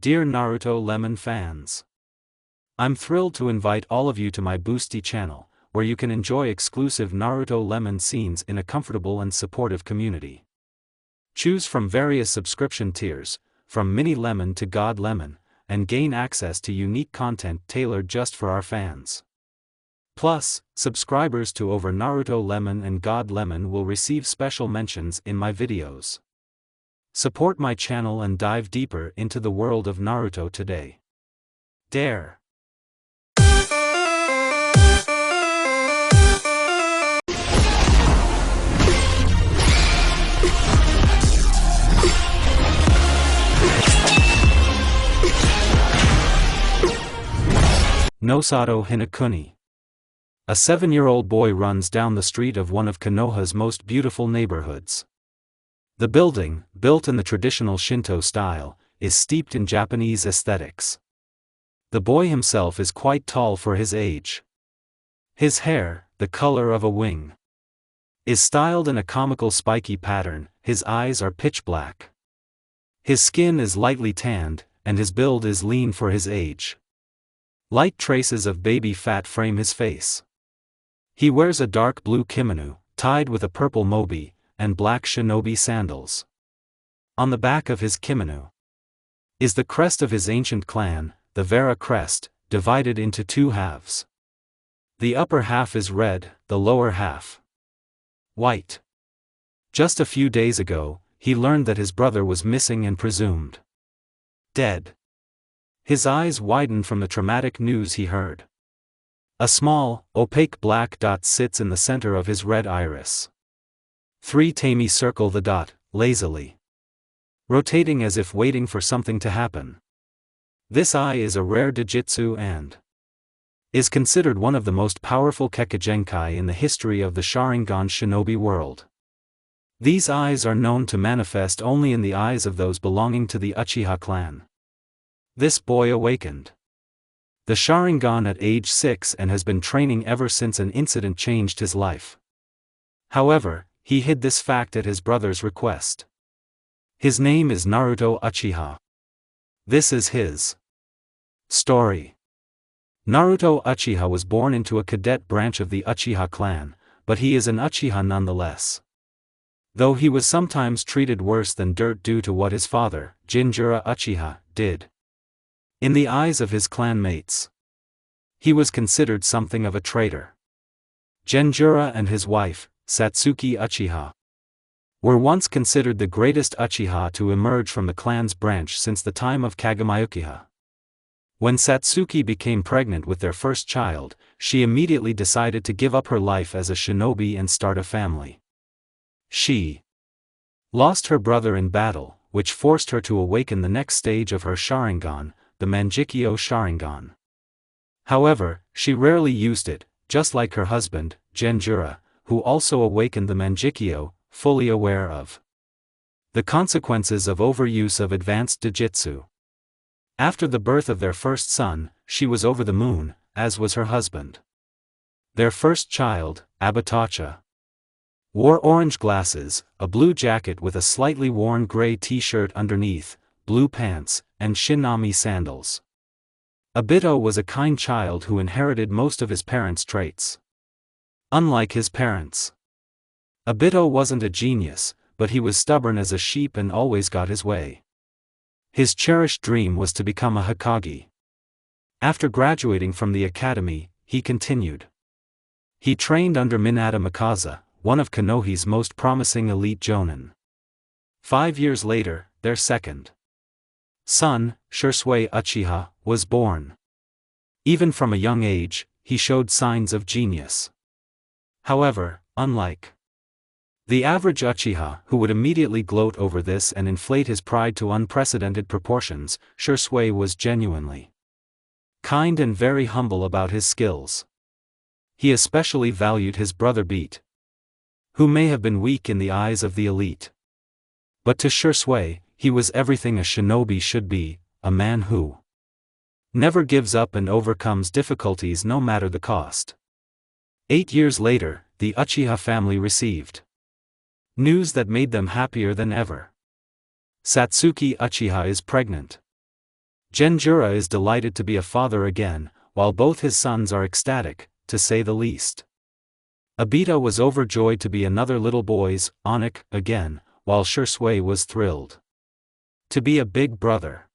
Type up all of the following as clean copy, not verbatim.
Dear Naruto Lemon fans, I'm thrilled to invite all of you to my Boosty channel, where you can enjoy exclusive Naruto Lemon scenes in a comfortable and supportive community. Choose from various subscription tiers, from Mini Lemon to God Lemon, and gain access to unique content tailored just for our fans. Plus, subscribers to over Naruto Lemon and God Lemon will receive special mentions in my videos. Support my channel and dive deeper into the world of Naruto today. Dare! Nosato Hinakuni. A 7-year-old boy runs down the street of one of Konoha's most beautiful neighborhoods. The building, built in the traditional Shinto style, is steeped in Japanese aesthetics. The boy himself is quite tall for his age. His hair, the color of a wing, is styled in a comical spiky pattern. His eyes are pitch black. His skin is lightly tanned, and his build is lean for his age. Light traces of baby fat frame his face. He wears a dark blue kimono, tied with a purple mobi, and black shinobi sandals. On the back of his kimono is the crest of his ancient clan, the Vera crest, divided into two halves. The upper half is red, the lower half white. Just a few days ago, he learned that his brother was missing and presumed dead. His eyes widened from the traumatic news he heard. A small, opaque black dot sits in the center of his red iris. 3 tami circle the dot, lazily rotating as if waiting for something to happen. This eye is a rare Dojutsu and is considered one of the most powerful Kekkeigenkai in the history of the Sharingan shinobi world. These eyes are known to manifest only in the eyes of those belonging to the Uchiha clan. This boy awakened the Sharingan at age 6 and has been training ever since an incident changed his life. However, he hid this fact at his brother's request. His name is Naruto Uchiha. This is his story. Naruto Uchiha was born into a cadet branch of the Uchiha clan, but he is an Uchiha nonetheless. Though he was sometimes treated worse than dirt due to what his father, Jinjura Uchiha, did. In the eyes of his clanmates, he was considered something of a traitor. Jinjura and his wife, Satsuki Uchiha, were once considered the greatest Uchiha to emerge from the clan's branch since the time of Kagami Uchiha. When Satsuki became pregnant with their first child, she immediately decided to give up her life as a shinobi and start a family. She lost her brother in battle, which forced her to awaken the next stage of her Sharingan, the Mangekyo Sharingan. However, she rarely used it, just like her husband, Jinjura, who also awakened the Mangekyo, fully aware of the consequences of overuse of advanced Dojutsu. After the birth of their first son, she was over the moon, as was her husband. Their first child, Abatacha, wore orange glasses, a blue jacket with a slightly worn gray t-shirt underneath, blue pants, and shinami sandals. Obito was a kind child who inherited most of his parents' traits. Unlike his parents, Obito wasn't a genius, but he was stubborn as a sheep and always got his way. His cherished dream was to become a Hokage. After graduating from the academy, he continued. He trained under Minato Mikaza, one of Konoha's most promising elite jonin. 5 years later, their second son, Shisui Uchiha, was born. Even from a young age, he showed signs of genius. However, unlike the average Uchiha, who would immediately gloat over this and inflate his pride to unprecedented proportions, Shisui was genuinely kind and very humble about his skills. He especially valued his brother Beat, who may have been weak in the eyes of the elite. But to Shisui, he was everything a shinobi should be, a man who never gives up and overcomes difficulties no matter the cost. 8 years later, the Uchiha family received news that made them happier than ever. Satsuki Uchiha is pregnant. Genjura is delighted to be a father again, while both his sons are ecstatic, to say the least. Obita was overjoyed to be another little boy's Onik again, while Shursui was thrilled to be a big brother.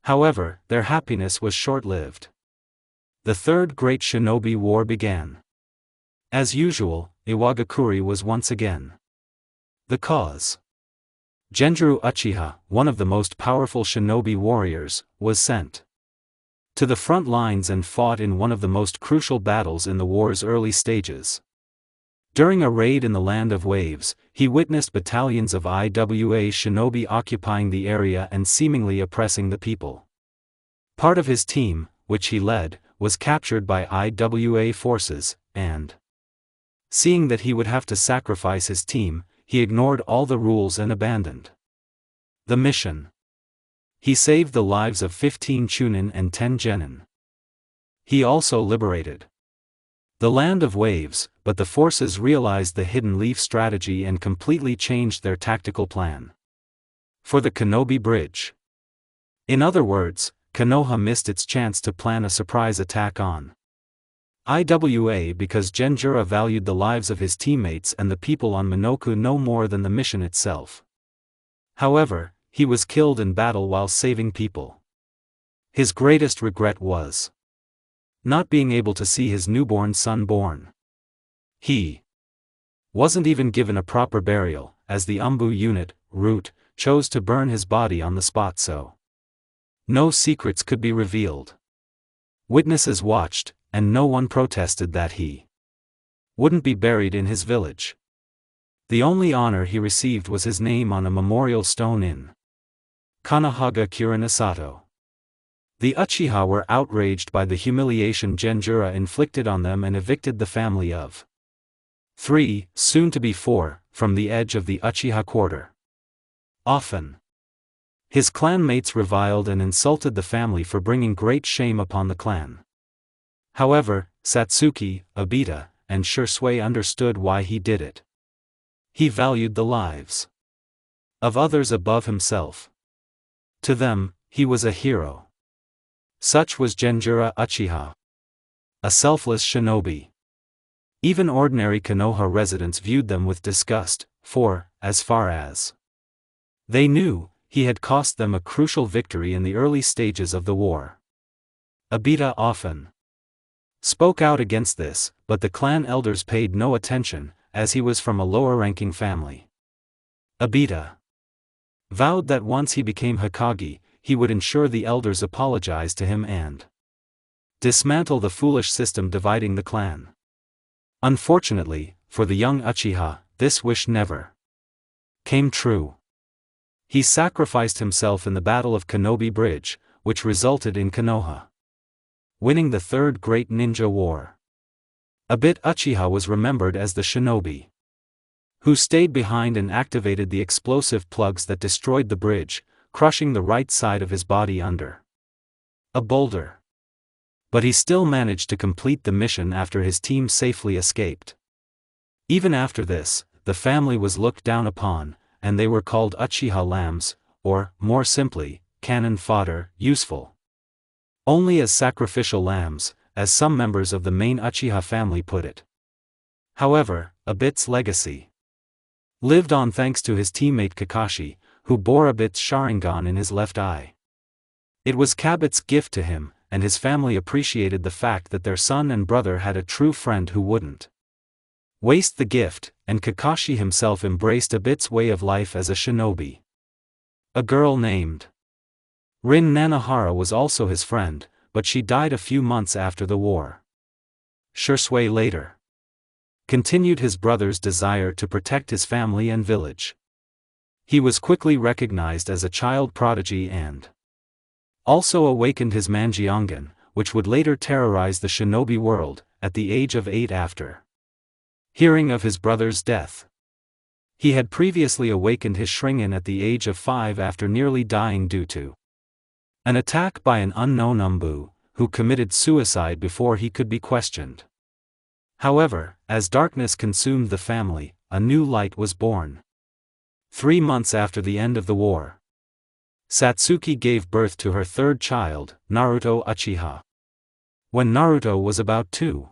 However, their happiness was short-lived. The Third Great Shinobi War began. As usual, Iwagakure was once again the cause. Genjuro Uchiha, one of the most powerful shinobi warriors, was sent to the front lines and fought in one of the most crucial battles in the war's early stages. During a raid in the Land of Waves, he witnessed battalions of IWA shinobi occupying the area and seemingly oppressing the people. Part of his team, which he led, was captured by IWA forces, and seeing that he would have to sacrifice his team, he ignored all the rules and abandoned the mission. He saved the lives of 15 Chunin and 10 Genin. He also liberated the Land of Waves, but the forces realized the hidden leaf strategy and completely changed their tactical plan for the Kenobi Bridge. In other words, Konoha missed its chance to plan a surprise attack on IWA because Genjura valued the lives of his teammates and the people on Minoku no more than the mission itself. However, he was killed in battle while saving people. His greatest regret was not being able to see his newborn son born. He wasn't even given a proper burial, as the Umbu unit, Root, chose to burn his body on the spot so no secrets could be revealed. Witnesses watched, and no one protested that he wouldn't be buried in his village. The only honor he received was his name on a memorial stone in Kanahaga Kurinasato. The Uchiha were outraged by the humiliation Genjura inflicted on them and evicted the family of 3, soon to be 4, from the edge of the Uchiha quarter. Often, his clanmates reviled and insulted the family for bringing great shame upon the clan. However, Satsuki, Obita, and Shursui understood why he did it. He valued the lives of others above himself. To them, he was a hero. Such was Genjura Uchiha, a selfless shinobi. Even ordinary Konoha residents viewed them with disgust, for, as far as they knew, he had cost them a crucial victory in the early stages of the war. Obita often spoke out against this, but the clan elders paid no attention, as he was from a lower-ranking family. Obita vowed that once he became Hokage, he would ensure the elders apologize to him and dismantle the foolish system dividing the clan. Unfortunately, for the young Uchiha, this wish never came true. He sacrificed himself in the Battle of Kenobi Bridge, which resulted in Konoha winning the Third Great Ninja War. Obita Uchiha was remembered as the shinobi who stayed behind and activated the explosive plugs that destroyed the bridge, crushing the right side of his body under a boulder. But he still managed to complete the mission after his team safely escaped. Even after this, the family was looked down upon, and they were called Uchiha lambs, or, more simply, cannon fodder, useful only as sacrificial lambs, as some members of the main Uchiha family put it. However, Obita's legacy lived on thanks to his teammate Kakashi, who bore Obita's Sharingan in his left eye. It was Kabut's gift to him, and his family appreciated the fact that their son and brother had a true friend who wouldn't waste the gift, and Kakashi himself embraced Obita's way of life as a shinobi. A girl named Rin Nanahara was also his friend, but she died a few months after the war. Shursui later continued his brother's desire to protect his family and village. He was quickly recognized as a child prodigy and also awakened his Manjiangan, which would later terrorize the shinobi world, at the age of 8 after hearing of his brother's death. He had previously awakened his Shringan at the age of 5 after nearly dying due to an attack by an unknown Umbu, who committed suicide before he could be questioned. However, as darkness consumed the family, a new light was born. 3 months after the end of the war, Satsuki gave birth to her third child, Naruto Uchiha. When Naruto was about 2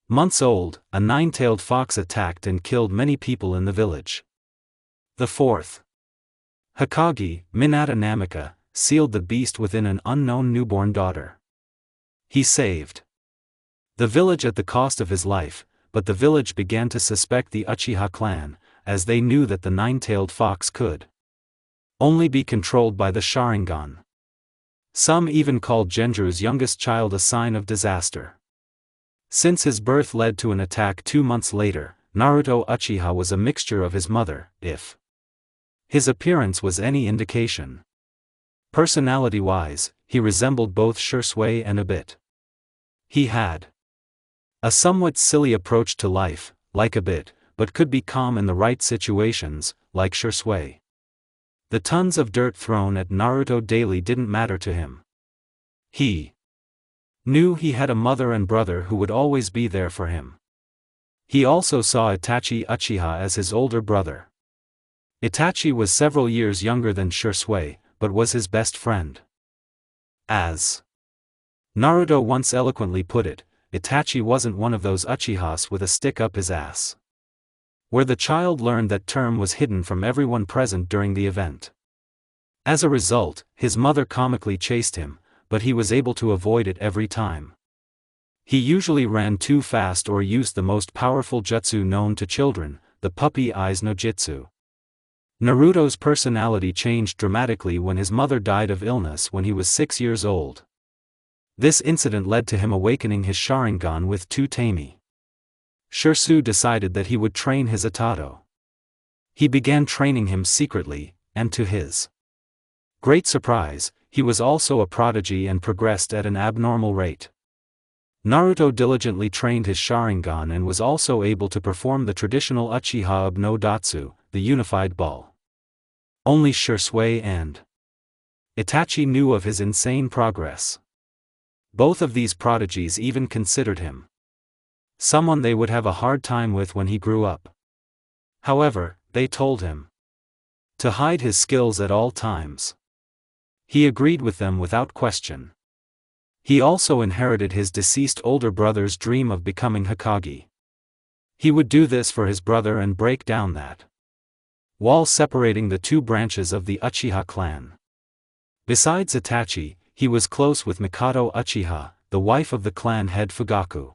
months old, a nine-tailed fox attacked and killed many people in the village. The fourth Hokage, Minato Namika, sealed the beast within an unknown newborn daughter. He saved the village at the cost of his life, but the village began to suspect the Uchiha clan, as they knew that the nine-tailed fox could only be controlled by the Sharingan. Some even called Genju's youngest child a sign of disaster. Since his birth led to an attack 2 months later, Naruto Uchiha was a mixture of his mother, if his appearance was any indication. Personality-wise, he resembled both Shisui and a bit. He had a somewhat silly approach to life, like a bit, but could be calm in the right situations, like Shisui. The tons of dirt thrown at Naruto daily didn't matter to him. He knew he had a mother and brother who would always be there for him. He also saw Itachi Uchiha as his older brother. Itachi was several years younger than Shisui, but was his best friend. As Naruto once eloquently put it, Itachi wasn't one of those Uchihas with a stick up his ass. Where the child learned that term was hidden from everyone present during the event. As a result, his mother comically chased him, but he was able to avoid it every time. He usually ran too fast or used the most powerful jutsu known to children, the puppy eyes no jutsu. Naruto's personality changed dramatically when his mother died of illness when he was 6 years old. This incident led to him awakening his Sharingan with two Tami. Shisui decided that he would train his Itato. He began training him secretly, and to his great surprise, he was also a prodigy and progressed at an abnormal rate. Naruto diligently trained his Sharingan and was also able to perform the traditional Uchiha no Datsu, the unified ball. Only Shisui and Itachi knew of his insane progress. Both of these prodigies even considered him someone they would have a hard time with when he grew up. However, they told him to hide his skills at all times. He agreed with them without question. He also inherited his deceased older brother's dream of becoming Hokage. He would do this for his brother and break down that wall separating the two branches of the Uchiha clan. Besides Itachi, he was close with Mikoto Uchiha, the wife of the clan head Fugaku.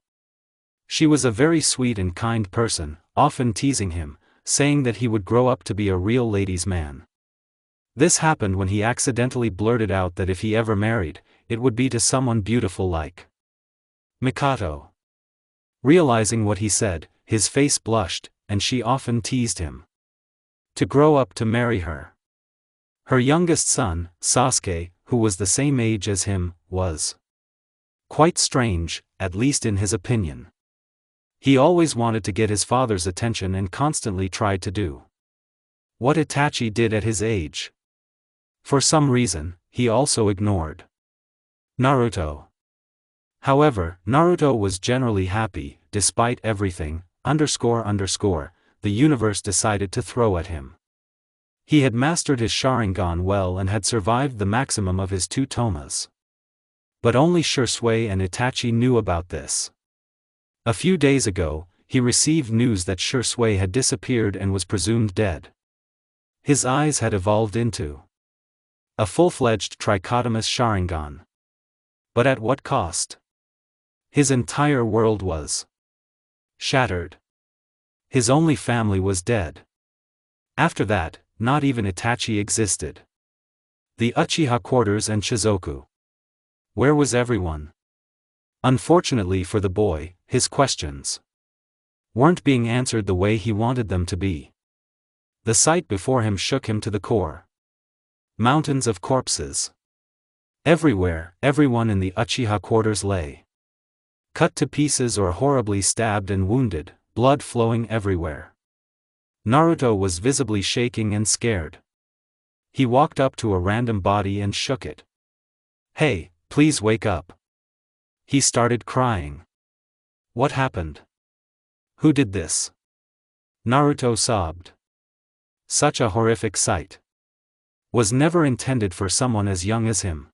She was a very sweet and kind person, often teasing him, saying that he would grow up to be a real ladies' man. This happened when he accidentally blurted out that if he ever married, it would be to someone beautiful like Mikoto. Realizing what he said, his face blushed, and she often teased him to grow up to marry her. Her youngest son, Sasuke, who was the same age as him, was quite strange, at least in his opinion. He always wanted to get his father's attention and constantly tried to do what Itachi did at his age. For some reason, he also ignored Naruto. However, Naruto was generally happy, despite everything, the universe decided to throw at him. He had mastered his Sharingan well and had survived the maximum of his 2 tomas. But only Shisui and Itachi knew about this. A few days ago, he received news that Shisui had disappeared and was presumed dead. His eyes had evolved into a full-fledged trichotomous Sharingan. But at what cost? His entire world was shattered. His only family was dead. After that, not even Itachi existed. The Uchiha quarters and Shizoku. Where was everyone? Unfortunately for the boy, his questions weren't being answered the way he wanted them to be. The sight before him shook him to the core. Mountains of corpses. Everywhere, everyone in the Uchiha quarters lay cut to pieces or horribly stabbed and wounded, blood flowing everywhere. Naruto was visibly shaking and scared. He walked up to a random body and shook it. "Hey, please wake up." He started crying. What happened? Who did this? Naruto sobbed. Such a horrific sight. was never intended for someone as young as him.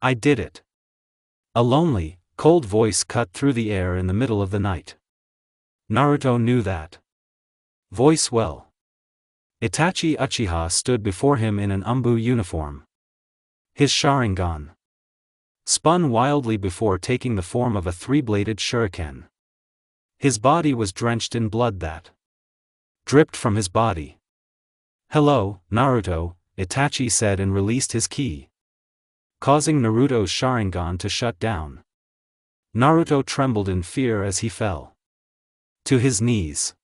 I did it. A lonely, cold voice cut through the air in the middle of the night. Naruto knew that voice well. Itachi Uchiha stood before him in an Umbu uniform. His Sharingan spun wildly before taking the form of a three-bladed shuriken. His body was drenched in blood that dripped from his body. "Hello, Naruto," Itachi said and released his ki, causing Naruto's Sharingan to shut down. Naruto trembled in fear as he fell to his knees.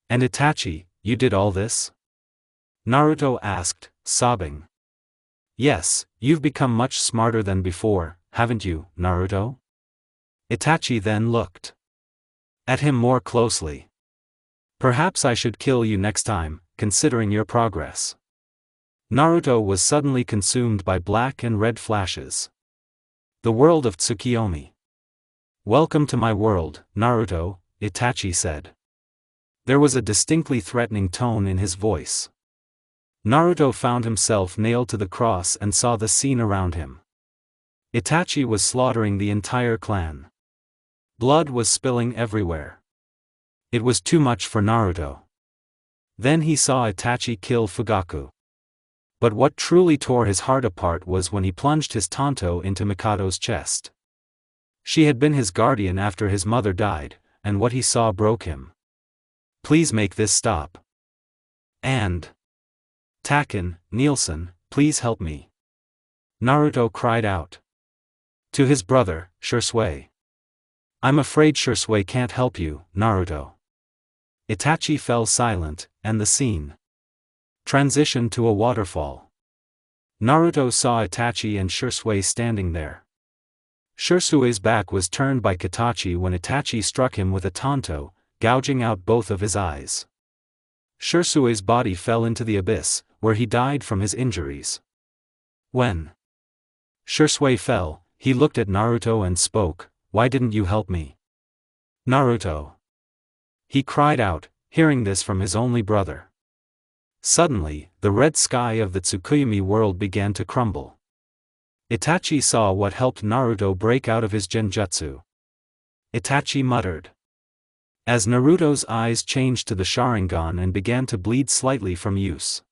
"And Itachi, you did all this?" Naruto asked, sobbing. "Yes, you've become much smarter than before, haven't you, Naruto?" Itachi then looked at him more closely. "Perhaps I should kill you next time, considering your progress." Naruto was suddenly consumed by black and red flashes. The world of Tsukiyomi. "Welcome to my world, Naruto," Itachi said. There was a distinctly threatening tone in his voice. Naruto found himself nailed to the cross and saw the scene around him. Itachi was slaughtering the entire clan. Blood was spilling everywhere. It was too much for Naruto. Then he saw Itachi kill Fugaku. But what truly tore his heart apart was when he plunged his tanto into Mikado's chest. She had been his guardian after his mother died, and what he saw broke him. "Please make this stop. And Taken, Nielsen, please help me," Naruto cried out to his brother, Shisui. "I'm afraid Shisui can't help you, Naruto." Itachi fell silent, and the scene transitioned to a waterfall. Naruto saw Itachi and Shisui standing there. Shisui's back was turned by Katachi when Itachi struck him with a tanto, gouging out both of his eyes. Shisui's body fell into the abyss, where he died from his injuries. When Shisui fell, he looked at Naruto and spoke, "Why didn't you help me, Naruto?" He cried out, hearing this from his only brother. Suddenly, the red sky of the Tsukuyomi world began to crumble. Itachi saw what helped Naruto break out of his genjutsu. Itachi muttered. As Naruto's eyes changed to the Sharingan and began to bleed slightly from use,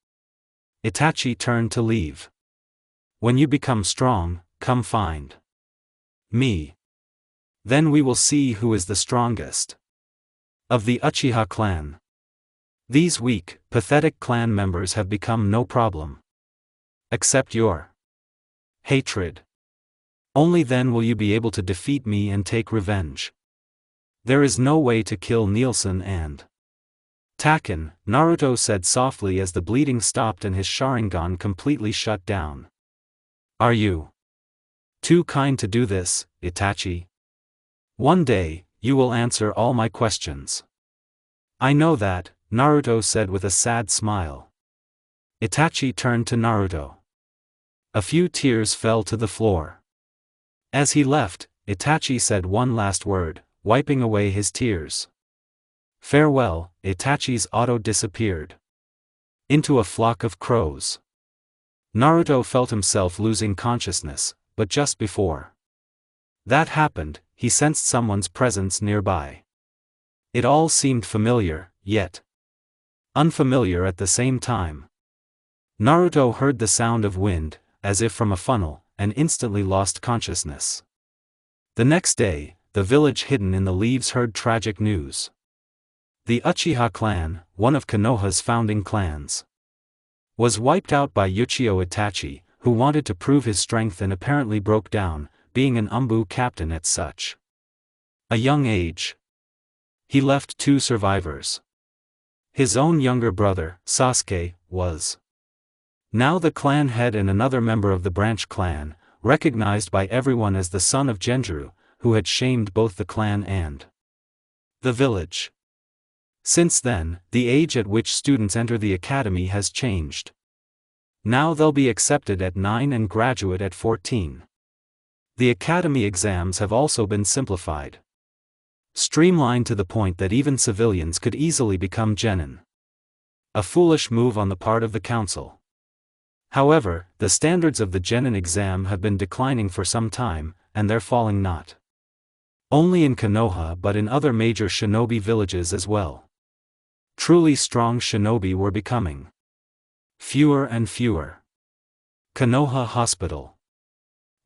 Itachi turned to leave. "When you become strong, come find me. Then we will see who is the strongest of the Uchiha clan. These weak, pathetic clan members have become no problem. Accept your hatred. Only then will you be able to defeat me and take revenge. There is no way to kill Nielsen and Taken," Naruto said softly as the bleeding stopped and his Sharingan completely shut down. "Are you too kind to do this, Itachi? One day, you will answer all my questions." "I know that," Naruto said with a sad smile. Itachi turned to Naruto. A few tears fell to the floor. As he left, Itachi said one last word, wiping away his tears. "Farewell." Itachi's auto disappeared into a flock of crows. Naruto felt himself losing consciousness, but just before that happened, he sensed someone's presence nearby. It all seemed familiar, yet unfamiliar at the same time. Naruto heard the sound of wind, as if from a funnel, and instantly lost consciousness. The next day, the village hidden in the leaves heard tragic news. The Uchiha clan, one of Konoha's founding clans, was wiped out by Uchiha Itachi, who wanted to prove his strength and apparently broke down, being an Umbu captain at such a young age. He left 2 survivors. His own younger brother, Sasuke, was now the clan head and another member of the branch clan, recognized by everyone as the son of Genjiro, who had shamed both the clan and the village. Since then, the age at which students enter the academy has changed. Now they'll be accepted at 9 and graduate at 14. The academy exams have also been simplified, streamlined to the point that even civilians could easily become genin. A foolish move on the part of the council. However, the standards of the genin exam have been declining for some time, and they're falling not only in Konoha but in other major shinobi villages as well. Truly strong shinobi were becoming fewer and fewer. Konoha Hospital.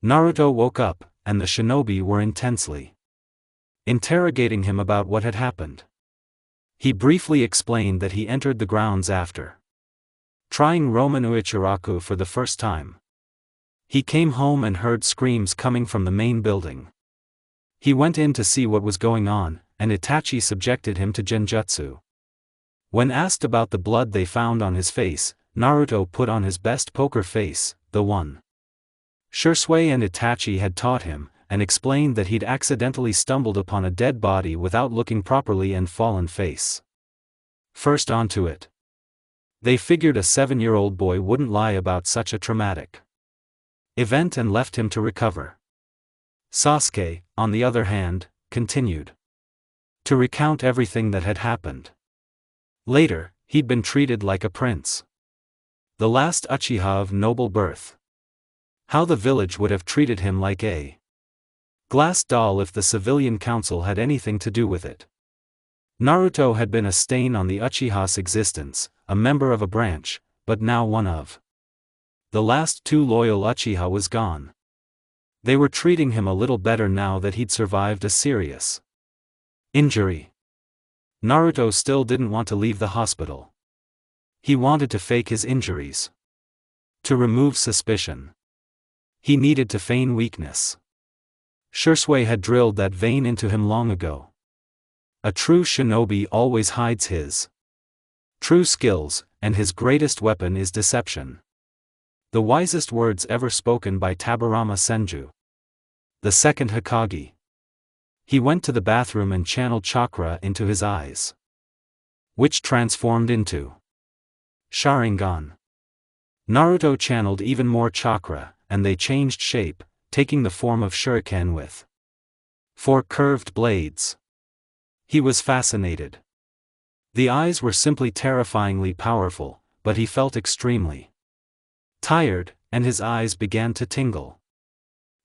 Naruto woke up, and the shinobi were intensely interrogating him about what had happened. He briefly explained that he entered the grounds after trying Roman Uichiraku for the first time. He came home and heard screams coming from the main building. He went in to see what was going on, and Itachi subjected him to genjutsu. When asked about the blood they found on his face, Naruto put on his best poker face, the one Shursui and Itachi had taught him, and explained that he'd accidentally stumbled upon a dead body without looking properly and fallen face first onto it. They figured a 7-year-old boy wouldn't lie about such a traumatic event and left him to recover. Sasuke, on the other hand, continued to recount everything that had happened. Later, he'd been treated like a prince, the last Uchiha of noble birth. How the village would have treated him like a glass doll if the civilian council had anything to do with it. Naruto had been a stain on the Uchiha's existence, a member of a branch, but now one of the last 2 loyal Uchiha was gone. They were treating him a little better now that he'd survived a serious injury. Naruto still didn't want to leave the hospital. He wanted to fake his injuries to remove suspicion. He needed to feign weakness. Shursui had drilled that vein into him long ago. A true shinobi always hides his true skills, and his greatest weapon is deception. The wisest words ever spoken by Tabarama Senju, the second Hokage. He went to the bathroom and channeled chakra into his eyes, which transformed into Sharingan. Naruto channeled even more chakra, and they changed shape, taking the form of shuriken with 4 curved blades. He was fascinated. The eyes were simply terrifyingly powerful, but he felt extremely tired, and his eyes began to tingle.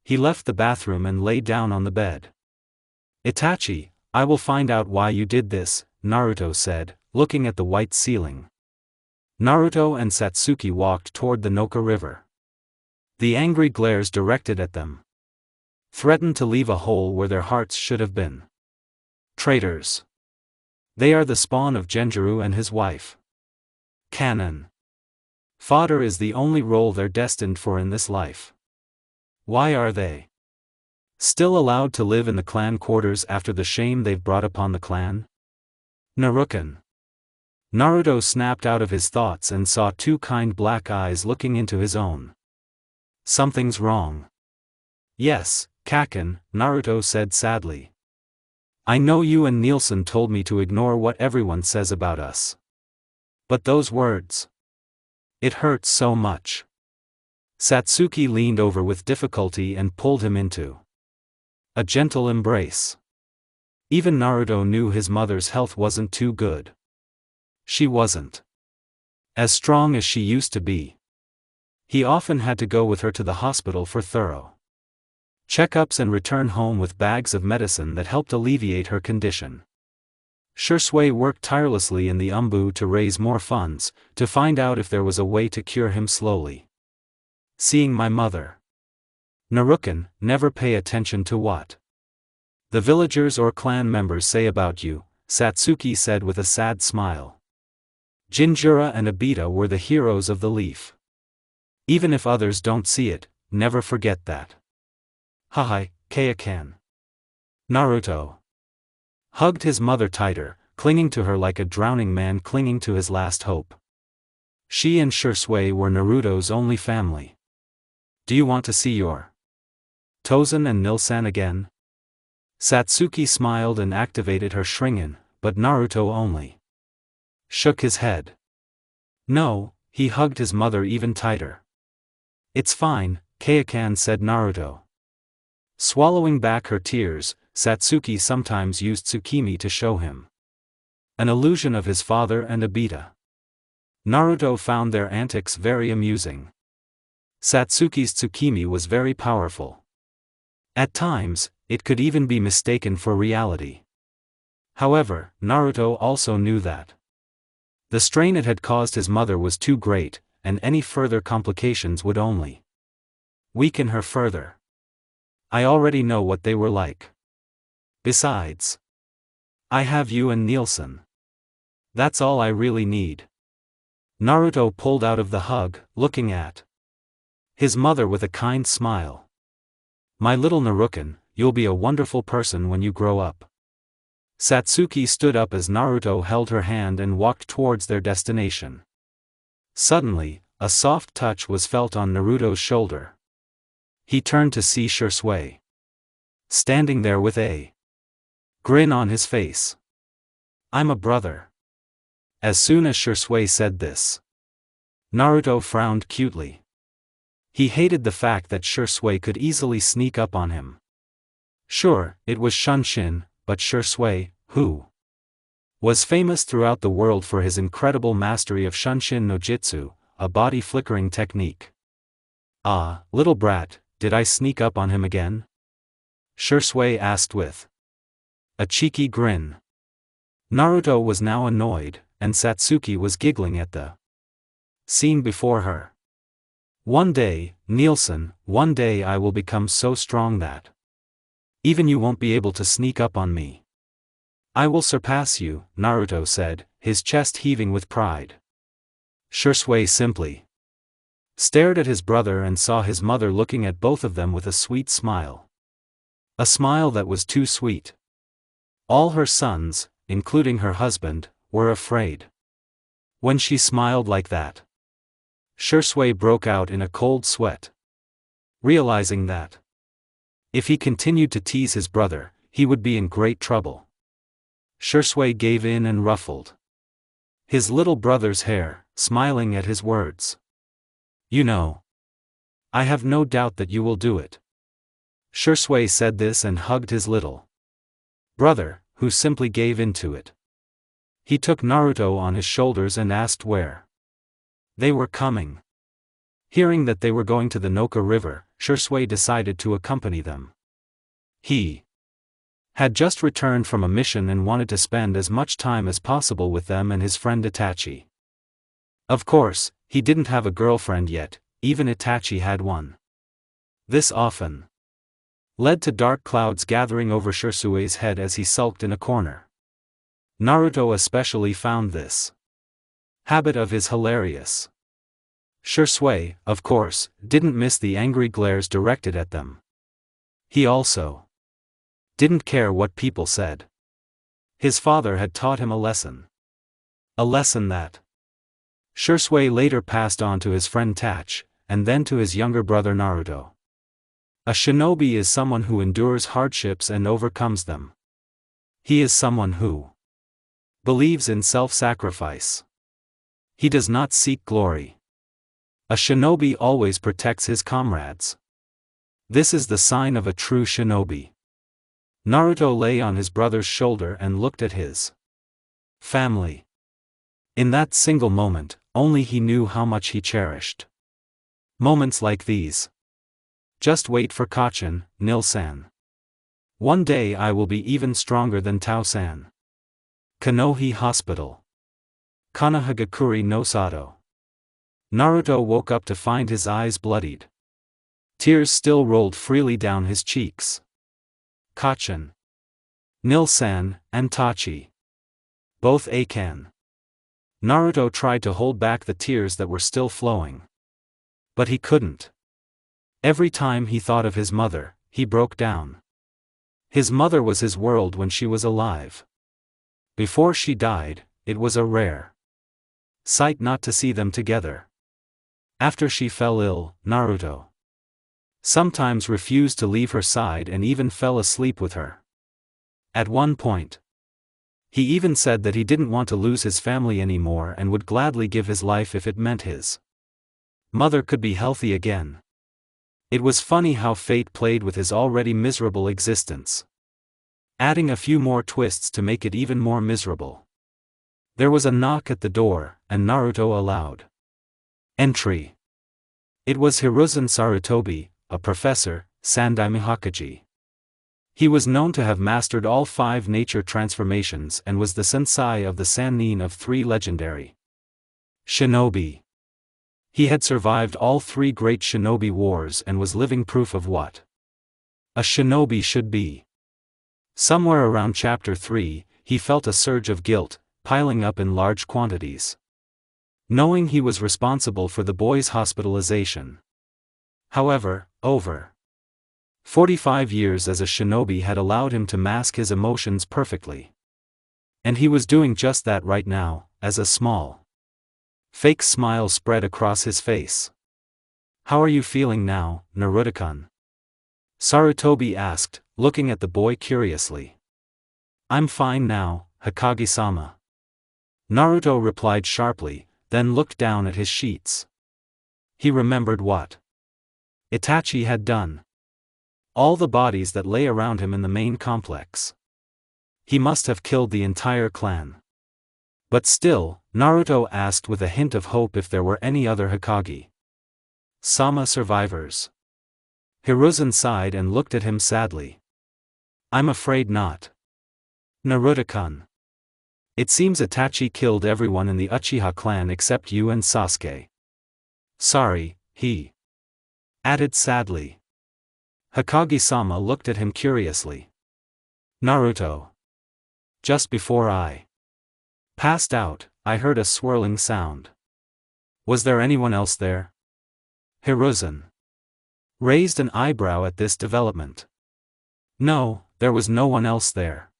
He left the bathroom and lay down on the bed. Itachi, I will find out why you did this, Naruto said, looking at the white ceiling. Naruto and Satsuki walked toward the Noka River. The angry glares directed at them threatened to leave a hole where their hearts should have been. Traitors. They are the spawn of Genjiro and his wife. Cannon. Fodder is the only role they're destined for in this life. Why are they still allowed to live in the clan quarters after the shame they've brought upon the clan? Naruken. Naruto snapped out of his thoughts and saw 2 kind black eyes looking into his own. Something's wrong. Yes, Kaken, Naruto said sadly. I know you and Nielsen told me to ignore what everyone says about us. But those words. It hurts so much. Satsuki leaned over with difficulty and pulled him into a gentle embrace. Even Naruto knew his mother's health wasn't too good. She wasn't as strong as she used to be. He often had to go with her to the hospital for thorough checkups and return home with bags of medicine that helped alleviate her condition. Shursui worked tirelessly in the Umbu to raise more funds, to find out if there was a way to cure him slowly. Seeing my mother. Naruken, never pay attention to what the villagers or clan members say about you, Satsuki said with a sad smile. Jinjura and Obita were the heroes of the leaf. Even if others don't see it, never forget that. Haha, Kayakan. Naruto hugged his mother tighter, clinging to her like a drowning man clinging to his last hope. She and Shursui were Naruto's only family. Do you want to see your Tozen and Nilsan again? Satsuki smiled and activated her Shringen, but Naruto only shook his head. No, he hugged his mother even tighter. It's fine, Kayakan said Naruto. Swallowing back her tears, Satsuki sometimes used Tsukimi to show him an illusion of his father and Obita. Naruto found their antics very amusing. Satsuki's Tsukimi was very powerful. At times, it could even be mistaken for reality. However, Naruto also knew that the strain it had caused his mother was too great, and any further complications would only weaken her further. I already know what they were like. Besides, I have you and Nielsen. That's all I really need. Naruto pulled out of the hug, looking at his mother with a kind smile. My little Narukan, you'll be a wonderful person when you grow up. Satsuki stood up as Naruto held her hand and walked towards their destination. Suddenly, a soft touch was felt on Naruto's shoulder. He turned to see Shisui standing there with a grin on his face. I'm a brother. As soon as Shisui said this, Naruto frowned cutely. He hated the fact that Shisui could easily sneak up on him. Sure, it was Shunshin, but Shisui, who was famous throughout the world for his incredible mastery of Shunshin no Jutsu, a body-flickering technique. Ah, little brat, did I sneak up on him again? Shisui asked with a cheeky grin. Naruto was now annoyed, and Satsuki was giggling at the scene before her. One day, Nielsen, one day I will become so strong that even you won't be able to sneak up on me. I will surpass you, Naruto said, his chest heaving with pride. Shisui simply stared at his brother and saw his mother looking at both of them with a sweet smile. A smile that was too sweet. All her sons, including her husband, were afraid when she smiled like that. Shisui broke out in a cold sweat, realizing that if he continued to tease his brother, he would be in great trouble. Shisui gave in and ruffled his little brother's hair, smiling at his words. You know, I have no doubt that you will do it. Shisui said this and hugged his little brother, who simply gave in to it. He took Naruto on his shoulders and asked where they were coming. Hearing that they were going to the Noka River, Shisui decided to accompany them. He had just returned from a mission and wanted to spend as much time as possible with them and his friend Itachi. Of course, he didn't have a girlfriend yet, even Itachi had one. This often led to dark clouds gathering over Shisui's head as he sulked in a corner. Naruto especially found this habit of his hilarious. Shisui, of course, didn't miss the angry glares directed at them. He also didn't care what people said. His father had taught him a lesson. A lesson that Shisui later passed on to his friend Tachi, and then to his younger brother Naruto. A shinobi is someone who endures hardships and overcomes them. He is someone who believes in self-sacrifice. He does not seek glory. A shinobi always protects his comrades. This is the sign of a true shinobi. Naruto lay on his brother's shoulder and looked at his family. In that single moment, only he knew how much he cherished moments like these. Just wait for Kacchan, Nil-san. One day I will be even stronger than Tao-san. Kanohi Hospital. Kanahagakuri no Sato. Naruto woke up to find his eyes bloodied. Tears still rolled freely down his cheeks. Kacchan, Nil-san, and Tachi. Both Akan. Naruto tried to hold back the tears that were still flowing. But he couldn't. Every time he thought of his mother, he broke down. His mother was his world when she was alive. Before she died, it was a rare sight not to see them together. After she fell ill, Naruto sometimes refused to leave her side and even fell asleep with her. At one point, he even said that he didn't want to lose his family anymore and would gladly give his life if it meant his mother could be healthy again. It was funny how fate played with his already miserable existence, adding a few more twists to make it even more miserable. There was a knock at the door, and Naruto allowed entry. It was Hiruzen Sarutobi, a professor, Sandaime Hokage. He was known to have mastered all 5 nature transformations and was the sensei of the Sannin of 3 legendary shinobi. He had survived all 3 great shinobi wars and was living proof of what a shinobi should be. Somewhere around chapter 3, he felt a surge of guilt, piling up in large quantities. Knowing he was responsible for the boy's hospitalization. However, over 45 years as a shinobi had allowed him to mask his emotions perfectly. And he was doing just that right now, as a small, fake smile spread across his face. "How are you feeling now, Naruto-kun?" Sarutobi asked, looking at the boy curiously. "I'm fine now, Hokage-sama." Naruto replied sharply, then looked down at his sheets. He remembered what Itachi had done. All the bodies that lay around him in the main complex. He must have killed the entire clan. But still, Naruto asked with a hint of hope if there were any other Hokage-sama survivors. Hiruzen sighed and looked at him sadly. "I'm afraid not. Naruto-kun. It seems Itachi killed everyone in the Uchiha clan except you and Sasuke." "Sorry," he added sadly. Hokage-sama looked at him curiously. "Naruto. Just before I passed out, I heard a swirling sound. Was there anyone else there?" Hiruzen raised an eyebrow at this development. "No, there was no one else there."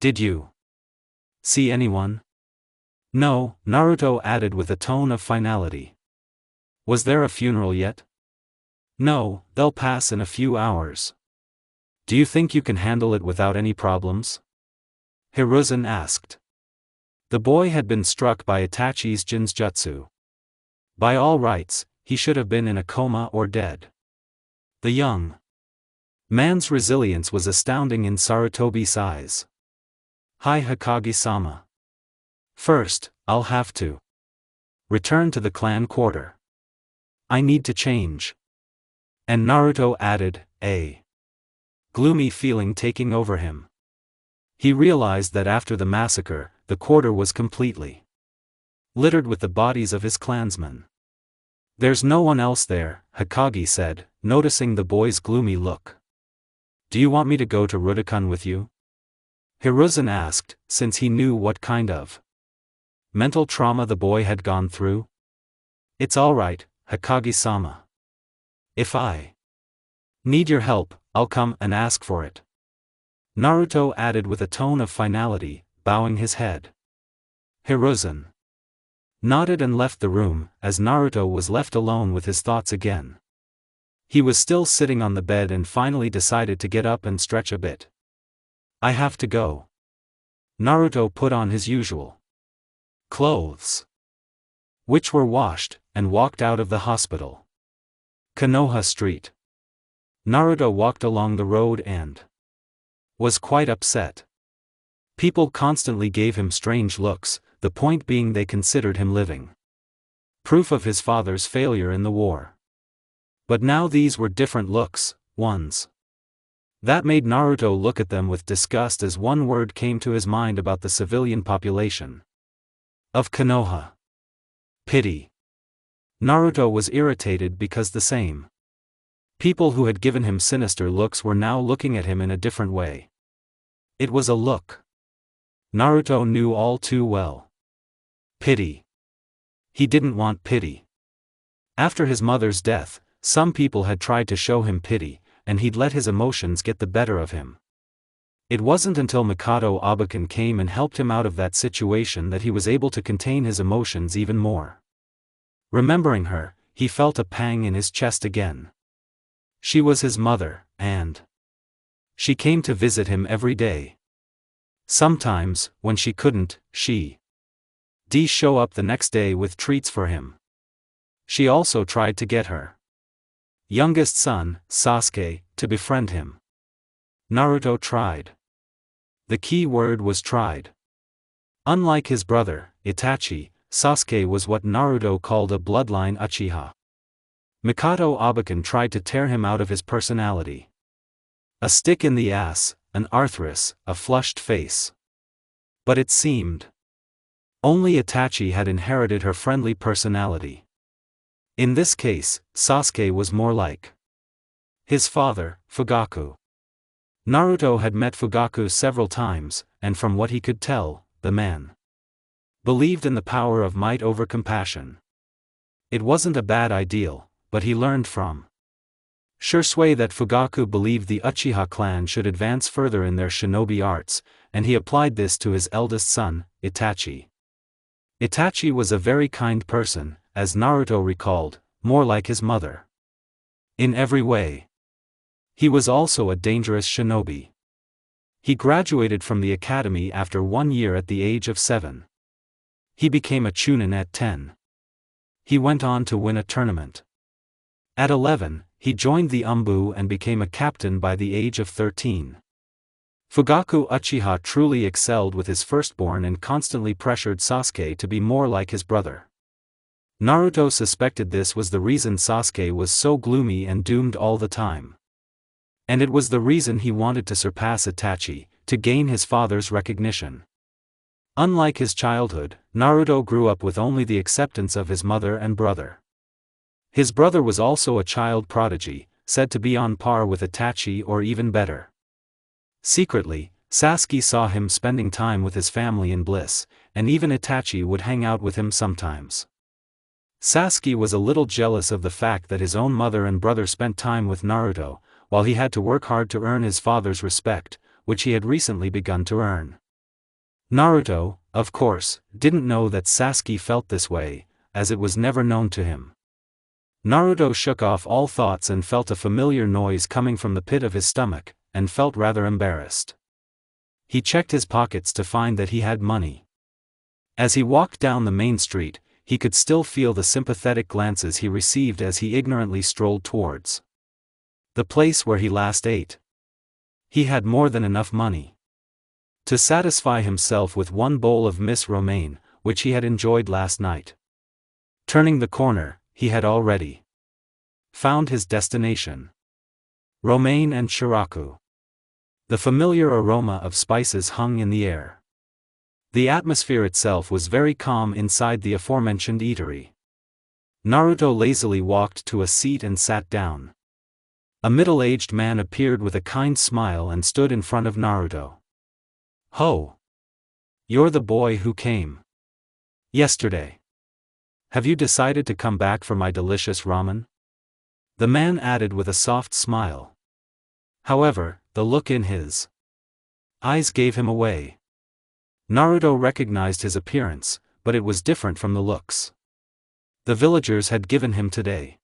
"Did you see anyone?" "No," Naruto added with a tone of finality. "Was there a funeral yet?" "No, they'll pass in a few hours." "Do you think you can handle it without any problems?" Hiruzen asked. The boy had been struck by Itachi's Jinjutsu. By all rights, he should have been in a coma or dead. The young man's resilience was astounding in Sarutobi's eyes. "Hi Hokage-sama. First, I'll have to return to the clan quarter. I need to change." And Naruto added, a gloomy feeling taking over him. He realized that after the massacre, the quarter was completely littered with the bodies of his clansmen. "There's no one else there," Hokage said, noticing the boy's gloomy look. "Do you want me to go to Naruto-kun with you?" Hiruzen asked, since he knew what kind of mental trauma the boy had gone through. "It's alright, Hokage-sama. If I need your help, I'll come and ask for it." Naruto added with a tone of finality, bowing his head. Hiruzen nodded and left the room, as Naruto was left alone with his thoughts again. He was still sitting on the bed and finally decided to get up and stretch a bit. "I have to go." Naruto put on his usual clothes, which were washed, and walked out of the hospital. Konoha Street. Naruto walked along the road and was quite upset. People constantly gave him strange looks, the point being they considered him living proof of his father's failure in the war. But now these were different looks, ones that made Naruto look at them with disgust as one word came to his mind about the civilian population of Konoha. Pity. Naruto was irritated because the same people who had given him sinister looks were now looking at him in a different way. It was a look Naruto knew all too well. Pity. He didn't want pity. After his mother's death, some people had tried to show him pity, and he'd let his emotions get the better of him. It wasn't until Mikado Abakan came and helped him out of that situation that he was able to contain his emotions even more. Remembering her, he felt a pang in his chest again. She was his mother, and she came to visit him every day. Sometimes, when she couldn't, she'd show up the next day with treats for him. She also tried to get her youngest son, Sasuke, to befriend him. Naruto tried. The key word was tried. Unlike his brother, Itachi, Sasuke was what Naruto called a bloodline Uchiha. Mikoto Abakan tried to tear him out of his personality. A stick in the ass, an arthritis, a flushed face. But it seemed only Itachi had inherited her friendly personality. In this case, Sasuke was more like his father, Fugaku. Naruto had met Fugaku several times, and from what he could tell, the man believed in the power of might over compassion. It wasn't a bad ideal, but he learned from Shursui that Fugaku believed the Uchiha clan should advance further in their shinobi arts, and he applied this to his eldest son, Itachi. Itachi was a very kind person, as Naruto recalled, more like his mother. In every way. He was also a dangerous shinobi. He graduated from the academy after 1 year at the age of 7. He became a chunin at 10. He went on to win a tournament. At 11, he joined the Umbu and became a captain by the age of 13. Fugaku Uchiha truly excelled with his firstborn and constantly pressured Sasuke to be more like his brother. Naruto suspected this was the reason Sasuke was so gloomy and doomed all the time. And it was the reason he wanted to surpass Itachi, to gain his father's recognition. Unlike his childhood, Naruto grew up with only the acceptance of his mother and brother. His brother was also a child prodigy, said to be on par with Itachi or even better. Secretly, Sasuke saw him spending time with his family in bliss, and even Itachi would hang out with him sometimes. Sasuke was a little jealous of the fact that his own mother and brother spent time with Naruto, while he had to work hard to earn his father's respect, which he had recently begun to earn. Naruto, of course, didn't know that Sasuke felt this way, as it was never known to him. Naruto shook off all thoughts and felt a familiar noise coming from the pit of his stomach, and felt rather embarrassed. He checked his pockets to find that he had money. As he walked down the main street, he could still feel the sympathetic glances he received as he ignorantly strolled towards the place where he last ate. He had more than enough money to satisfy himself with one bowl of Miss Romaine, which he had enjoyed last night. Turning the corner, he had already found his destination. Romaine and Shiraku. The familiar aroma of spices hung in the air. The atmosphere itself was very calm inside the aforementioned eatery. Naruto lazily walked to a seat and sat down. A middle-aged man appeared with a kind smile and stood in front of Naruto. "Ho! You're the boy who came yesterday. Have you decided to come back for my delicious ramen?" The man added with a soft smile. However, the look in his eyes gave him away. Naruto recognized his appearance, but it was different from the looks the villagers had given him today.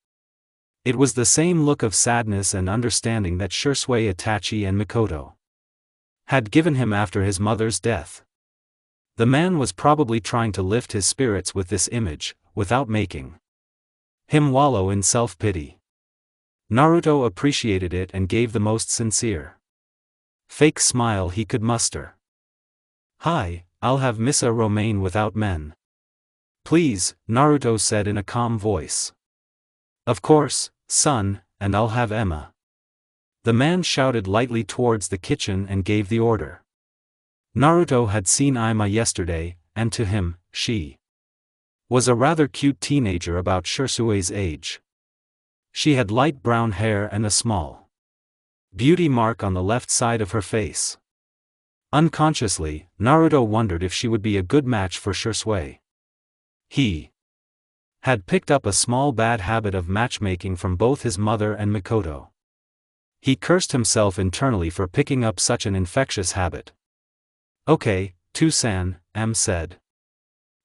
It was the same look of sadness and understanding that Shursui, Itachi and Mikoto had given him after his mother's death. The man was probably trying to lift his spirits with this image, without making him wallow in self-pity. Naruto appreciated it and gave the most sincere fake smile he could muster. "Hi, I'll have Missa Romaine without men, please," Naruto said in a calm voice. "Of course, son, and I'll have Emma." The man shouted lightly towards the kitchen and gave the order. Naruto had seen Ima yesterday, and to him, she was a rather cute teenager about Shursui's age. She had light brown hair and a small beauty mark on the left side of her face. Unconsciously, Naruto wondered if she would be a good match for Shursui. He had picked up a small bad habit of matchmaking from both his mother and Mikoto. He cursed himself internally for picking up such an infectious habit. "Okay, Tusan," Em said.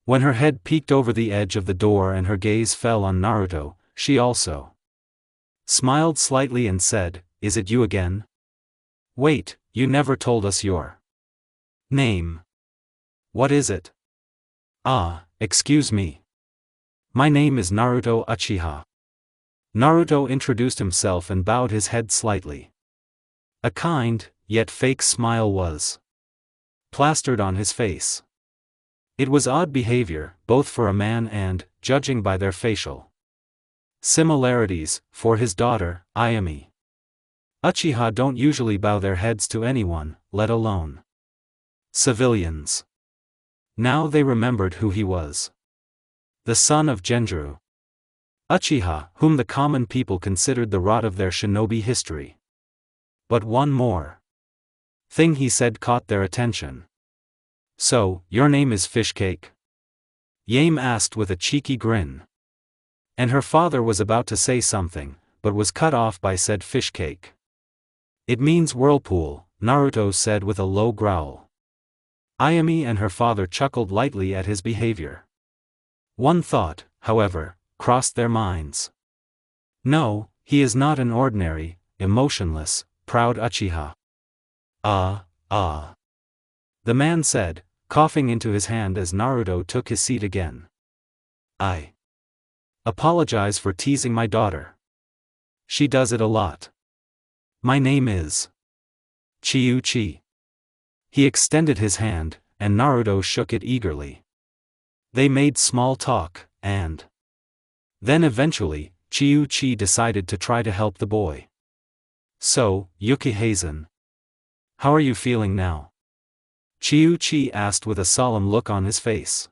When her head peeked over the edge of the door and her gaze fell on Naruto, she also smiled slightly and said, "Is it you again? Wait, you never told us your name. What is it?" "Ah, excuse me. My name is Naruto Uchiha." Naruto introduced himself and bowed his head slightly. A kind, yet fake smile was plastered on his face. It was odd behavior, both for a man and, judging by their facial Similarities, for his daughter, Ayami. Uchiha don't usually bow their heads to anyone, let alone civilians. Now they remembered who he was. The son of Genjuro. Uchiha, whom the common people considered the rot of their shinobi history. But one more thing he said caught their attention. "So, your name is Fishcake?" Yame asked with a cheeky grin. And her father was about to say something, but was cut off by said Fishcake. "It means whirlpool," Naruto said with a low growl. Ayami and her father chuckled lightly at his behavior. One thought, however, crossed their minds. No, he is not an ordinary, emotionless, proud Uchiha. The man said, coughing into his hand as Naruto took his seat again. "I apologize for teasing my daughter. She does it a lot. My name is Chiuchi." He extended his hand, and Naruto shook it eagerly. They made small talk, and then eventually, Chiuchi decided to try to help the boy. "So, Yuki-Hazen, how are you feeling now?" Chiuchi asked with a solemn look on his face.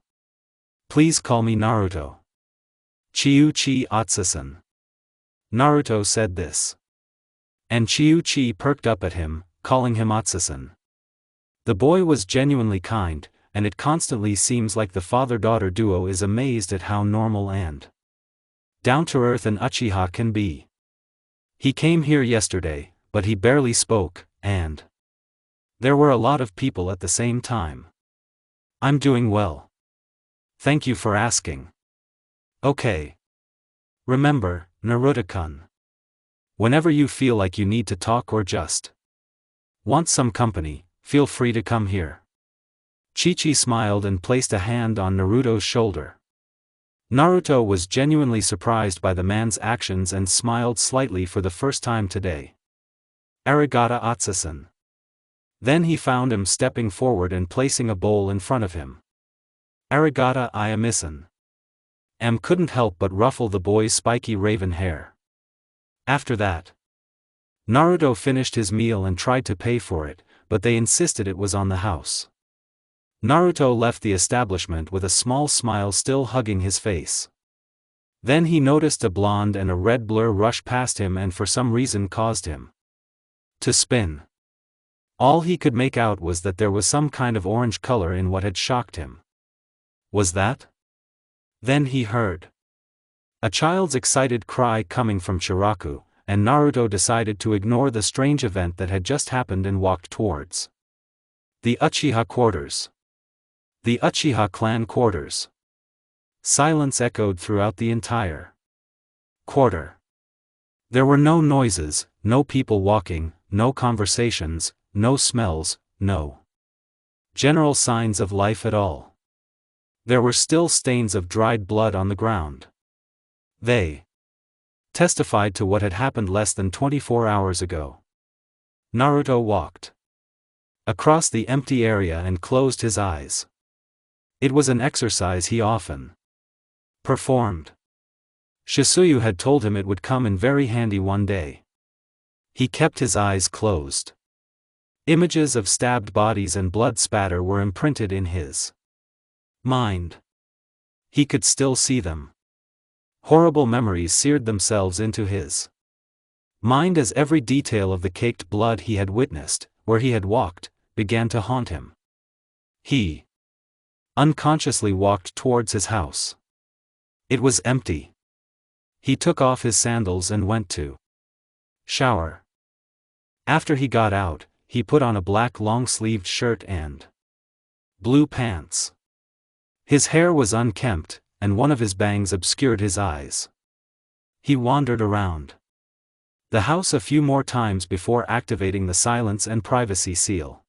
"Please call me Naruto." Chiuchi Otsusan. Naruto said this. And Chiuchi perked up at him, calling him Otsusan. The boy was genuinely kind, and it constantly seems like the father-daughter duo is amazed at how normal and down-to-earth an Uchiha can be. He came here yesterday, but he barely spoke, and there were a lot of people at the same time. "I'm doing well. Thank you for asking." "Okay. Remember, Naruto-kun. Whenever you feel like you need to talk or just want some company, feel free to come here." Chi-Chi smiled and placed a hand on Naruto's shoulder. Naruto was genuinely surprised by the man's actions and smiled slightly for the first time today. "Arigata Otsusan." Then he found him stepping forward and placing a bowl in front of him. "Arigata Ayami-san." Couldn't help but ruffle the boy's spiky raven hair. After that, Naruto finished his meal and tried to pay for it, but they insisted it was on the house. Naruto left the establishment with a small smile still hugging his face. Then he noticed a blonde and a red blur rush past him and for some reason caused him to spin. All he could make out was that there was some kind of orange color in what had shocked him. Was that? Then he heard a child's excited cry coming from Chiraku, and Naruto decided to ignore the strange event that had just happened and walked towards the Uchiha quarters. The Uchiha clan quarters. Silence echoed throughout the entire quarter. There were no noises, no people walking, no conversations, no smells, no general signs of life at all. There were still stains of dried blood on the ground. They testified to what had happened less than 24 hours ago. Naruto walked across the empty area and closed his eyes. It was an exercise he often performed. Shisuyu had told him it would come in very handy one day. He kept his eyes closed. Images of stabbed bodies and blood spatter were imprinted in his mind. He could still see them. Horrible memories seared themselves into his mind as every detail of the caked blood he had witnessed, where he had walked, began to haunt him. He unconsciously walked towards his house. It was empty. He took off his sandals and went to shower. After he got out, he put on a black long-sleeved shirt and blue pants. His hair was unkempt, and one of his bangs obscured his eyes. He wandered around the house a few more times before activating the silence and privacy seal.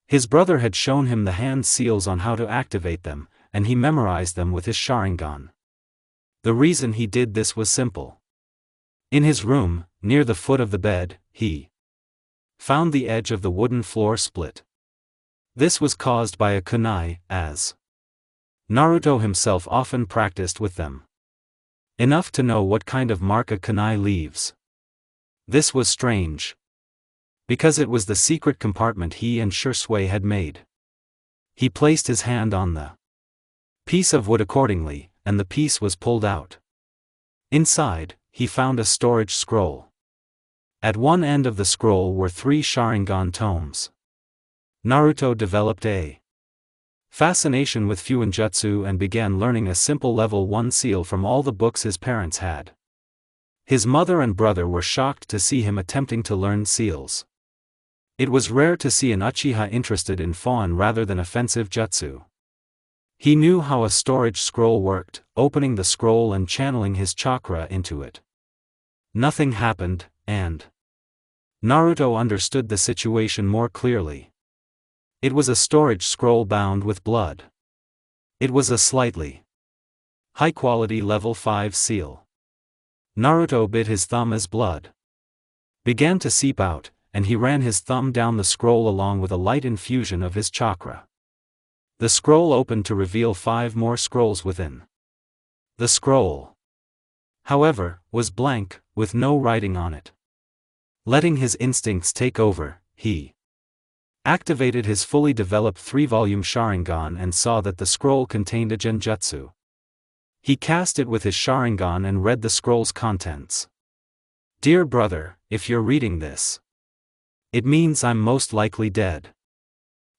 His brother had shown him the hand seals on how to activate them, and he memorized them with his Sharingan. The reason he did this was simple. In his room, near the foot of the bed, he found the edge of the wooden floor split. This was caused by a kunai, as Naruto himself often practiced with them. Enough to know what kind of mark a kunai leaves. This was strange. Because it was the secret compartment he and Shursui had made. He placed his hand on the piece of wood accordingly, and the piece was pulled out. Inside, he found a storage scroll. At one end of the scroll were 3 Sharingan tomes. Naruto developed a fascination with Fuinjutsu and began learning a simple level 1 seal from all the books his parents had. His mother and brother were shocked to see him attempting to learn seals. It was rare to see an Uchiha interested in Fawn rather than offensive jutsu. He knew how a storage scroll worked, opening the scroll and channeling his chakra into it. Nothing happened, and Naruto understood the situation more clearly. It was a storage scroll bound with blood. It was a slightly high-quality level 5 seal. Naruto bit his thumb as blood began to seep out, and he ran his thumb down the scroll along with a light infusion of his chakra. The scroll opened to reveal 5 more scrolls within. The scroll, however, was blank, with no writing on it. Letting his instincts take over, he activated his fully developed 3-volume Sharingan and saw that the scroll contained a genjutsu. He cast it with his Sharingan and read the scroll's contents. Dear brother, if you're reading this, it means I'm most likely dead.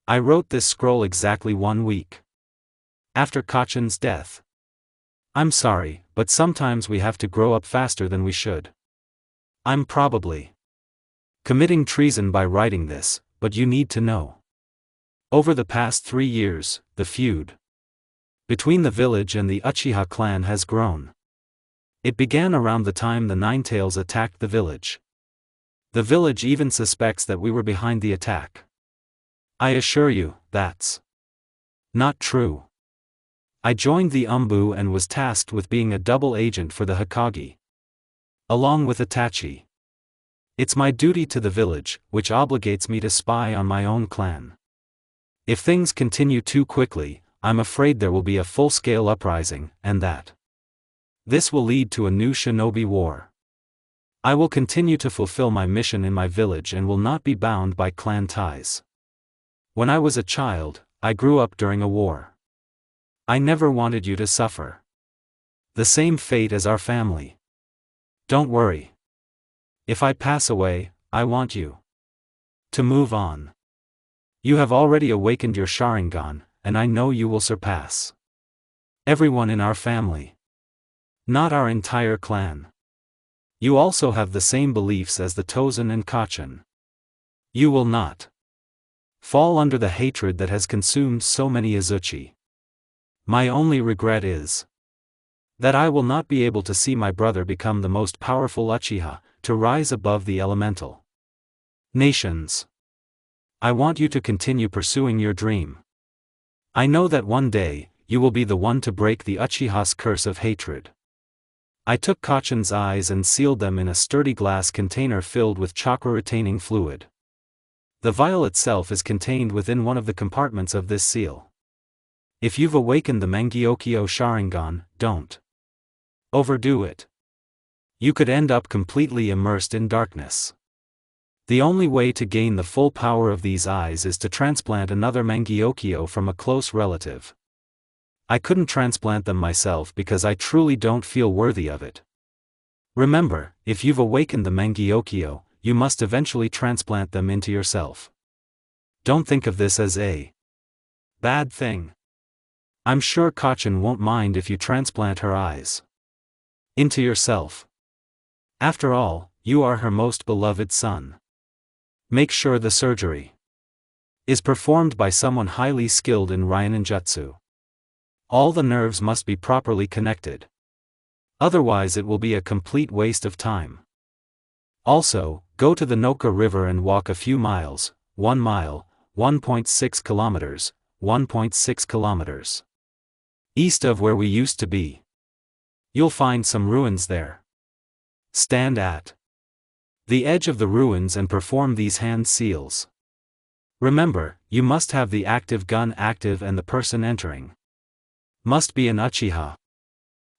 I wrote this scroll exactly 1 week after Kachan's death. I'm sorry, but sometimes we have to grow up faster than we should. I'm probably committing treason by writing this, but you need to know. Over the past 3 years, the feud between the village and the Uchiha clan has grown. It began around the time the Ninetales attacked the village. The village even suspects that we were behind the attack. I assure you, that's not true. I joined the Umbu and was tasked with being a double agent for the Hokage, along with Itachi. It's my duty to the village, which obligates me to spy on my own clan. If things continue too quickly, I'm afraid there will be a full-scale uprising, and that this will lead to a new shinobi war. I will continue to fulfill my mission in my village and will not be bound by clan ties. When I was a child, I grew up during a war. I never wanted you to suffer the same fate as our family. Don't worry. If I pass away, I want you to move on. You have already awakened your Sharingan, and I know you will surpass everyone in our family. Not our entire clan. You also have the same beliefs as the Tozen and Kachan. You will not fall under the hatred that has consumed so many Azuchi. My only regret is that I will not be able to see my brother become the most powerful Uchiha, to rise above the elemental nations. I want you to continue pursuing your dream. I know that one day, you will be the one to break the Uchiha's curse of hatred. I took Kachan's eyes and sealed them in a sturdy glass container filled with chakra-retaining fluid. The vial itself is contained within one of the compartments of this seal. If you've awakened the Mangyokyo Sharingan, don't overdo it. You could end up completely immersed in darkness. The only way to gain the full power of these eyes is to transplant another Mangyokyo from a close relative. I couldn't transplant them myself because I truly don't feel worthy of it. Remember, if you've awakened the Mangyokyo, you must eventually transplant them into yourself. Don't think of this as a bad thing. I'm sure Kachan won't mind if you transplant her eyes into yourself. After all, you are her most beloved son. Make sure the surgery is performed by someone highly skilled in Ryoninjutsu. All the nerves must be properly connected. Otherwise it will be a complete waste of time. Also, go to the Noka River and walk a few miles, 1 mile, 1.6 kilometers, 1.6 kilometers east of where we used to be. You'll find some ruins there. Stand at the edge of the ruins and perform these hand seals. Remember, you must have the active gun active and the person entering must be an Uchiha.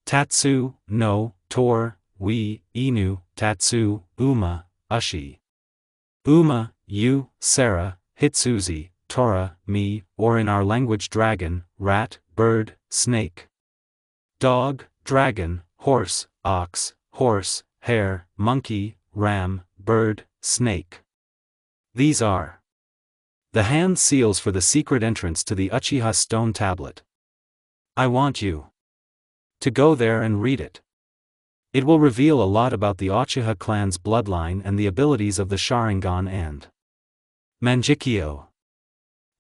Tatsu, no, tor, we, inu, tatsu, uma, ushi. Uma, you, Sarah, hitsuzi, tora, me, or in our language dragon, rat, bird, snake. Dog, dragon, horse, ox, horse, hare, monkey, ram, bird, snake. These are the hand seals for the secret entrance to the Uchiha stone tablet. I want you to go there and read it. It will reveal a lot about the Uchiha clan's bloodline and the abilities of the Sharingan and Manjikyo.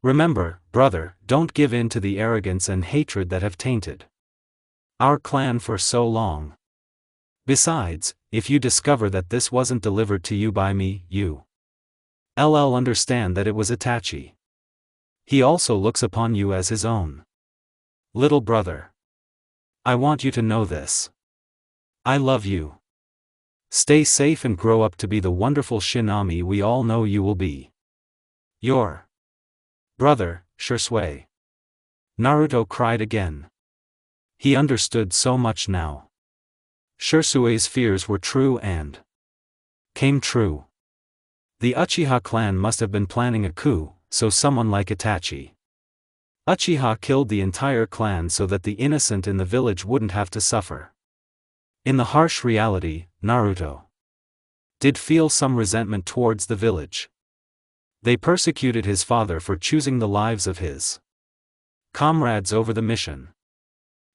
Remember, brother, don't give in to the arrogance and hatred that have tainted our clan for so long. Besides, if you discover that this wasn't delivered to you by me, you'll understand that it was Itachi. He also looks upon you as his own little brother. I want you to know this. I love you. Stay safe and grow up to be the wonderful Shinami we all know you will be. Your brother, Shisui. Naruto cried again. He understood so much now. Shisui's fears were true and came true. The Uchiha clan must have been planning a coup, so someone like Itachi. Uchiha killed the entire clan so that the innocent in the village wouldn't have to suffer. In the harsh reality, Naruto did feel some resentment towards the village. They persecuted his father for choosing the lives of his comrades over the mission.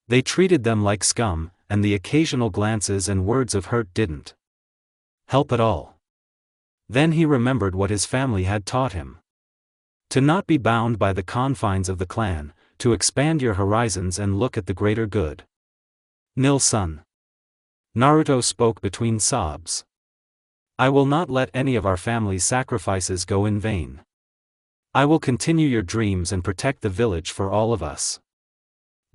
They treated them like scum, and the occasional glances and words of hurt didn't help at all. Then he remembered what his family had taught him. To not be bound by the confines of the clan, to expand your horizons and look at the greater good. Nil-san. Naruto spoke between sobs. I will not let any of our family's sacrifices go in vain. I will continue your dreams and protect the village for all of us.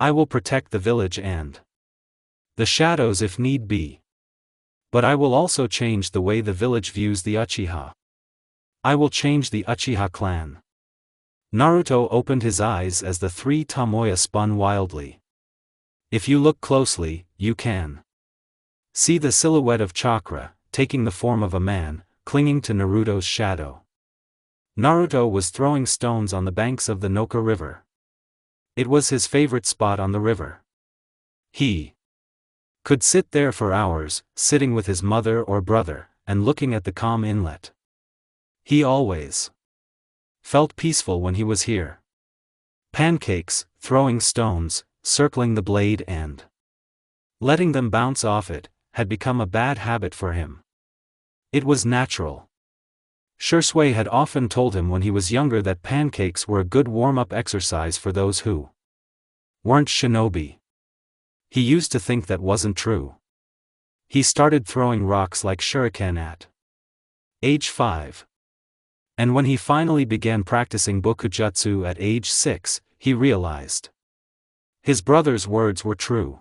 I will protect the village and the shadows if need be. But I will also change the way the village views the Uchiha. I will change the Uchiha clan. Naruto opened his eyes as the three Tomoya spun wildly. If you look closely, you can see the silhouette of Chakra, taking the form of a man, clinging to Naruto's shadow. Naruto was throwing stones on the banks of the Noka River. It was his favorite spot on the river. He could sit there for hours, sitting with his mother or brother, and looking at the calm inlet. He always felt peaceful when he was here. Pancakes, throwing stones, circling the blade and letting them bounce off it, had become a bad habit for him. It was natural. Shisui had often told him when he was younger that pancakes were a good warm-up exercise for those who weren't shinobi. He used to think that wasn't true. He started throwing rocks like shuriken at age 5. And when he finally began practicing bokujutsu at age 6, he realized his brother's words were true.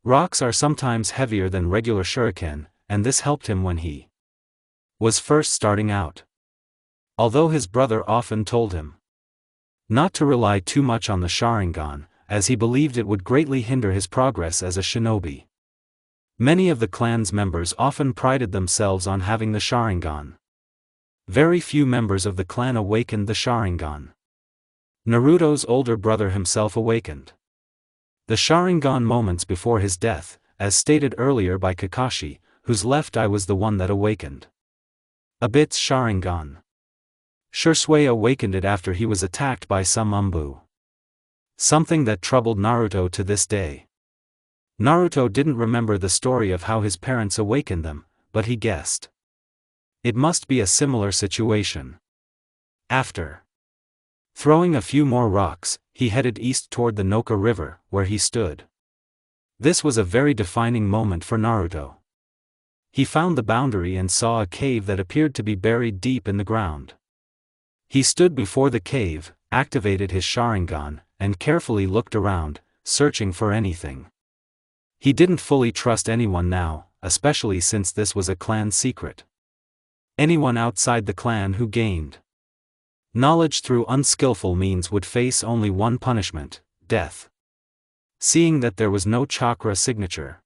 Rocks are sometimes heavier than regular shuriken, and this helped him when he was first starting out. Although his brother often told him not to rely too much on the Sharingan, as he believed it would greatly hinder his progress as a shinobi. Many of the clan's members often prided themselves on having the Sharingan. Very few members of the clan awakened the Sharingan. Naruto's older brother himself awakened the Sharingan moments before his death, as stated earlier by Kakashi, whose left eye was the one that awakened Obit's Sharingan. Shisui awakened it after he was attacked by some Umbu. Something that troubled Naruto to this day. Naruto didn't remember the story of how his parents awakened them, but he guessed it must be a similar situation. After throwing a few more rocks, he headed east toward the Noka River, where he stood. This was a very defining moment for Naruto. He found the boundary and saw a cave that appeared to be buried deep in the ground. He stood before the cave, activated his Sharingan, and carefully looked around, searching for anything. He didn't fully trust anyone now, especially since this was a clan secret. Anyone outside the clan who gained knowledge through unskillful means would face only one punishment: death. seeing that there was no chakra signature.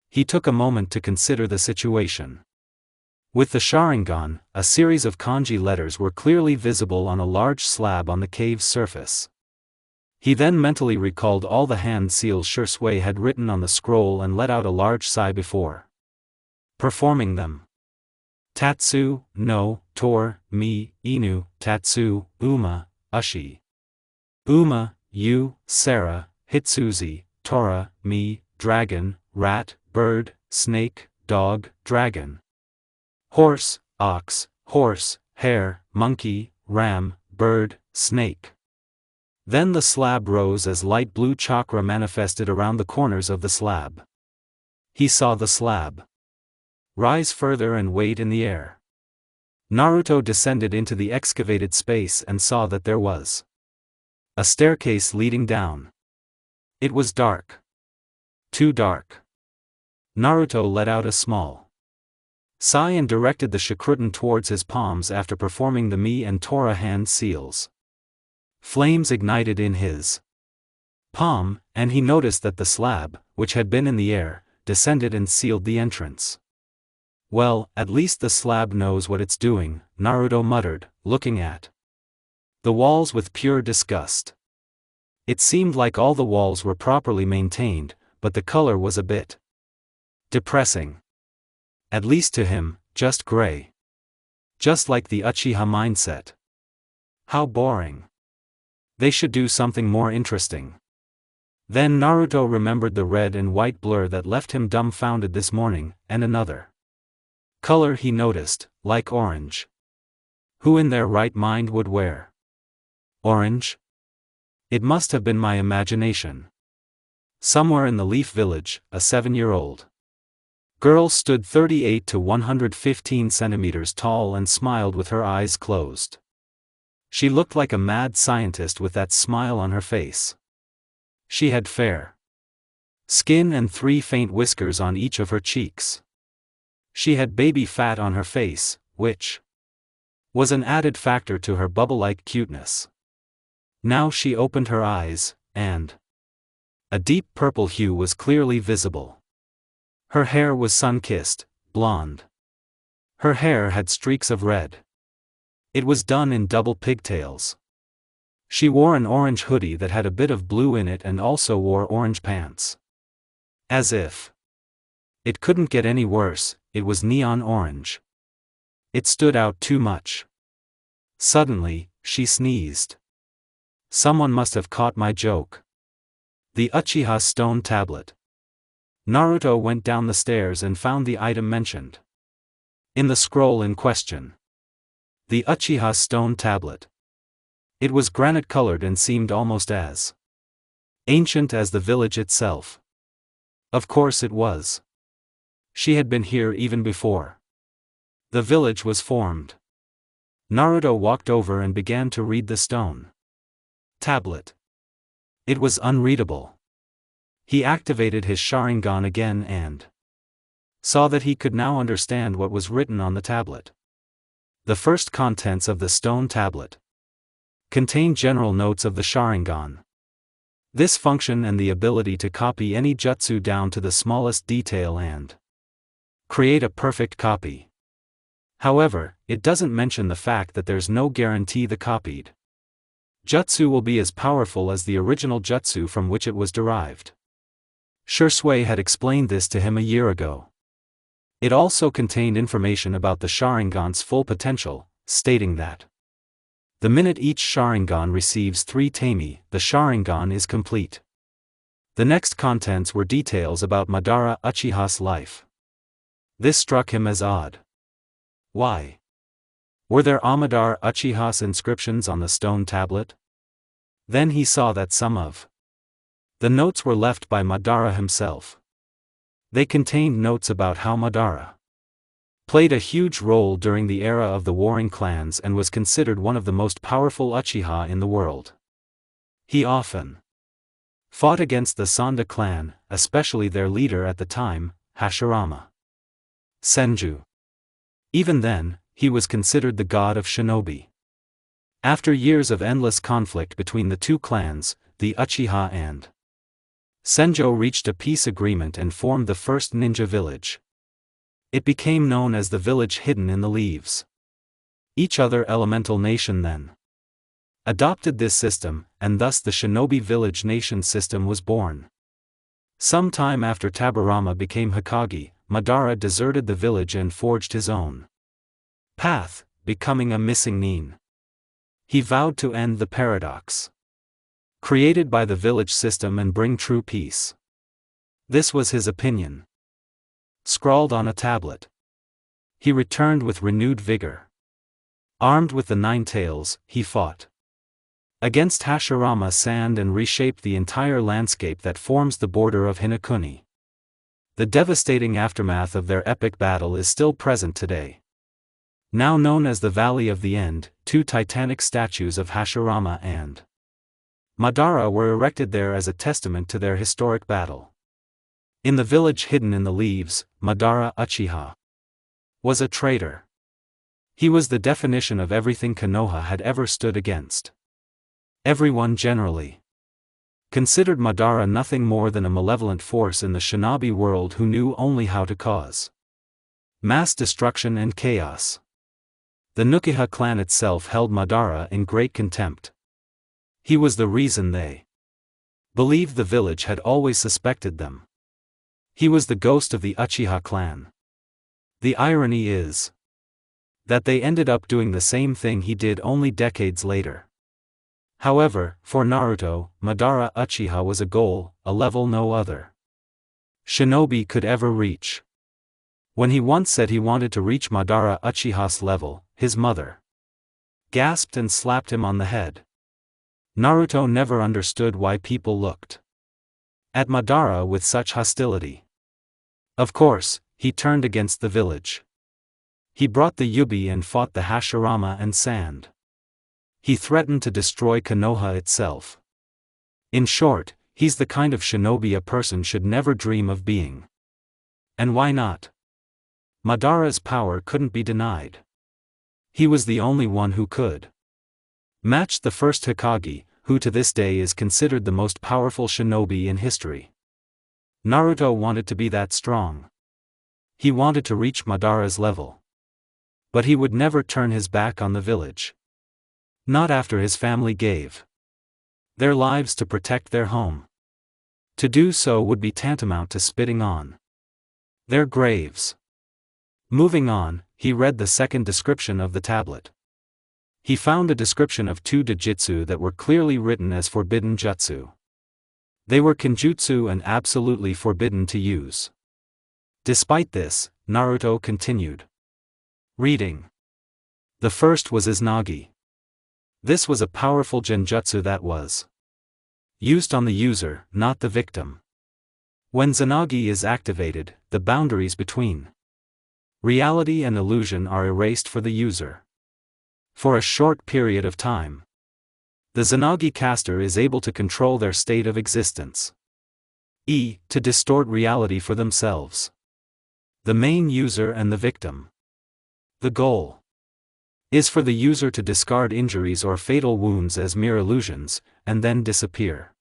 He took a moment to consider the situation. With the Sharingan, a series of kanji letters were clearly visible on a large slab on the cave's surface. He then mentally recalled all the hand seals Shursui had written on the scroll and let out a large sigh before performing them. Tatsu, no, tor, mi, inu, tatsu, uma, ushi. Uma, you, Sarah, hitsuzi, tora, mi, dragon, rat, bird, snake, dog, dragon. Horse, ox, horse, hare, monkey, ram, bird, snake. Then the slab rose as light blue chakra manifested around the corners of the slab. He saw the slab rise further and wait in the air. Naruto descended into the excavated space and saw that there was a staircase leading down. It was dark. Too dark. Naruto let out a small sigh and directed the Shakurin towards his palms after performing the Mi and Tora hand seals. Flames ignited in his palm, and he noticed that the slab, which had been in the air, descended and sealed the entrance. Well, at least the slab knows what it's doing, Naruto muttered, looking at the walls with pure disgust. It seemed like all the walls were properly maintained, but the color was a bit depressing. At least to him, just gray. Just like the Uchiha mindset. How boring. They should do something more interesting. Then Naruto remembered the red and white blur that left him dumbfounded this morning, and another color he noticed, like orange. Who in their right mind would wear orange? It must have been my imagination. Somewhere in the Leaf Village, a 7-year-old girl stood 38 to 115 centimeters tall and smiled with her eyes closed. She looked like a mad scientist with that smile on her face. She had fair skin and 3 faint whiskers on each of her cheeks. She had baby fat on her face, which was an added factor to her bubble-like cuteness. Now she opened her eyes, and a deep purple hue was clearly visible. Her hair was sun-kissed, blonde. Her hair had streaks of red. It was done in double pigtails. She wore an orange hoodie that had a bit of blue in it and also wore orange pants. As if it couldn't get any worse, it was neon orange. It stood out too much. Suddenly, she sneezed. Someone must have caught my joke. The Uchiha stone tablet. Naruto went down the stairs and found the item mentioned in the scroll in question. The Uchiha stone tablet. It was granite-colored and seemed almost as ancient as the village itself. Of course it was. She had been here even before the village was formed. Naruto walked over and began to read the stone tablet. It was unreadable. He activated his Sharingan again and saw that he could now understand what was written on the tablet. The first contents of the stone tablet contained general notes of the Sharingan. This function and the ability to copy any jutsu down to the smallest detail and create a perfect copy. However, it doesn't mention the fact that there's no guarantee the copied jutsu will be as powerful as the original jutsu from which it was derived. Shursui had explained this to him a year ago. It also contained information about the Sharingan's full potential, stating that the minute each Sharingan receives 3 Taimi, the Sharingan is complete. The next contents were details about Madara Uchiha's life. This struck him as odd. Why? Were there Amadar Uchiha's inscriptions on the stone tablet? Then he saw that some of the notes were left by Madara himself. They contained notes about how Madara played a huge role during the era of the warring clans and was considered one of the most powerful Uchiha in the world. He often fought against the Sanda clan, especially their leader at the time, Hashirama Senju. Even then, he was considered the god of shinobi. After years of endless conflict between the two clans, the Uchiha and Senjo reached a peace agreement and formed the first ninja village. It became known as the village hidden in the leaves. Each other elemental nation then adopted this system, and thus the shinobi village nation system was born. Some time after Tabarama became Hokage, Madara deserted the village and forged his own path, becoming a missing nin. He vowed to end the paradox created by the village system and bring true peace. This was his opinion, scrawled on a tablet. He returned with renewed vigor. Armed with the 9 tails, he fought against Hashirama Sand and reshaped the entire landscape that forms the border of Hinokuni. The devastating aftermath of their epic battle is still present today. Now known as the Valley of the End, 2 titanic statues of Hashirama and Madara were erected there as a testament to their historic battle. In the village hidden in the leaves, Madara Uchiha was a traitor. He was the definition of everything Konoha had ever stood against. Everyone generally considered Madara nothing more than a malevolent force in the shinobi world who knew only how to cause mass destruction and chaos. The Uchiha clan itself held Madara in great contempt. He was the reason they believed the village had always suspected them. He was the ghost of the Uchiha clan. The irony is that they ended up doing the same thing he did only decades later. However, for Naruto, Madara Uchiha was a goal, a level no other shinobi could ever reach. When he once said he wanted to reach Madara Uchiha's level, his mother gasped and slapped him on the head. Naruto never understood why people looked at Madara with such hostility. Of course, he turned against the village. He brought the Yubi and fought the Hashirama and Sand. He threatened to destroy Konoha itself. In short, he's the kind of shinobi a person should never dream of being. And why not? Madara's power couldn't be denied. He was the only one who could match the first Hokage, who to this day is considered the most powerful shinobi in history. Naruto wanted to be that strong. He wanted to reach Madara's level. But he would never turn his back on the village. Not after his family gave their lives to protect their home. To do so would be tantamount to spitting on their graves. Moving on, he read the second description of the tablet. He found a description of 2 Dojutsu that were clearly written as forbidden jutsu. They were kenjutsu and absolutely forbidden to use. Despite this, Naruto continued reading. The first was Izanagi. This was a powerful genjutsu that was used on the user, not the victim. When Izanagi is activated, the boundaries between reality and illusion are erased for the user. For a short period of time, the Izanagi caster is able to control their state of existence. To distort reality for themselves. The main user and the victim. The goal is for the user to discard injuries or fatal wounds as mere illusions, and then disappear,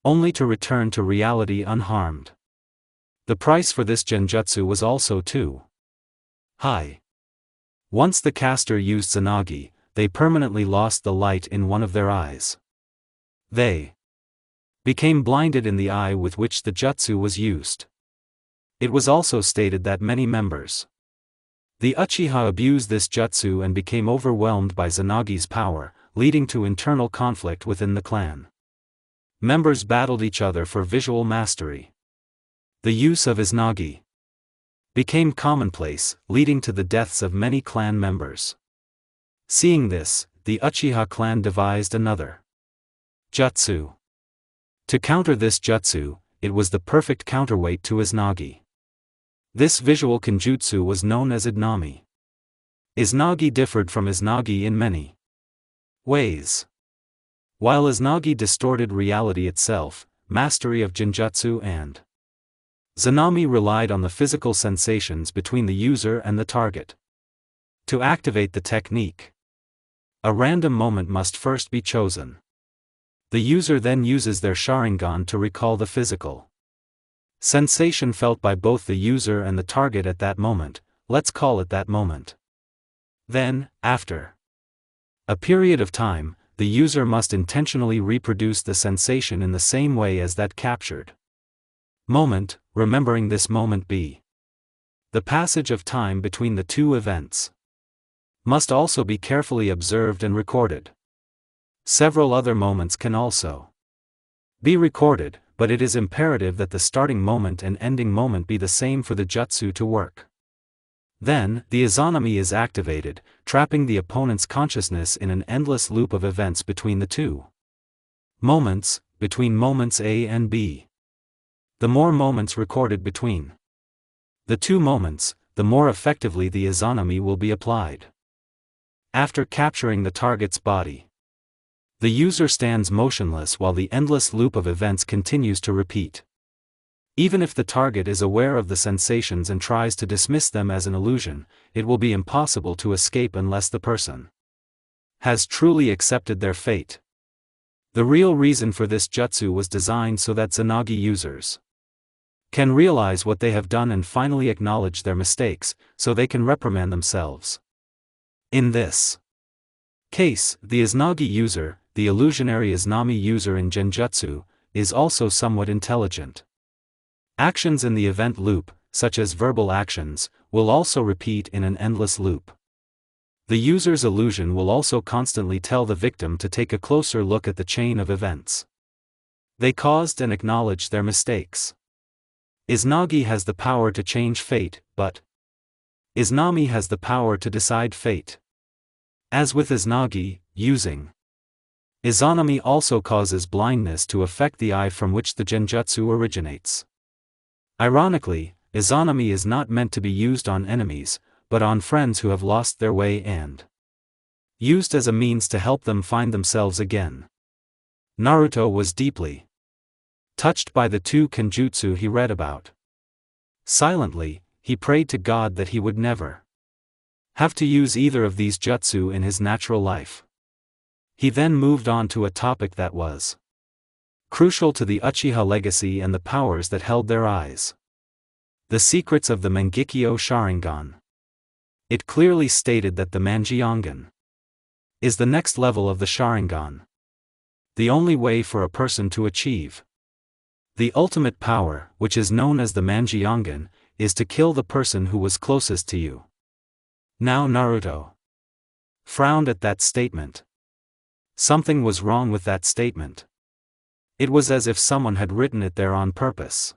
only to return to reality unharmed. The price for this genjutsu was also too high. Once the caster used Izanagi, they permanently lost the light in one of their eyes. They became blinded in the eye with which the jutsu was used. It was also stated that many members the Uchiha abused this jutsu and became overwhelmed by Izanagi's power, leading to internal conflict within the clan. Members battled each other for visual mastery. The use of Izanagi became commonplace, leading to the deaths of many clan members. Seeing this, the Uchiha clan devised another jutsu. To counter this jutsu, it was the perfect counterweight to Izanagi. This visual kenjutsu was known as Idnami. Izanagi differed from Izanagi in many ways. While Izanagi distorted reality itself, mastery of genjutsu and Izanami relied on the physical sensations between the user and the target. To activate the technique, a random moment must first be chosen. The user then uses their Sharingan to recall the physical sensation felt by both the user and the target at that moment, let's call it that moment. Then, after a period of time, the user must intentionally reproduce the sensation in the same way as that captured moment, remembering this moment be the passage of time between the two events. Must also be carefully observed and recorded. Several other moments can also be recorded, but it is imperative that the starting moment and ending moment be the same for the jutsu to work. Then, the izanami is activated, trapping the opponent's consciousness in an endless loop of events between the two moments, between moments A and B. The more moments recorded between the two moments, the more effectively the izanami will be applied. After capturing the target's body, the user stands motionless while the endless loop of events continues to repeat. Even if the target is aware of the sensations and tries to dismiss them as an illusion, it will be impossible to escape unless the person has truly accepted their fate. The real reason for this jutsu was designed so that Izanagi users can realize what they have done and finally acknowledge their mistakes, so they can reprimand themselves. In this case, the Izanagi user, the illusionary Izanami user in Genjutsu, is also somewhat intelligent. Actions in the event loop, such as verbal actions, will also repeat in an endless loop. The user's illusion will also constantly tell the victim to take a closer look at the chain of events they caused and acknowledge their mistakes. Izanagi has the power to change fate, but Izanami has the power to decide fate. As with Izanagi, using izanami also causes blindness to affect the eye from which the genjutsu originates. Ironically, izanami is not meant to be used on enemies, but on friends who have lost their way and used as a means to help them find themselves again. Naruto was deeply touched by the two kenjutsu he read about. Silently, he prayed to God that he would never have to use either of these jutsu in his natural life. He then moved on to a topic that was crucial to the Uchiha legacy and the powers that held their eyes. The secrets of the Mangekyo Sharingan. It clearly stated that the Manjiangan is the next level of the Sharingan. The only way for a person to achieve the ultimate power, which is known as the Manjiangan, is to kill the person who was closest to you. Now Naruto frowned at that statement. Something was wrong with that statement. It was as if someone had written it there on purpose.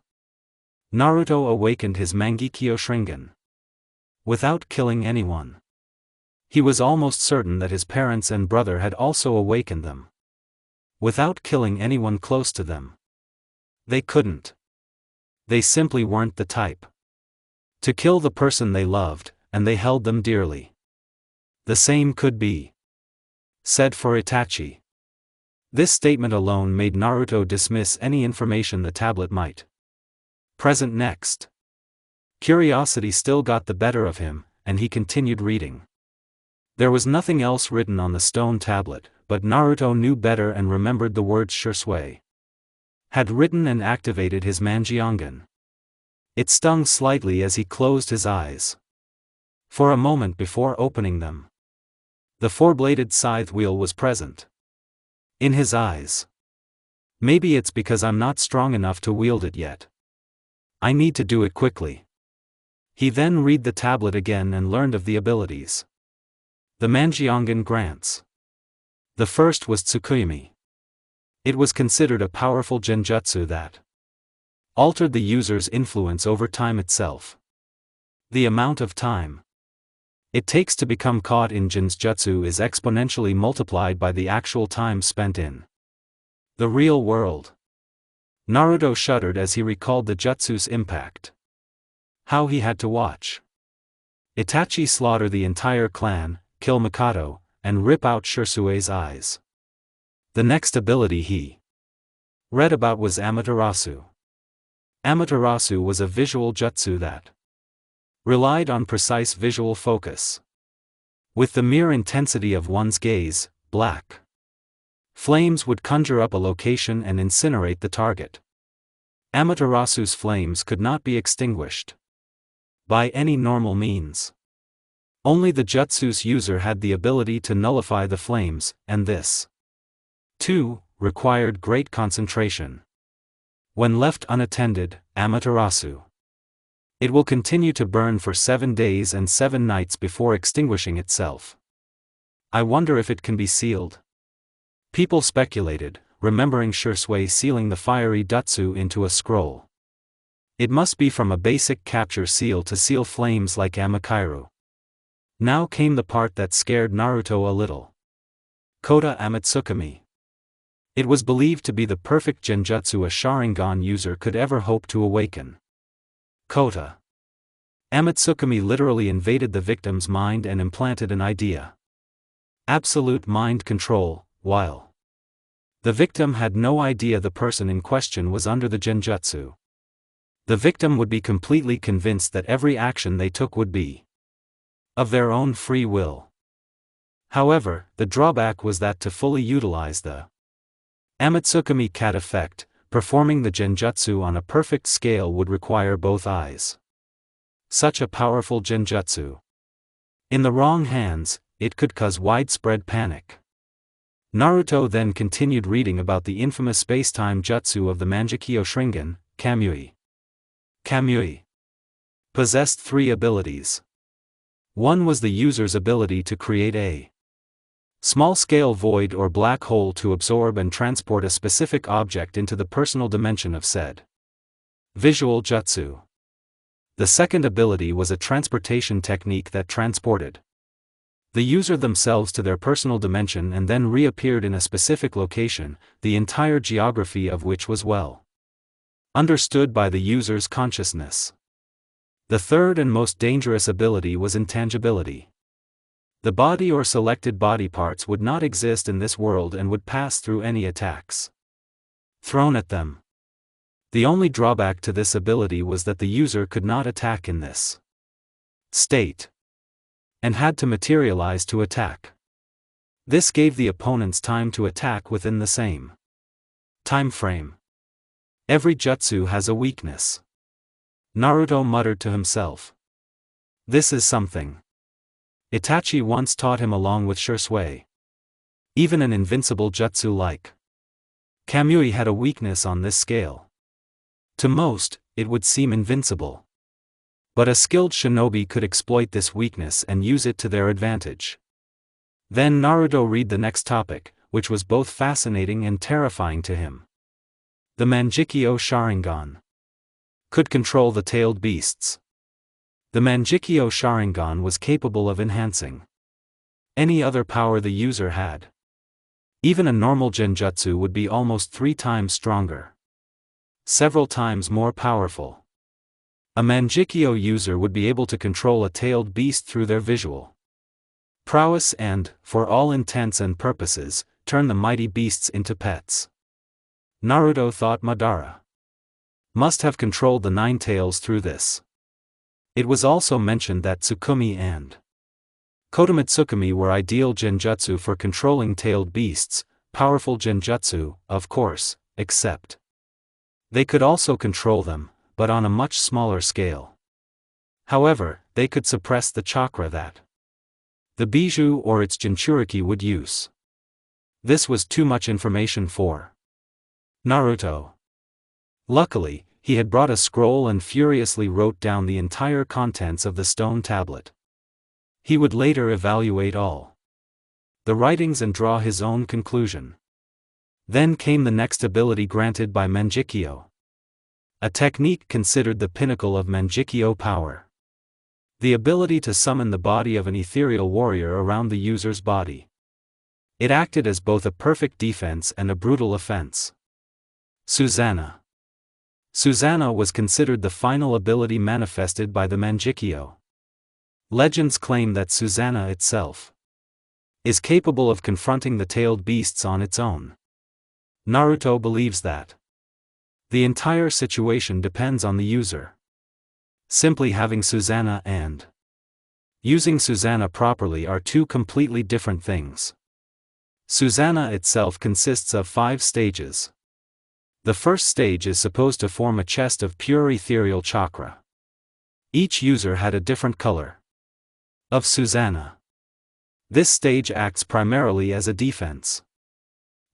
Naruto awakened his Mangekyo Sharingan without killing anyone. He was almost certain that his parents and brother had also awakened them without killing anyone close to them. They couldn't. They simply weren't the type to kill the person they loved, and they held them dearly. The same could be said for Itachi. This statement alone made Naruto dismiss any information the tablet might present next. Curiosity still got the better of him, and he continued reading. There was nothing else written on the stone tablet, but Naruto knew better and remembered the words Shursui had written and activated his Manjiangan. It stung slightly as he closed his eyes for a moment before opening them. The four-bladed scythe wheel was present in his eyes. Maybe it's because I'm not strong enough to wield it yet. I need to do it quickly. He then read the tablet again and learned of the abilities the Manjiangan grants. The first was Tsukuyami. It was considered a powerful genjutsu that altered the user's influence over time itself. The amount of time it takes to become caught in genjutsu is exponentially multiplied by the actual time spent in the real world. Naruto shuddered as he recalled the jutsu's impact. How he had to watch Itachi slaughter the entire clan, kill Mikado, and rip out Shursue's eyes. The next ability he read about was Amaterasu. Amaterasu was a visual jutsu that relied on precise visual focus. With the mere intensity of one's gaze, black Flames would conjure up a location and incinerate the target. Amaterasu's flames could not be extinguished by any normal means. Only the jutsu's user had the ability to nullify the flames, and this, too, required great concentration. When left unattended, Amaterasu, it will continue to burn for 7 days and 7 nights before extinguishing itself. I wonder if it can be sealed. People speculated, remembering Shursui sealing the fiery Tatsu into a scroll. It must be from a basic capture seal to seal flames like Amakairu. Now came the part that scared Naruto a little. Kota Amatsukami. It was believed to be the perfect genjutsu a Sharingan user could ever hope to awaken. Kota Amatsukami literally invaded the victim's mind and implanted an idea. Absolute mind control, while the victim had no idea the person in question was under the genjutsu. The victim would be completely convinced that every action they took would be of their own free will. However, the drawback was that to fully utilize the Amatsukami cat effect, performing the genjutsu on a perfect scale would require both eyes. Such a powerful genjutsu, in the wrong hands, it could cause widespread panic. Naruto then continued reading about the infamous space-time jutsu of the Mangekyo Shringen, Kamui. Kamui possessed 3 abilities. One was the user's ability to create a small-scale void or black hole to absorb and transport a specific object into the personal dimension of said visual jutsu. The second ability was a transportation technique that transported the user themselves to their personal dimension and then reappeared in a specific location, the entire geography of which was well understood by the user's consciousness. The third and most dangerous ability was intangibility. The body or selected body parts would not exist in this world and would pass through any attacks thrown at them. The only drawback to this ability was that the user could not attack in this state, and had to materialize to attack. This gave the opponents time to attack within the same time frame. Every jutsu has a weakness. Naruto muttered to himself. This is something Itachi once taught him along with Shursui. Even an invincible jutsu like Kamui had a weakness on this scale. To most, it would seem invincible. But a skilled shinobi could exploit this weakness and use it to their advantage. Then Naruto read the next topic, which was both fascinating and terrifying to him. The Mangekyo Sharingan could control the tailed beasts. The Mangekyo Sharingan was capable of enhancing any other power the user had. Even a normal genjutsu would be almost 3 times stronger, several times more powerful. A Mangekyo user would be able to control a tailed beast through their visual prowess and, for all intents and purposes, turn the mighty beasts into pets. Naruto thought Madara must have controlled the 9 tails through this. It was also mentioned that Tsukumi and Kotomatsukami were ideal genjutsu for controlling tailed beasts, powerful genjutsu, of course, except they could also control them, but on a much smaller scale. However, they could suppress the chakra that the Bijou or its Jinchuriki would use. This was too much information for Naruto. Luckily, he had brought a scroll and furiously wrote down the entire contents of the stone tablet. He would later evaluate all the writings and draw his own conclusion. Then came the next ability granted by Mangekyo, a technique considered the pinnacle of Mangekyo power. The ability to summon the body of an ethereal warrior around the user's body. It acted as both a perfect defense and a brutal offense. Susanna was considered the final ability manifested by the Mangekyo. Legends claim that Susanna itself is capable of confronting the tailed beasts on its own. Naruto believes that the entire situation depends on the user. Simply having Susanna and using Susanna properly are 2 completely different things. Susanna itself consists of 5 stages. The first stage is supposed to form a chest of pure ethereal chakra. Each user had a different color of Susanna. This stage acts primarily as a defense.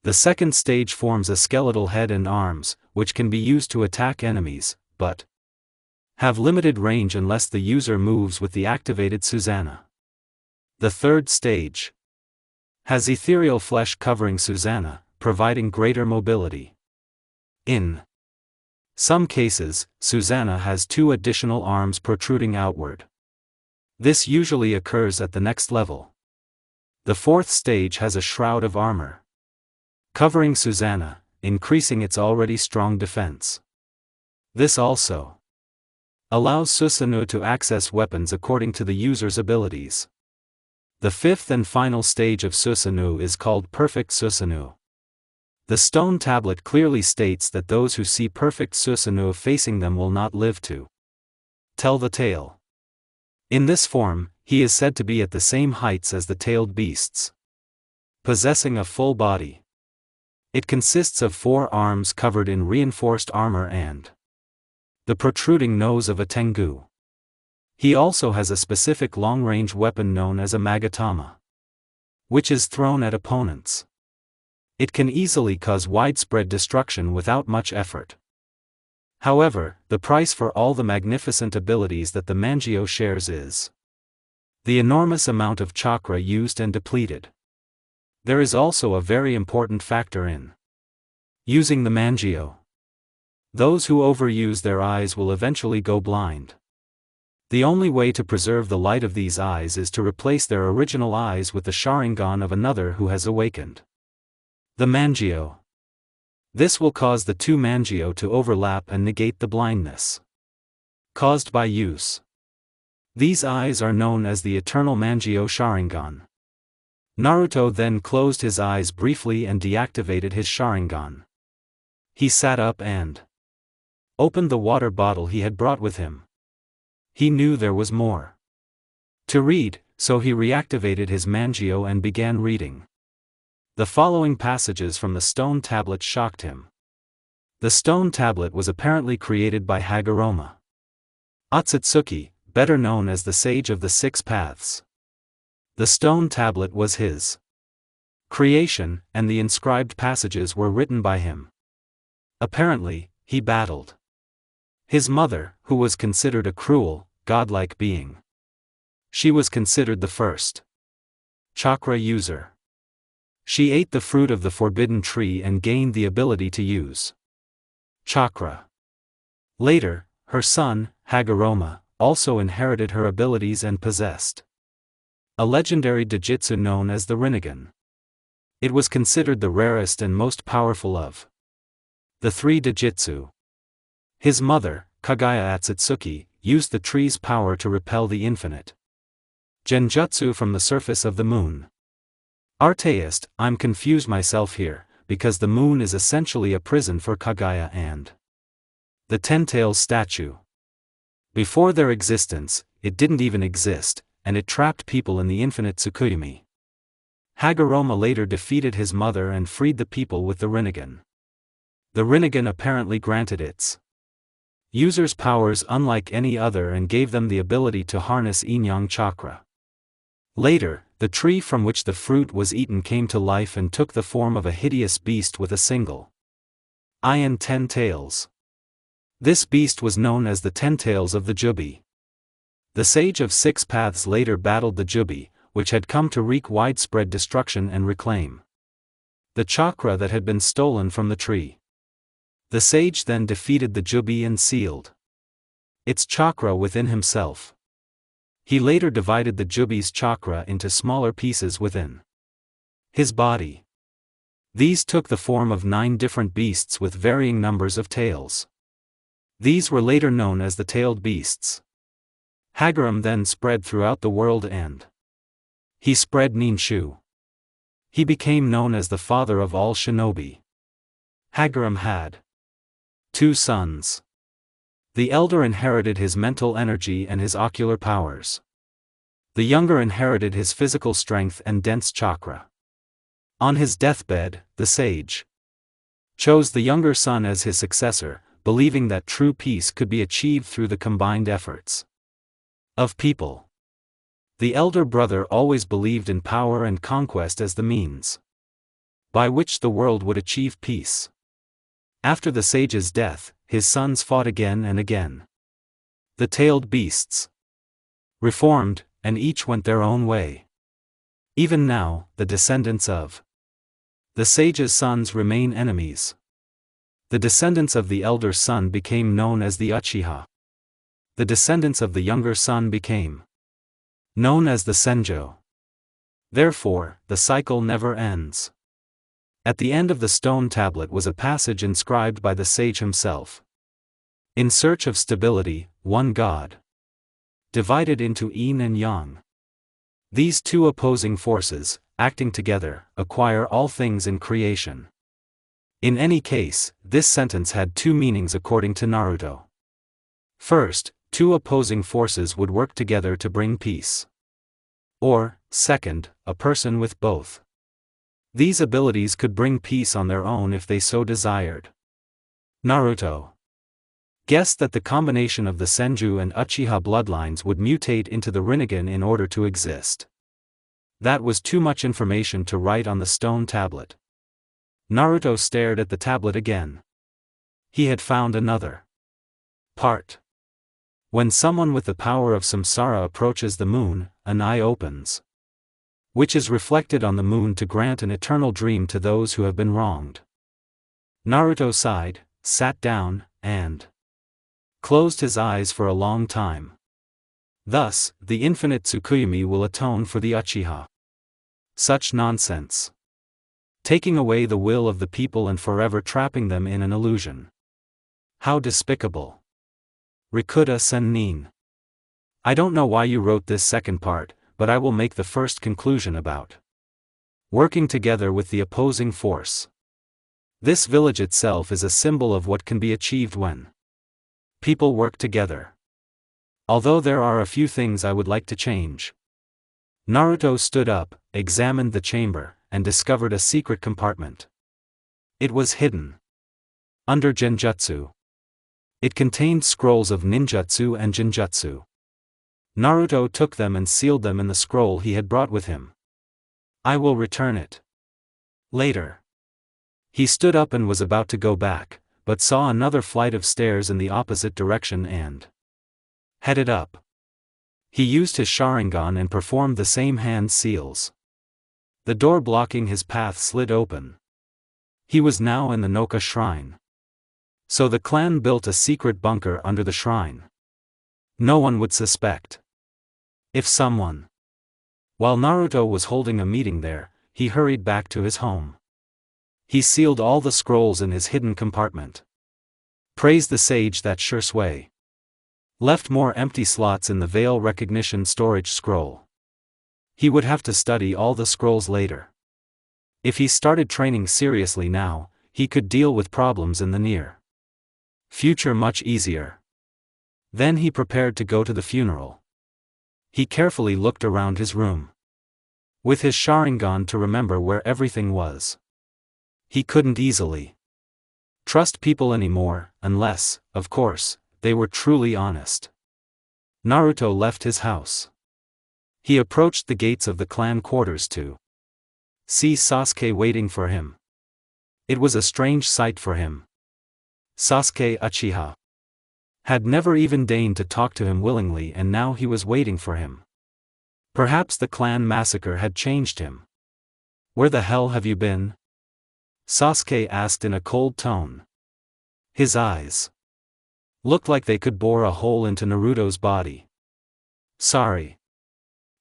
The second stage forms a skeletal head and arms, which can be used to attack enemies, but have limited range unless the user moves with the activated Susanna. The third stage has ethereal flesh covering Susanna, providing greater mobility. In some cases, Susanna has 2 additional arms protruding outward. This usually occurs at the next level. The fourth stage has a shroud of armor covering Susanna, increasing its already strong defense. This also allows Susanoo to access weapons according to the user's abilities. The fifth and final stage of Susanoo is called Perfect Susanoo. The stone tablet clearly states that those who see perfect Susanoo facing them will not live to tell the tale. In this form, he is said to be at the same heights as the tailed beasts, possessing a full body. It consists of 4 arms covered in reinforced armor and the protruding nose of a tengu. He also has a specific long-range weapon known as a magatama, which is thrown at opponents. It can easily cause widespread destruction without much effort. However, the price for all the magnificent abilities that the Mangyo shares is the enormous amount of chakra used and depleted. There is also a very important factor in using the Mangyo. Those who overuse their eyes will eventually go blind. The only way to preserve the light of these eyes is to replace their original eyes with the Sharingan of another who has awakened the Mangyo. This will cause the 2 Mangyo to overlap and negate the blindness caused by use. These eyes are known as the Eternal Mangyo Sharingan. Naruto then closed his eyes briefly and deactivated his Sharingan. He sat up and opened the water bottle he had brought with him. He knew there was more to read, so he reactivated his Mangyo and began reading. The following passages from the stone tablet shocked him. The stone tablet was apparently created by Hagoromo Otsutsuki, better known as the Sage of the 6 Paths. The stone tablet was his creation, and the inscribed passages were written by him. Apparently, he battled his mother, who was considered a cruel, godlike being. She was considered the first chakra user. She ate the fruit of the forbidden tree and gained the ability to use chakra. Later, her son, Hagoromo, also inherited her abilities and possessed a legendary Dojutsu known as the Rinnegan. It was considered the rarest and most powerful of the 3 Dojutsu. His mother, Kaguya Otsutsuki, used the tree's power to repel the infinite genjutsu from the surface of the moon. Artist, I'm confused myself here, because the moon is essentially a prison for Kaguya and the Ten-Tails statue. Before their existence, it didn't even exist, and it trapped people in the infinite Tsukuyomi. Hagoromo later defeated his mother and freed the people with the Rinnegan. The Rinnegan apparently granted its users powers unlike any other and gave them the ability to harness yin-yang chakra. Later, the tree from which the fruit was eaten came to life and took the form of a hideous beast with a single eye and 10 tails. This beast was known as the 10 Tails of the Jubi. The Sage of 6 Paths later battled the Jubi, which had come to wreak widespread destruction and reclaim the chakra that had been stolen from the tree. The sage then defeated the Jubi and sealed its chakra within himself. He later divided the Jubi's chakra into smaller pieces within his body. These took the form of 9 different beasts with varying numbers of tails. These were later known as the tailed beasts. Hagoromo then spread throughout the world and he spread Ninshu. He became known as the father of all shinobi. Hagoromo had 2 sons. The elder inherited his mental energy and his ocular powers. The younger inherited his physical strength and dense chakra. On his deathbed, the sage chose the younger son as his successor, believing that true peace could be achieved through the combined efforts of people. The elder brother always believed in power and conquest as the means by which the world would achieve peace. After the sage's death, his sons fought again and again. The tailed beasts reformed, and each went their own way. Even now, the descendants of the sage's sons remain enemies. The descendants of the elder son became known as the Uchiha. The descendants of the younger son became known as the Senjo. Therefore, the cycle never ends. At the end of the stone tablet was a passage inscribed by the sage himself. In search of stability, one God divided into yin and yang. These two opposing forces, acting together, acquire all things in creation. In any case, this sentence had two meanings according to Naruto. First, two opposing forces would work together to bring peace. Or, second, a person with both these abilities could bring peace on their own if they so desired. Naruto guessed that the combination of the Senju and Uchiha bloodlines would mutate into the Rinnegan in order to exist. That was too much information to write on the stone tablet. Naruto stared at the tablet again. He had found another part. When someone with the power of samsara approaches the moon, an eye opens, which is reflected on the moon to grant an eternal dream to those who have been wronged. Naruto sighed, sat down, and closed his eyes for a long time. Thus, the infinite Tsukuyomi will atone for the Uchiha. Such nonsense. Taking away the will of the people and forever trapping them in an illusion. How despicable. Rikuta Sennin. I don't know why you wrote this second part, but I will make the first conclusion about working together with the opposing force. This village itself is a symbol of what can be achieved when people work together. Although there are a few things I would like to change. Naruto stood up, examined the chamber, and discovered a secret compartment. It was hidden under genjutsu. It contained scrolls of ninjutsu and genjutsu. Naruto took them and sealed them in the scroll he had brought with him. I will return it later. He stood up and was about to go back, but saw another flight of stairs in the opposite direction and headed up. He used his Sharingan and performed the same hand seals. The door blocking his path slid open. He was now in the Noka shrine. So the clan built a secret bunker under the shrine. No one would suspect. If someone. While Naruto was holding a meeting there, he hurried back to his home. He sealed all the scrolls in his hidden compartment. Praised the sage that sure sway. Left more empty slots in the veil recognition storage scroll. He would have to study all the scrolls later. If he started training seriously now, he could deal with problems in the near future much easier. Then he prepared to go to the funeral. He carefully looked around his room. With his Sharingan to remember where everything was. He couldn't easily trust people anymore, unless, of course, they were truly honest. Naruto left his house. He approached the gates of the clan quarters to see Sasuke waiting for him. It was a strange sight for him. Sasuke Uchiha had never even deigned to talk to him willingly, and now he was waiting for him. Perhaps the clan massacre had changed him. Where the hell have you been? Sasuke asked in a cold tone. His eyes looked like they could bore a hole into Naruto's body. Sorry.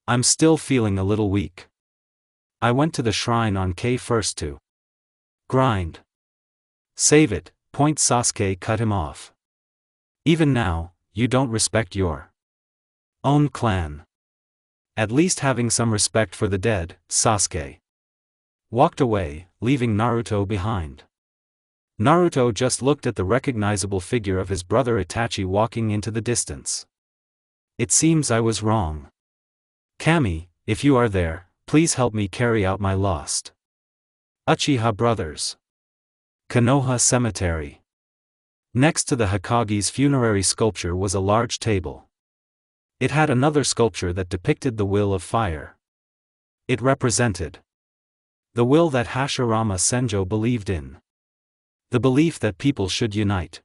I'm still feeling a little weak. I went to the shrine on K first to grind. Save it, point. Sasuke cut him off. Even now, you don't respect your own clan. At least having some respect for the dead. Sasuke walked away, leaving Naruto behind. Naruto just looked at the recognizable figure of his brother Itachi walking into the distance. It seems I was wrong. Kami, if you are there, please help me carry out my lost Uchiha Brothers. Konoha Cemetery. Next to the Hokage's funerary sculpture was a large table. It had another sculpture that depicted the will of fire. It represented the will that Hashirama Senjo believed in. The belief that people should unite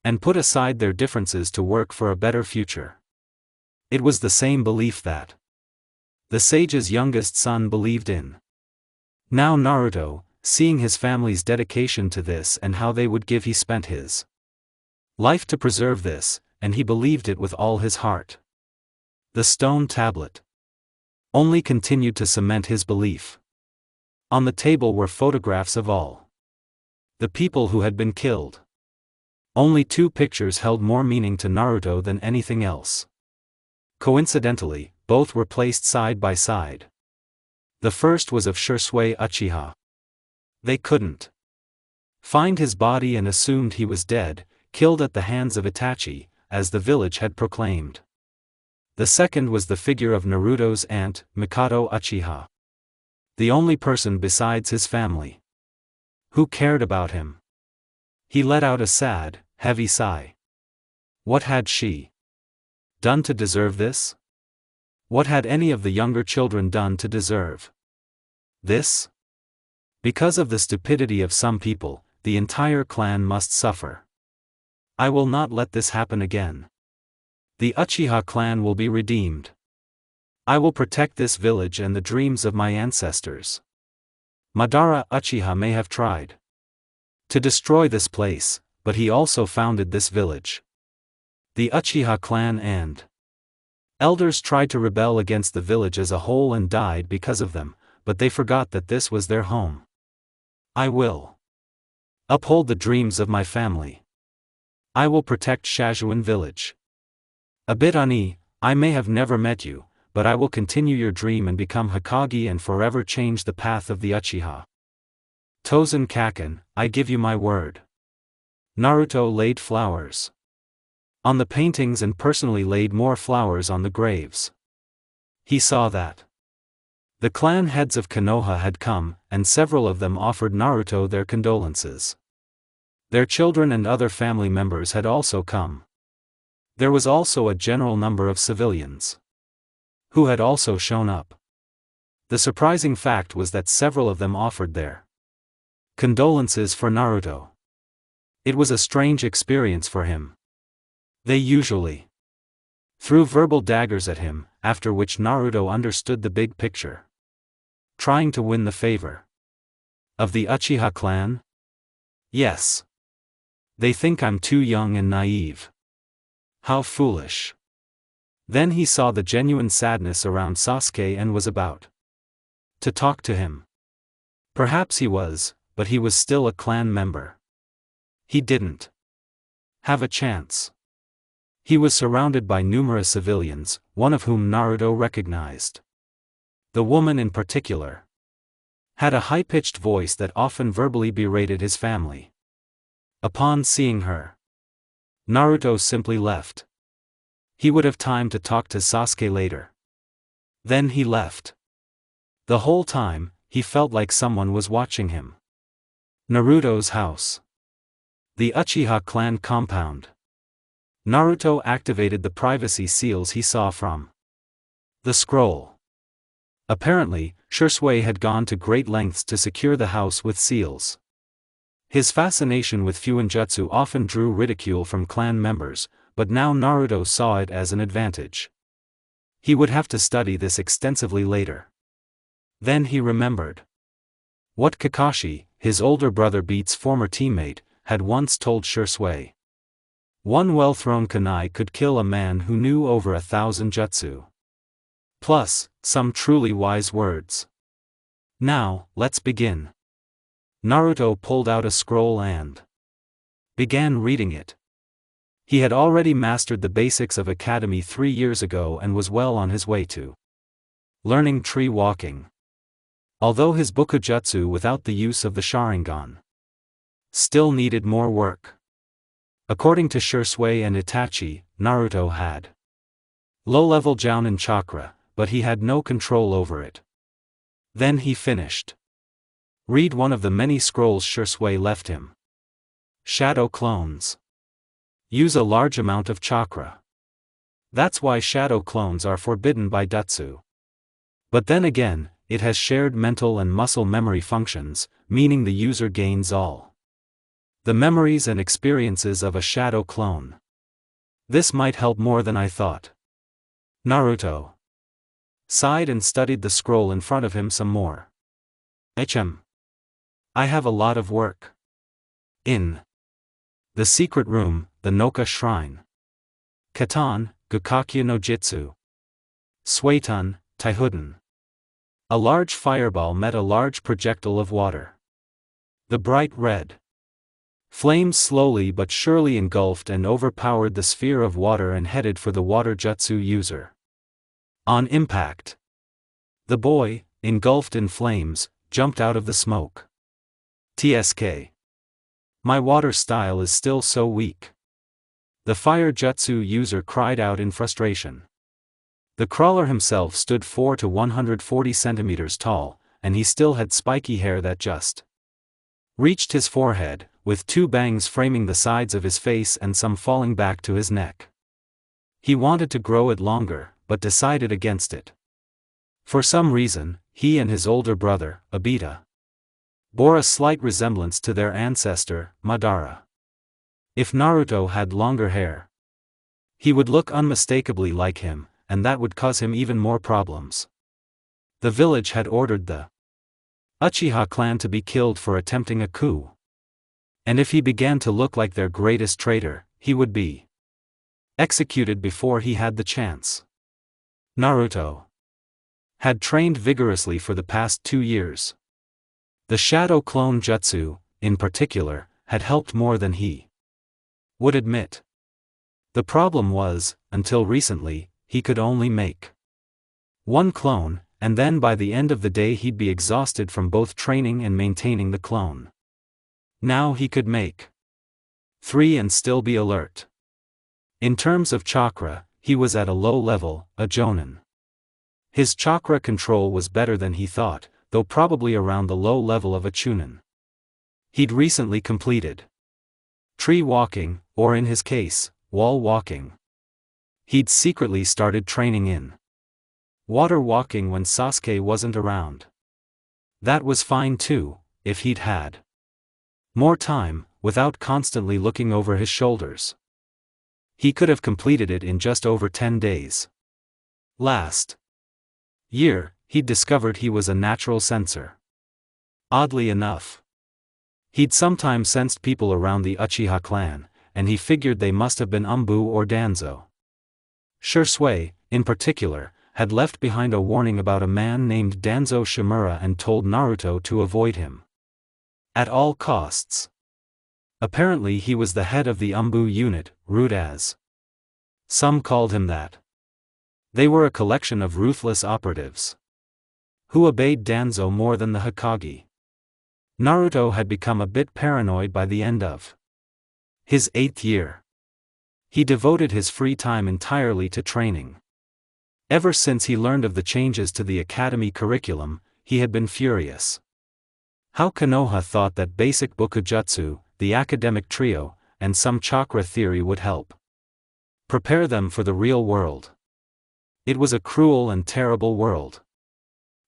and put aside their differences to work for a better future. It was the same belief that the sage's youngest son believed in. Now Naruto, seeing his family's dedication to this and how they would give, he spent his life to preserve this, and he believed it with all his heart. The stone tablet only continued to cement his belief. On the table were photographs of all the people who had been killed. Only 2 pictures held more meaning to Naruto than anything else. Coincidentally, both were placed side by side. The first was of Shursui Uchiha. They couldn't find his body and assumed he was dead, killed at the hands of Itachi, as the village had proclaimed. The second was the figure of Naruto's aunt, Mikado Uchiha. The only person besides his family who cared about him. He let out a sad, heavy sigh. What had she done to deserve this? What had any of the younger children done to deserve this? Because of the stupidity of some people, the entire clan must suffer. I will not let this happen again. The Uchiha clan will be redeemed. I will protect this village and the dreams of my ancestors. Madara Uchiha may have tried to destroy this place, but he also founded this village. The Uchiha clan and elders tried to rebel against the village as a whole and died because of them, but they forgot that this was their home. I will uphold the dreams of my family. I will protect Shazuan village. A bit Ani, I may have never met you, but I will continue your dream and become Hokage and forever change the path of the Uchiha. Tozen Kaken, I give you my word. Naruto laid flowers on the paintings and personally laid more flowers on the graves. He saw that the clan heads of Konoha had come, and several of them offered Naruto their condolences. Their children and other family members had also come. There was also a general number of civilians who had also shown up. The surprising fact was that several of them offered their condolences for Naruto. It was a strange experience for him. They usually threw verbal daggers at him, after which Naruto understood the big picture. Trying to win the favor of the Uchiha clan? Yes. They think I'm too young and naive. How foolish. Then he saw the genuine sadness around Sasuke and was about to talk to him. Perhaps he was, but he was still a clan member. He didn't have a chance. He was surrounded by numerous civilians, one of whom Naruto recognized. The woman in particular had a high-pitched voice that often verbally berated his family. Upon seeing her, Naruto simply left. He would have time to talk to Sasuke later. Then he left. The whole time, he felt like someone was watching him. Naruto's house. The Uchiha clan compound. Naruto activated the privacy seals he saw from the scroll. Apparently, Shursui had gone to great lengths to secure the house with seals. His fascination with Fuinjutsu often drew ridicule from clan members, but now Naruto saw it as an advantage. He would have to study this extensively later. Then he remembered what Kakashi, his older brother Beat's former teammate, had once told Shursui. One well-thrown kunai could kill a man who knew over 1,000 jutsu. Plus, some truly wise words. Now, let's begin. Naruto pulled out a scroll and began reading it. He had already mastered the basics of Academy 3 years ago and was well on his way to learning tree walking. Although his Bukujutsu without the use of the Sharingan still needed more work. According to Shursui and Itachi, Naruto had low-level Jounin chakra, but he had no control over it. Then he finished Read one of the many scrolls Shursui left him. Shadow clones. Use a large amount of chakra. That's why shadow clones are forbidden by Tatsu. But then again, it has shared mental and muscle memory functions, meaning the user gains all the memories and experiences of a shadow clone. This might help more than I thought. Naruto sighed and studied the scroll in front of him some more. I have a lot of work. In the secret room, the Noka Shrine. Katan, Gukakyu no Jitsu. Suetun, Taihuden. A large fireball met a large projectile of water. The bright red flames slowly but surely engulfed and overpowered the sphere of water and headed for the water jutsu user. On impact, the boy, engulfed in flames, jumped out of the smoke. TSK. My water style is still so weak. The fire jutsu user cried out in frustration. The crawler himself stood 4 to 140 centimeters tall, and he still had spiky hair that just reached his forehead, with 2 bangs framing the sides of his face and some falling back to his neck. He wanted to grow it longer, but decided against it. For some reason, he and his older brother, Obita, bore a slight resemblance to their ancestor, Madara. If Naruto had longer hair, he would look unmistakably like him, and that would cause him even more problems. The village had ordered the Uchiha clan to be killed for attempting a coup. And if he began to look like their greatest traitor, he would be executed before he had the chance. Naruto had trained vigorously for the past 2 years. The shadow clone jutsu, in particular, had helped more than he would admit. The problem was, until recently, he could only make 1 clone, and then by the end of the day he'd be exhausted from both training and maintaining the clone. Now he could make 3 and still be alert. In terms of chakra, he was at a low level, a jonin. His chakra control was better than he thought, though probably around the low level of a chunin. He'd recently completed tree walking, or in his case, wall walking. He'd secretly started training in water walking when Sasuke wasn't around. That was fine too, if he'd had more time, without constantly looking over his shoulders. He could have completed it in just over 10 days. Last year, he'd discovered he was a natural sensor. Oddly enough, he'd sometimes sensed people around the Uchiha clan, and he figured they must have been Umbu or Danzo. Shursui, in particular, had left behind a warning about a man named Danzo Shimura and told Naruto to avoid him at all costs. Apparently he was the head of the Umbu unit, rude as some called him that. They were a collection of ruthless operatives who obeyed Danzo more than the Hokage. Naruto had become a bit paranoid by the end of his 8th year. He devoted his free time entirely to training. Ever since he learned of the changes to the academy curriculum, he had been furious. How Konoha thought that basic Bokujutsu, the academic trio, and some chakra theory would help prepare them for the real world. It was a cruel and terrible world.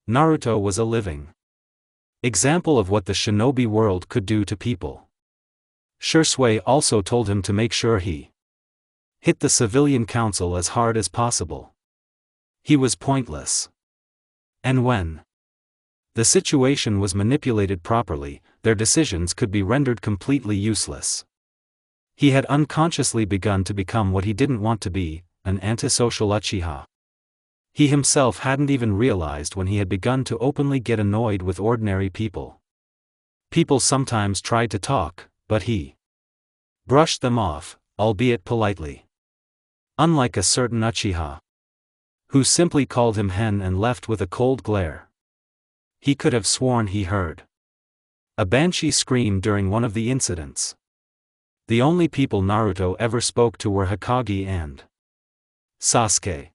Naruto was a living example of what the shinobi world could do to people. Shursui also told him to make sure he hit the civilian council as hard as possible. He was pointless. And when the situation was manipulated properly, their decisions could be rendered completely useless. He had unconsciously begun to become what he didn't want to be, an antisocial Uchiha. He himself hadn't even realized when he had begun to openly get annoyed with ordinary people. People sometimes tried to talk, but he brushed them off, albeit politely. Unlike a certain Uchiha, who simply called him hen and left with a cold glare. He could have sworn he heard a banshee scream during one of the incidents. The only people Naruto ever spoke to were Hokage and Sasuke.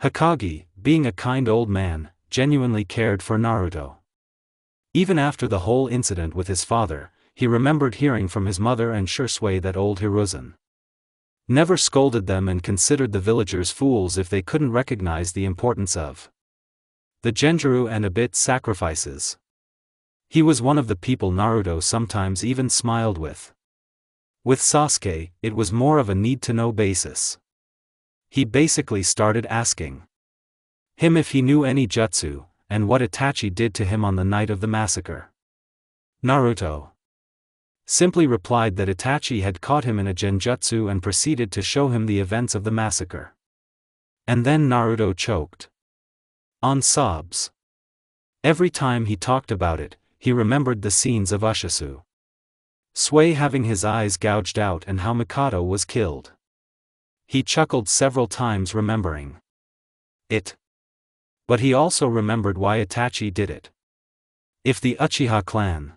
Hokage, being a kind old man, genuinely cared for Naruto. Even after the whole incident with his father, he remembered hearing from his mother and Shursui that old Hiruzen never scolded them and considered the villagers fools if they couldn't recognize the importance of the Genjutsu and Abit sacrifices. He was one of the people Naruto sometimes even smiled with. With Sasuke, it was more of a need-to-know basis. He basically started asking him if he knew any jutsu, and what Itachi did to him on the night of the massacre. Naruto simply replied that Itachi had caught him in a genjutsu and proceeded to show him the events of the massacre. And then Naruto choked on sobs. Every time he talked about it, he remembered the scenes of Uchiha Sui having his eyes gouged out and how Mikado was killed. He chuckled several times remembering it. But he also remembered why Itachi did it. If the Uchiha clan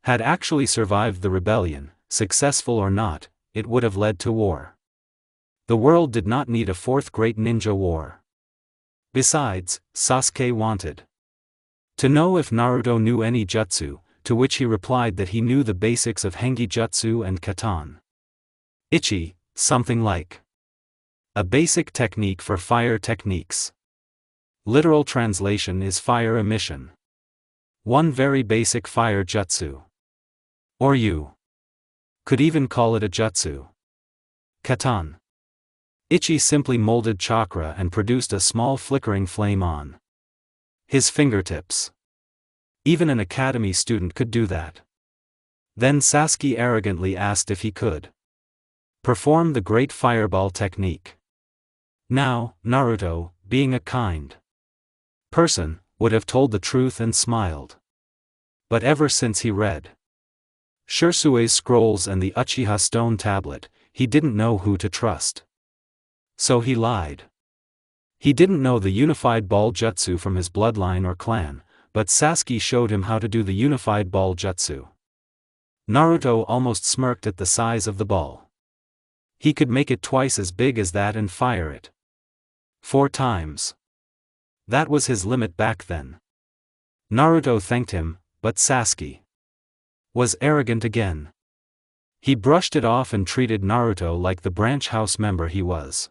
had actually survived the rebellion, successful or not, it would have led to war. The world did not need a fourth great ninja war. Besides, Sasuke wanted to know if Naruto knew any jutsu, to which he replied that he knew the basics of Hengi Jutsu and Katan Ichi, something like a basic technique for fire techniques. Literal translation is fire emission. One very basic fire jutsu. Or you could even call it a jutsu. Katan Ichi simply molded chakra and produced a small flickering flame on his fingertips. Even an academy student could do that. Then Sasuke arrogantly asked if he could perform the great fireball technique. Now, Naruto, being a kind person, would have told the truth and smiled. But ever since he read Shursui's scrolls and the Uchiha stone tablet, he didn't know who to trust. So he lied. He didn't know the unified ball jutsu from his bloodline or clan, but Sasuke showed him how to do the unified ball jutsu. Naruto almost smirked at the size of the ball. He could make it twice as big as that and fire it 4 times. That was his limit back then. Naruto thanked him, but Sasuke was arrogant again. He brushed it off and treated Naruto like the branch house member he was.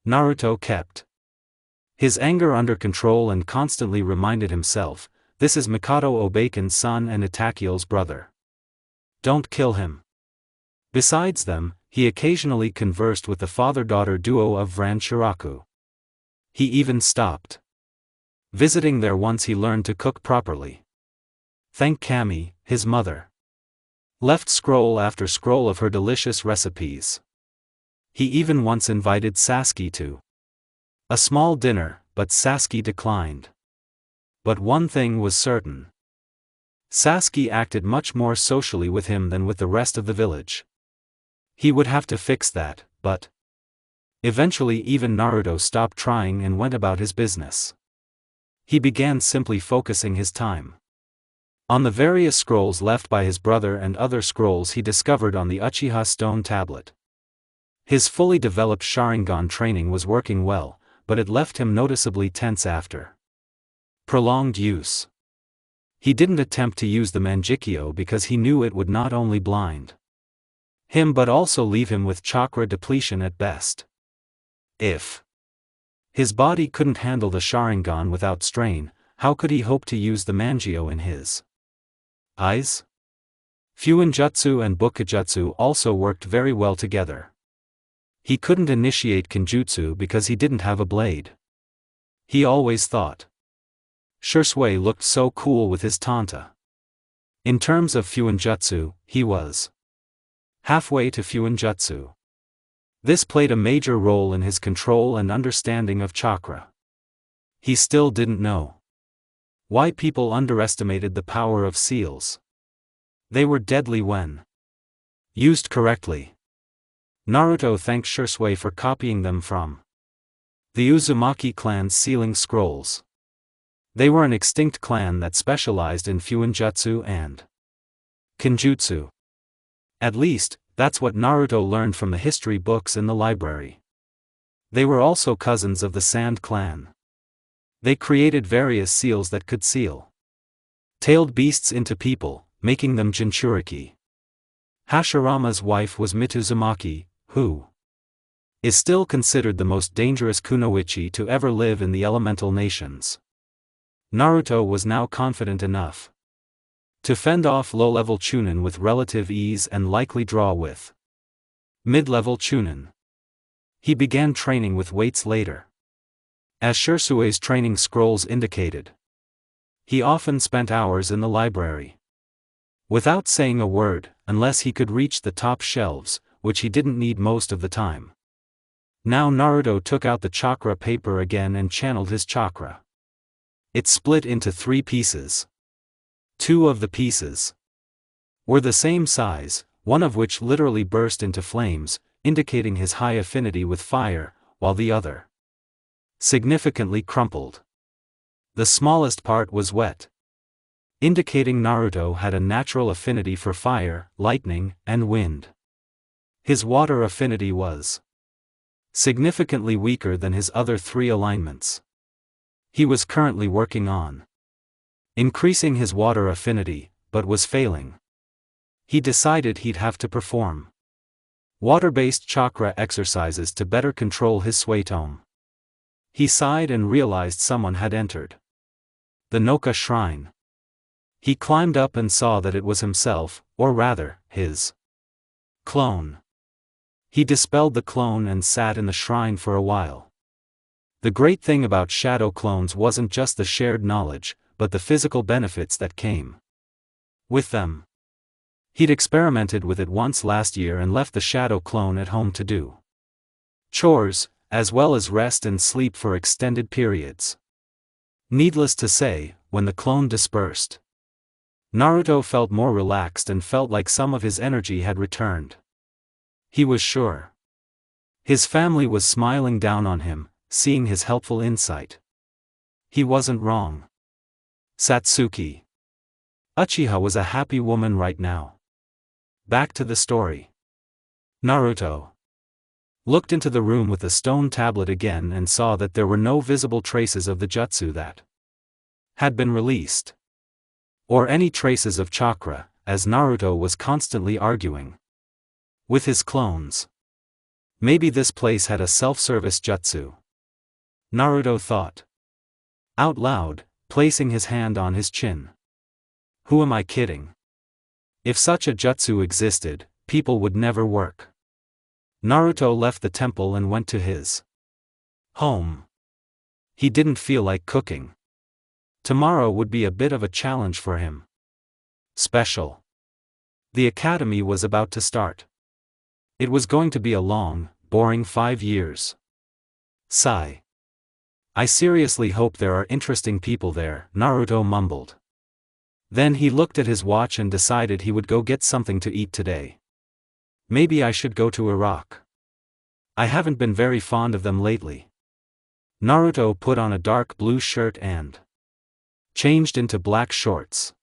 Naruto kept his anger under control and constantly reminded himself, this is Mikado Obaken's son and Itachiel's brother. Don't kill him. Besides them, he occasionally conversed with the father-daughter duo of Vran Shiraku. He even stopped visiting there once he learned to cook properly. Thank Kami, his mother. Left scroll after scroll of her delicious recipes. He even once invited Sasuke to a small dinner, but Sasuke declined. But one thing was certain. Sasuke acted much more socially with him than with the rest of the village. He would have to fix that, but eventually even Naruto stopped trying and went about his business. He began simply focusing his time on the various scrolls left by his brother and other scrolls he discovered on the Uchiha stone tablet. His fully developed Sharingan training was working well, but it left him noticeably tense after prolonged use. He didn't attempt to use the Manjikyo because he knew it would not only blind him but also leave him with chakra depletion at best. If his body couldn't handle the Sharingan without strain, how could he hope to use the Manjikyo in his eyes? Fuinjutsu and Bukijutsu also worked very well together. He couldn't initiate Kenjutsu because he didn't have a blade. He always thought Shursui looked so cool with his Tanta. In terms of Fuinjutsu, he was halfway to Fuinjutsu. This played a major role in his control and understanding of chakra. He still didn't know why people underestimated the power of seals. They were deadly when used correctly. Naruto thanked Shursui for copying them from the Uzumaki clan's sealing scrolls. They were an extinct clan that specialized in Fuinjutsu and Kenjutsu. At least, that's what Naruto learned from the history books in the library. They were also cousins of the Sand clan. They created various seals that could seal tailed beasts into people, making them Jinchuriki. Hashirama's wife was Mituzumaki, who is still considered the most dangerous kunoichi to ever live in the elemental nations. Naruto was now confident enough to fend off low-level chunin with relative ease and likely draw with mid-level chunin. He began training with weights later. As Shirsue's training scrolls indicated, he often spent hours in the library without saying a word, unless he could reach the top shelves, which he didn't need most of the time. Now Naruto took out the chakra paper again and channeled his chakra. It split into 3 pieces. 2 of the pieces were the same size, one of which literally burst into flames, indicating his high affinity with fire, while the other significantly crumpled. The smallest part was wet, indicating Naruto had a natural affinity for fire, lightning, and wind. His water affinity was significantly weaker than his other 3 alignments. He was currently working on increasing his water affinity, but was failing. He decided he'd have to perform water-based chakra exercises to better control his suetome. He sighed and realized someone had entered the Noka shrine. He climbed up and saw that it was himself, or rather, his clone. He dispelled the clone and sat in the shrine for a while. The great thing about shadow clones wasn't just the shared knowledge, but the physical benefits that came with them. He'd experimented with it once last year and left the shadow clone at home to do chores, as well as rest and sleep for extended periods. Needless to say, when the clone dispersed, Naruto felt more relaxed and felt like some of his energy had returned. He was sure his family was smiling down on him, seeing his helpful insight. He wasn't wrong. Satsuki Uchiha was a happy woman right now. Back to the story. Naruto looked into the room with the stone tablet again and saw that there were no visible traces of the jutsu that had been released, or any traces of chakra, as Naruto was constantly arguing with his clones. Maybe this place had a self-service jutsu. Naruto thought out loud, placing his hand on his chin. Who am I kidding? If such a jutsu existed, people would never work. Naruto left the temple and went to his home. He didn't feel like cooking. Tomorrow would be a bit of a challenge for him. Special. The academy was about to start. It was going to be a long, boring 5 years. Sigh. I seriously hope there are interesting people there, Naruto mumbled. Then he looked at his watch and decided he would go get something to eat today. Maybe I should go to Iraq. I haven't been very fond of them lately. Naruto put on a dark blue shirt and changed into black shorts.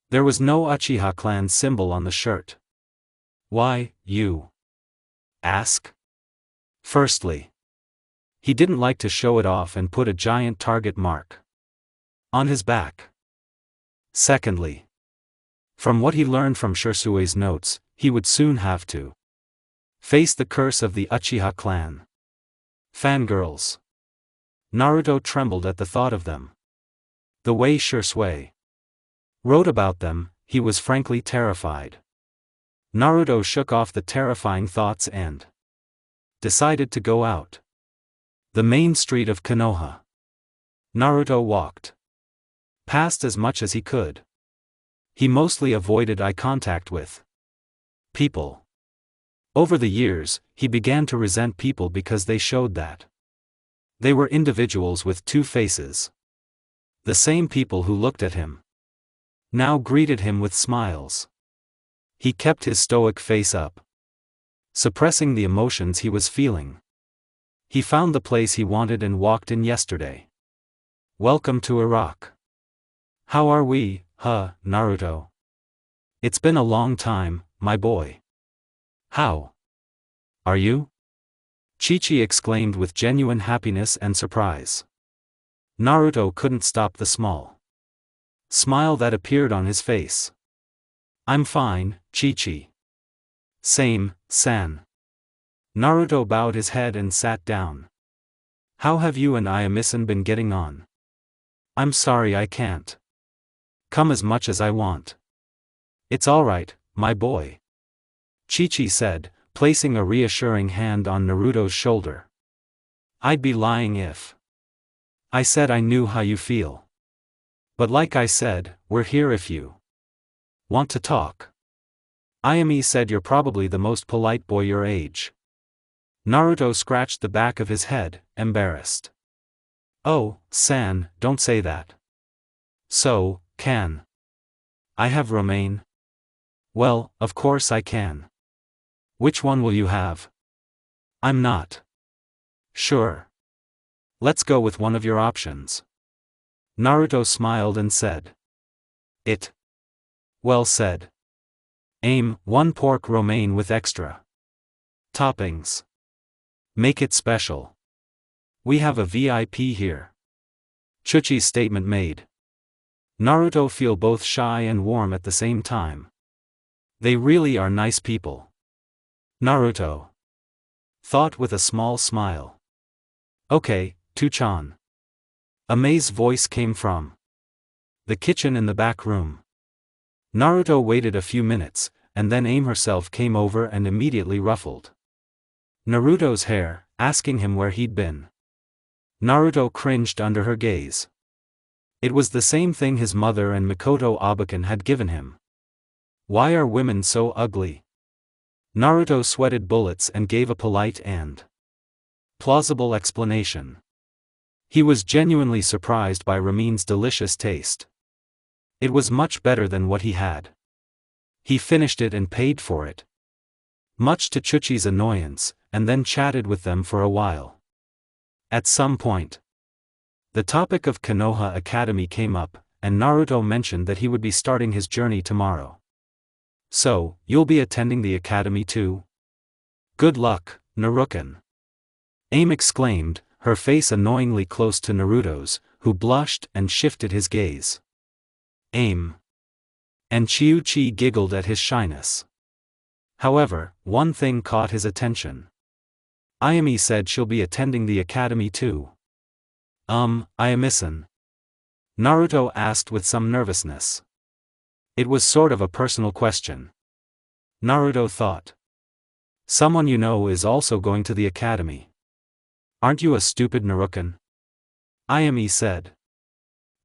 There was no Uchiha clan symbol on the shirt. Why, you ask? Firstly, he didn't like to show it off and put a giant target mark on his back. Secondly, from what he learned from Shirsue's notes, he would soon have to face the curse of the Uchiha clan. Fangirls. Naruto trembled at the thought of them. The way Shirsue wrote about them, he was frankly terrified. Naruto shook off the terrifying thoughts and decided to go out. The main street of Konoha. Naruto walked past as much as he could. He mostly avoided eye contact with people. Over the years, he began to resent people because they showed that they were individuals with 2 faces. The same people who looked at him now greeted him with smiles. He kept his stoic face up, suppressing the emotions he was feeling. He found the place he wanted and walked in yesterday. Welcome to Iraq. How are we, Naruto? It's been a long time, my boy. How are you? Chi-Chi exclaimed with genuine happiness and surprise. Naruto couldn't stop the small Smile that appeared on his face. I'm fine, Chi-Chi. Same, San. Naruto bowed his head and sat down. How have you and Ayame-san been getting on? I'm sorry I can't come as much as I want. It's alright, my boy. Chi-Chi said, placing a reassuring hand on Naruto's shoulder. I'd be lying if I said I knew how you feel. But like I said, we're here if you want to talk. Ayame said you're probably the most polite boy your age. Naruto scratched the back of his head, embarrassed. Oh, San, don't say that. So, can I have romaine? Well, of course I can. Which one will you have? I'm not sure. Let's go with one of your options. Naruto smiled and said. It. Well said. Aim, 1 pork romaine with extra toppings. Make it special. We have a VIP here. Chuchi's statement made Naruto feel both shy and warm at the same time. They really are nice people. Naruto thought with a small smile. Okay, Two-chan. Ame's voice came from the kitchen in the back room. Naruto waited a few minutes, and then Aim herself came over and immediately ruffled Naruto's hair, asking him where he'd been. Naruto cringed under her gaze. It was the same thing his mother and Mikoto Abakan had given him. Why are women so ugly? Naruto sweated bullets and gave a polite and plausible explanation. He was genuinely surprised by ramen's delicious taste. It was much better than what he had. He finished it and paid for it, much to Chuchi's annoyance, and then chatted with them for a while. At some point, the topic of Konoha Academy came up, and Naruto mentioned that he would be starting his journey tomorrow. So, you'll be attending the academy too? Good luck, Narukan. Aim exclaimed, her face annoyingly close to Naruto's, who blushed and shifted his gaze. Aim. And Chi giggled at his shyness. However, one thing caught his attention. Ayame said she'll be attending the academy too. Ayame-san? Naruto asked with some nervousness. It was sort of a personal question. Naruto thought. Someone you know is also going to the academy. Aren't you a stupid Narukan? Ayame said.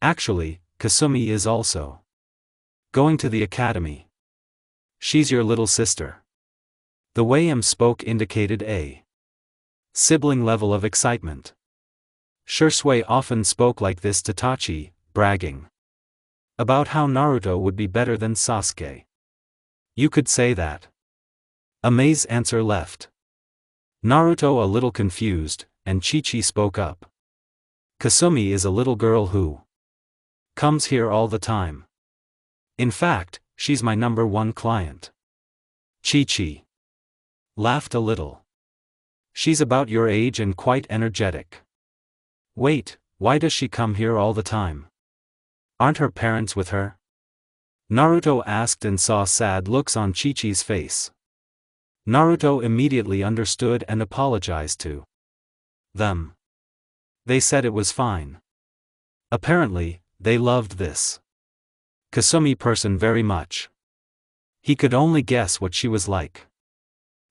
Actually, Kasumi is also going to the academy. She's your little sister. The way Aim spoke indicated a sibling level of excitement. Shursui often spoke like this to Tachi, bragging about how Naruto would be better than Sasuke. You could say that. Ame's answer left Naruto a little confused, and Chi spoke up. Kasumi is a little girl who comes here all the time. In fact, she's my #1 client. Chi laughed a little. She's about your age and quite energetic. Wait, why does she come here all the time? Aren't her parents with her? Naruto asked and saw sad looks on Chi-Chi's face. Naruto immediately understood and apologized to them. They said it was fine. Apparently, they loved this Kasumi person very much. He could only guess what she was like.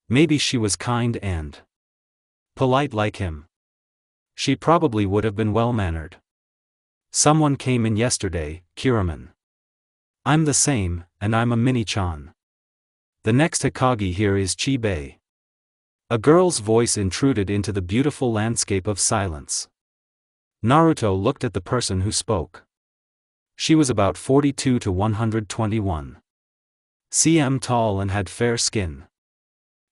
Maybe she was kind and polite like him. She probably would have been well-mannered. Someone came in yesterday, Kiraman. I'm the same, and I'm a mini-chan. The next Hokage here is Chibei. A girl's voice intruded into the beautiful landscape of silence. Naruto looked at the person who spoke. She was about 42 to 121 cm tall and had fair skin.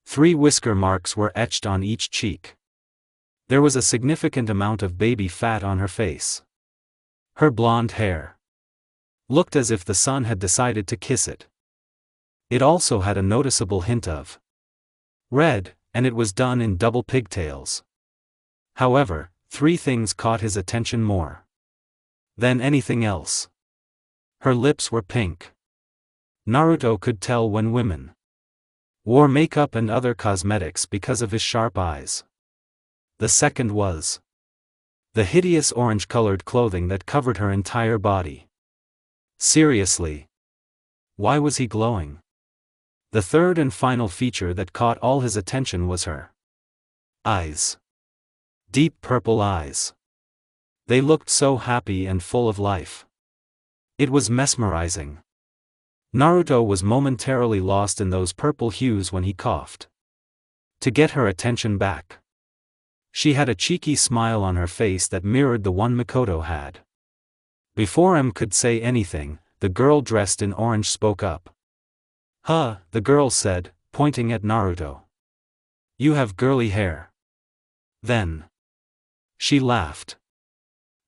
3 whisker marks were etched on each cheek. There was a significant amount of baby fat on her face. Her blonde hair looked as if the sun had decided to kiss it. It also had a noticeable hint of red, and it was done in double pigtails. However, 3 things caught his attention more than anything else. Her lips were pink. Naruto could tell when women wore makeup and other cosmetics because of his sharp eyes. The second was the hideous orange-colored clothing that covered her entire body. Seriously. Why was he glowing? The third and final feature that caught all his attention was her eyes. Deep purple eyes. They looked so happy and full of life. It was mesmerizing. Naruto was momentarily lost in those purple hues when he coughed. To get her attention back, she had a cheeky smile on her face that mirrored the one Mikoto had. Before M could say anything, the girl dressed in orange spoke up. "Huh," the girl said, pointing at Naruto. "You have girly hair." Then she laughed.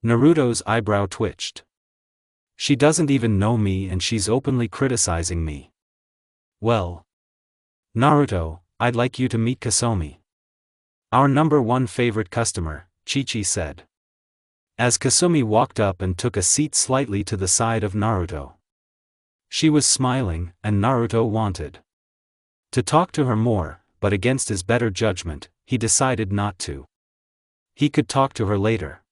Naruto's eyebrow twitched. "She doesn't even know me and she's openly criticizing me." "Well, Naruto, I'd like you to meet Kasumi. Our #1 favorite customer," Chi-Chi said. As Kasumi walked up and took a seat slightly to the side of Naruto. She was smiling, and Naruto wanted to talk to her more, but against his better judgment, he decided not to. He could talk to her later.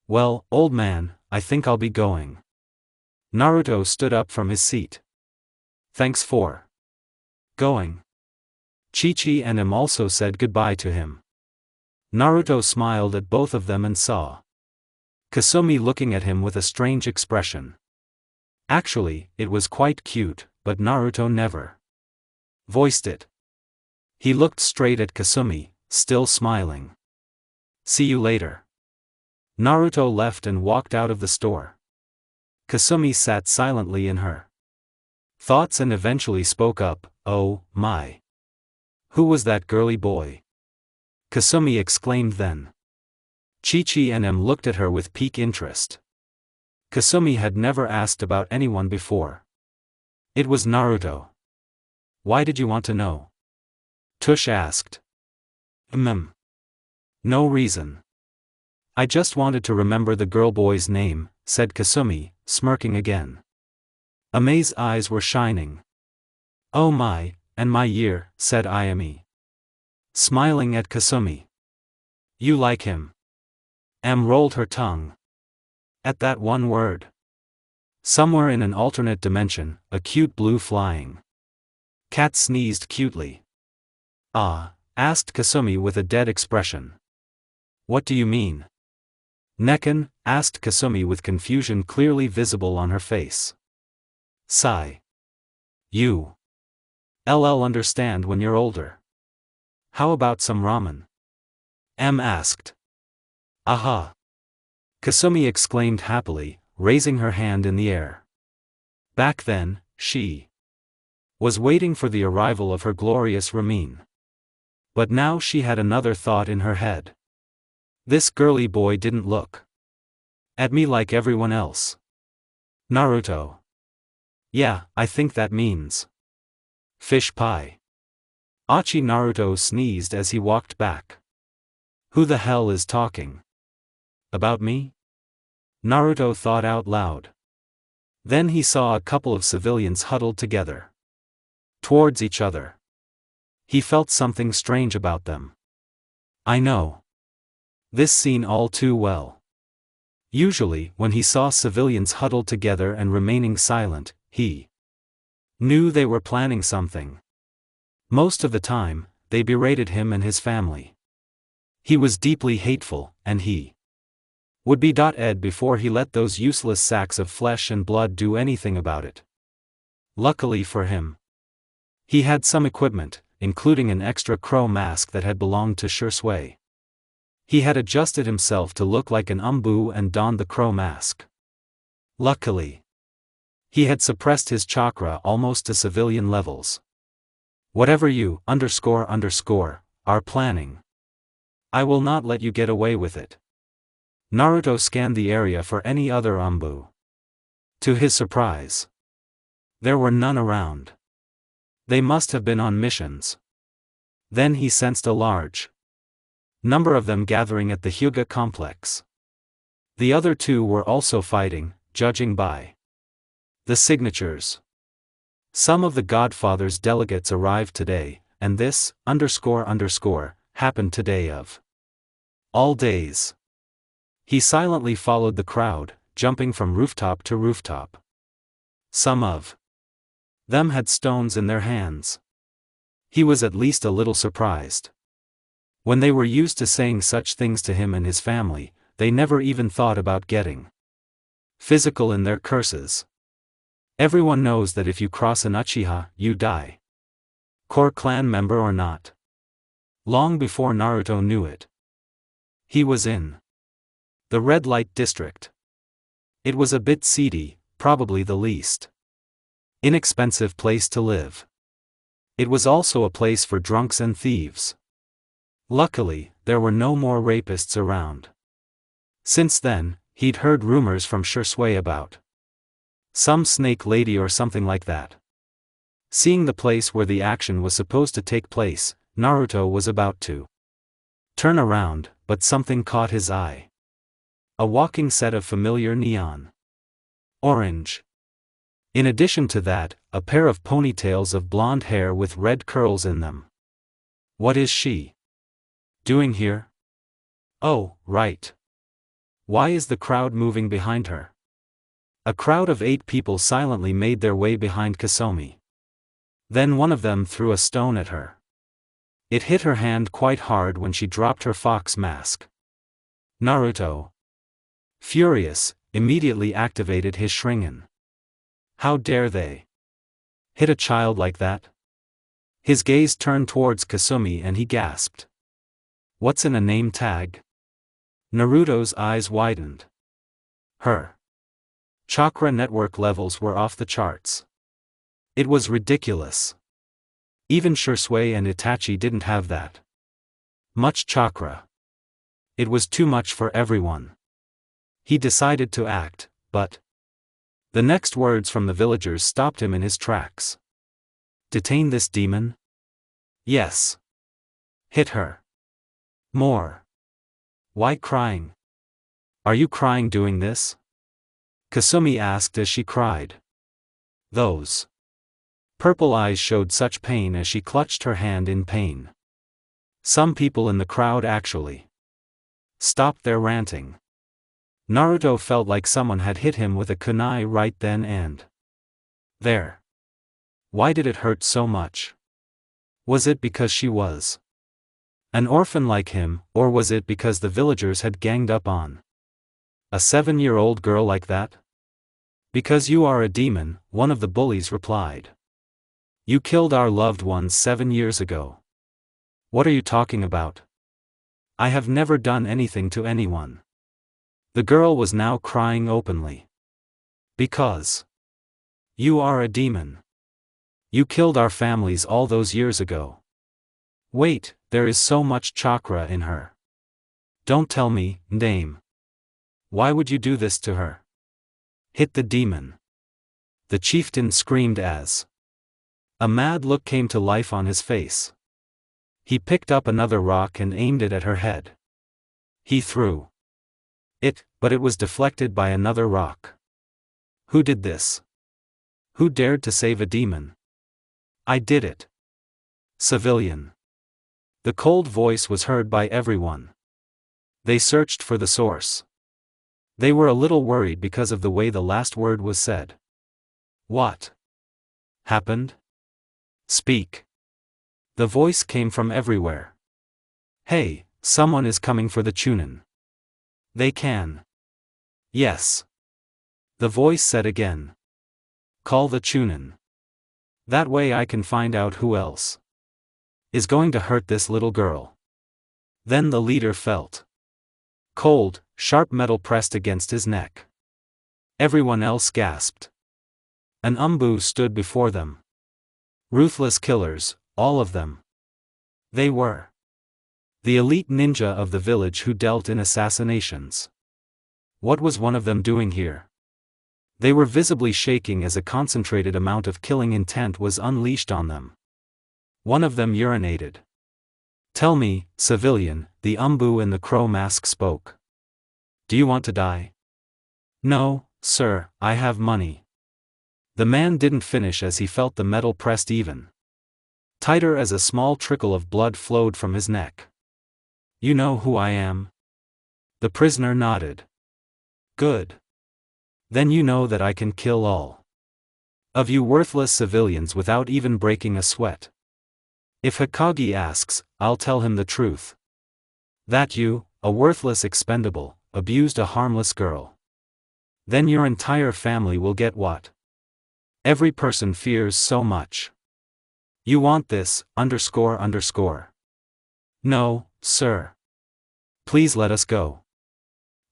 "Well, old man, I think I'll be going." Naruto stood up from his seat. "Thanks for going." Chi-Chi and him also said goodbye to him. Naruto smiled at both of them and saw Kasumi looking at him with a strange expression. Actually, it was quite cute, but Naruto never voiced it. He looked straight at Kasumi, still smiling. "See you later." Naruto left and walked out of the store. Kasumi sat silently in her thoughts and eventually spoke up. "Oh, my. Who was that girly boy?" Kasumi exclaimed then. Chi-Chi and M looked at her with piqued interest. Kasumi had never asked about anyone before. It was Naruto. "Why did you want to know?" Tush asked. No reason. I just wanted to remember the girl boy's name," said Kasumi, smirking again. Ame's eyes were shining. "Oh my, and my year," said Ayame, smiling at Kasumi. "You like him?" Am rolled her tongue. At that one word. Somewhere in an alternate dimension, a cute blue flying cat sneezed cutely. "Ah?" asked Kasumi with a dead expression. "What do you mean?" "Nekken?" asked Kasumi with confusion clearly visible on her face. Sigh. "You'll understand when you're older. How about some ramen?" M asked. "Aha!" Kasumi exclaimed happily, raising her hand in the air. Back then, she was waiting for the arrival of her glorious ramen. But now she had another thought in her head. This girly boy didn't look at me like everyone else. Naruto. Yeah, I think that means fish pie. Achi Naruto sneezed as he walked back. Who the hell is talking about me? Naruto thought out loud. Then he saw a couple of civilians huddled together towards each other. He felt something strange about them. I know this scene all too well. Usually, when he saw civilians huddled together and remaining silent, he knew they were planning something. Most of the time, they berated him and his family. He was deeply hateful, and he would be dead before he let those useless sacks of flesh and blood do anything about it. Luckily for him, he had some equipment, including an extra crow mask that had belonged to Shursui. He had adjusted himself to look like an umbu and donned the crow mask. Luckily, he had suppressed his chakra almost to civilian levels. Whatever you are planning, I will not let you get away with it. Naruto scanned the area for any other umbu. To his surprise, there were none around. They must have been on missions. Then he sensed a large number of them gathering at the Hyuga complex. The other two were also fighting, judging by The signatures. Some of the Godfather's delegates arrived today, and this, happened today of all days. He silently followed the crowd, jumping from rooftop to rooftop. Some of them had stones in their hands. He was at least a little surprised. When they were used to saying such things to him and his family, they never even thought about getting physical in their curses. Everyone knows that if you cross an Uchiha, you die. Core clan member or not. Long before Naruto knew it. He was in the red light district. It was a bit seedy, probably the least inexpensive place to live. It was also a place for drunks and thieves. Luckily, there were no more rapists around. Since then, he'd heard rumors from Shursui about some snake lady or something like that. Seeing the place where the action was supposed to take place, Naruto was about to turn around, but something caught his eye. A walking set of familiar neon orange. In addition to that, a pair of ponytails of blonde hair with red curls in them. What is she doing here? Oh, right. Why is the crowd moving behind her? A crowd of 8 people silently made their way behind Kasumi. Then one of them threw a stone at her. It hit her hand quite hard when she dropped her fox mask. Naruto, furious, immediately activated his Shringan. How dare they hit a child like that? His gaze turned towards Kasumi and he gasped. What's in a name tag? Naruto's eyes widened. Her chakra network levels were off the charts. It was ridiculous. Even Shursui and Itachi didn't have that much chakra. It was too much for everyone. He decided to act, but the next words from the villagers stopped him in his tracks. Detain this demon? Yes. Hit her. More. Why crying? Are you crying doing this? Kasumi asked as she cried. Those purple eyes showed such pain as she clutched her hand in pain. Some people in the crowd actually stopped their ranting. Naruto felt like someone had hit him with a kunai right then and there. Why did it hurt so much? Was it because she was an orphan like him, or was it because the villagers had ganged up on a 7-year-old girl like that? Because you are a demon, one of the bullies replied. You killed our loved ones 7 years ago. What are you talking about? I have never done anything to anyone. The girl was now crying openly. Because you are a demon. You killed our families all those years ago. Wait, there is so much chakra in her. Don't tell me, name. Why would you do this to her? Hit the demon. The chieftain screamed as a mad look came to life on his face. He picked up another rock and aimed it at her head. He threw it, but it was deflected by another rock. Who did this? Who dared to save a demon? I did it. Civilian. The cold voice was heard by everyone. They searched for the source. They were a little worried because of the way the last word was said. What happened? Speak. The voice came from everywhere. Hey, someone is coming for the Chunin. They can. Yes. The voice said again. Call the Chunin. That way I can find out who else is going to hurt this little girl. Then the leader felt cold, sharp metal pressed against his neck. Everyone else gasped. An umbu stood before them. Ruthless killers, all of them. They were the elite ninja of the village who dealt in assassinations. What was one of them doing here? They were visibly shaking as a concentrated amount of killing intent was unleashed on them. One of them urinated. Tell me, civilian, the umbu in the crow mask spoke. Do you want to die? No, sir, I have money. The man didn't finish as he felt the metal pressed even tighter as a small trickle of blood flowed from his neck. You know who I am? The prisoner nodded. Good. Then you know that I can kill all of you worthless civilians without even breaking a sweat. If Hokage asks, I'll tell him the truth. That you, a worthless expendable, abused a harmless girl. Then your entire family will get what every person fears so much. You want this, __. No, sir. Please let us go.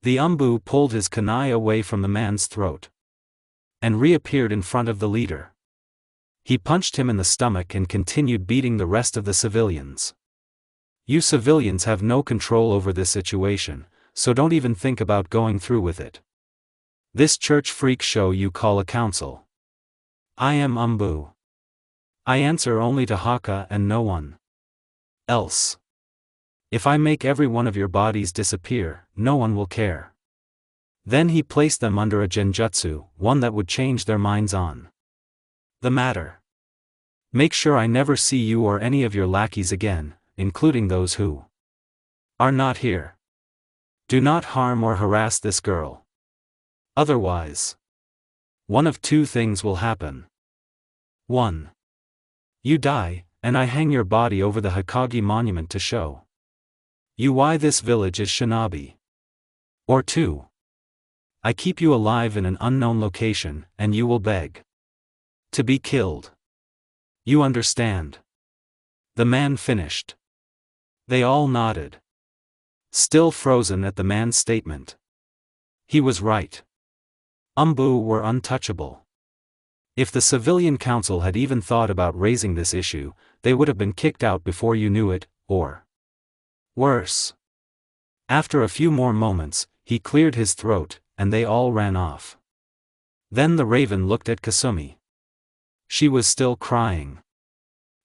The Umbu pulled his kunai away from the man's throat and reappeared in front of the leader. He punched him in the stomach and continued beating the rest of the civilians. You civilians have no control over this situation, so don't even think about going through with it. This church freak show you call a council. I am Umbu. I answer only to Haka and no one else. If I make every one of your bodies disappear, no one will care. Then he placed them under a genjutsu, one that would change their minds on the matter. Make sure I never see you or any of your lackeys again, including those who are not here. Do not harm or harass this girl. Otherwise, one of two things will happen. 1. You die, and I hang your body over the Hokage monument to show you why this village is shinobi. Or 2. I keep you alive in an unknown location, and you will beg to be killed. You understand? The man finished. They all nodded, still frozen at the man's statement. He was right. Umbu were untouchable. If the civilian council had even thought about raising this issue, they would have been kicked out before you knew it, or worse. After a few more moments, he cleared his throat, and they all ran off. Then the raven looked at Kasumi. She was still crying.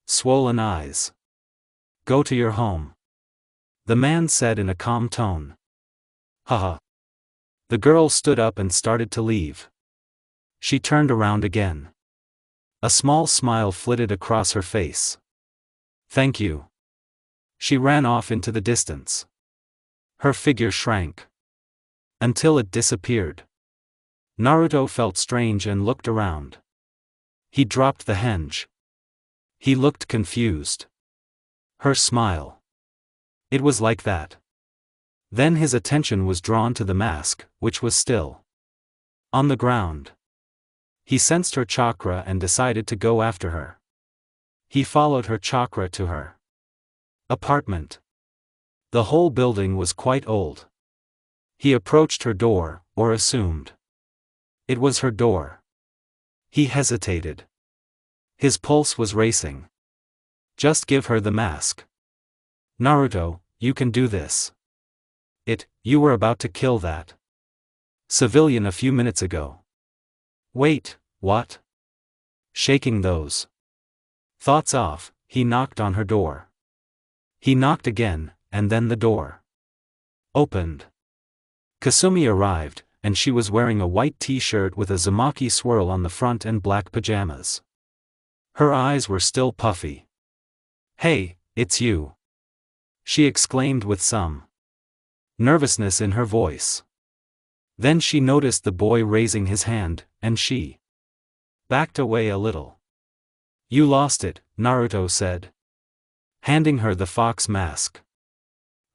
Swollen eyes. Go to your home. The man said in a calm tone. Haha. The girl stood up and started to leave. She turned around again. A small smile flitted across her face. Thank you. She ran off into the distance. Her figure shrank until it disappeared. Naruto felt strange and looked around. He dropped the henge. He looked confused. Her smile. It was like that. Then his attention was drawn to the mask, which was still on the ground. He sensed her chakra and decided to go after her. He followed her chakra to her apartment. The whole building was quite old. He approached her door, or assumed it was her door. He hesitated. His pulse was racing. Just give her the mask. Naruto, you can do this. You were about to kill that civilian a few minutes ago. Wait, what? Shaking those thoughts off, he knocked on her door. He knocked again, and then the door opened. Kasumi arrived, and she was wearing a white t-shirt with a Uzumaki swirl on the front and black pajamas. Her eyes were still puffy. Hey, it's you! She exclaimed with some nervousness in her voice. Then she noticed the boy raising his hand, and she backed away a little. You lost it, Naruto said, handing her the fox mask.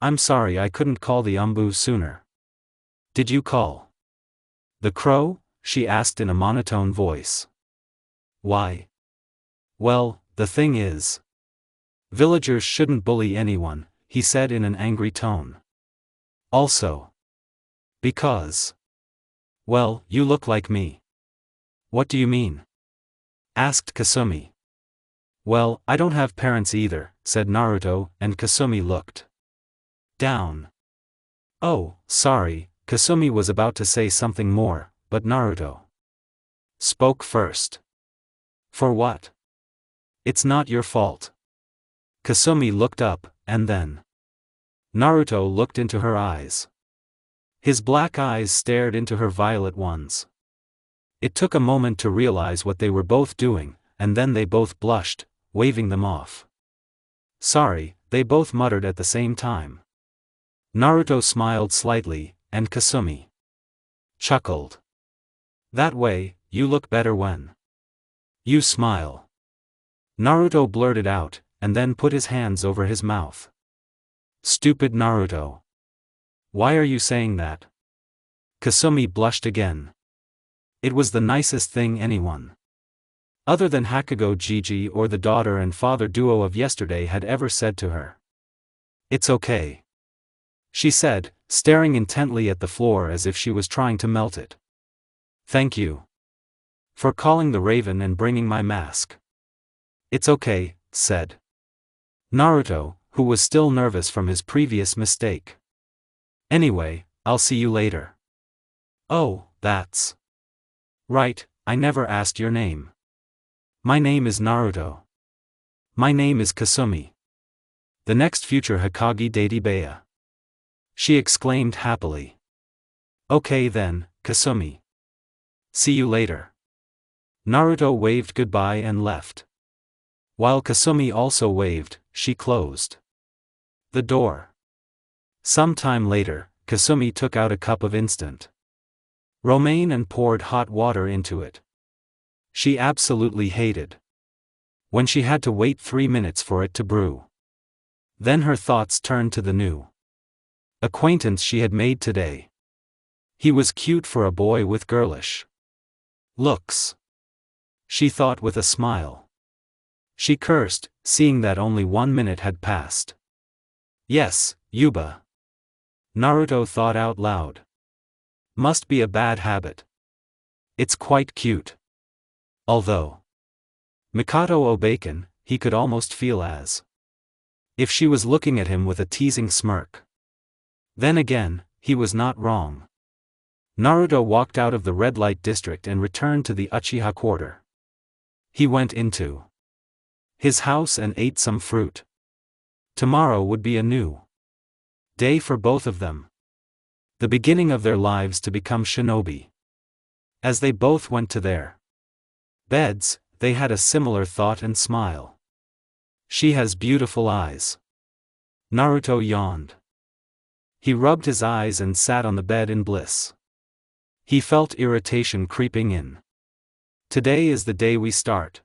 I'm sorry I couldn't call the Umbu sooner. Did you call the crow? She asked in a monotone voice. Why? Well, the thing is, villagers shouldn't bully anyone, he said in an angry tone. Also, because, well, you look like me. What do you mean? Asked Kasumi. Well, I don't have parents either, said Naruto, and Kasumi looked down. Oh, sorry, Kasumi was about to say something more, but Naruto spoke first. For what? It's not your fault. Kasumi looked up, and then Naruto looked into her eyes. His black eyes stared into her violet ones. It took a moment to realize what they were both doing, and then they both blushed, waving them off. Sorry, they both muttered at the same time. Naruto smiled slightly, and Kasumi chuckled. That way, you look better when you smile. Naruto blurted out, and then put his hands over his mouth. Stupid Naruto. Why are you saying that? Kasumi blushed again. It was the nicest thing anyone, other than Hakugo Gigi or the daughter and father duo of yesterday, had ever said to her. It's okay, she said, staring intently at the floor as if she was trying to melt it. Thank you for calling the raven and bringing my mask. It's okay, said Naruto, who was still nervous from his previous mistake. Anyway, I'll see you later. Oh, that's right, I never asked your name. My name is Naruto. My name is Kasumi, the next future Hokage Daidibeya, she exclaimed happily. Okay then, Kasumi. See you later. Naruto waved goodbye and left. While Kasumi also waved, she closed the door. Some time later, Kasumi took out a cup of instant romaine and poured hot water into it. She absolutely hated when she had to wait 3 minutes for it to brew. Then her thoughts turned to the new acquaintance she had made today. He was cute for a boy with girlish looks, she thought with a smile. She cursed, seeing that only 1 minute had passed. Yes, Yuba, Naruto thought out loud. Must be a bad habit. It's quite cute. Although Mikoto Obeiken, he could almost feel as if she was looking at him with a teasing smirk. Then again, he was not wrong. Naruto walked out of the red light district and returned to the Uchiha quarter. He went into his house and ate some fruit. Tomorrow would be a new day for both of them, the beginning of their lives to become shinobi. As they both went to their beds, they had a similar thought and smile. She has beautiful eyes. Naruto yawned. He rubbed his eyes and sat on the bed in bliss. He felt irritation creeping in. Today is the day we start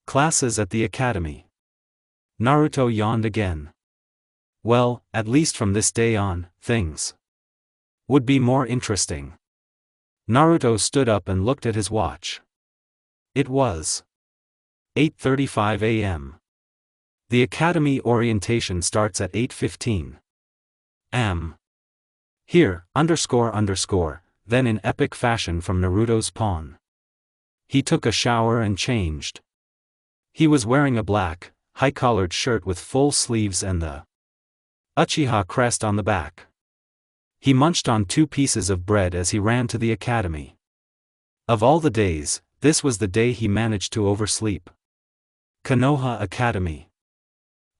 classes at the academy. Naruto yawned again. Well, at least from this day on, things would be more interesting. Naruto stood up and looked at his watch. It was 8:35 a.m. The academy orientation starts at 8:15 am. Here, __, then in epic fashion from Naruto's pawn. He took a shower and changed. He was wearing a black, high-collared shirt with full sleeves and the Uchiha crest on the back. He munched on 2 pieces of bread as he ran to the academy. Of all the days, this was the day he managed to oversleep. Konoha Academy.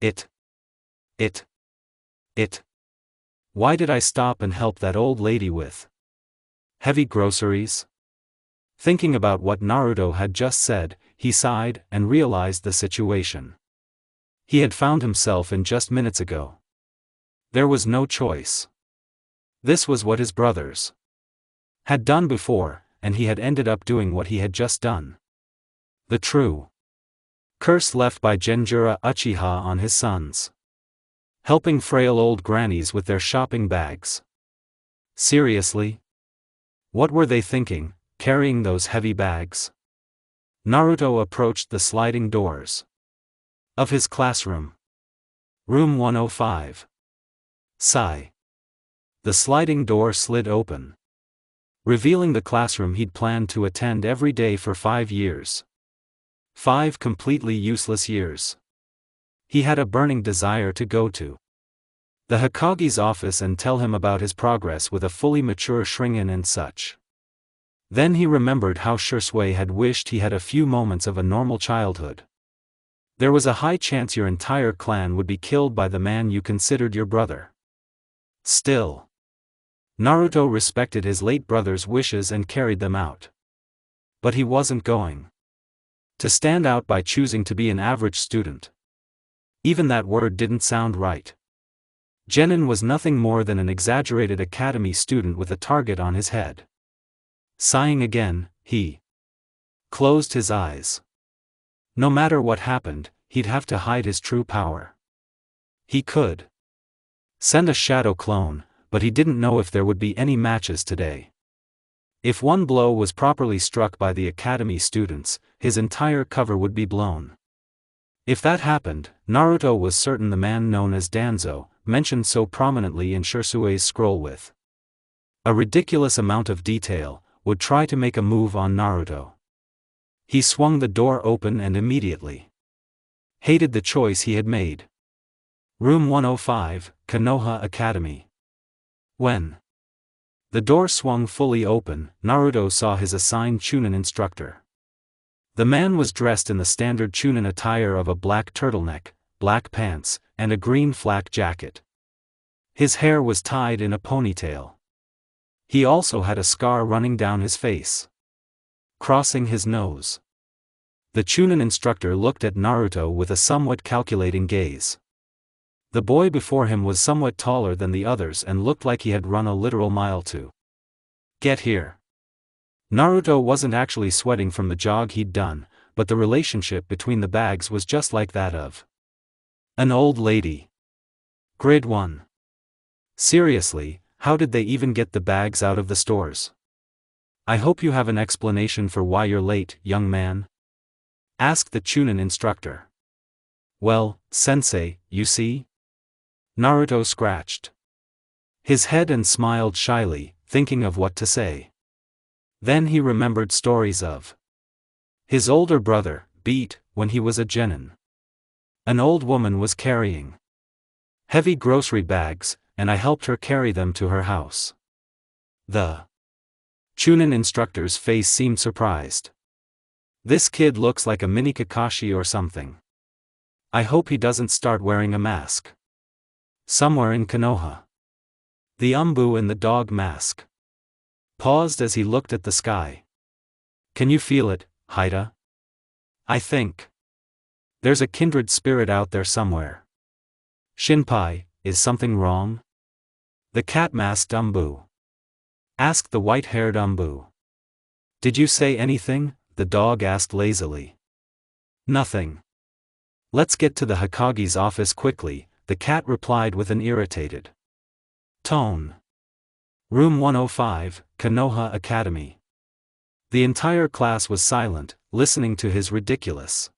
It. Why did I stop and help that old lady with heavy groceries? Thinking about what Naruto had just said, he sighed and realized the situation he had found himself in just minutes ago. There was no choice. This was what his brothers had done before, and he had ended up doing what he had just done. The true curse left by Genjura Uchiha on his sons. Helping frail old grannies with their shopping bags. Seriously? What were they thinking, carrying those heavy bags? Naruto approached the sliding doors of his classroom. Room 105. Sigh. The sliding door slid open, revealing the classroom he'd planned to attend every day for 5 years. 5 completely useless years. He had a burning desire to go to the Hokage's office and tell him about his progress with a fully mature Sharingan and such. Then he remembered how Shursui had wished he had a few moments of a normal childhood. There was a high chance your entire clan would be killed by the man you considered your brother. Still, Naruto respected his late brother's wishes and carried them out. But he wasn't going to stand out by choosing to be an average student. Even that word didn't sound right. Genin was nothing more than an exaggerated academy student with a target on his head. Sighing again, he closed his eyes. No matter what happened, he'd have to hide his true power. He could send a shadow clone, but he didn't know if there would be any matches today. If one blow was properly struck by the academy students, his entire cover would be blown. If that happened, Naruto was certain the man known as Danzo, mentioned so prominently in Shinsuke's scroll with a ridiculous amount of detail, would try to make a move on Naruto. He swung the door open and immediately hated the choice he had made. Room 105, Konoha Academy. When the door swung fully open, Naruto saw his assigned Chunin instructor. The man was dressed in the standard Chunin attire of a black turtleneck, black pants, and a green flak jacket. His hair was tied in a ponytail. He also had a scar running down his face, crossing his nose. The Chunin instructor looked at Naruto with a somewhat calculating gaze. The boy before him was somewhat taller than the others and looked like he had run a literal mile to get here. Naruto wasn't actually sweating from the jog he'd done, but the relationship between the bags was just like that of an old lady. Grid 1. Seriously, how did they even get the bags out of the stores? I hope you have an explanation for why you're late, young man, asked the Chunin instructor. Well, sensei, you see? Naruto scratched his head and smiled shyly, thinking of what to say. Then he remembered stories of his older brother, beat, when he was a genin. An old woman was carrying heavy grocery bags, and I helped her carry them to her house. The Chunin instructor's face seemed surprised. This kid looks like a mini Kakashi or something. I hope he doesn't start wearing a mask. Somewhere in Konoha. The Umbu in the dog mask paused as he looked at the sky. Can you feel it, Haida? I think there's a kindred spirit out there somewhere. Shinpai, is something wrong? The cat-masked Umbu asked the white-haired Umbu. Did you say anything? The dog asked lazily. Nothing. Let's get to the Hokage's office quickly, the cat replied with an irritated tone. Room 105, Konoha Academy. The entire class was silent, listening to his ridiculous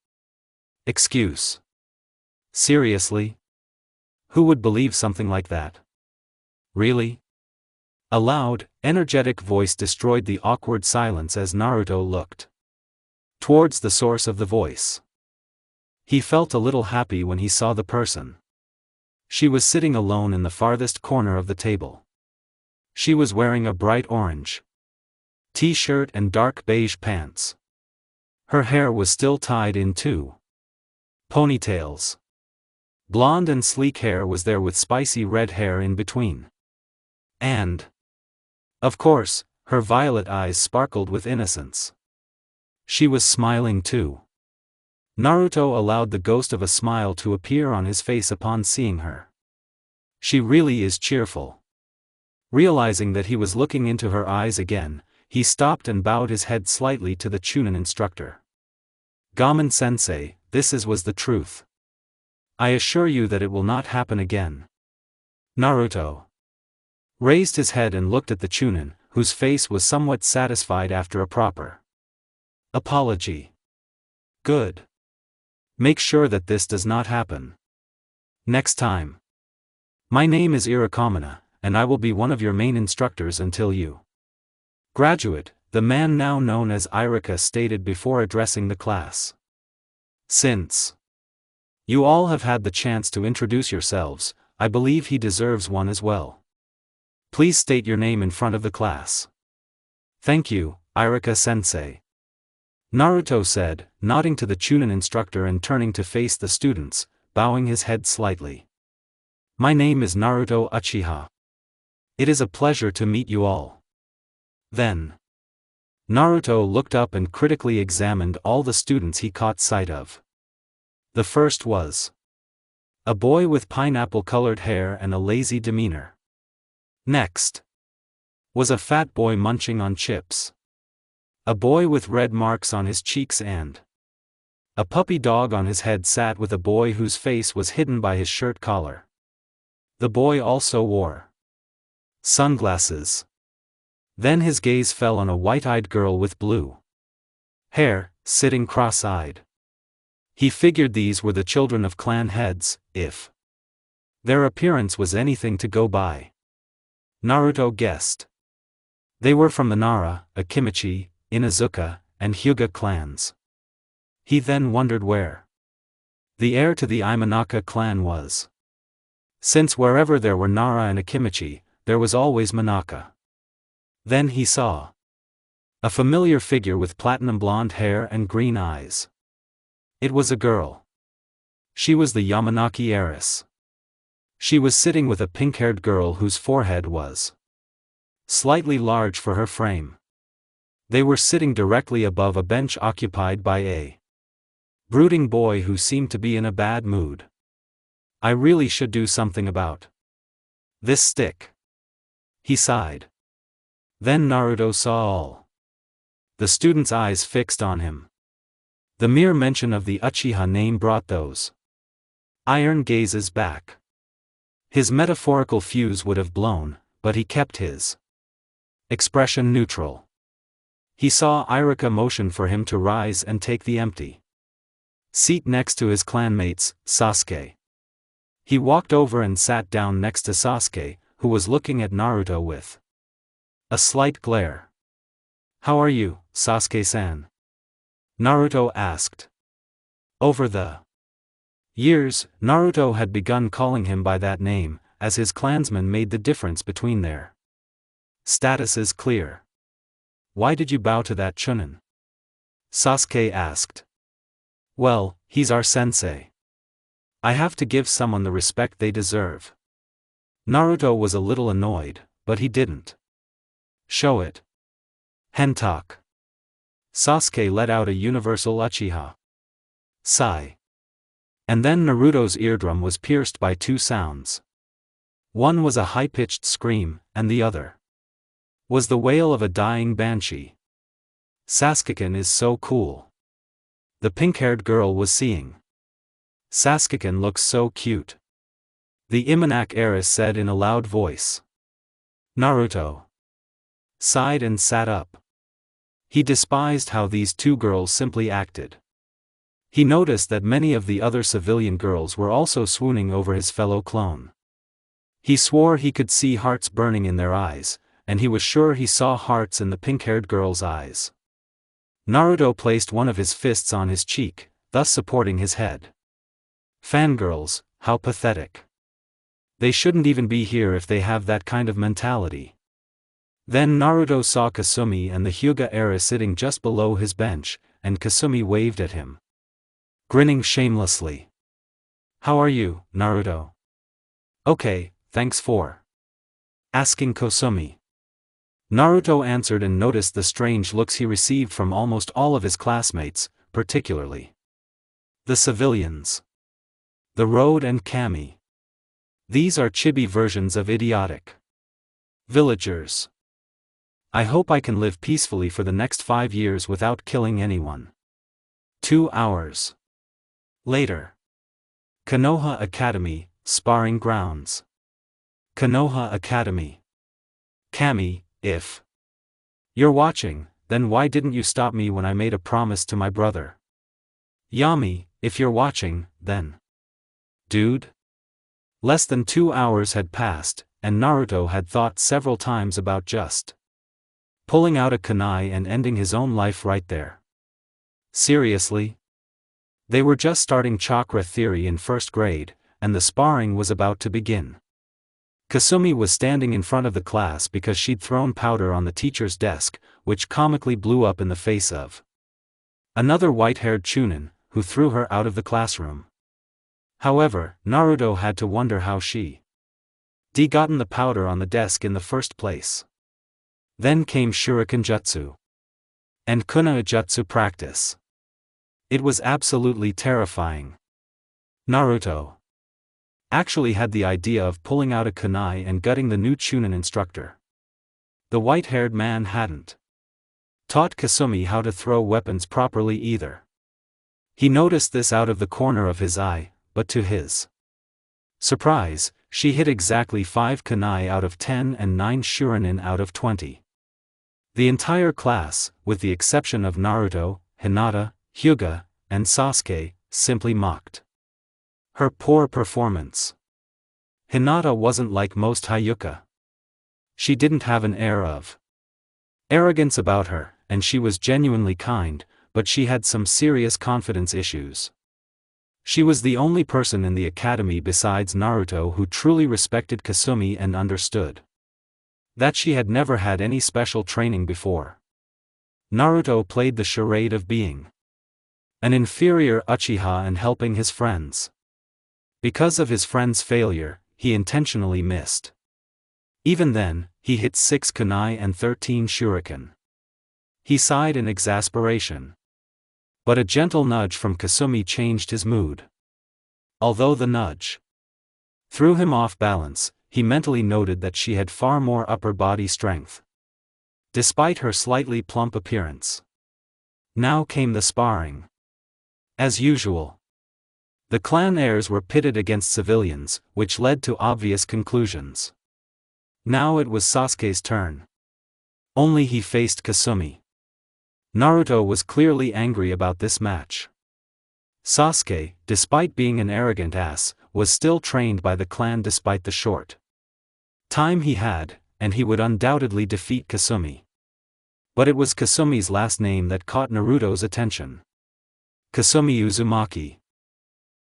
excuse. Seriously? Who would believe something like that? Really? A loud, energetic voice destroyed the awkward silence as Naruto looked towards the source of the voice. He felt a little happy when he saw the person. She was sitting alone in the farthest corner of the table. She was wearing a bright orange t-shirt and dark beige pants. Her hair was still tied in two ponytails. Blonde and sleek hair was there with spicy red hair in between. And, of course, her violet eyes sparkled with innocence. She was smiling too. Naruto allowed the ghost of a smile to appear on his face upon seeing her. She really is cheerful. Realizing that he was looking into her eyes again, he stopped and bowed his head slightly to the Chunin instructor. Gamen-sensei, was the truth. I assure you that it will not happen again. Naruto raised his head and looked at the Chunin, whose face was somewhat satisfied after a proper apology. Good. Make sure that this does not happen next time. My name is Irakamina, and I will be one of your main instructors until you graduate, the man now known as Irika stated before addressing the class. Since you all have had the chance to introduce yourselves, I believe he deserves one as well. Please state your name in front of the class. Thank you, Irika-sensei. Naruto said, nodding to the Chunin instructor and turning to face the students, bowing his head slightly. My name is Naruto Uchiha. It is a pleasure to meet you all. Then Naruto looked up and critically examined all the students he caught sight of. The first was a boy with pineapple-colored hair and a lazy demeanor. Next was a fat boy munching on chips. A boy with red marks on his cheeks and a puppy dog on his head sat with a boy whose face was hidden by his shirt collar. The boy also wore sunglasses. Then his gaze fell on a white-eyed girl with blue hair, sitting cross-eyed. He figured these were the children of clan heads, if their appearance was anything to go by. Naruto guessed they were from the Nara, Akimichi, Inazuka, and Hyuga clans. He then wondered where the heir to the Imanaka clan was, since wherever there were Nara and Akimichi, there was always Manaka. Then he saw a familiar figure with platinum blonde hair and green eyes. It was a girl. She was the Yamanaki heiress. She was sitting with a pink-haired girl whose forehead was slightly large for her frame. They were sitting directly above a bench occupied by a brooding boy who seemed to be in a bad mood. I really should do something about this stick, he sighed. Then Naruto saw all the students' eyes fixed on him. The mere mention of the Uchiha name brought those iron gazes back. His metaphorical fuse would have blown, but he kept his expression neutral. He saw Iruka motion for him to rise and take the empty seat next to his clanmates, Sasuke. He walked over and sat down next to Sasuke, who was looking at Naruto with a slight glare. "How are you, Sasuke-san?" Naruto asked. Over the years, Naruto had begun calling him by that name, as his clansmen made the difference between their statuses clear. "Why did you bow to that Chunin?" Sasuke asked. "Well, he's our sensei. I have to give someone the respect they deserve." Naruto was a little annoyed, but he didn't show it. Hentok. Sasuke let out a universal Uchiha sigh. And then Naruto's eardrum was pierced by two sounds. One was a high-pitched scream, and the other was the wail of a dying banshee. "Sasuke-kun is so cool," the pink-haired girl was seeing. "Sasuke-kun looks so cute," the Imanaka heiress said in a loud voice. Naruto sighed and sat up. He despised how these two girls simply acted. He noticed that many of the other civilian girls were also swooning over his fellow clone. He swore he could see hearts burning in their eyes, and he was sure he saw hearts in the pink-haired girl's eyes. Naruto placed one of his fists on his cheek, thus supporting his head. Fangirls, how pathetic. They shouldn't even be here if they have that kind of mentality. Then Naruto saw Kasumi and the Hyuga heiress sitting just below his bench, and Kasumi waved at him, grinning shamelessly. "How are you, Naruto?" "Okay, thanks for asking, Kasumi." Naruto answered and noticed the strange looks he received from almost all of his classmates, particularly the civilians. The Road and Kami. These are chibi versions of idiotic villagers. I hope I can live peacefully for the next 5 years without killing anyone. 2 hours later. Konoha Academy, Sparring Grounds. Konoha Academy. Kami, if you're watching, then why didn't you stop me when I made a promise to my brother? Yami, if you're watching, then dude? Less than 2 hours had passed, and Naruto had thought several times about just pulling out a kunai and ending his own life right there. Seriously? They were just starting chakra theory in first grade, and the sparring was about to begin. Kasumi was standing in front of the class because she'd thrown powder on the teacher's desk, which comically blew up in the face of another white-haired Chunin, who threw her out of the classroom. However, Naruto had to wonder how she'd gotten the powder on the desk in the first place. Then came Shuriken Jutsu. and kunai jutsu practice. It was absolutely terrifying. Naruto actually had the idea of pulling out a kunai and gutting the new Chunin instructor. The white-haired man hadn't taught Kasumi how to throw weapons properly either. He noticed this out of the corner of his eye, but to his surprise, she hit exactly 5 kunai out of 10 and 9 shurinin out of 20. The entire class, with the exception of Naruto, Hinata, Hyuga, and Sasuke, simply mocked her poor performance. Hinata wasn't like most Hyuga. She didn't have an air of arrogance about her, and she was genuinely kind, but she had some serious confidence issues. She was the only person in the academy besides Naruto who truly respected Kasumi and understood that she had never had any special training before. Naruto played the charade of being an inferior Uchiha and helping his friends. Because of his friend's failure, he intentionally missed. Even then, he hit 6 kunai and 13 shuriken. He sighed in exasperation. But a gentle nudge from Kasumi changed his mood. Although the nudge threw him off balance, he mentally noted that she had far more upper body strength, despite her slightly plump appearance. Now came the sparring. As usual, the clan heirs were pitted against civilians, which led to obvious conclusions. Now it was Sasuke's turn. Only he faced Kasumi. Naruto was clearly angry about this match. Sasuke, despite being an arrogant ass, was still trained by the clan despite the short time he had, and he would undoubtedly defeat Kasumi. But it was Kasumi's last name that caught Naruto's attention. Kasumi Uzumaki.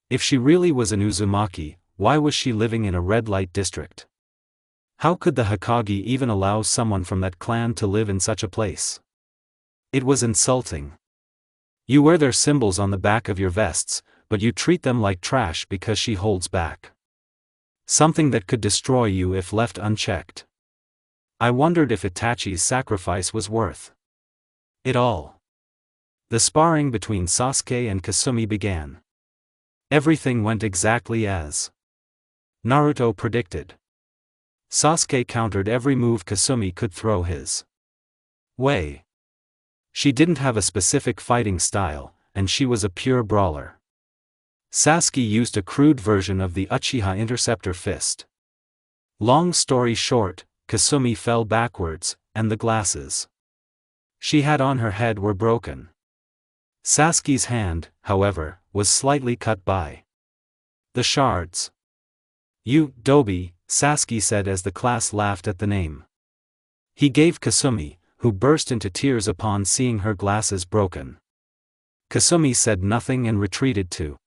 If she really was an Uzumaki, why was she living in a red light district? How could the Hokage even allow someone from that clan to live in such a place? It was insulting. You wear their symbols on the back of your vests, but you treat them like trash because she holds back something that could destroy you if left unchecked. I wondered if Itachi's sacrifice was worth it all. The sparring between Sasuke and Kasumi began. Everything went exactly as Naruto predicted. Sasuke countered every move Kasumi could throw his way. She didn't have a specific fighting style, and she was a pure brawler. Sasuke used a crude version of the Uchiha Interceptor Fist. Long story short, Kasumi fell backwards, and the glasses she had on her head were broken. Sasuke's hand, however, was slightly cut by the shards. "You, Dobi," Sasuke said as the class laughed at the name he gave Kasumi, who burst into tears upon seeing her glasses broken. Kasumi said nothing and retreated to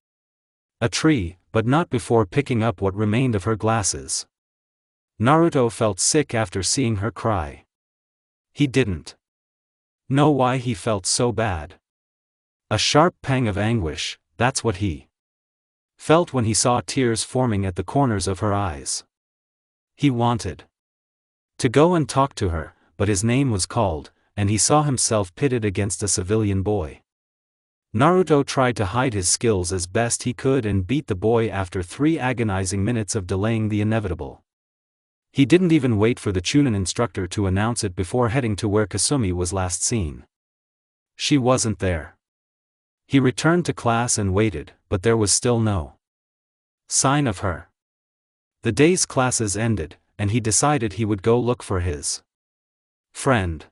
a tree, but not before picking up what remained of her glasses. Naruto felt sick after seeing her cry. He didn't know why he felt so bad. A sharp pang of anguish, that's what he felt when he saw tears forming at the corners of her eyes. He wanted to go and talk to her, but his name was called, and he saw himself pitted against a civilian boy. Naruto tried to hide his skills as best he could and beat the boy after 3 agonizing minutes of delaying the inevitable. He didn't even wait for the Chunin instructor to announce it before heading to where Kasumi was last seen. She wasn't there. He returned to class and waited, but there was still no sign of her. The day's classes ended, and he decided he would go look for his friend.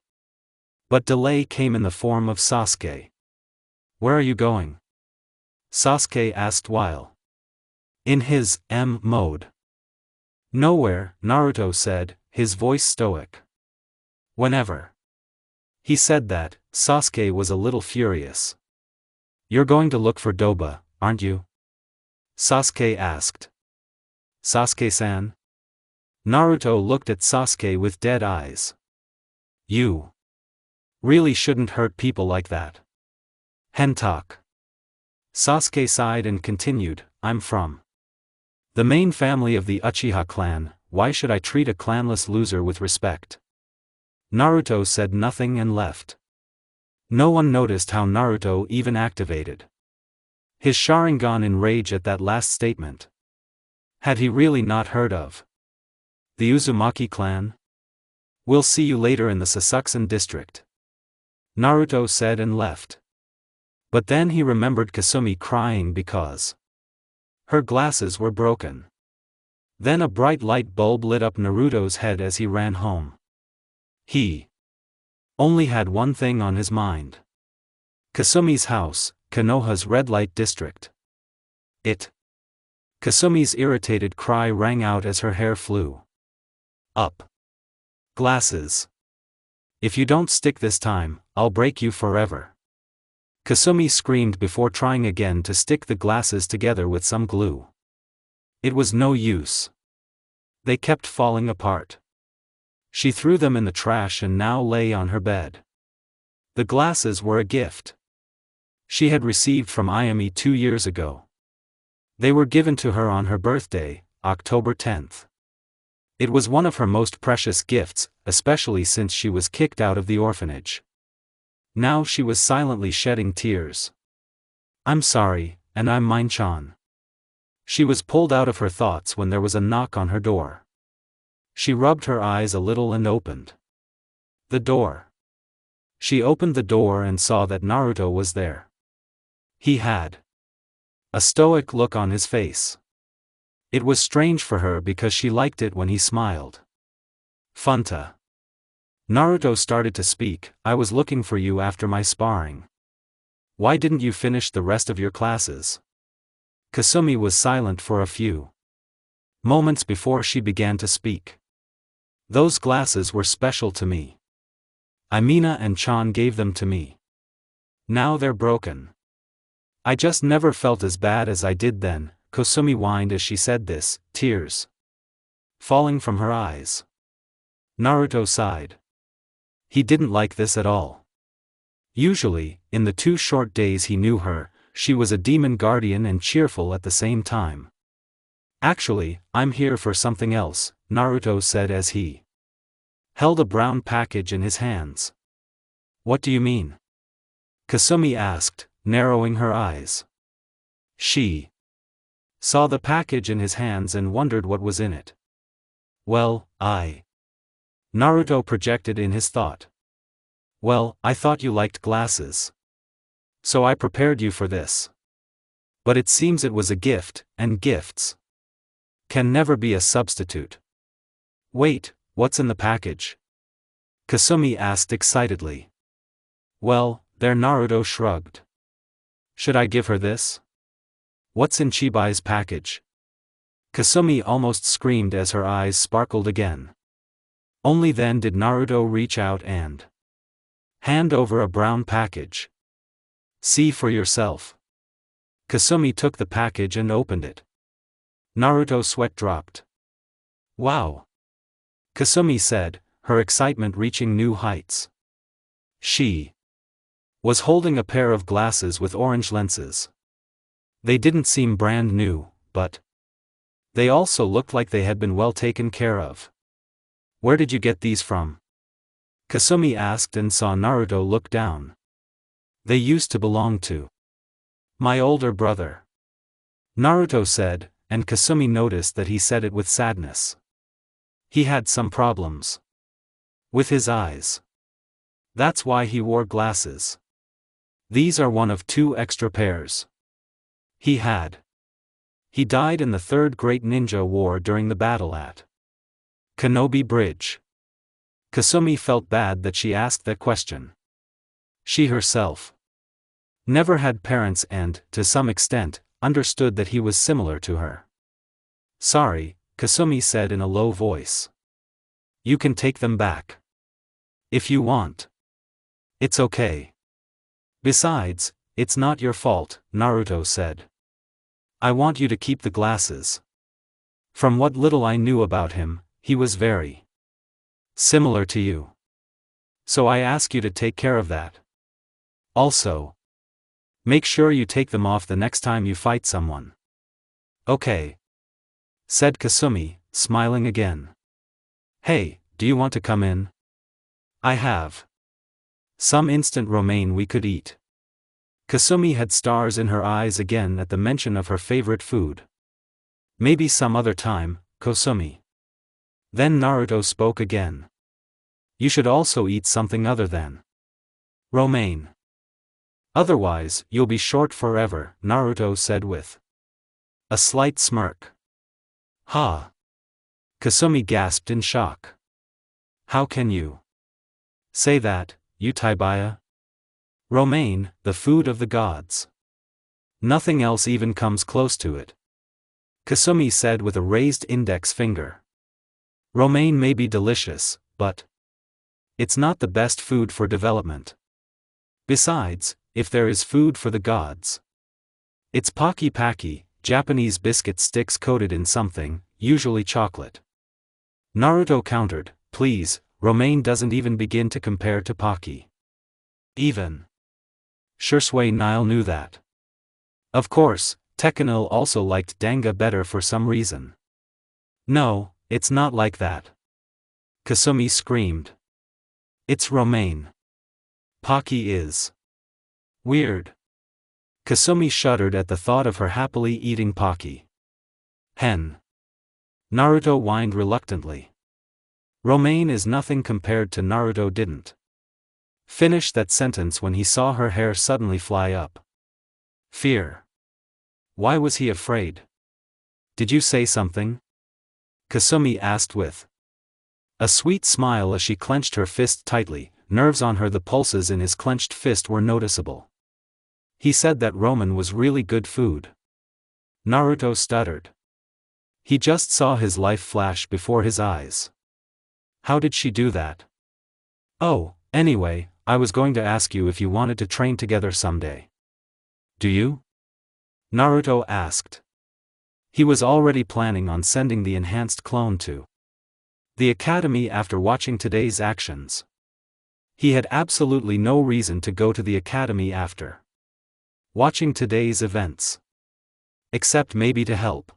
But delay came in the form of Sasuke. "Where are you going?" Sasuke asked while in his mode. "Nowhere," Naruto said, his voice stoic. "Whenever." He said that, Sasuke was a little furious. "You're going to look for Doba, aren't you?" Sasuke asked. "Sasuke-san?" Naruto looked at Sasuke with dead eyes. "You really shouldn't hurt people like that." "Hentak." Sasuke sighed and continued, "I'm from the main family of the Uchiha clan, why should I treat a clanless loser with respect?" Naruto said nothing and left. No one noticed how Naruto even activated his Sharingan in rage at that last statement. Had he really not heard of the Uzumaki clan? We'll see you later in the Sasukusen district, Naruto said and left. But then he remembered Kasumi crying because her glasses were broken. Then a bright light bulb lit up Naruto's head as he ran home. He only had one thing on his mind. Kasumi's house, Konoha's red light district. Kasumi's irritated cry rang out as her hair flew up. Glasses. If you don't stick this time, I'll break you forever. Kasumi screamed before trying again to stick the glasses together with some glue. It was no use. They kept falling apart. She threw them in the trash and now lay on her bed. The glasses were a gift she had received from Ayami 2 years ago. They were given to her on her birthday, October 10th. It was one of her most precious gifts, especially since she was kicked out of the orphanage. Now she was silently shedding tears. I'm sorry, and I'm Mine-chan. She was pulled out of her thoughts when there was a knock on her door. She rubbed her eyes a little and opened the door. She opened the door and saw that Naruto was there. He had a stoic look on his face. It was strange for her because she liked it when he smiled. Funta. Naruto started to speak. I was looking for you after my sparring. Why didn't you finish the rest of your classes? Kasumi was silent for a few moments before she began to speak. Those glasses were special to me. Amina and Chan gave them to me. Now they're broken. I just never felt as bad as I did then, Kasumi whined as she said this, tears falling from her eyes. Naruto sighed. He didn't like this at all. Usually, in the 2 short days he knew her, she was a demon guardian and cheerful at the same time. Actually, I'm here for something else, Naruto said as he held a brown package in his hands. What do you mean? Kasumi asked, narrowing her eyes. She saw the package in his hands and wondered what was in it. Well, Naruto projected in his thought. Well, I thought you liked glasses. So I prepared you for this. But it seems it was a gift, and gifts can never be a substitute. Wait, what's in the package? Kasumi asked excitedly. Well, there, Naruto shrugged. Should I give her this? What's in Chibai's package? Kasumi almost screamed as her eyes sparkled again. Only then did Naruto reach out and hand over a brown package. See for yourself. Kasumi took the package and opened it. Naruto's sweat dropped. Wow! Kasumi said, her excitement reaching new heights. She was holding a pair of glasses with orange lenses. They didn't seem brand new, but they also looked like they had been well taken care of. Where did you get these from? Kasumi asked and saw Naruto look down. They used to belong to my older brother, Naruto said, and Kasumi noticed that he said it with sadness. He had some problems with his eyes. That's why he wore glasses. These are one of 2 extra pairs he had. He died in the 3rd Great Ninja War during the battle at Kanobi Bridge. Kasumi felt bad that she asked that question. She herself never had parents and, to some extent, understood that he was similar to her. Sorry, Kasumi said in a low voice. You can take them back. If you want. It's okay. Besides, it's not your fault, Naruto said. I want you to keep the glasses. From what little I knew about him, he was very similar to you. So I ask you to take care of that. Also, make sure you take them off the next time you fight someone. Okay, said Kasumi, smiling again. Hey, do you want to come in? I have Some instant romaine we could eat. Kasumi had stars in her eyes again at the mention of her favorite food. Maybe some other time, Kasumi. Then Naruto spoke again. You should also eat something other than romaine. Otherwise, you'll be short forever, Naruto said with a slight smirk. Ha! Kasumi gasped in shock. How can you say that, you Taibaya? Romaine, the food of the gods. Nothing else even comes close to it. Kasumi said with a raised index finger. Romaine may be delicious, but it's not the best food for development. Besides, if there is food for the gods, it's paki-paki, Japanese biscuit sticks coated in something, usually chocolate. Naruto countered, please, romaine doesn't even begin to compare to paki. Even Shursui Nile knew that. Of course, Tekkenil also liked danga better for some reason. No, it's not like that. Kasumi screamed. It's romaine. Paki is weird. Kasumi shuddered at the thought of her happily eating paki. Hen. Naruto whined reluctantly. Romaine is nothing compared to Naruto didn't finish that sentence when he saw her hair suddenly fly up. Fear. Why was he afraid? Did you say something? Kasumi asked with a sweet smile as she clenched her fist tightly. Nerves on her, the pulses in his clenched fist were noticeable. He said that romaine was really good food. Naruto stuttered. He just saw his life flash before his eyes. How did she do that? Oh, anyway, I was going to ask you if you wanted to train together someday. Do you? Naruto asked. He was already planning on sending the enhanced clone to the academy after watching today's actions. He had absolutely no reason to go to the academy after watching today's events. Except maybe to help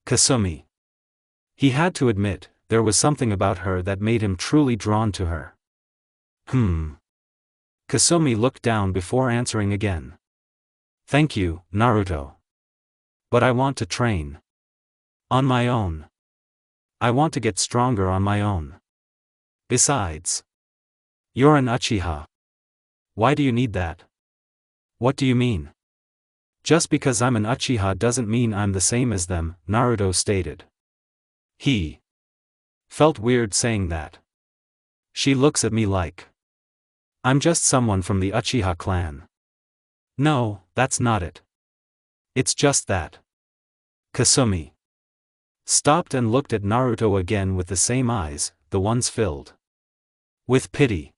Kasumi. He had to admit, there was something about her that made him truly drawn to her. Kasumi looked down before answering again. Thank you, Naruto. But I want to train on my own. I want to get stronger on my own. Besides, you're an Uchiha. Why do you need that? What do you mean? Just because I'm an Uchiha doesn't mean I'm the same as them, Naruto stated. He felt weird saying that. She looks at me like I'm just someone from the Uchiha clan. No, that's not it. It's just that Kasumi stopped and looked at Naruto again with the same eyes, the ones filled with pity.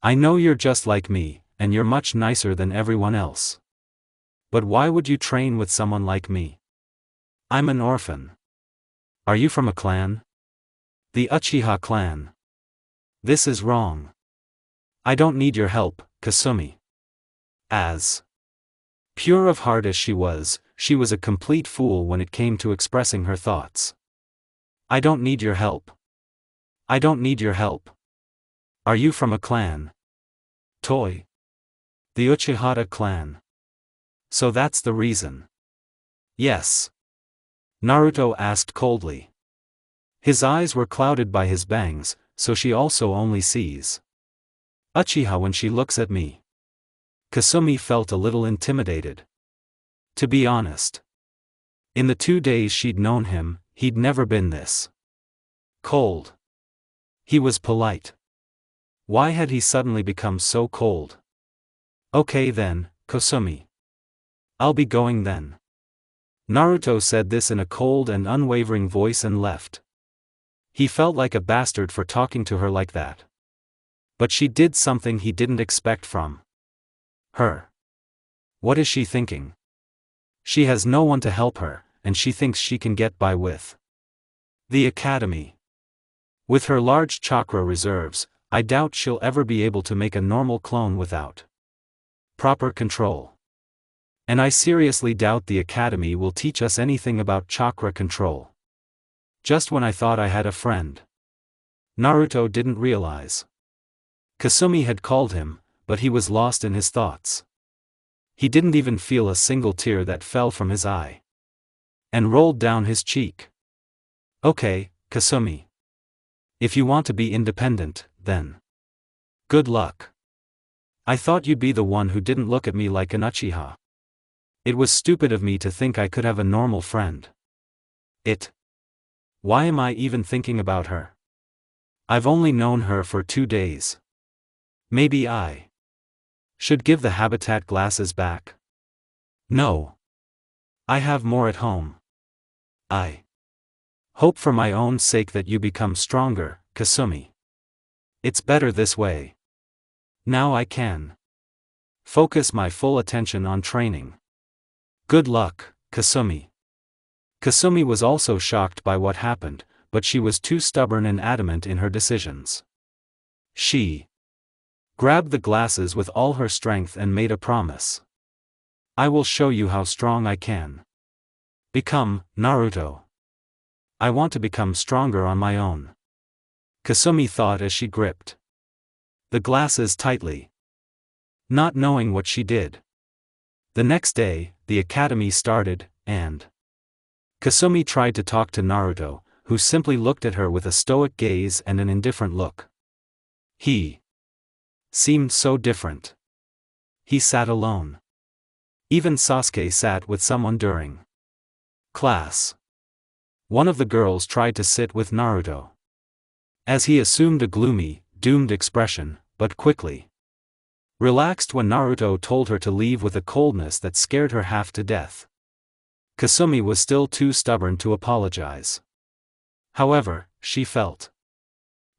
I know you're just like me, and you're much nicer than everyone else. But why would you train with someone like me? I'm an orphan. Are you from a clan? The Uchiha clan. This is wrong. I don't need your help, Kasumi. As pure of heart as she was a complete fool when it came to expressing her thoughts. I don't need your help. I don't need your help. Are you from a clan? Toi. The Uchiha clan. So that's the reason. Yes. Naruto asked coldly. His eyes were clouded by his bangs, so she also only sees Uchiha when she looks at me. Kasumi felt a little intimidated. To be honest, in the 2 days she'd known him, he'd never been this cold. He was polite. Why had he suddenly become so cold? Okay then, Kasumi. I'll be going then. Naruto said this in a cold and unwavering voice and left. He felt like a bastard for talking to her like that. But she did something he didn't expect from her. What is she thinking? She has no one to help her, and she thinks she can get by with the academy. With her large chakra reserves, I doubt she'll ever be able to make a normal clone without proper control. And I seriously doubt the academy will teach us anything about chakra control. Just when I thought I had a friend. Naruto didn't realize Kasumi had called him, but he was lost in his thoughts. He didn't even feel a single tear that fell from his eye and rolled down his cheek. Okay, Kasumi. If you want to be independent, then good luck. I thought you'd be the one who didn't look at me like an Uchiha. It was stupid of me to think I could have a normal friend. Why am I even thinking about her? I've only known her for 2 days. Maybe I should give the habitat glasses back. No. I have more at home. I hope for my own sake that you become stronger, Kasumi. It's better this way. Now I can focus my full attention on training. Good luck, Kasumi. Kasumi was also shocked by what happened, but she was too stubborn and adamant in her decisions. She grabbed the glasses with all her strength and made a promise. I will show you how strong I can become, Naruto. I want to become stronger on my own. Kasumi thought as she gripped the glasses tightly, not knowing what she did. The next day, the academy started, and Kasumi tried to talk to Naruto, who simply looked at her with a stoic gaze and an indifferent look. He seemed so different. He sat alone. Even Sasuke sat with someone during class. One of the girls tried to sit with Naruto, as he assumed a gloomy, doomed expression, but quickly relaxed when Naruto told her to leave with a coldness that scared her half to death. Kasumi was still too stubborn to apologize. However, she felt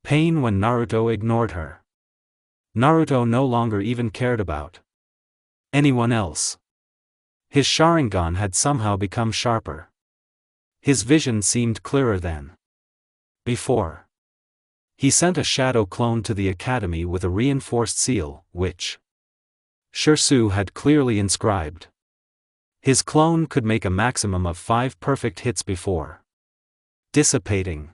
pain when Naruto ignored her. Naruto no longer even cared about anyone else. His Sharingan had somehow become sharper. His vision seemed clearer than before. He sent a shadow clone to the academy with a reinforced seal, which Shirsu had clearly inscribed. His clone could make a maximum of 5 perfect hits before dissipating.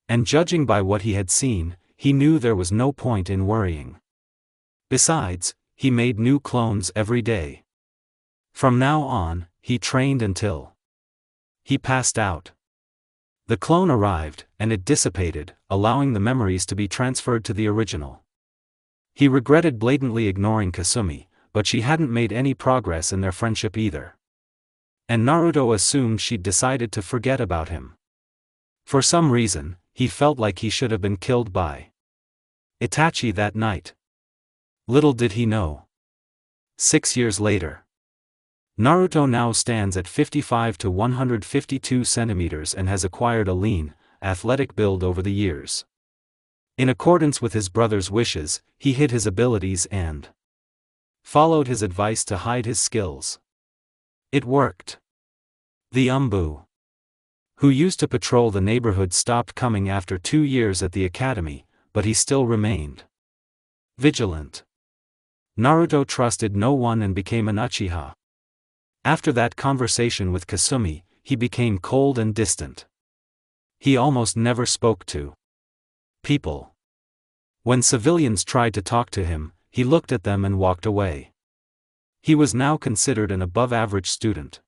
And judging by what he had seen, he knew there was no point in worrying. Besides, he made new clones every day. From now on, he trained until he passed out. The clone arrived, and it dissipated, allowing the memories to be transferred to the original. He regretted blatantly ignoring Kasumi, but she hadn't made any progress in their friendship either. And Naruto assumed she'd decided to forget about him. For some reason, he felt like he should have been killed by Itachi that night. Little did he know. 6 years later, Naruto now stands at 55 to 152 centimeters and has acquired a lean, athletic build over the years. In accordance with his brother's wishes, he hid his abilities and followed his advice to hide his skills. It worked. The Umbu, who used to patrol the neighborhood, stopped coming after 2 years at the academy, but he still remained vigilant. Naruto trusted no one and became an Uchiha. After that conversation with Kasumi, he became cold and distant. He almost never spoke to people. When civilians tried to talk to him, he looked at them and walked away. He was now considered an above-average student.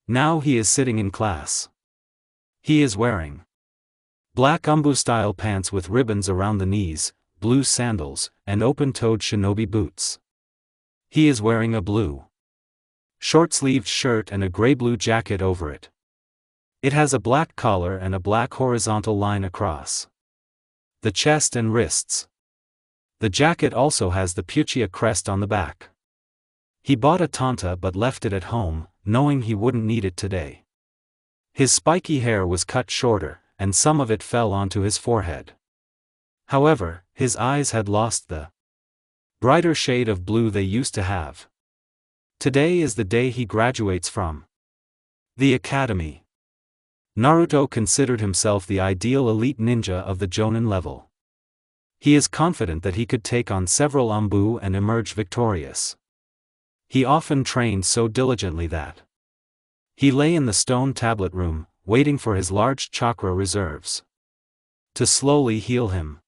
Now he is sitting in class. He is wearing black Umbu-style pants with ribbons around the knees, blue sandals, and open-toed shinobi boots. He is wearing a blue short-sleeved shirt and a gray-blue jacket over it. It has a black collar and a black horizontal line across the chest and wrists. The jacket also has the Uchiha crest on the back. He bought a tanta but left it at home, knowing he wouldn't need it today. His spiky hair was cut shorter, and some of it fell onto his forehead. However, his eyes had lost the brighter shade of blue they used to have. Today is the day he graduates from the academy. Naruto considered himself the ideal elite ninja of the Jonin level. He is confident that he could take on several Umbu and emerge victorious. He often trained so diligently that he lay in the stone tablet room, waiting for his large chakra reserves to slowly heal him.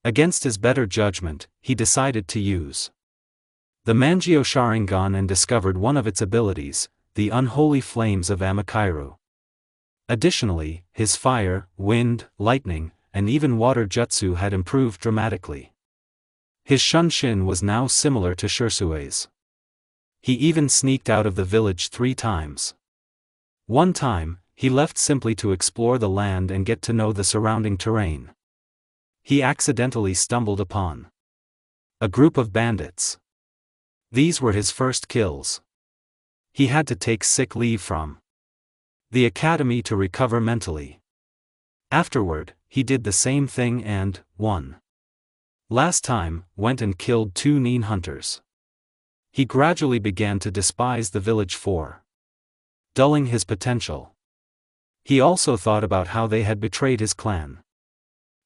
Against his better judgment, he decided to use the Mangyo Sharingan and discovered one of its abilities, the unholy flames of Amakairu. Additionally, his fire, wind, lightning, and even water jutsu had improved dramatically. His Shunshin was now similar to Shursue's. He even sneaked out of the village 3 times. One time, he left simply to explore the land and get to know the surrounding terrain. He accidentally stumbled upon a group of bandits. These were his first kills. He had to take sick leave from the academy to recover mentally. Afterward, he did the same thing and, one last time, went and killed 2 Nin hunters. He gradually began to despise the village for dulling his potential. He also thought about how they had betrayed his clan.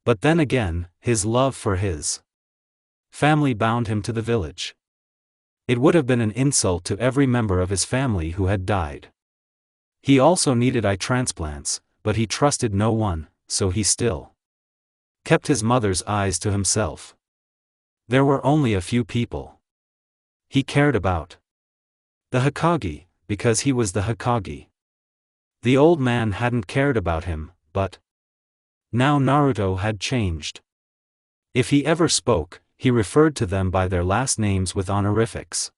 But then again, his love for his family bound him to the village. It would have been an insult to every member of his family who had died. He also needed eye transplants, but he trusted no one, so he still kept his mother's eyes to himself. There were only a few people he cared about. The Hokage, because he was the Hokage. The old man hadn't cared about him, but now Naruto had changed. If he ever spoke, he referred to them by their last names with honorifics.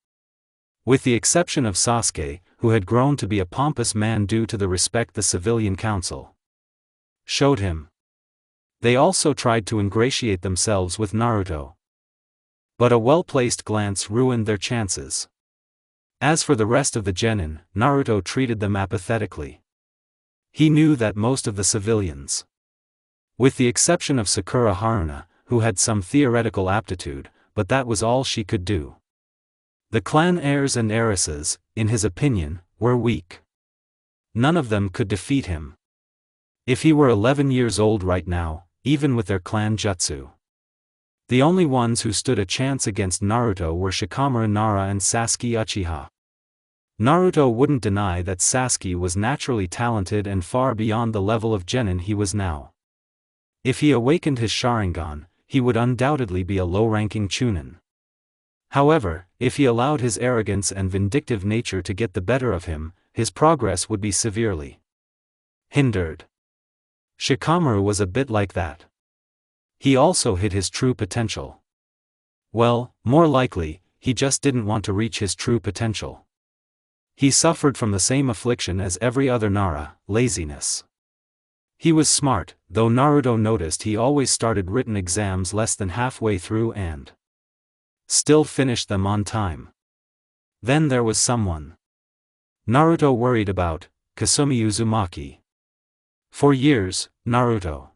With the exception of Sasuke, who had grown to be a pompous man due to the respect the civilian council showed him. They also tried to ingratiate themselves with Naruto. But a well-placed glance ruined their chances. As for the rest of the genin, Naruto treated them apathetically. He knew that most of the civilians, with the exception of Sakura Haruna, who had some theoretical aptitude, but that was all she could do. The clan heirs and heiresses, in his opinion, were weak. None of them could defeat him. If he were 11 years old right now, even with their clan jutsu. The only ones who stood a chance against Naruto were Shikamaru Nara and Sasuke Uchiha. Naruto wouldn't deny that Sasuke was naturally talented and far beyond the level of genin he was now. If he awakened his Sharingan, he would undoubtedly be a low-ranking Chunin. However, if he allowed his arrogance and vindictive nature to get the better of him, his progress would be severely hindered. Shikamaru was a bit like that. He also hid his true potential. Well, more likely, he just didn't want to reach his true potential. He suffered from the same affliction as every other Nara, laziness. He was smart, though Naruto noticed he always started written exams less than halfway through and still finished them on time. Then there was someone Naruto worried about, Kasumi Uzumaki. For years, Naruto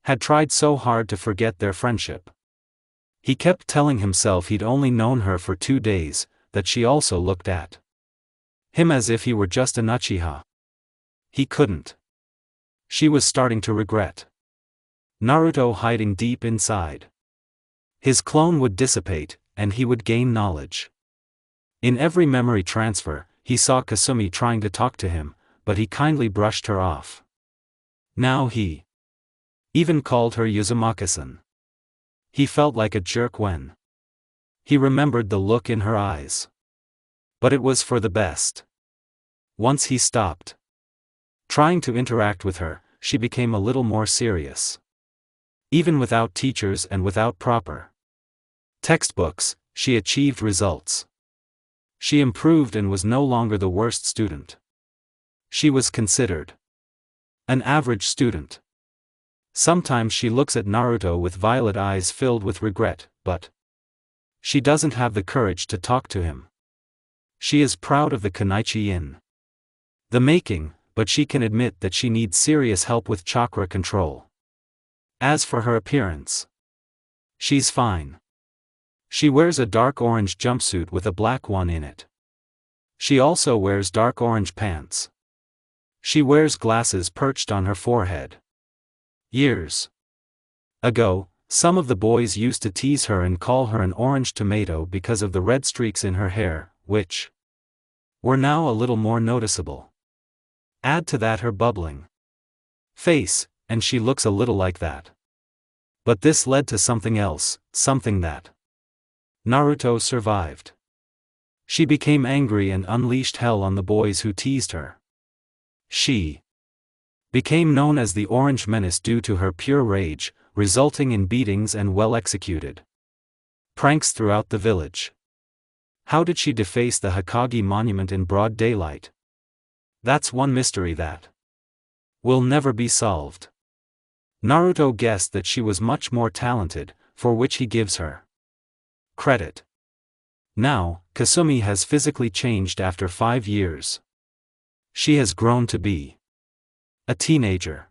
had tried so hard to forget their friendship. He kept telling himself he'd only known her for 2 days, that she also looked at him as if he were just an Uchiha. He couldn't. She was starting to regret Naruto hiding deep inside. His clone would dissipate, and he would gain knowledge. In every memory transfer, he saw Kasumi trying to talk to him, but he kindly brushed her off. Now he even called her Uzumaki-san. He felt like a jerk when he remembered the look in her eyes. But it was for the best. Once he stopped trying to interact with her, she became a little more serious. Even without teachers and without proper textbooks, she achieved results. She improved and was no longer the worst student. She was considered an average student. Sometimes she looks at Naruto with violet eyes filled with regret, but she doesn't have the courage to talk to him. She is proud of the Kanaichi in the making, but she can admit that she needs serious help with chakra control. As for her appearance, she's fine. She wears a dark orange jumpsuit with a black one in it. She also wears dark orange pants. She wears glasses perched on her forehead. Years ago, some of the boys used to tease her and call her an orange tomato because of the red streaks in her hair, which were now a little more noticeable. Add to that her bubbling face, and she looks a little like that. But this led to something else, something that Naruto survived. She became angry and unleashed hell on the boys who teased her. She became known as the Orange Menace due to her pure rage, resulting in beatings and well-executed pranks throughout the village. How did she deface the Hokage monument in broad daylight? That's one mystery that will never be solved. Naruto guessed that she was much more talented, for which he gives her credit. Now, Kasumi has physically changed after 5 years. She has grown to be a teenager.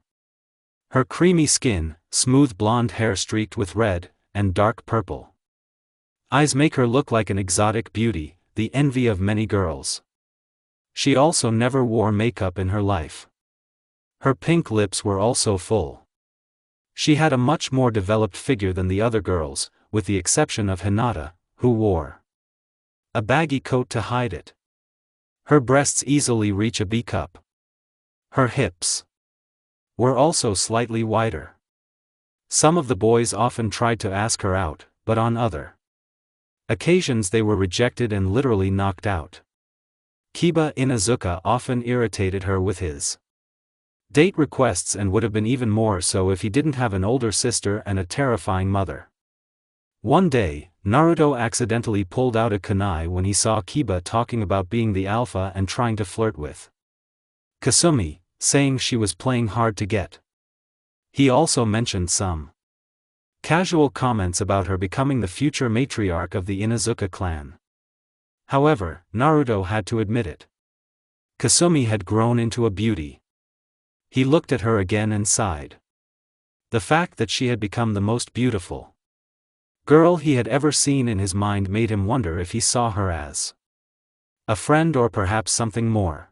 Her creamy skin, smooth blonde hair streaked with red and dark purple eyes make her look like an exotic beauty, the envy of many girls. She also never wore makeup in her life. Her pink lips were also full. She had a much more developed figure than the other girls, with the exception of Hinata, who wore a baggy coat to hide it. Her breasts easily reach a B-cup. Her hips were also slightly wider. Some of the boys often tried to ask her out, but on other occasions they were rejected and literally knocked out. Kiba Inuzuka often irritated her with his date requests and would have been even more so if he didn't have an older sister and a terrifying mother. One day, Naruto accidentally pulled out a kunai when he saw Kiba talking about being the alpha and trying to flirt with Kasumi, saying she was playing hard to get. He also mentioned some casual comments about her becoming the future matriarch of the Inuzuka clan. However, Naruto had to admit it. Kasumi had grown into a beauty. He looked at her again and sighed. The fact that she had become the most beautiful girl he had ever seen in his mind made him wonder if he saw her as a friend or perhaps something more.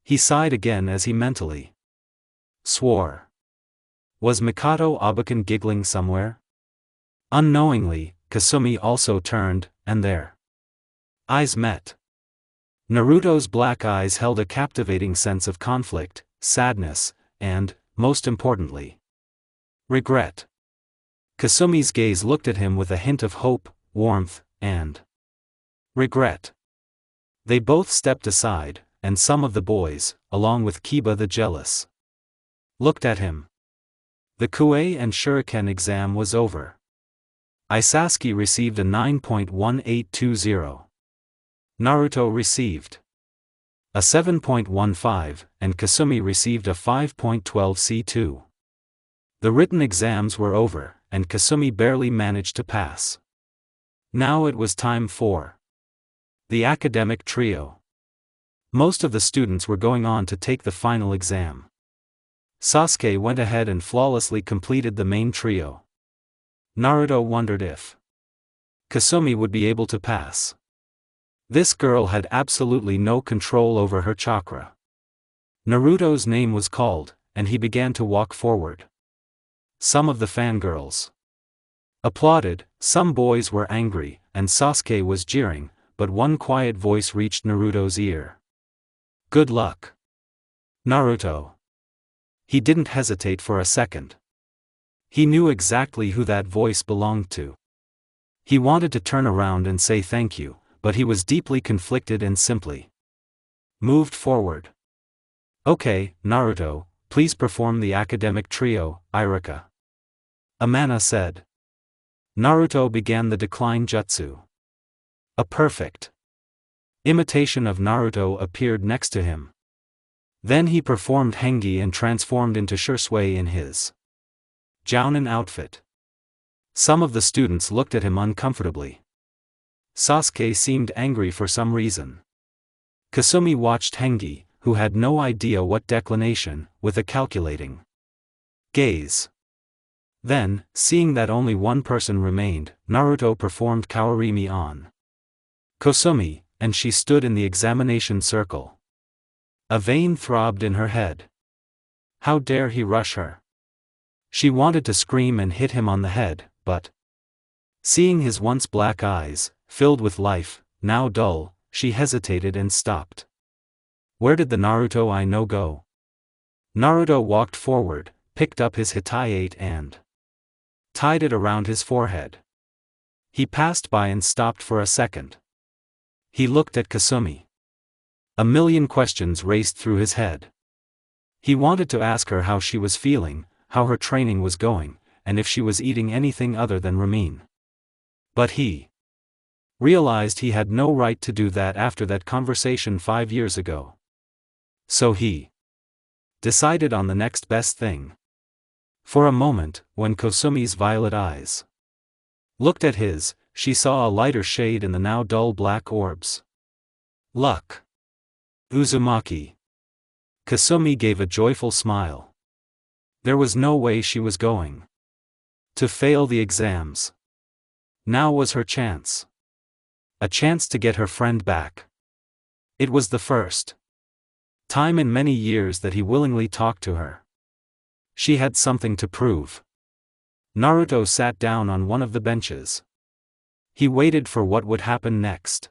He sighed again as he mentally swore. Was Mikado Abakan giggling somewhere? Unknowingly, Kasumi also turned, and their eyes met. Naruto's black eyes held a captivating sense of conflict, sadness, and, most importantly, regret. Kasumi's gaze looked at him with a hint of hope, warmth, and regret. They both stepped aside, and some of the boys, along with Kiba the jealous, looked at him. The Kuei and Shuriken exam was over. Isasuke received a 9.1820. Naruto received a 7.15, and Kasumi received a 5.12C2. The written exams were over, and Kasumi barely managed to pass. Now it was time for the academic trio. Most of the students were going on to take the final exam. Sasuke went ahead and flawlessly completed the main trio. Naruto wondered if Kasumi would be able to pass. This girl had absolutely no control over her chakra. Naruto's name was called, and he began to walk forward. Some of the fangirls applauded, some boys were angry, and Sasuke was jeering, but one quiet voice reached Naruto's ear. Good luck, Naruto. He didn't hesitate for a second. He knew exactly who that voice belonged to. He wanted to turn around and say thank you, but he was deeply conflicted and simply moved forward. Okay, Naruto, please perform the academic trio, Iruka. Amana said. Naruto began the decline jutsu. A perfect imitation of Naruto appeared next to him. Then he performed Hengi and transformed into Shursui in his Jounin outfit. Some of the students looked at him uncomfortably. Sasuke seemed angry for some reason. Kasumi watched Hengi, who had no idea what declination, with a calculating gaze. Then, seeing that only one person remained, Naruto performed Kawarimi on Kasumi, and she stood in the examination circle. A vein throbbed in her head. How dare he rush her? She wanted to scream and hit him on the head, but seeing his once black eyes, filled with life, now dull, she hesitated and stopped. Where did the Naruto I know go? Naruto walked forward, picked up his Hitaiate and tied it around his forehead. He passed by and stopped for a second. He looked at Kasumi. A million questions raced through his head. He wanted to ask her how she was feeling, how her training was going, and if she was eating anything other than ramen. But he realized he had no right to do that after that conversation 5 years ago. So he decided on the next best thing. For a moment, when Kosumi's violet eyes looked at his, she saw a lighter shade in the now dull black orbs. Luck. Uzumaki. Kasumi gave a joyful smile. There was no way she was going to fail the exams. Now was her chance. A chance to get her friend back. It was the first time in many years that he willingly talked to her. She had something to prove. Naruto sat down on one of the benches. He waited for what would happen next.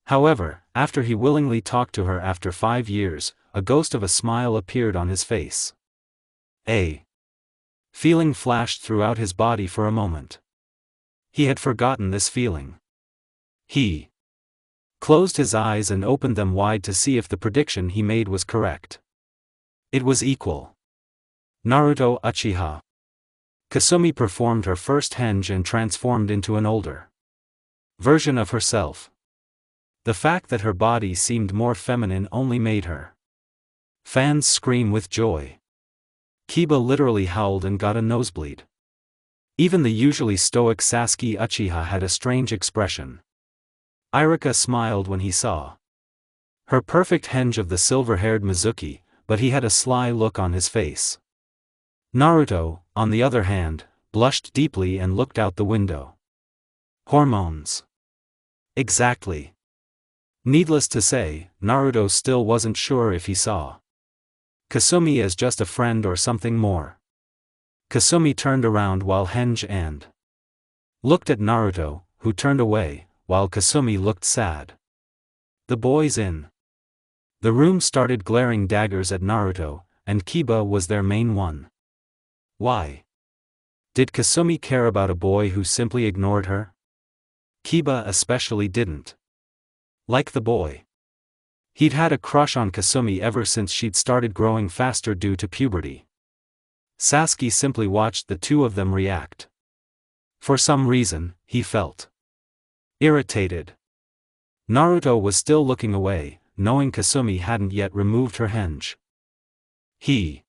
However, after he willingly talked to her after 5 years, a ghost of a smile appeared on his face. A feeling flashed throughout his body for a moment. He had forgotten this feeling. He closed his eyes and opened them wide to see if the prediction he made was correct. It was equal. Naruto Uchiha. Kasumi performed her first henge and transformed into an older version of herself. The fact that her body seemed more feminine only made her fans scream with joy. Kiba literally howled and got a nosebleed. Even the usually stoic Sasuke Uchiha had a strange expression. Irika smiled when he saw her perfect henge of the silver-haired Mizuki, but he had a sly look on his face. Naruto, on the other hand, blushed deeply and looked out the window. Hormones. Exactly. Needless to say, Naruto still wasn't sure if he saw Kasumi as just a friend or something more. Kasumi turned around while henge and looked at Naruto, who turned away, while Kasumi looked sad. The boys in the room started glaring daggers at Naruto, and Kiba was their main one. Why did Kasumi care about a boy who simply ignored her? Kiba especially didn't like the boy. He'd had a crush on Kasumi ever since she'd started growing faster due to puberty. Sasuke simply watched the two of them react. For some reason, he felt irritated. Naruto was still looking away, knowing Kasumi hadn't yet removed her henge. He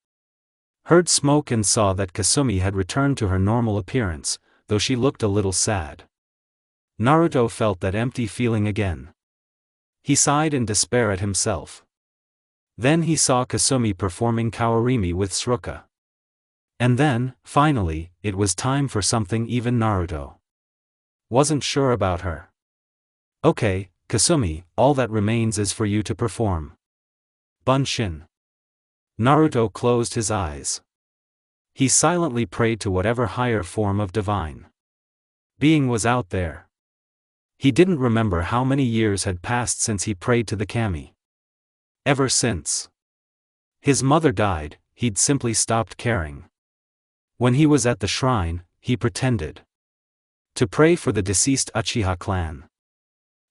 heard smoke and saw that Kasumi had returned to her normal appearance, though she looked a little sad. Naruto felt that empty feeling again. He sighed in despair at himself. Then he saw Kasumi performing Kawarimi with Sruka. And then, finally, it was time for something even Naruto wasn't sure about her. Okay, Kasumi, all that remains is for you to perform Bunshin. Naruto closed his eyes. He silently prayed to whatever higher form of divine being was out there. He didn't remember how many years had passed since he prayed to the kami. Ever since his mother died, he'd simply stopped caring. When he was at the shrine, he pretended to pray for the deceased Uchiha clan.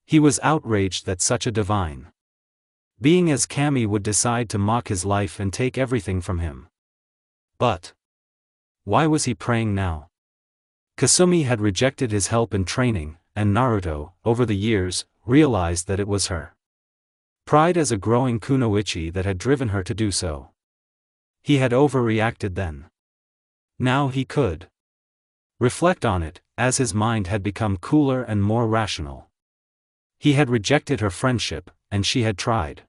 He was outraged that such a divine being as Kami would decide to mock his life and take everything from him. But why was he praying now? Kasumi had rejected his help in training, and Naruto, over the years, realized that it was her pride as a growing kunoichi that had driven her to do so. He had overreacted then. Now he could reflect on it, as his mind had become cooler and more rational. He had rejected her friendship, and she had tried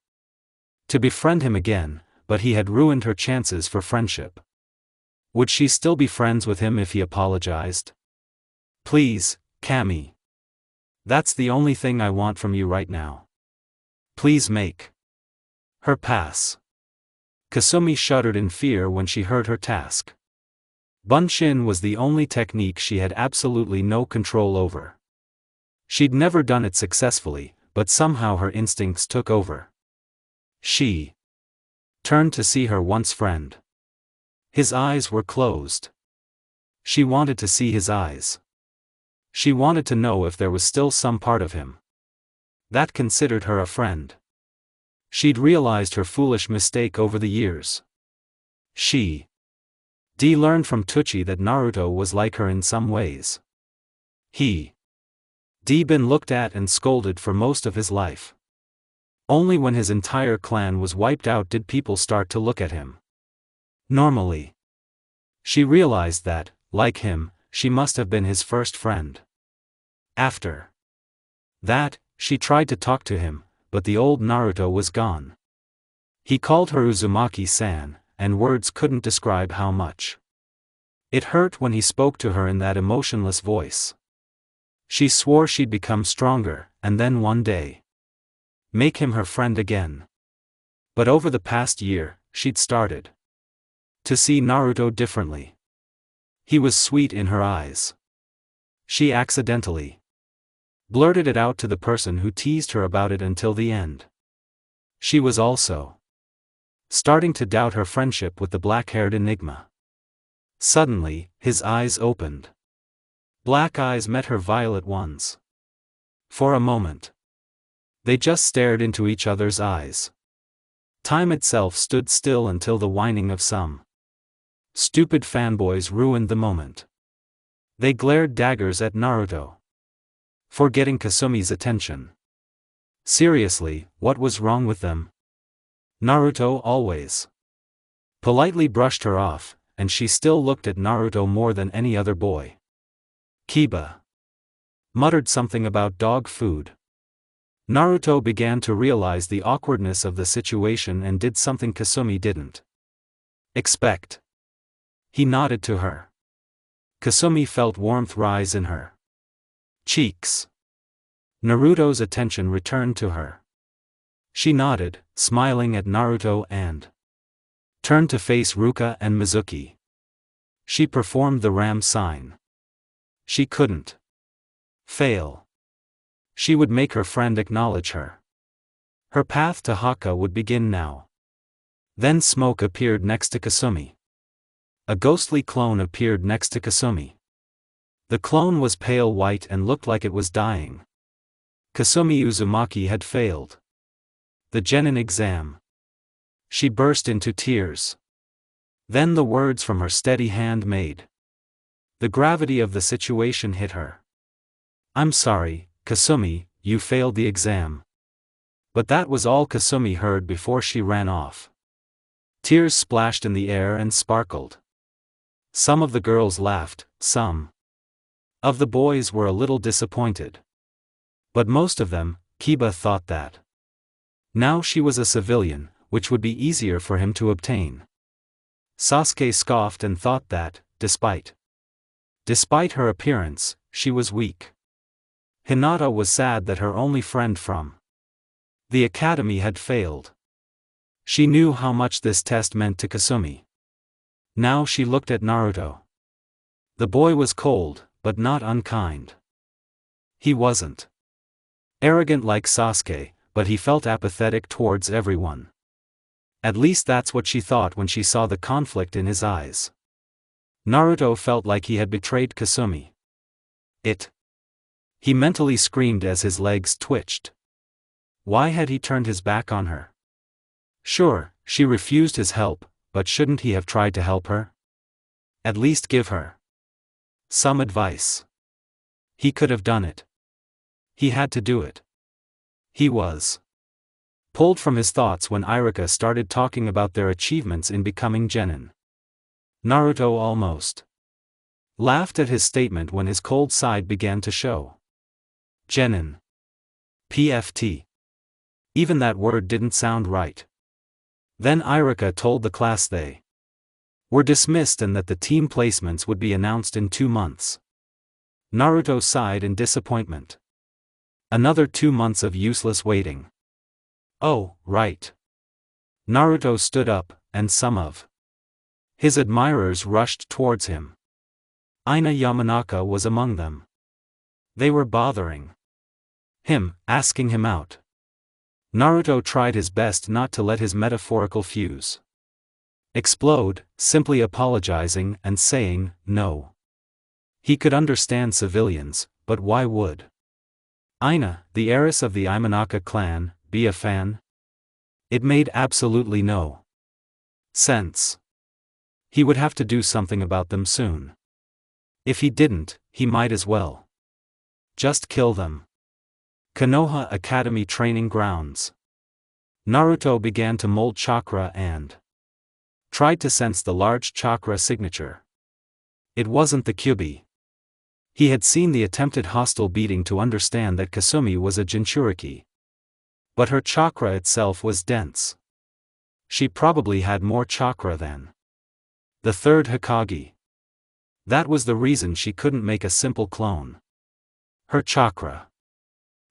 to befriend him again, but he had ruined her chances for friendship. Would she still be friends with him if he apologized? Please, Kami. That's the only thing I want from you right now. Please make her pass. Kasumi shuddered in fear when she heard her task. Bunshin was the only technique she had absolutely no control over. She'd never done it successfully, but somehow her instincts took over. She turned to see her once friend. His eyes were closed. She wanted to see his eyes. She wanted to know if there was still some part of him that considered her a friend. She'd realized her foolish mistake over the years. She learned from Uchiha that Naruto was like her in some ways. He been looked at and scolded for most of his life. Only when his entire clan was wiped out did people start to look at him normally. She realized that, like him, she must have been his first friend. After that, she tried to talk to him, but the old Naruto was gone. He called her Uzumaki-san, and words couldn't describe how much it hurt when he spoke to her in that emotionless voice. She swore she'd become stronger, and then one day make him her friend again. But over the past year, she'd started to see Naruto differently. He was sweet in her eyes. She accidentally blurted it out to the person who teased her about it until the end. She was also starting to doubt her friendship with the black-haired enigma. Suddenly, his eyes opened. Black eyes met her violet ones. For a moment, they just stared into each other's eyes. Time itself stood still until the whining of some stupid fanboys ruined the moment. They glared daggers at Naruto for getting Kasumi's attention. Seriously, what was wrong with them? Naruto always politely brushed her off, and she still looked at Naruto more than any other boy. Kiba muttered something about dog food. Naruto began to realize the awkwardness of the situation and did something Kasumi didn't expect. He nodded to her. Kasumi felt warmth rise in her cheeks. Naruto's attention returned to her. She nodded, smiling at Naruto and turned to face Ruka and Mizuki. She performed the ram sign. She couldn't fail. She would make her friend acknowledge her. Her path to Haka would begin now. Then smoke appeared next to Kasumi. A ghostly clone appeared next to Kasumi. The clone was pale white and looked like it was dying. Kasumi Uzumaki had failed the genin exam. She burst into tears. Then the words from her steady hand made the gravity of the situation hit her. "I'm sorry, Kasumi, you failed the exam." But that was all Kasumi heard before she ran off. Tears splashed in the air and sparkled. Some of the girls laughed, some of the boys were a little disappointed. But most of them, Kiba thought that now she was a civilian, which would be easier for him to obtain. Sasuke scoffed and thought that, despite her appearance, she was weak. Hinata was sad that her only friend from the academy had failed. She knew how much this test meant to Kasumi. Now she looked at Naruto. The boy was cold, but not unkind. He wasn't arrogant like Sasuke, but he felt apathetic towards everyone. At least that's what she thought when she saw the conflict in his eyes. Naruto felt like he had betrayed Kasumi. He mentally screamed as his legs twitched. Why had he turned his back on her? Sure, she refused his help, but shouldn't he have tried to help her? At least give her some advice. He could have done it. He had to do it. He was pulled from his thoughts when Iruka started talking about their achievements in becoming genin. Naruto almost laughed at his statement when his cold side began to show. Genin. PFT. Even that word didn't sound right. Then Iruka told the class they were dismissed and that the team placements would be announced in 2 months. Naruto sighed in disappointment. Another 2 months of useless waiting. Oh, right. Naruto stood up, and some of his admirers rushed towards him. Ina Yamanaka was among them. They were bothering him, asking him out. Naruto tried his best not to let his metaphorical fuse explode, simply apologizing and saying, "No. He could understand civilians, but why would Aina, the heiress of the Imanaka clan, be a fan? It made absolutely no sense. He would have to do something about them soon. If he didn't, he might as well just kill them. Konoha Academy Training Grounds. Naruto began to mold chakra and tried to sense the large chakra signature. It wasn't the Kyuubi. He had seen the attempted hostile beating to understand that Kasumi was a Jinchuriki. But her chakra itself was dense. She probably had more chakra than the third Hokage. That was the reason she couldn't make a simple clone. Her chakra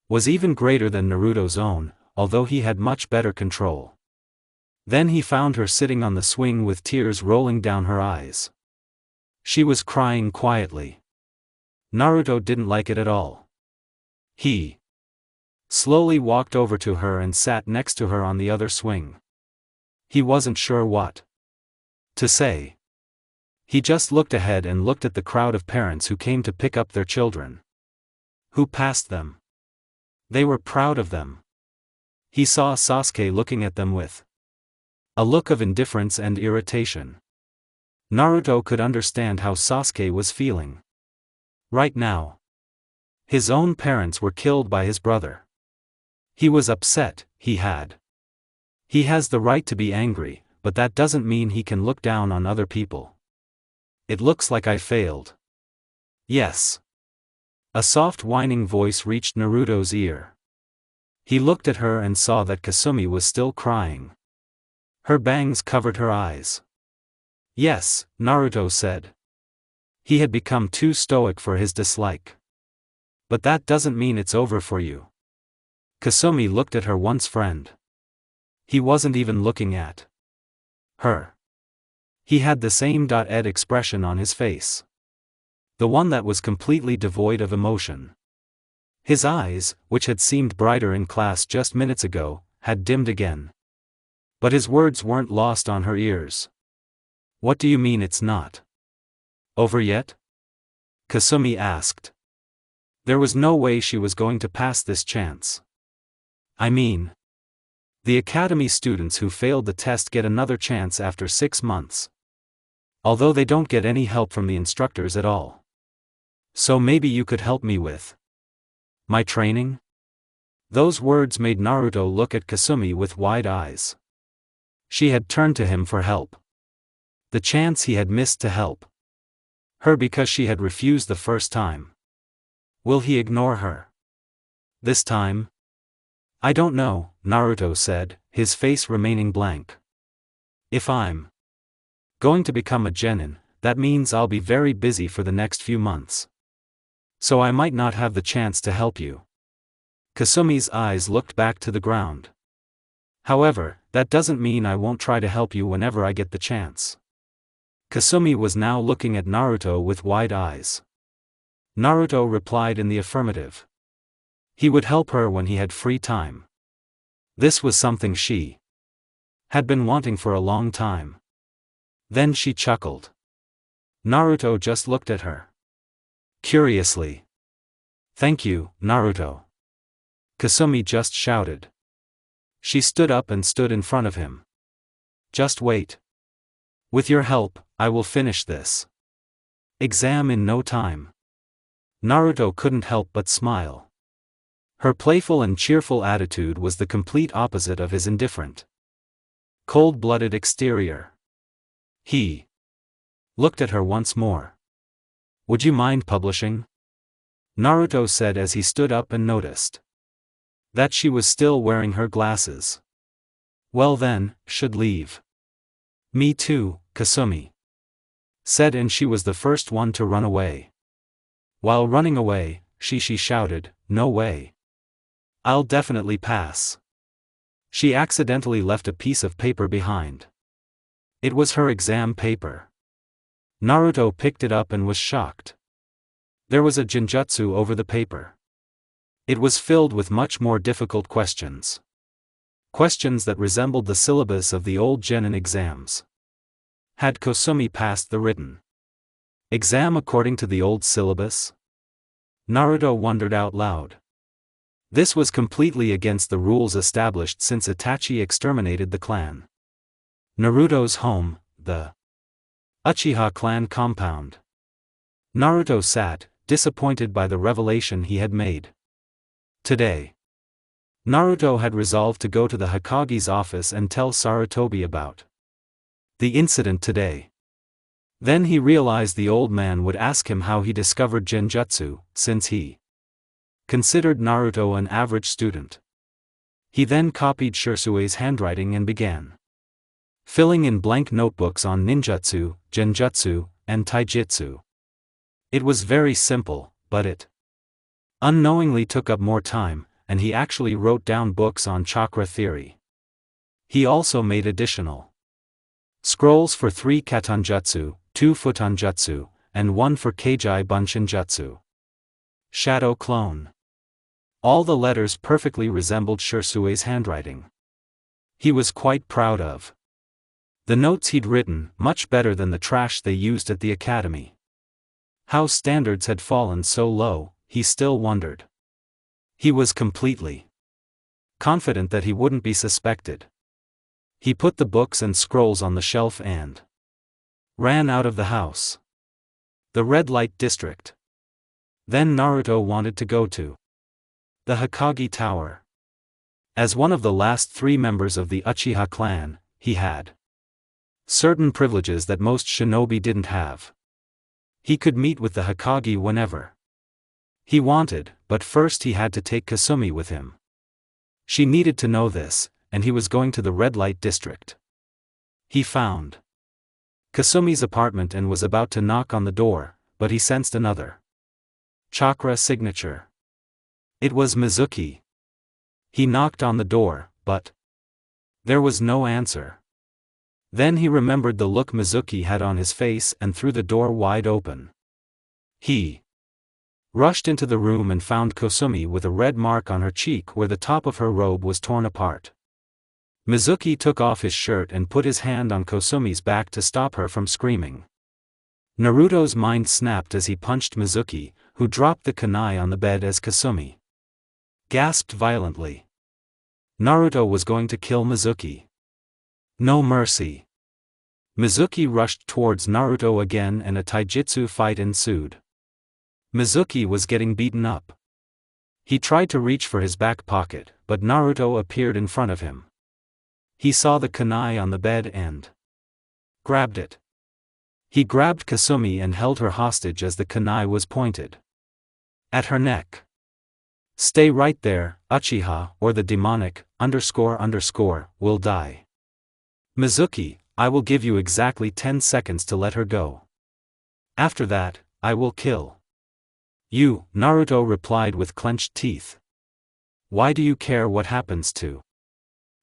was even greater than Naruto's own, although he had much better control. Then he found her sitting on the swing with tears rolling down her eyes. She was crying quietly. Naruto didn't like it at all. He slowly walked over to her and sat next to her on the other swing. He wasn't sure what to say. He just looked ahead and looked at the crowd of parents who came to pick up their children. Who passed them. They were proud of them. He saw Sasuke looking at them with a look of indifference and irritation. Naruto could understand how Sasuke was feeling right now. His own parents were killed by his brother. He was upset. He has the right to be angry, but that doesn't mean he can look down on other people. It looks like I failed. Yes. A soft whining voice reached Naruto's ear. He looked at her and saw that Kasumi was still crying. Her bangs covered her eyes. Yes, Naruto said. He had become too stoic for his dislike. But that doesn't mean it's over for you. Kasumi looked at her once friend. He wasn't even looking at her. He had the same ed expression on his face. The one that was completely devoid of emotion. His eyes, which had seemed brighter in class just minutes ago, had dimmed again. But his words weren't lost on her ears. What do you mean it's not over yet? Kasumi asked. There was no way she was going to pass this chance. I mean, the academy students who failed the test get another chance after 6 months. Although they don't get any help from the instructors at all. So maybe you could help me with my training? Those words made Naruto look at Kasumi with wide eyes. She had turned to him for help. The chance he had missed to help her because she had refused the first time. Will he ignore her this time? I don't know, Naruto said, his face remaining blank. If I'm going to become a genin, that means I'll be very busy for the next few months. So I might not have the chance to help you. Kasumi's eyes looked back to the ground. However, that doesn't mean I won't try to help you whenever I get the chance. Kasumi was now looking at Naruto with wide eyes. Naruto replied in the affirmative. He would help her when he had free time. This was something she had been wanting for a long time. Then she chuckled. Naruto just looked at her curiously. Thank you, Naruto. Kasumi just shouted. She stood up and stood in front of him. Just wait. With your help, I will finish this exam in no time. Naruto couldn't help but smile. Her playful and cheerful attitude was the complete opposite of his indifferent, cold-blooded exterior. He looked at her once more. Would you mind publishing? Naruto said as he stood up and noticed that she was still wearing her glasses. Well then, should leave. Me too, Kasumi said, and she was the first one to run away. While running away, she shouted, no way. I'll definitely pass. She accidentally left a piece of paper behind. It was her exam paper. Naruto picked it up and was shocked. There was a genjutsu over the paper. It was filled with much more difficult questions. Questions that resembled the syllabus of the old genin exams. Had Kasumi passed the written Exam according to the old syllabus? Naruto wondered out loud. This was completely against the rules established since Itachi exterminated the clan. Naruto's home, the Uchiha clan compound. Naruto sat, disappointed by the revelation he had made. Today, Naruto had resolved to go to the Hokage's office and tell Sarutobi about the incident today. Then he realized the old man would ask him how he discovered genjutsu, since he considered Naruto an average student. He then copied Shirsue's handwriting and began filling in blank notebooks on ninjutsu, genjutsu, and taijutsu. It was very simple, but it unknowingly took up more time, and he actually wrote down books on chakra theory. He also made additional scrolls for 3 katanjutsu, 2 futonjutsu, and 1 for Keiji Bunshinjutsu. Shadow clone. All the letters perfectly resembled Shirsue's handwriting. He was quite proud of the notes he'd written, much better than the trash they used at the academy. How standards had fallen so low, he still wondered. He was completely confident that he wouldn't be suspected. He put the books and scrolls on the shelf and ran out of the house. The red light district. Then Naruto wanted to go to the Hokage Tower. As one of the last 3 members of the Uchiha clan, he had certain privileges that most shinobi didn't have. He could meet with the Hokage whenever he wanted, but first he had to take Kasumi with him. She needed to know this, and he was going to the red light district. He found Kasumi's apartment and was about to knock on the door, but he sensed another chakra signature. It was Mizuki. He knocked on the door, but there was no answer. Then he remembered the look Mizuki had on his face and threw the door wide open. He rushed into the room and found Kasumi with a red mark on her cheek where the top of her robe was torn apart. Mizuki took off his shirt and put his hand on Kosumi's back to stop her from screaming. Naruto's mind snapped as he punched Mizuki, who dropped the kunai on the bed as Kasumi gasped violently. Naruto was going to kill Mizuki. No mercy. Mizuki rushed towards Naruto again and a taijutsu fight ensued. Mizuki was getting beaten up. He tried to reach for his back pocket, but Naruto appeared in front of him. He saw the kunai on the bed and grabbed it. He grabbed Kasumi and held her hostage as the kunai was pointed at her neck. Stay right there, Uchiha, or the demonic, __, will die. Mizuki, I will give you exactly 10 seconds to let her go. After that, I will kill you, Naruto replied with clenched teeth. Why do you care what happens to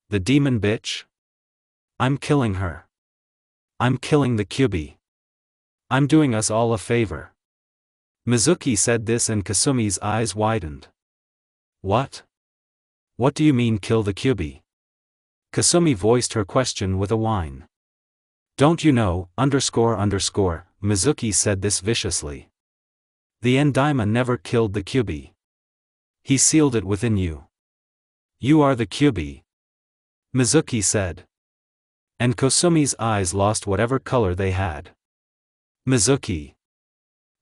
the demon bitch? I'm killing her. I'm killing the Kyuubi. I'm doing us all a favor. Mizuki said this and Kasumi's eyes widened. What? What do you mean kill the Kyuubi? Kasumi voiced her question with a whine. Don't you know, __, Mizuki said this viciously. The Endaima never killed the Kyuubi. He sealed it within you. You are the Kyuubi. Mizuki said. And Kosumi's eyes lost whatever color they had. Mizuki.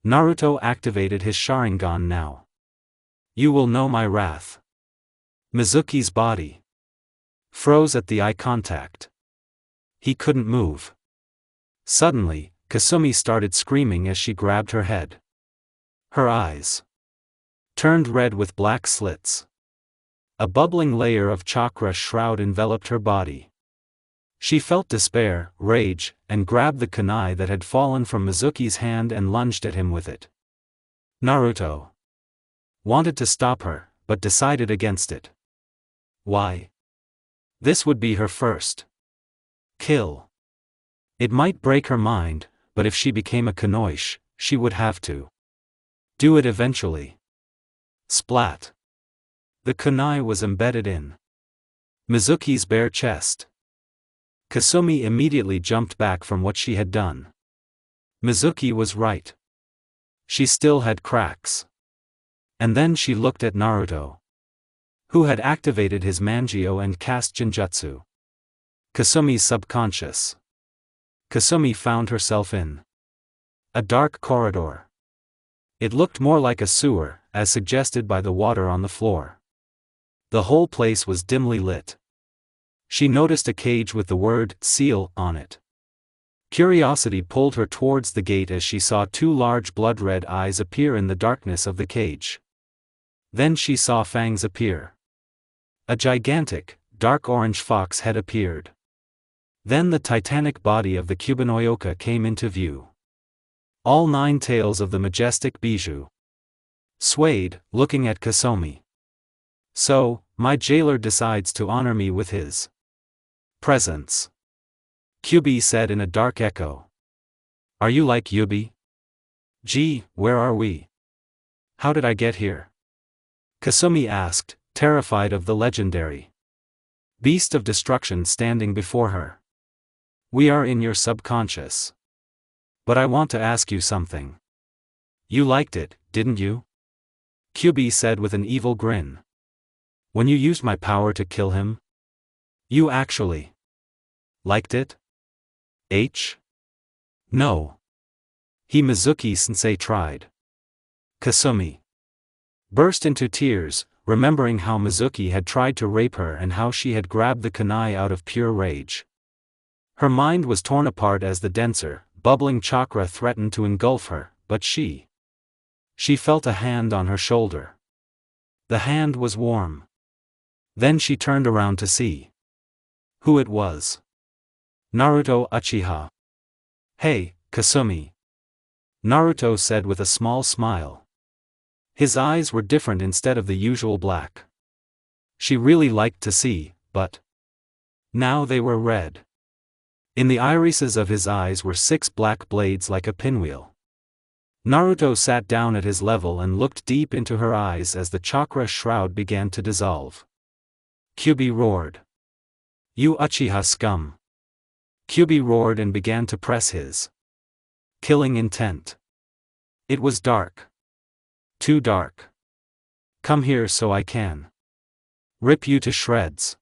Naruto activated his Sharingan now. You will know my wrath. Mizuki's body froze at the eye contact. He couldn't move. Suddenly, Kasumi started screaming as she grabbed her head. Her eyes turned red with black slits. A bubbling layer of chakra shroud enveloped her body. She felt despair, rage, and grabbed the kunai that had fallen from Mizuki's hand and lunged at him with it. Naruto wanted to stop her, but decided against it. Why? This would be her first kill. It might break her mind, but if she became a kunoichi, she would have to do it eventually. Splat. The kunai was embedded in Mizuki's bare chest. Kasumi immediately jumped back from what she had done. Mizuki was right. She still had cracks. And then she looked at Naruto, who had activated his Mangyo and cast Genjutsu. Kasumi's subconscious. Kasumi found herself in a dark corridor. It looked more like a sewer, as suggested by the water on the floor. The whole place was dimly lit. She noticed a cage with the word "seal" on it. Curiosity pulled her towards the gate as she saw two large blood-red eyes appear in the darkness of the cage. Then she saw fangs appear. A gigantic, dark orange fox head appeared. Then the titanic body of the Kubanoyoka came into view. All 9 tails of the majestic bijou swayed, looking at Kasumi. So, my jailer decides to honor me with his presence. Kyubi said in a dark echo. Are you like Yubi? Gee, where are we? How did I get here? Kasumi asked, terrified of the legendary beast of destruction standing before her. We are in your subconscious. But I want to ask you something. You liked it, didn't you? Kyubi said with an evil grin. When you used my power to kill him? You actually liked it? No. Mizuki-sensei tried. Kasumi burst into tears, remembering how Mizuki had tried to rape her and how she had grabbed the kunai out of pure rage. Her mind was torn apart as the denser, bubbling chakra threatened to engulf her, but she felt a hand on her shoulder. The hand was warm. Then she turned around to see who it was. Naruto Uchiha. Hey, Kasumi. Naruto said with a small smile. His eyes were different instead of the usual black. She really liked to see, but now they were red. In the irises of his eyes were 6 black blades like a pinwheel. Naruto sat down at his level and looked deep into her eyes as the chakra shroud began to dissolve. Kyubi roared. You Uchiha scum. Kyubi roared and began to press his killing intent. It was dark. Too dark. Come here so I can rip you to shreds.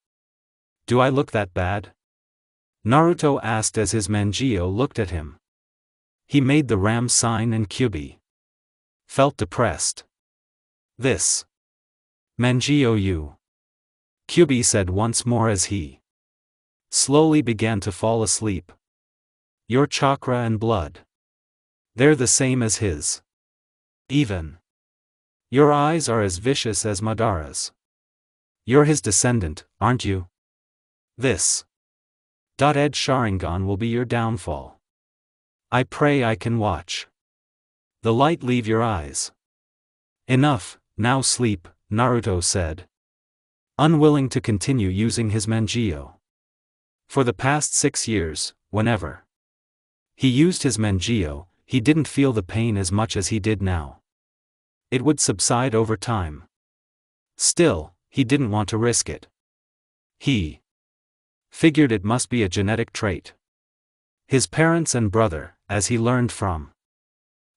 Do I look that bad? Naruto asked as his Mangyo looked at him. He made the ram sign and Kyubi felt depressed. This Mangyo you. Kyubi said once more as he slowly began to fall asleep. Your chakra and blood. They're the same as his. Even. Your eyes are as vicious as Madara's. You're his descendant, aren't you? This Ed Sharingan will be your downfall. I pray I can watch the light leave your eyes. Enough, now sleep, Naruto said, unwilling to continue using his Mangyo. For the past 6 years, whenever he used his Mangyo, he didn't feel the pain as much as he did now. It would subside over time. Still, he didn't want to risk it. He figured it must be a genetic trait. His parents and brother, as he learned from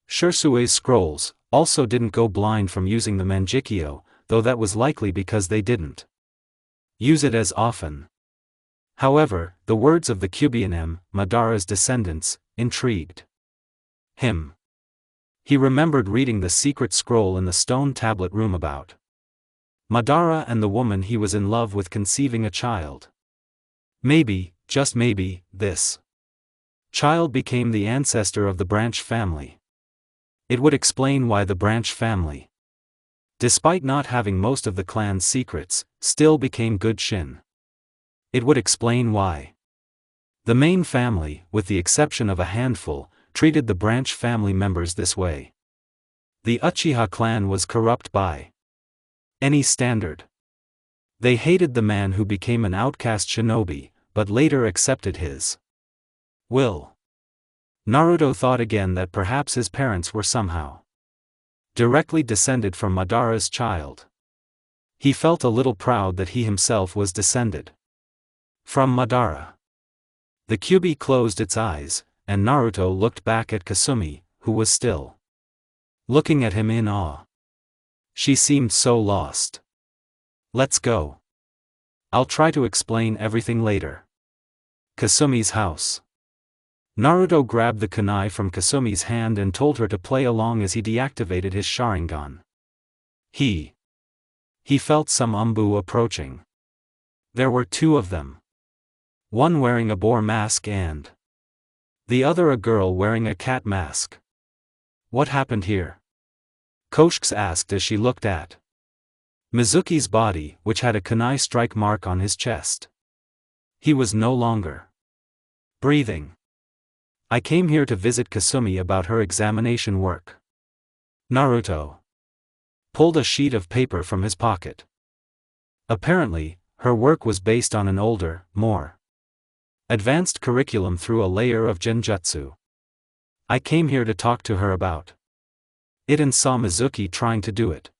Shursue's scrolls, also didn't go blind from using the Mangekyo, though that was likely because they didn't use it as often. However, the words of the Kyubi Madara's descendants, intrigued him. He remembered reading the secret scroll in the stone tablet room about Madara and the woman he was in love with conceiving a child. Maybe, just maybe, this child became the ancestor of the Branch family. It would explain why the Branch family, despite not having most of the clan's secrets, still became good shin. It would explain why the main family, with the exception of a handful, treated the Branch family members this way. The Uchiha clan was corrupt by any standard. They hated the man who became an outcast shinobi, but later accepted his will. Naruto thought again that perhaps his parents were somehow directly descended from Madara's child. He felt a little proud that he himself was descended from Madara. The Kyubi closed its eyes, and Naruto looked back at Kasumi, who was still looking at him in awe. She seemed so lost. Let's go. I'll try to explain everything later. Kasumi's house. Naruto grabbed the kunai from Kasumi's hand and told her to play along as he deactivated his Sharingan. He felt some umbu approaching. There were two of them. One wearing a boar mask and the other a girl wearing a cat mask. What happened here? Koshks asked as she looked at Mizuki's body, which had a kunai strike mark on his chest. He was no longer breathing. I came here to visit Kasumi about her examination work. Naruto pulled a sheet of paper from his pocket. Apparently, her work was based on an older, more advanced curriculum through a layer of genjutsu. I came here to talk to her about it and saw Mizuki trying to do it.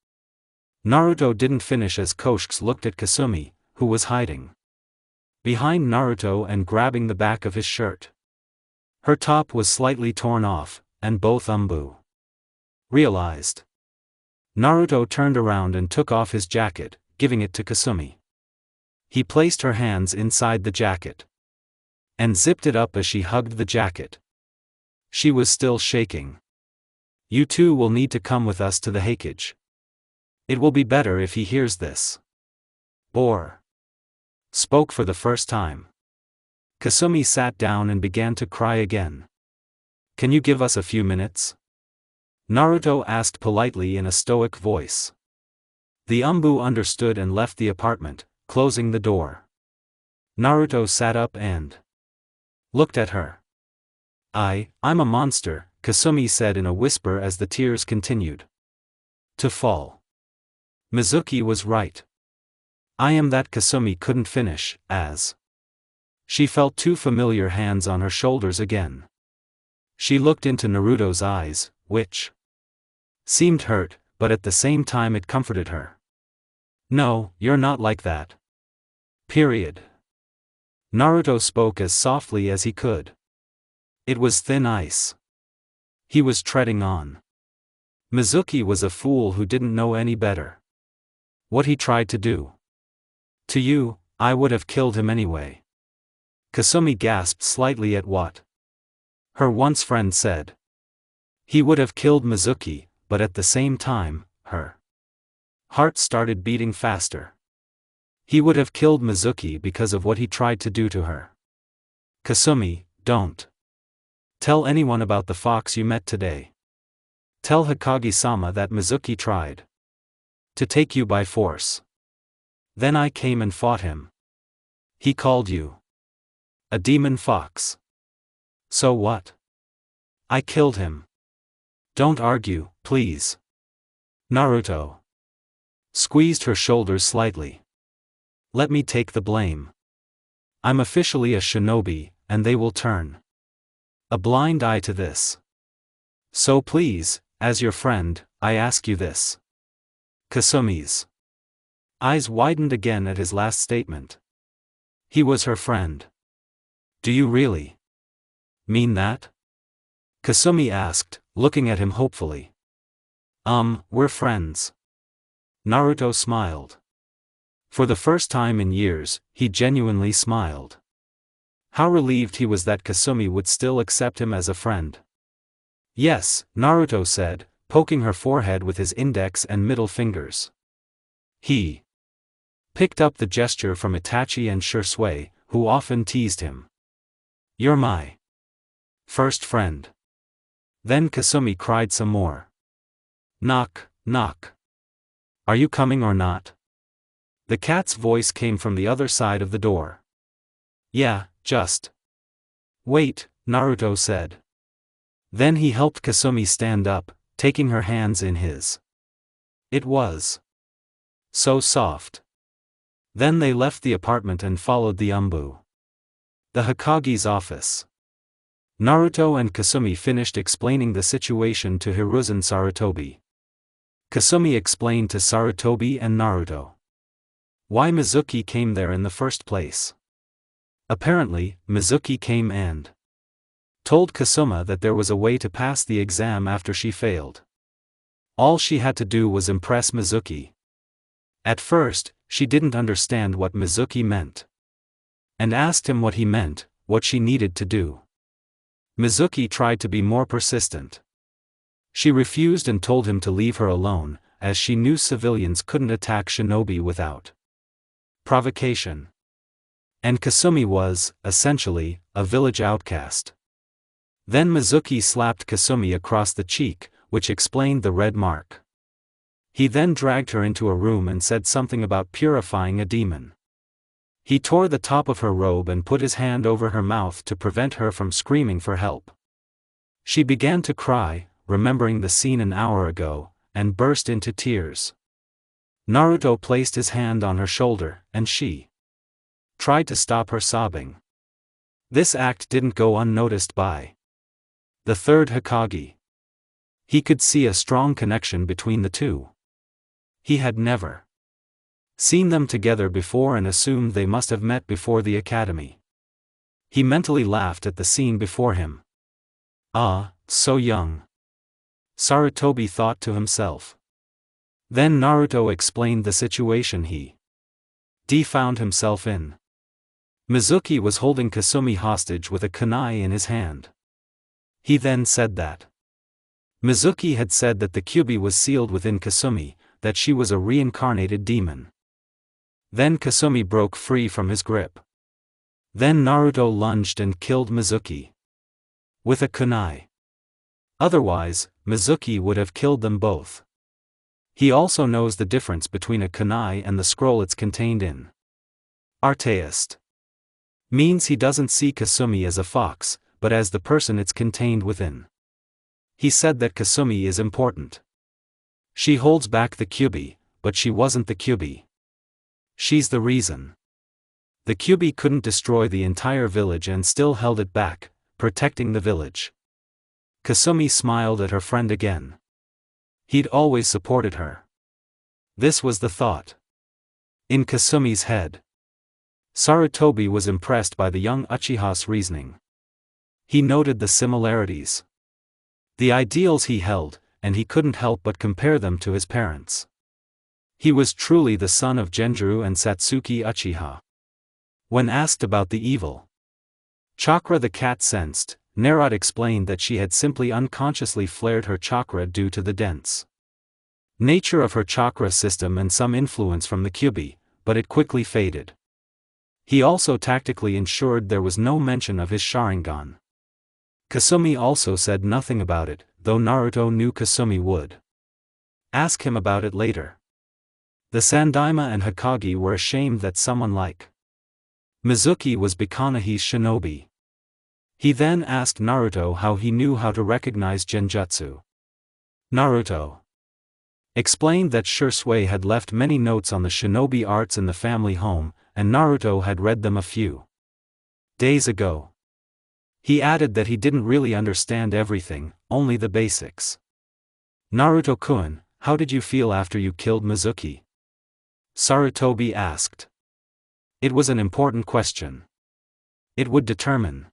Naruto didn't finish as Koshks looked at Kasumi, who was hiding behind Naruto and grabbing the back of his shirt. Her top was slightly torn off, and both umbu realized. Naruto turned around and took off his jacket, giving it to Kasumi. He placed her hands inside the jacket and zipped it up as she hugged the jacket. She was still shaking. You two will need to come with us to the Heikage. It will be better if he hears this. Boar spoke for the first time. Kasumi sat down and began to cry again. Can you give us a few minutes? Naruto asked politely in a stoic voice. The umbu understood and left the apartment, closing the door. Naruto sat up and looked at her. I'm a monster, Kasumi said in a whisper as the tears continued to fall. Mizuki was right. I am that. Kasumi couldn't finish, as she felt two familiar hands on her shoulders again. She looked into Naruto's eyes, which seemed hurt, but at the same time it comforted her. No, you're not like that. Period. Naruto spoke as softly as he could. It was thin ice. He was treading on. Mizuki was a fool who didn't know any better. What he tried to do to you, I would have killed him anyway. Kasumi gasped slightly at what her once friend said. He would have killed Mizuki, but at the same time, her heart started beating faster. He would have killed Mizuki because of what he tried to do to her. Kasumi, don't tell anyone about the fox you met today. Tell Hokage-sama that Mizuki tried to take you by force. Then I came and fought him. He called you a demon fox. So what? I killed him. Don't argue, please. Naruto squeezed her shoulders slightly. Let me take the blame. I'm officially a shinobi, and they will turn a blind eye to this. So please, as your friend, I ask you this. Kasumi's eyes widened again at his last statement. He was her friend. Do you really mean that? Kasumi asked, looking at him hopefully. We're friends. Naruto smiled. For the first time in years, he genuinely smiled. How relieved he was that Kasumi would still accept him as a friend. Yes, Naruto said, poking her forehead with his index and middle fingers. He picked up the gesture from Itachi and Shursui, who often teased him. You're my first friend. Then Kasumi cried some more. Knock, knock. Are you coming or not? The cat's voice came from the other side of the door. Yeah, just wait, Naruto said. Then he helped Kasumi stand up, taking her hands in his. It was so soft. Then they left the apartment and followed the umbu. The Hokage's office. Naruto and Kasumi finished explaining the situation to Hiruzen Sarutobi. Kasumi explained to Sarutobi and Naruto why Mizuki came there in the first place. Apparently, Mizuki came and told Kasuma that there was a way to pass the exam after she failed. All she had to do was impress Mizuki. At first, she didn't understand what Mizuki meant, and asked him what he meant, what she needed to do. Mizuki tried to be more persistent. She refused and told him to leave her alone, as she knew civilians couldn't attack shinobi without provocation. And Kasumi was, essentially, a village outcast. Then Mizuki slapped Kasumi across the cheek, which explained the red mark. He then dragged her into a room and said something about purifying a demon. He tore the top of her robe and put his hand over her mouth to prevent her from screaming for help. She began to cry, remembering the scene an hour ago, and burst into tears. Naruto placed his hand on her shoulder, and she tried to stop her sobbing. This act didn't go unnoticed by the third Hokage. He could see a strong connection between the two. He had never seen them together before and assumed they must have met before the academy. He mentally laughed at the scene before him. Ah, so young. Sarutobi thought to himself. Then Naruto explained the situation he found himself in. Mizuki was holding Kasumi hostage with a kunai in his hand. He then said that Mizuki had said that the kyubi was sealed within Kasumi, that she was a reincarnated demon. Then Kasumi broke free from his grip. Then Naruto lunged and killed Mizuki with a kunai. Otherwise, Mizuki would have killed them both. He also knows the difference between a kunai and the scroll it's contained in. Arteist means he doesn't see Kasumi as a fox, but as the person it's contained within. He said that Kasumi is important. She holds back the kyubi, but she wasn't the kyubi. She's the reason. The kyubi couldn't destroy the entire village and still held it back, protecting the village. Kasumi smiled at her friend again. He'd always supported her. This was the thought in Kasumi's head. Sarutobi was impressed by the young Uchiha's reasoning. He noted the similarities, the ideals he held, and he couldn't help but compare them to his parents. He was truly the son of Genjuro and Satsuki Uchiha. When asked about the evil chakra the cat sensed, Naruto explained that she had simply unconsciously flared her chakra due to the dense nature of her chakra system and some influence from the kyubi, but it quickly faded. He also tactically ensured there was no mention of his Sharingan. Kasumi also said nothing about it, though Naruto knew Kasumi would ask him about it later. The Sandaima and Hokage were ashamed that someone like Mizuki was Bikanahi's shinobi. He then asked Naruto how he knew how to recognize genjutsu. Naruto explained that Shursui had left many notes on the shinobi arts in the family home, and Naruto had read them a few days ago. He added that he didn't really understand everything, only the basics. Naruto-kun, how did you feel after you killed Mizuki? Sarutobi asked. It was an important question. It would determine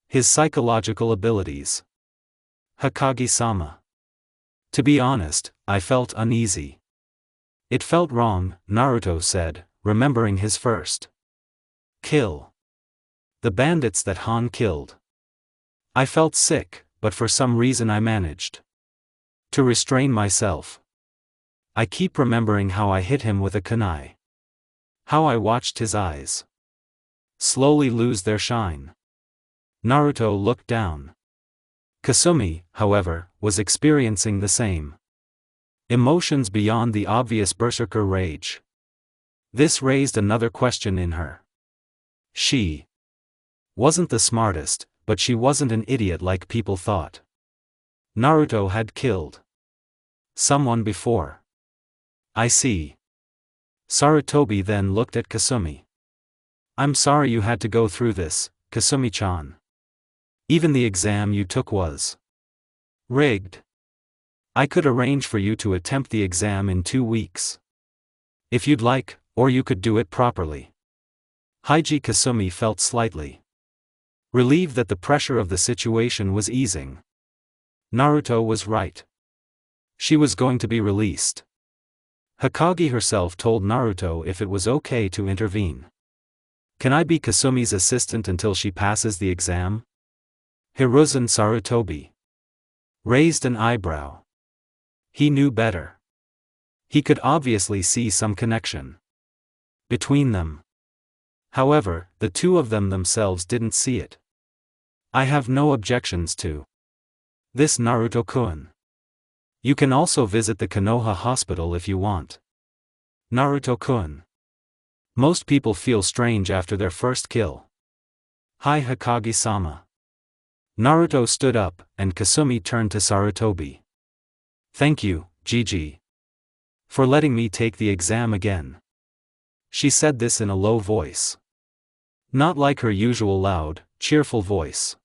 his psychological abilities. Hokage-sama. To be honest, I felt uneasy. It felt wrong, Naruto said, remembering his first kill. The bandits that Han killed. I felt sick, but for some reason I managed to restrain myself. I keep remembering how I hit him with a kunai. How I watched his eyes slowly lose their shine. Naruto looked down. Kasumi, however, was experiencing the same emotions beyond the obvious berserker rage. This raised another question in her. She wasn't the smartest, but she wasn't an idiot like people thought. Naruto had killed someone before. I see. Sarutobi then looked at Kasumi. I'm sorry you had to go through this, Kasumi-chan. Even the exam you took was rigged. I could arrange for you to attempt the exam in 2 weeks. If you'd like, or you could do it properly. Haiji Kasumi felt slightly relieved that the pressure of the situation was easing. Naruto was right. She was going to be released. Hokage herself told Naruto if it was okay to intervene. Can I be Kasumi's assistant until she passes the exam? Hiruzen Sarutobi raised an eyebrow. He knew better. He could obviously see some connection between them. However, the two of them themselves didn't see it. I have no objections to this, Naruto-kun. You can also visit the Konoha hospital if you want. Naruto-kun. Most people feel strange after their first kill. Hi Hokage-sama. Naruto stood up, and Kasumi turned to Sarutobi. Thank you, Gigi, for letting me take the exam again. She said this in a low voice. Not like her usual loud, cheerful voice.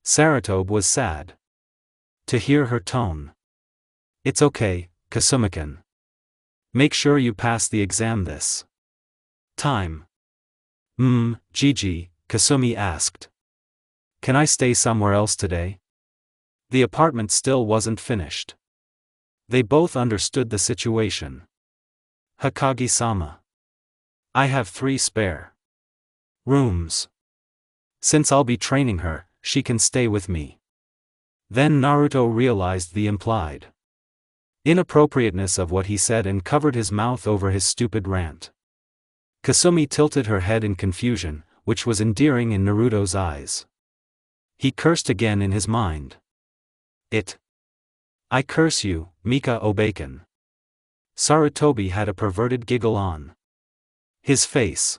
Sarutobi was sad to hear her tone. It's okay, Kasumi-kun. Make sure you pass the exam this time. Gigi, Kasumi asked. Can I stay somewhere else today? The apartment still wasn't finished. They both understood the situation. Hokage-sama. I have 3 spare rooms. Since I'll be training her, she can stay with me. Then Naruto realized the implied inappropriateness of what he said and covered his mouth over his stupid rant. Kasumi tilted her head in confusion, which was endearing in Naruto's eyes. He cursed again in his mind. I curse you, Mika Obacon. Sarutobi had a perverted giggle on his face.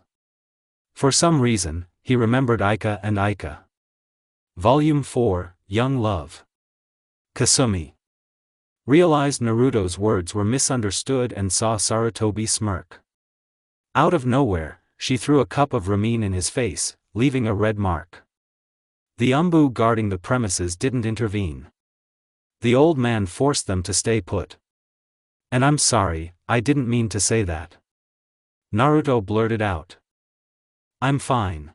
For some reason, he remembered Aika and Aika. Volume 4, Young Love. Kasumi realized Naruto's words were misunderstood and saw Sarutobi smirk. Out of nowhere, she threw a cup of ramen in his face, leaving a red mark. The Umbu guarding the premises didn't intervene. The old man forced them to stay put. And I'm sorry, I didn't mean to say that. Naruto blurted out. I'm fine.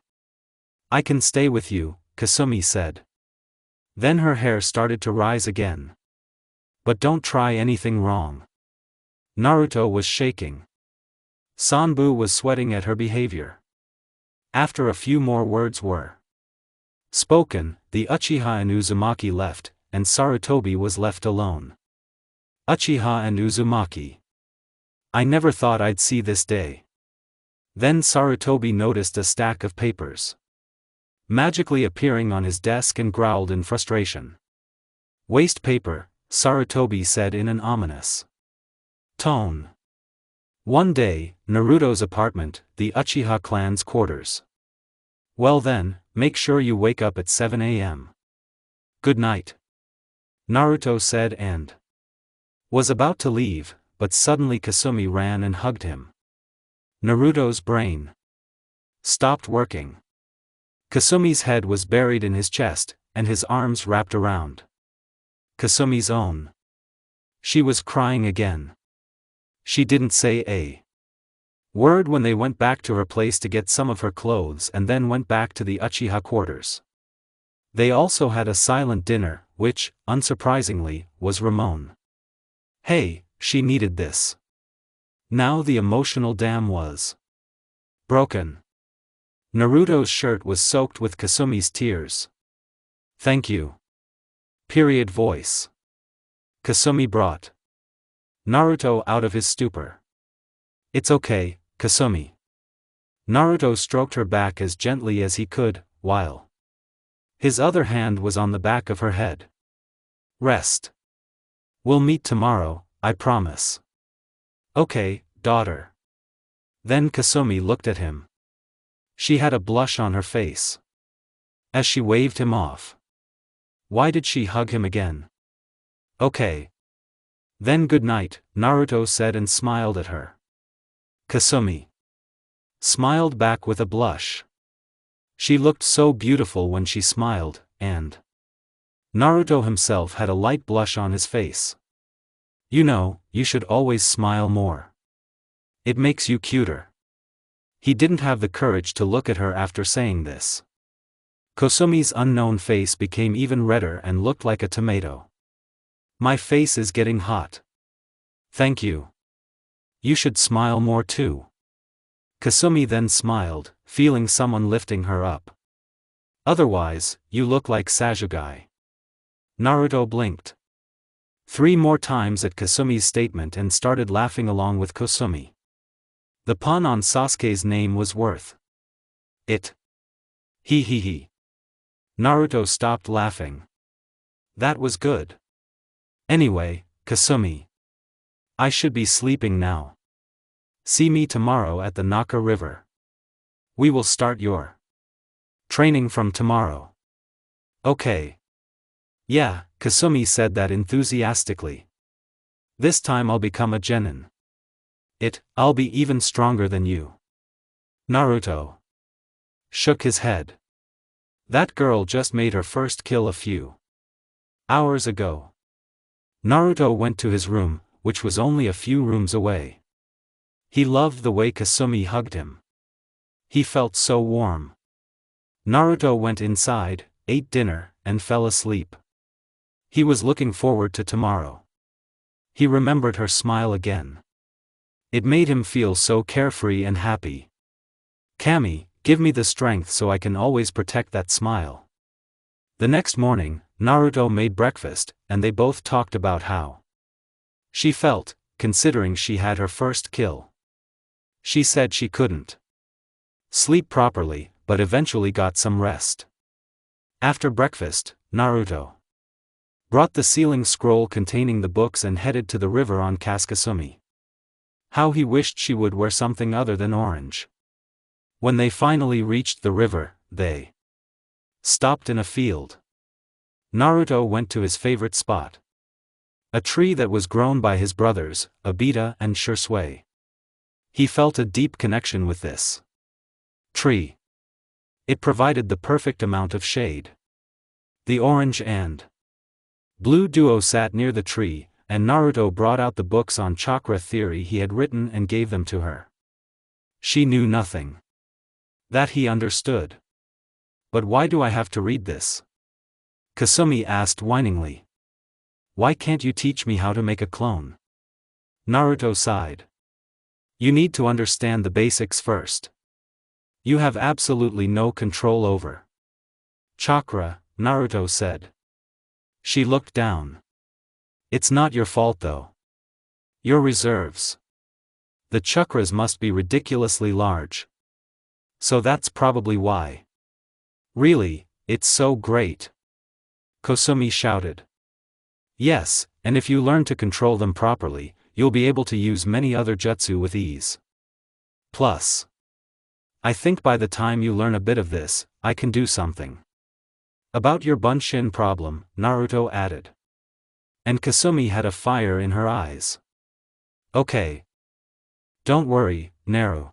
I can stay with you, Kasumi said. Then her hair started to rise again. But don't try anything wrong. Naruto was shaking. Sanbu was sweating at her behavior. After a few more words were spoken, the Uchiha and Uzumaki left, and Sarutobi was left alone. Uchiha and Uzumaki. I never thought I'd see this day. Then Sarutobi noticed a stack of papers magically appearing on his desk and growled in frustration. Waste paper, Sarutobi said in an ominous tone. One day, Naruto's apartment, the Uchiha clan's quarters. Well then, make sure you wake up at 7 a.m. Good night. Naruto said and was about to leave, but suddenly Kasumi ran and hugged him. Naruto's brain stopped working. Kasumi's head was buried in his chest, and his arms wrapped around Kasumi's own. She was crying again. She didn't say a word when they went back to her place to get some of her clothes and then went back to the Uchiha quarters. They also had a silent dinner, which, unsurprisingly, was Ramon. Hey, she needed this. Now the emotional dam was broken. Naruto's shirt was soaked with Kasumi's tears. Thank you. Period voice. Kasumi brought Naruto out of his stupor. It's okay, Kasumi. Naruto stroked her back as gently as he could, while his other hand was on the back of her head. Rest. We'll meet tomorrow, I promise. Okay, daughter. Then Kasumi looked at him. She had a blush on her face as she waved him off. Why did she hug him again? Okay. Then good night, Naruto said and smiled at her. Kasumi smiled back with a blush. She looked so beautiful when she smiled, and Naruto himself had a light blush on his face. You know, you should always smile more. It makes you cuter. He didn't have the courage to look at her after saying this. Kosumi's unknown face became even redder and looked like a tomato. My face is getting hot. Thank you. You should smile more too. Kasumi then smiled, feeling someone lifting her up. Otherwise, you look like Sajugai. Naruto blinked 3 more times at Kasumi's statement and started laughing along with Kasumi. The pun on Sasuke's name was worth it. He he he. Naruto stopped laughing. That was good. Anyway, Kasumi. I should be sleeping now. See me tomorrow at the Naka River. We will start your training from tomorrow. Okay. Yeah, Kasumi said that enthusiastically. This time I'll become a genin. I'll be even stronger than you. Naruto shook his head. That girl just made her first kill a few hours ago. Naruto went to his room, which was only a few rooms away. He loved the way Kasumi hugged him. He felt so warm. Naruto went inside, ate dinner, and fell asleep. He was looking forward to tomorrow. He remembered her smile again. It made him feel so carefree and happy. Kami, give me the strength so I can always protect that smile. The next morning, Naruto made breakfast, and they both talked about how she felt, considering she had her first kill. She said she couldn't sleep properly, but eventually got some rest. After breakfast, Naruto brought the sealing scroll containing the books and headed to the river on Kasumi. How he wished she would wear something other than orange. When they finally reached the river, they stopped in a field. Naruto went to his favorite spot. A tree that was grown by his brothers, Obita and Shisui. He felt a deep connection with this tree. It provided the perfect amount of shade. The orange and blue duo sat near the tree, and Naruto brought out the books on chakra theory he had written and gave them to her. She knew nothing. That he understood. But why do I have to read this? Kasumi asked whiningly. Why can't you teach me how to make a clone? Naruto sighed. You need to understand the basics first. You have absolutely no control over chakra, Naruto said. She looked down. It's not your fault though. Your reserves. The chakras must be ridiculously large. So that's probably why. Really, it's so great. Kasumi shouted. Yes, and if you learn to control them properly, you'll be able to use many other jutsu with ease. Plus, I think by the time you learn a bit of this, I can do something about your bunshin problem, Naruto added. And Kasumi had a fire in her eyes. Okay. Don't worry, Naru.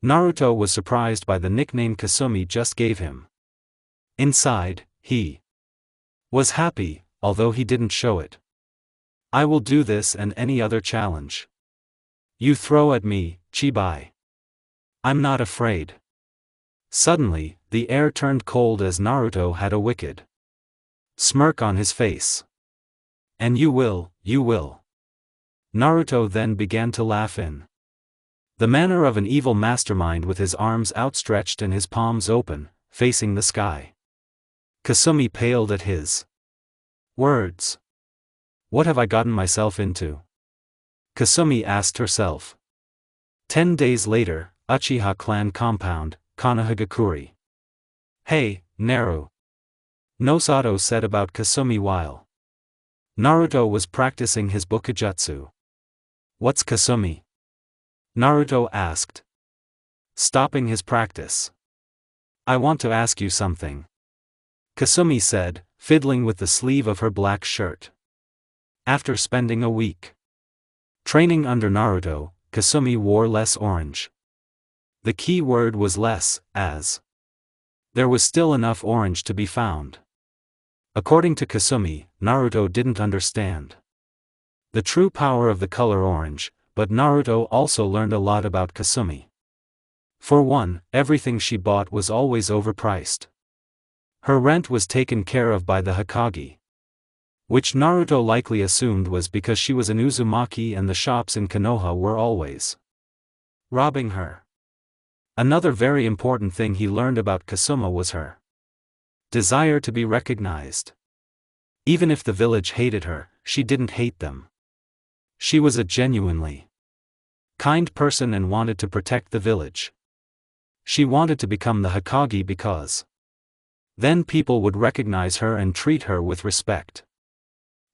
Naruto was surprised by the nickname Kasumi just gave him. Inside, he was happy, although he didn't show it. I will do this and any other challenge you throw at me, Chibai. I'm not afraid. Suddenly, the air turned cold as Naruto had a wicked smirk on his face. And you will. Naruto then began to laugh in the manner of an evil mastermind with his arms outstretched and his palms open, facing the sky. Kasumi paled at his words. What have I gotten myself into? Kasumi asked herself. 10 days later, Uchiha clan compound, Konohagakure. Hey, Naru. Nosato said about Kasumi while Naruto was practicing his bukijutsu. What's Kasumi? Naruto asked, stopping his practice. I want to ask you something. Kasumi said, fiddling with the sleeve of her black shirt. After spending a week training under Naruto, Kasumi wore less orange. The key word was less, as there was still enough orange to be found. According to Kasumi, Naruto didn't understand the true power of the color orange, but Naruto also learned a lot about Kasumi. For one, everything she bought was always overpriced. Her rent was taken care of by the Hokage, which Naruto likely assumed was because she was an Uzumaki and the shops in Konoha were always robbing her. Another very important thing he learned about Kasuma was her desire to be recognized. Even if the village hated her, she didn't hate them. She was a genuinely kind person and wanted to protect the village. She wanted to become the Hokage because then people would recognize her and treat her with respect.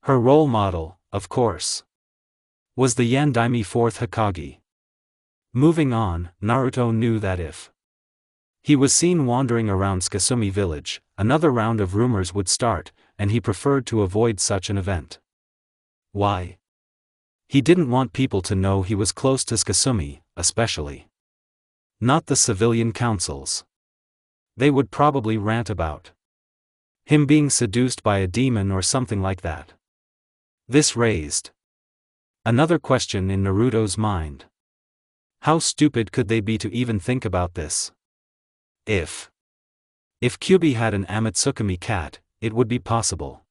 Her role model, of course, was the Yandaime fourth Hokage. Moving on, Naruto knew that if he was seen wandering around Kasumi village, another round of rumors would start, and he preferred to avoid such an event. Why? He didn't want people to know he was close to Kasumi, especially not the civilian councils. They would probably rant about him being seduced by a demon or something like that. This raised another question in Naruto's mind. How stupid could they be to even think about this? If Kyuubi had an Amatsukami cat, it would be possible.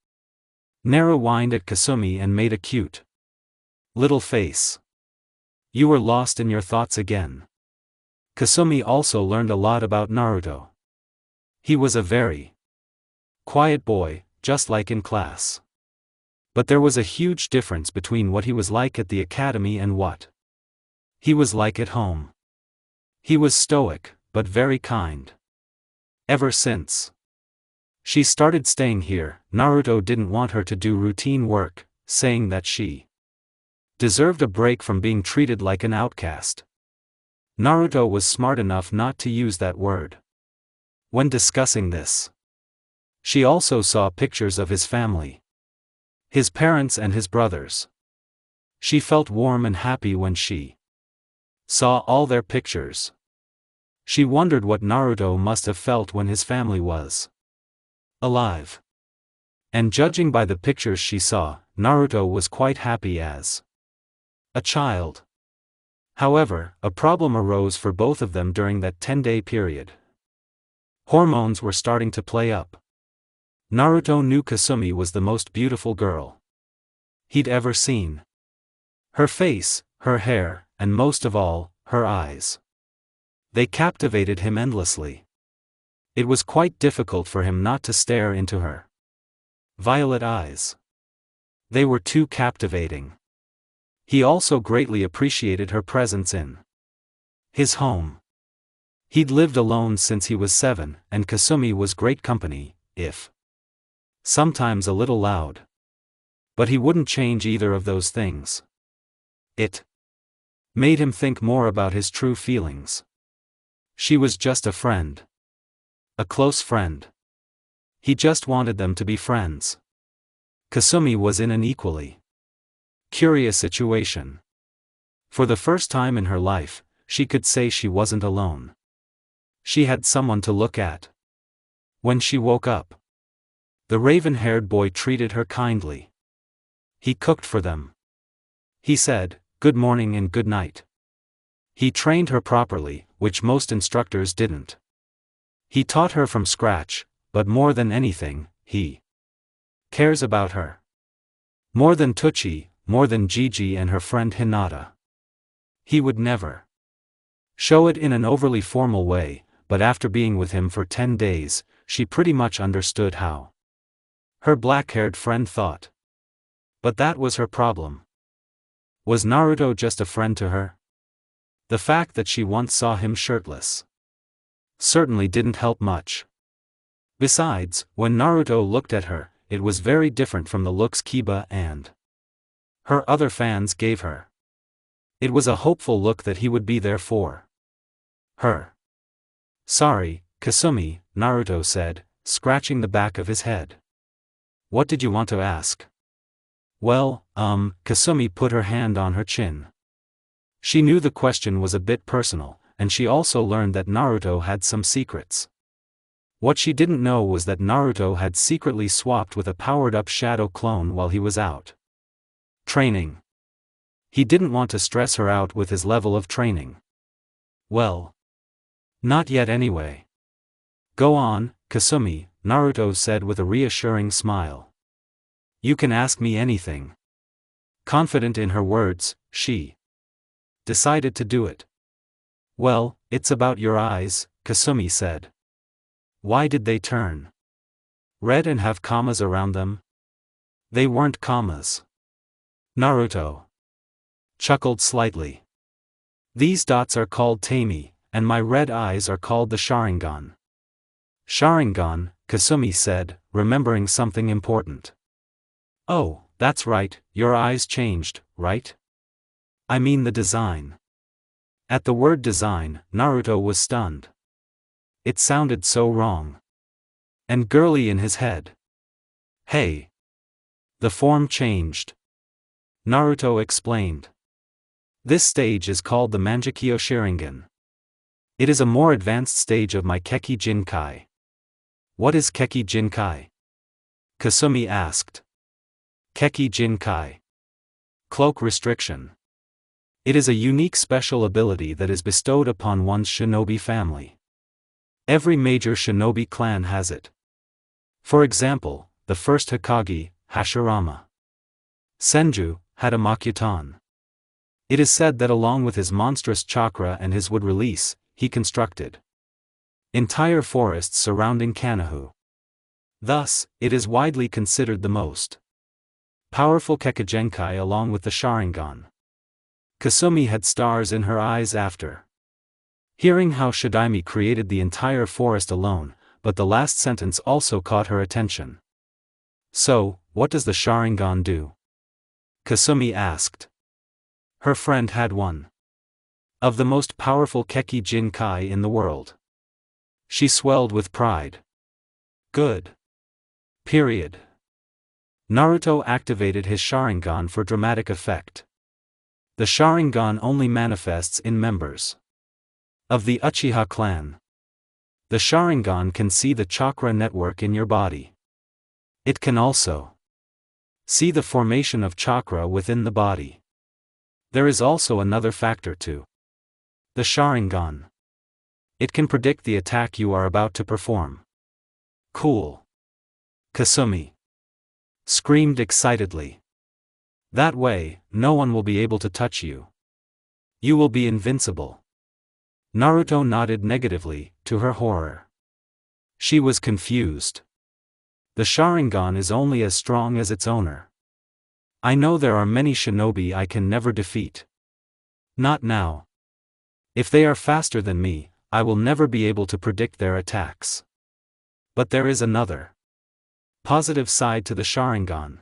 Naru whined at Kasumi and made a cute little face. You were lost in your thoughts again. Kasumi also learned a lot about Naruto. He was a very quiet boy, just like in class. But there was a huge difference between what he was like at the academy and what he was like at home. He was stoic, but very kind. Ever since she started staying here, Naruto didn't want her to do routine work, saying that she deserved a break from being treated like an outcast. Naruto was smart enough not to use that word when discussing this. She also saw pictures of his family, his parents and his brothers. She felt warm and happy when she saw all their pictures. She wondered what Naruto must have felt when his family was alive. And judging by the pictures she saw, Naruto was quite happy as a child. However, a problem arose for both of them during that 10-day period. Hormones were starting to play up. Naruto knew Kasumi was the most beautiful girl he'd ever seen. Her face, her hair, and most of all, her eyes. They captivated him endlessly. It was quite difficult for him not to stare into her violet eyes. They were too captivating. He also greatly appreciated her presence in his home. He'd lived alone since he was 7, and Kasumi was great company, if sometimes a little loud. But he wouldn't change either of those things. It made him think more about his true feelings. She was just a friend. A close friend. He just wanted them to be friends. Kasumi was in an equally curious situation. For the first time in her life, she could say she wasn't alone. She had someone to look at. When she woke up, the raven-haired boy treated her kindly. He cooked for them. He said, "Good morning and good night." He trained her properly, which most instructors didn't. He taught her from scratch, but more than anything, he cares about her. More than Tucci, more than Gigi and her friend Hinata. He would never show it in an overly formal way, but after being with him for 10 days, she pretty much understood how her black-haired friend thought. But that was her problem. Was Naruto just a friend to her? The fact that she once saw him shirtless certainly didn't help much. Besides, when Naruto looked at her, it was very different from the looks Kiba and her other fans gave her. It was a hopeful look that he would be there for her. "Sorry, Kasumi," Naruto said, scratching the back of his head. "What did you want to ask?" "Well, Kasumi put her hand on her chin. She knew the question was a bit personal, and she also learned that Naruto had some secrets. What she didn't know was that Naruto had secretly swapped with a powered-up shadow clone while he was out training. He didn't want to stress her out with his level of training. Well, not yet anyway. "Go on, Kasumi," Naruto said with a reassuring smile. You can ask me anything. Confident in her words, she decided to do it. Well, it's about your eyes, Kasumi said. Why did they turn red and have commas around them? They weren't commas. Naruto chuckled slightly. These dots are called Tami, and my red eyes are called the Sharingan. Sharingan, Kasumi said, remembering something important. Oh, that's right, your eyes changed, right? I mean the design. At the word design, Naruto was stunned. It sounded so wrong. And girly in his head. Hey! The form changed. Naruto explained. This stage is called the Mangekyo Sharingan. It is a more advanced stage of my Keki Jinkai. What is Keki Jinkai? Kasumi asked. Keki Jinkai. Cloak restriction. It is a unique special ability that is bestowed upon one's shinobi family. Every major shinobi clan has it. For example, the first Hokage, Hashirama Senju, had a Makutan. It is said that along with his monstrous chakra and his wood release, he constructed entire forests surrounding Kanahu. Thus, it is widely considered the most powerful Kekigenkai along with the Sharingan. Kasumi had stars in her eyes after hearing how Shidaime created the entire forest alone, but the last sentence also caught her attention. So, what does the Sharingan do? Kasumi asked. Her friend had one of the most powerful Keki Jinkai in the world. She swelled with pride. Good. Period. Naruto activated his Sharingan for dramatic effect. The Sharingan only manifests in members of the Uchiha clan. The Sharingan can see the chakra network in your body. It can also see the formation of chakra within the body. There is also another factor too. The Sharingan. It can predict the attack you are about to perform. Cool. Kasumi screamed excitedly. That way, no one will be able to touch you. You will be invincible. Naruto nodded negatively, to her horror. She was confused. The Sharingan is only as strong as its owner. I know there are many shinobi I can never defeat. Not now. If they are faster than me, I will never be able to predict their attacks. But there is another positive side to the Sharingan.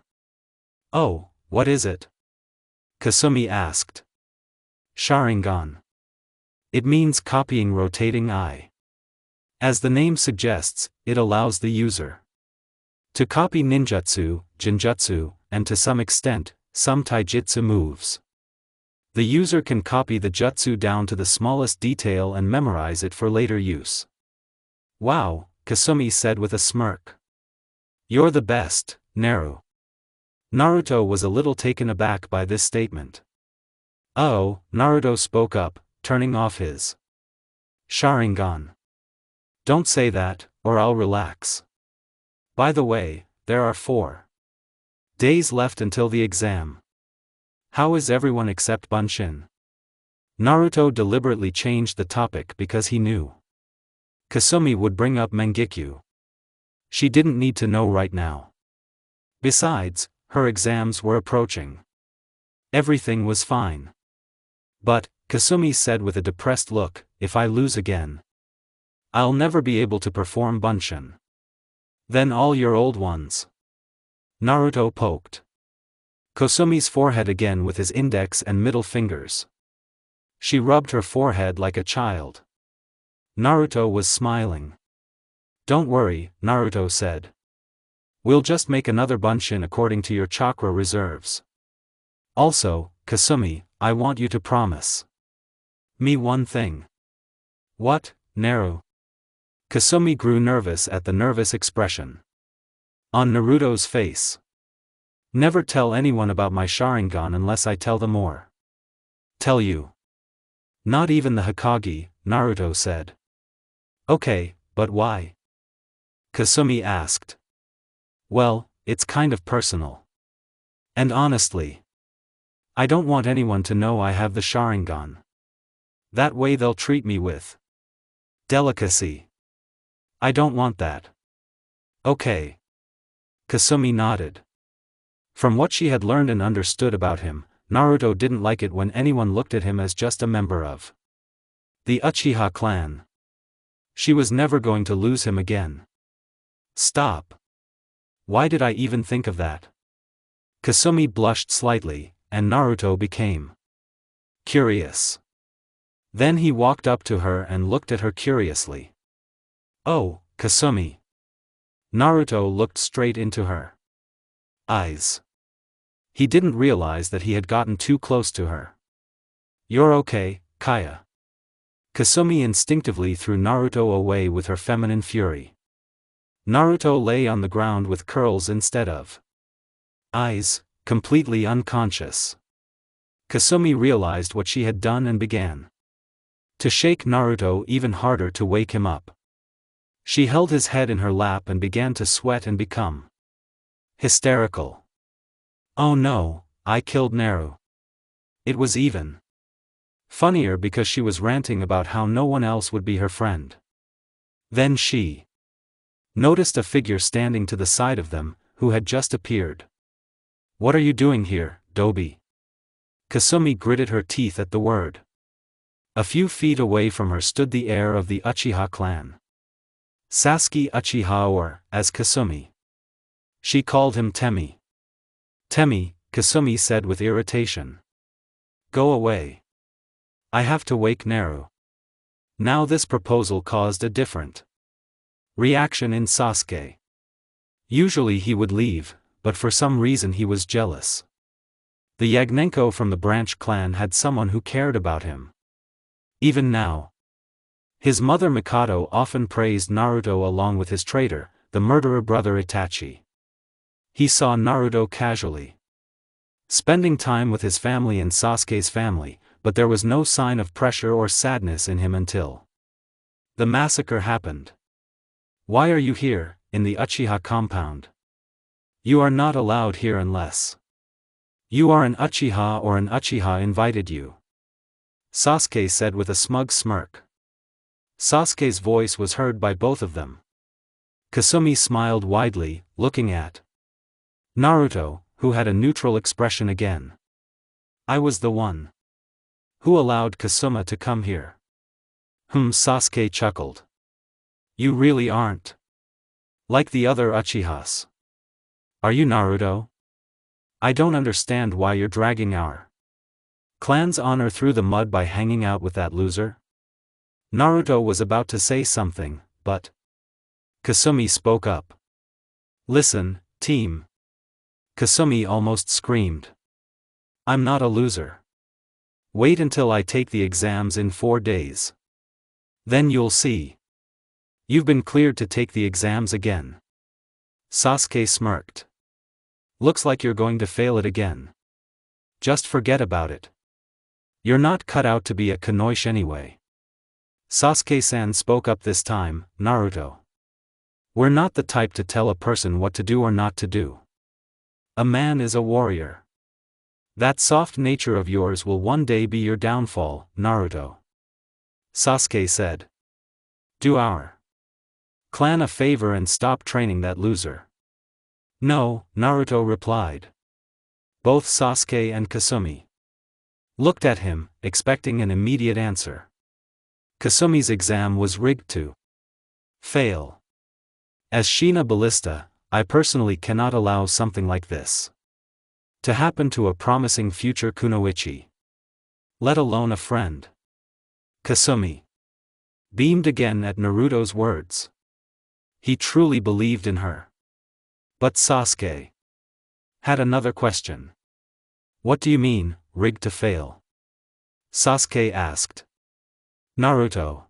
Oh, what is it? Kasumi asked. Sharingan. It means copying rotating eye. As the name suggests, it allows the user to copy ninjutsu, jinjutsu, and to some extent, some taijutsu moves. The user can copy the jutsu down to the smallest detail and memorize it for later use. Wow, Kasumi said with a smirk. You're the best, Naru. Naruto was a little taken aback by this statement. Oh, Naruto spoke up, turning off his Sharingan. Don't say that, or I'll relax. By the way, there are 4 days left until the exam. How is everyone except Bunshin? Naruto deliberately changed the topic because he knew Kasumi would bring up Mangekyo. She didn't need to know right now. Besides, her exams were approaching. Everything was fine. But, Kasumi said with a depressed look, if I lose again, I'll never be able to perform Bunshin. Then all your old ones. Naruto poked Kasumi's forehead again with his index and middle fingers. She rubbed her forehead like a child. Naruto was smiling. Don't worry, Naruto said. We'll just make another Bunshin according to your chakra reserves. Also, Kasumi, I want you to promise me one thing. What, Naru? Kasumi grew nervous at the nervous expression on Naruto's face. Never tell anyone about my Sharingan unless I tell them or tell you. Not even the Hokage, Naruto said. Okay, but why? Kasumi asked. Well, it's kind of personal. And honestly, I don't want anyone to know I have the Sharingan. That way they'll treat me with delicacy. I don't want that. Okay. Kasumi nodded. From what she had learned and understood about him, Naruto didn't like it when anyone looked at him as just a member of the Uchiha clan. She was never going to lose him again. Stop. Why did I even think of that? Kasumi blushed slightly, and Naruto became curious. Then he walked up to her and looked at her curiously. Oh, Kasumi. Naruto looked straight into her eyes. He didn't realize that he had gotten too close to her. You're okay, Kaya. Kasumi instinctively threw Naruto away with her feminine fury. Naruto lay on the ground with curls instead of eyes, completely unconscious. Kasumi realized what she had done and began to shake Naruto even harder to wake him up. She held his head in her lap and began to sweat and become hysterical. Oh no, I killed Naru. It was even funnier because she was ranting about how no one else would be her friend. Then she noticed a figure standing to the side of them, who had just appeared. What are you doing here, Dobi? Kasumi gritted her teeth at the word. A few feet away from her stood the heir of the Uchiha clan, Sasuke Uchiha, or, as Kasumi she called him, Temi. Temi, Kasumi said with irritation. Go away. I have to wake Naru. Now this proposal caused a different reaction in Sasuke. Usually he would leave, but for some reason he was jealous. The Yagnenko from the branch clan had someone who cared about him. Even now. His mother Mikado often praised Naruto along with his traitor, the murderer brother Itachi. He saw Naruto casually spending time with his family and Sasuke's family, but there was no sign of pressure or sadness in him until the massacre happened. Why are you here, in the Uchiha compound? You are not allowed here unless you are an Uchiha or an Uchiha invited you, Sasuke said with a smug smirk. Sasuke's voice was heard by both of them. Kasumi smiled widely, looking at Naruto, who had a neutral expression again. I was the one who allowed Kasuma to come here. Sasuke chuckled. You really aren't like the other Uchihas. Are you, Naruto? I don't understand why you're dragging our clan's honor through the mud by hanging out with that loser. Naruto was about to say something, but Kasumi spoke up. Listen, team. Kasumi almost screamed. I'm not a loser. Wait until I take the exams in 4 days. Then you'll see. You've been cleared to take the exams again. Sasuke smirked. Looks like you're going to fail it again. Just forget about it. You're not cut out to be a Kunoichi anyway. Sasuke-san spoke up this time, Naruto. We're not the type to tell a person what to do or not to do. A man is a warrior. That soft nature of yours will one day be your downfall, Naruto. Sasuke said. Do our clan a favor and stop training that loser. No, Naruto replied. Both Sasuke and Kasumi looked at him, expecting an immediate answer. Kasumi's exam was rigged to fail. As Shina Ballista, I personally cannot allow something like this to happen to a promising future kunoichi. Let alone a friend. Kasumi beamed again at Naruto's words. He truly believed in her. But Sasuke had another question. What do you mean, rigged to fail? Sasuke asked. Naruto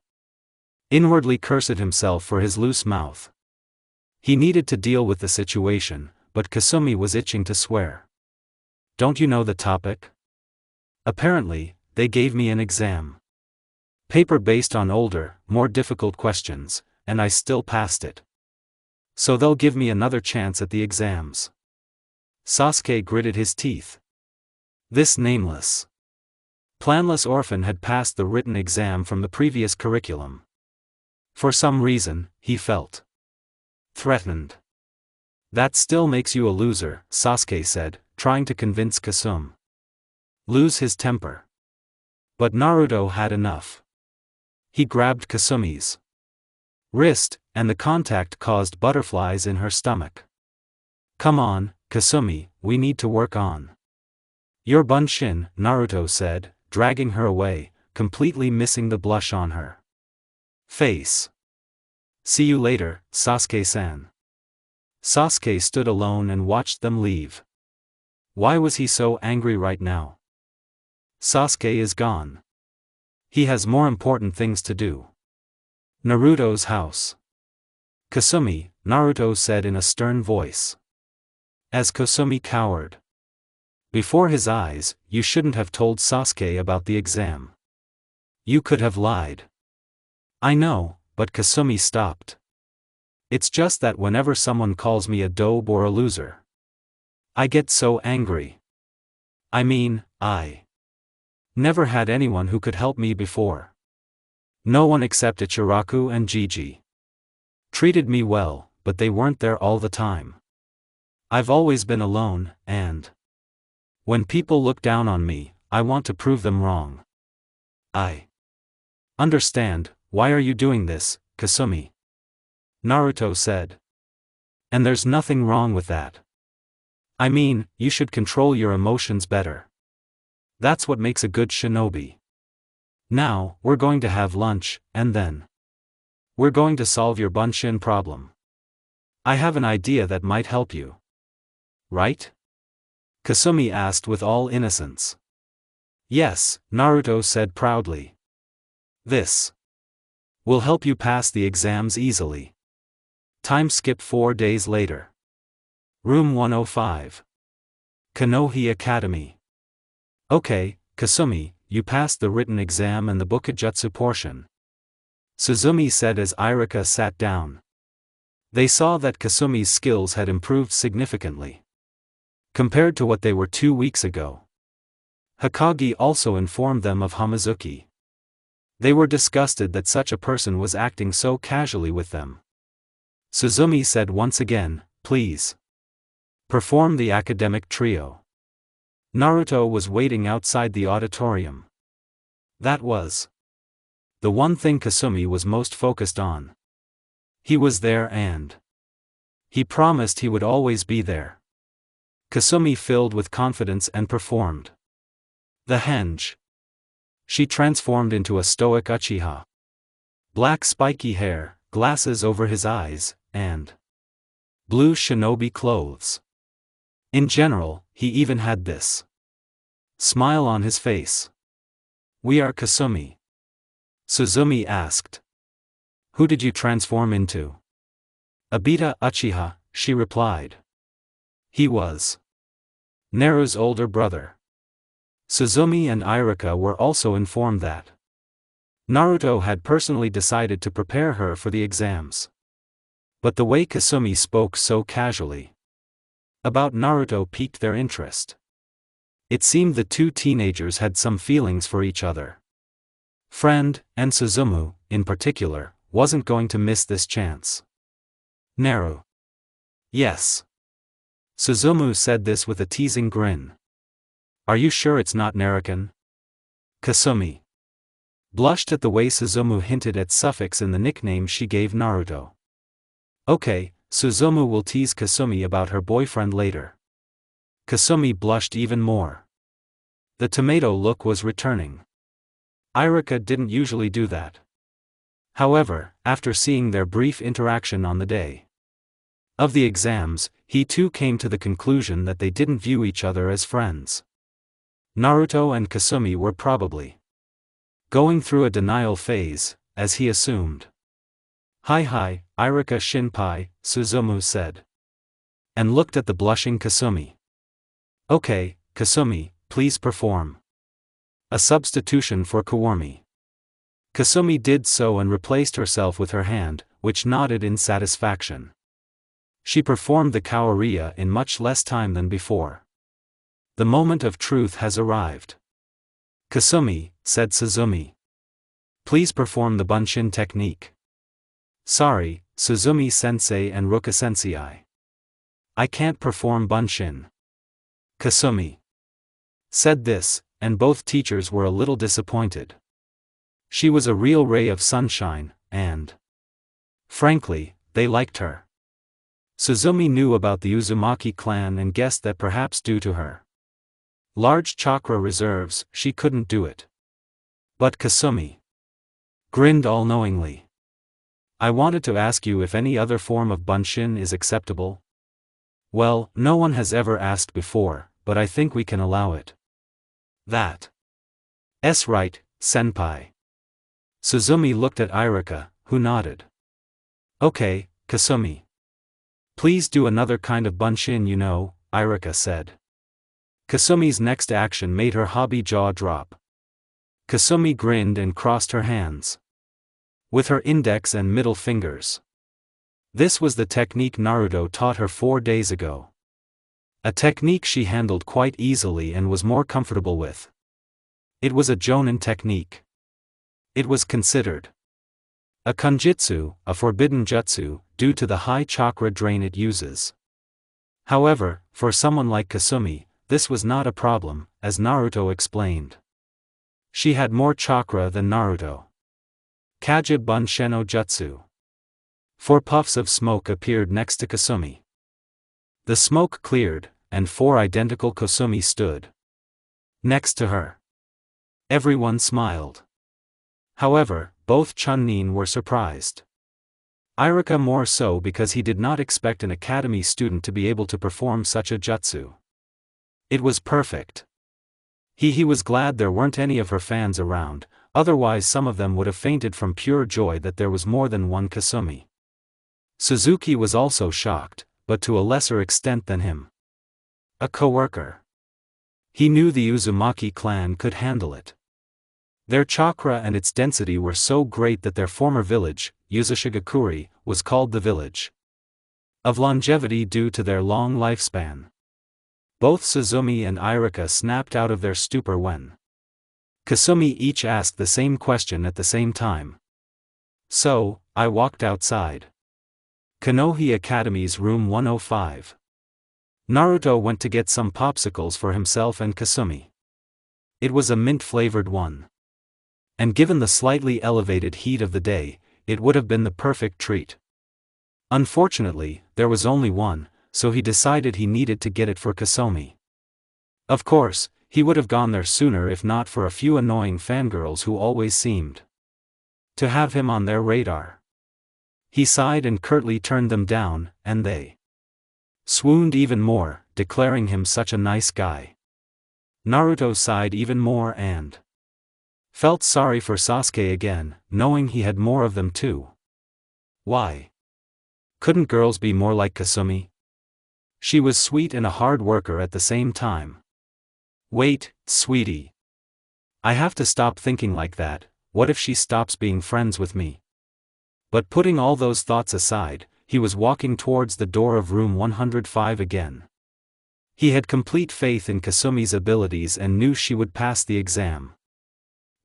inwardly cursed himself for his loose mouth. He needed to deal with the situation, but Kasumi was itching to swear. Don't you know the topic? Apparently, they gave me an exam paper based on older, more difficult questions, and I still passed it. So they'll give me another chance at the exams. Sasuke gritted his teeth. This nameless, planless orphan had passed the written exam from the previous curriculum. For some reason, he felt threatened. That still makes you a loser, Sasuke said, trying to convince Kasumi. Lose his temper. But Naruto had enough. He grabbed Kasumi's wrist, and the contact caused butterflies in her stomach. Come on, Kasumi, we need to work on your bunshin, Naruto said, dragging her away, completely missing the blush on her face. See you later, Sasuke-san. Sasuke stood alone and watched them leave. Why was he so angry right now? Sasuke is gone. He has more important things to do. Naruto's house. Kasumi, Naruto said in a stern voice. As Kasumi cowered before his eyes, you shouldn't have told Sasuke about the exam. You could have lied. I know, but Kasumi stopped. It's just that whenever someone calls me a dope or a loser, I get so angry. I mean, I never had anyone who could help me before. No one except Ichiraku and Gigi treated me well, but they weren't there all the time. I've always been alone, and when people look down on me, I want to prove them wrong. I understand. Why are you doing this, Kasumi? Naruto said. And there's nothing wrong with that. I mean, you should control your emotions better. That's what makes a good shinobi. Now, we're going to have lunch, and then we're going to solve your bunshin problem. I have an idea that might help you. Right? Kasumi asked with all innocence. Yes, Naruto said proudly. This will help you pass the exams easily. Time skip 4 days later. Room 105. Konoha Academy. Okay, Kasumi, you passed the written exam and the Bukijutsu portion, Suzumi said as Irika sat down. They saw that Kasumi's skills had improved significantly compared to what they were 2 weeks ago. Hokage also informed them of Hamazuki. They were disgusted that such a person was acting so casually with them. Suzumi said once again, please perform the academic trio. Naruto was waiting outside the auditorium. That was the one thing Kasumi was most focused on. He was there and he promised he would always be there. Kasumi filled with confidence and performed the henge. She transformed into a stoic Uchiha. Black spiky hair, glasses over his eyes, and blue shinobi clothes. In general, he even had this smile on his face. We are Kasumi. Suzumi asked. Who did you transform into? Obita Uchiha, she replied. He was Neru's older brother. Suzumi and Irika were also informed that Naruto had personally decided to prepare her for the exams. But the way Kasumi spoke so casually about Naruto piqued their interest. It seemed the two teenagers had some feelings for each other. Friend, and Suzumu, in particular, wasn't going to miss this chance. Naru. Yes. Suzumu said this with a teasing grin. Are you sure it's not Narukan? Kasumi blushed at the way Suzumu hinted at suffix in the nickname she gave Naruto. Okay, Suzumu will tease Kasumi about her boyfriend later. Kasumi blushed even more. The tomato look was returning. Irika didn't usually do that. However, after seeing their brief interaction on the day of the exams, he too came to the conclusion that they didn't view each other as friends. Naruto and Kasumi were probably going through a denial phase, as he assumed. Hi, Irika Shinpai, Suzumu said. And looked at the blushing Kasumi. Okay, Kasumi, please perform a substitution for Kawarmi. Kasumi did so and replaced herself with her hand, which nodded in satisfaction. She performed the kawariya in much less time than before. The moment of truth has arrived. Kasumi, said Suzumi. Please perform the bunshin technique. Sorry, Suzumi-sensei and Ruka-sensei. I can't perform bunshin. Kasumi said this, and both teachers were a little disappointed. She was a real ray of sunshine, and frankly, they liked her. Suzumi knew about the Uzumaki clan and guessed that perhaps due to her large chakra reserves, she couldn't do it. But Kasumi grinned all-knowingly. I wanted to ask you if any other form of bunshin is acceptable. Well, no one has ever asked before, but I think we can allow it. That's right, senpai. Suzumi looked at Irika, who nodded. Okay, Kasumi. Please do another kind of bunshin, Irika said. Kasumi's next action made her hobby jaw drop. Kasumi grinned and crossed her hands with her index and middle fingers. This was the technique Naruto taught her 4 days ago. A technique she handled quite easily and was more comfortable with. It was a jonin technique. It was considered a kanjutsu, a forbidden jutsu, due to the high chakra drain it uses. However, for someone like Kasumi, this was not a problem, as Naruto explained. She had more chakra than Naruto. Kaja Bunsheno Jutsu. 4 puffs of smoke appeared next to Kasumi. The smoke cleared, and 4 identical Kasumi stood next to her. Everyone smiled. However, both Chunnin were surprised. Irika more so because he did not expect an academy student to be able to perform such a jutsu. It was perfect. He was glad there weren't any of her fans around, otherwise some of them would have fainted from pure joy that there was more than one Kasumi. Suzuki was also shocked, but to a lesser extent than him. A co-worker. He knew the Uzumaki clan could handle it. Their chakra and its density were so great that their former village, Yuzushigakuri, was called the village of longevity due to their long lifespan. Both Suzumi and Irika snapped out of their stupor when Kasumi each asked the same question at the same time. So, I walked outside Konoha Academy's room 105. Naruto went to get some popsicles for himself and Kasumi. It was a mint-flavored one. And given the slightly elevated heat of the day, it would have been the perfect treat. Unfortunately, there was only one, so he decided he needed to get it for Kasumi. Of course, he would have gone there sooner if not for a few annoying fangirls who always seemed to have him on their radar. He sighed and curtly turned them down, and they swooned even more, declaring him such a nice guy. Naruto sighed even more and felt sorry for Sasuke again, knowing he had more of them too. Why couldn't girls be more like Kasumi? She was sweet and a hard worker at the same time. Wait, sweetie. I have to stop thinking like that. What if she stops being friends with me? But putting all those thoughts aside, he was walking towards the door of room 105 again. He had complete faith in Kasumi's abilities and knew she would pass the exam.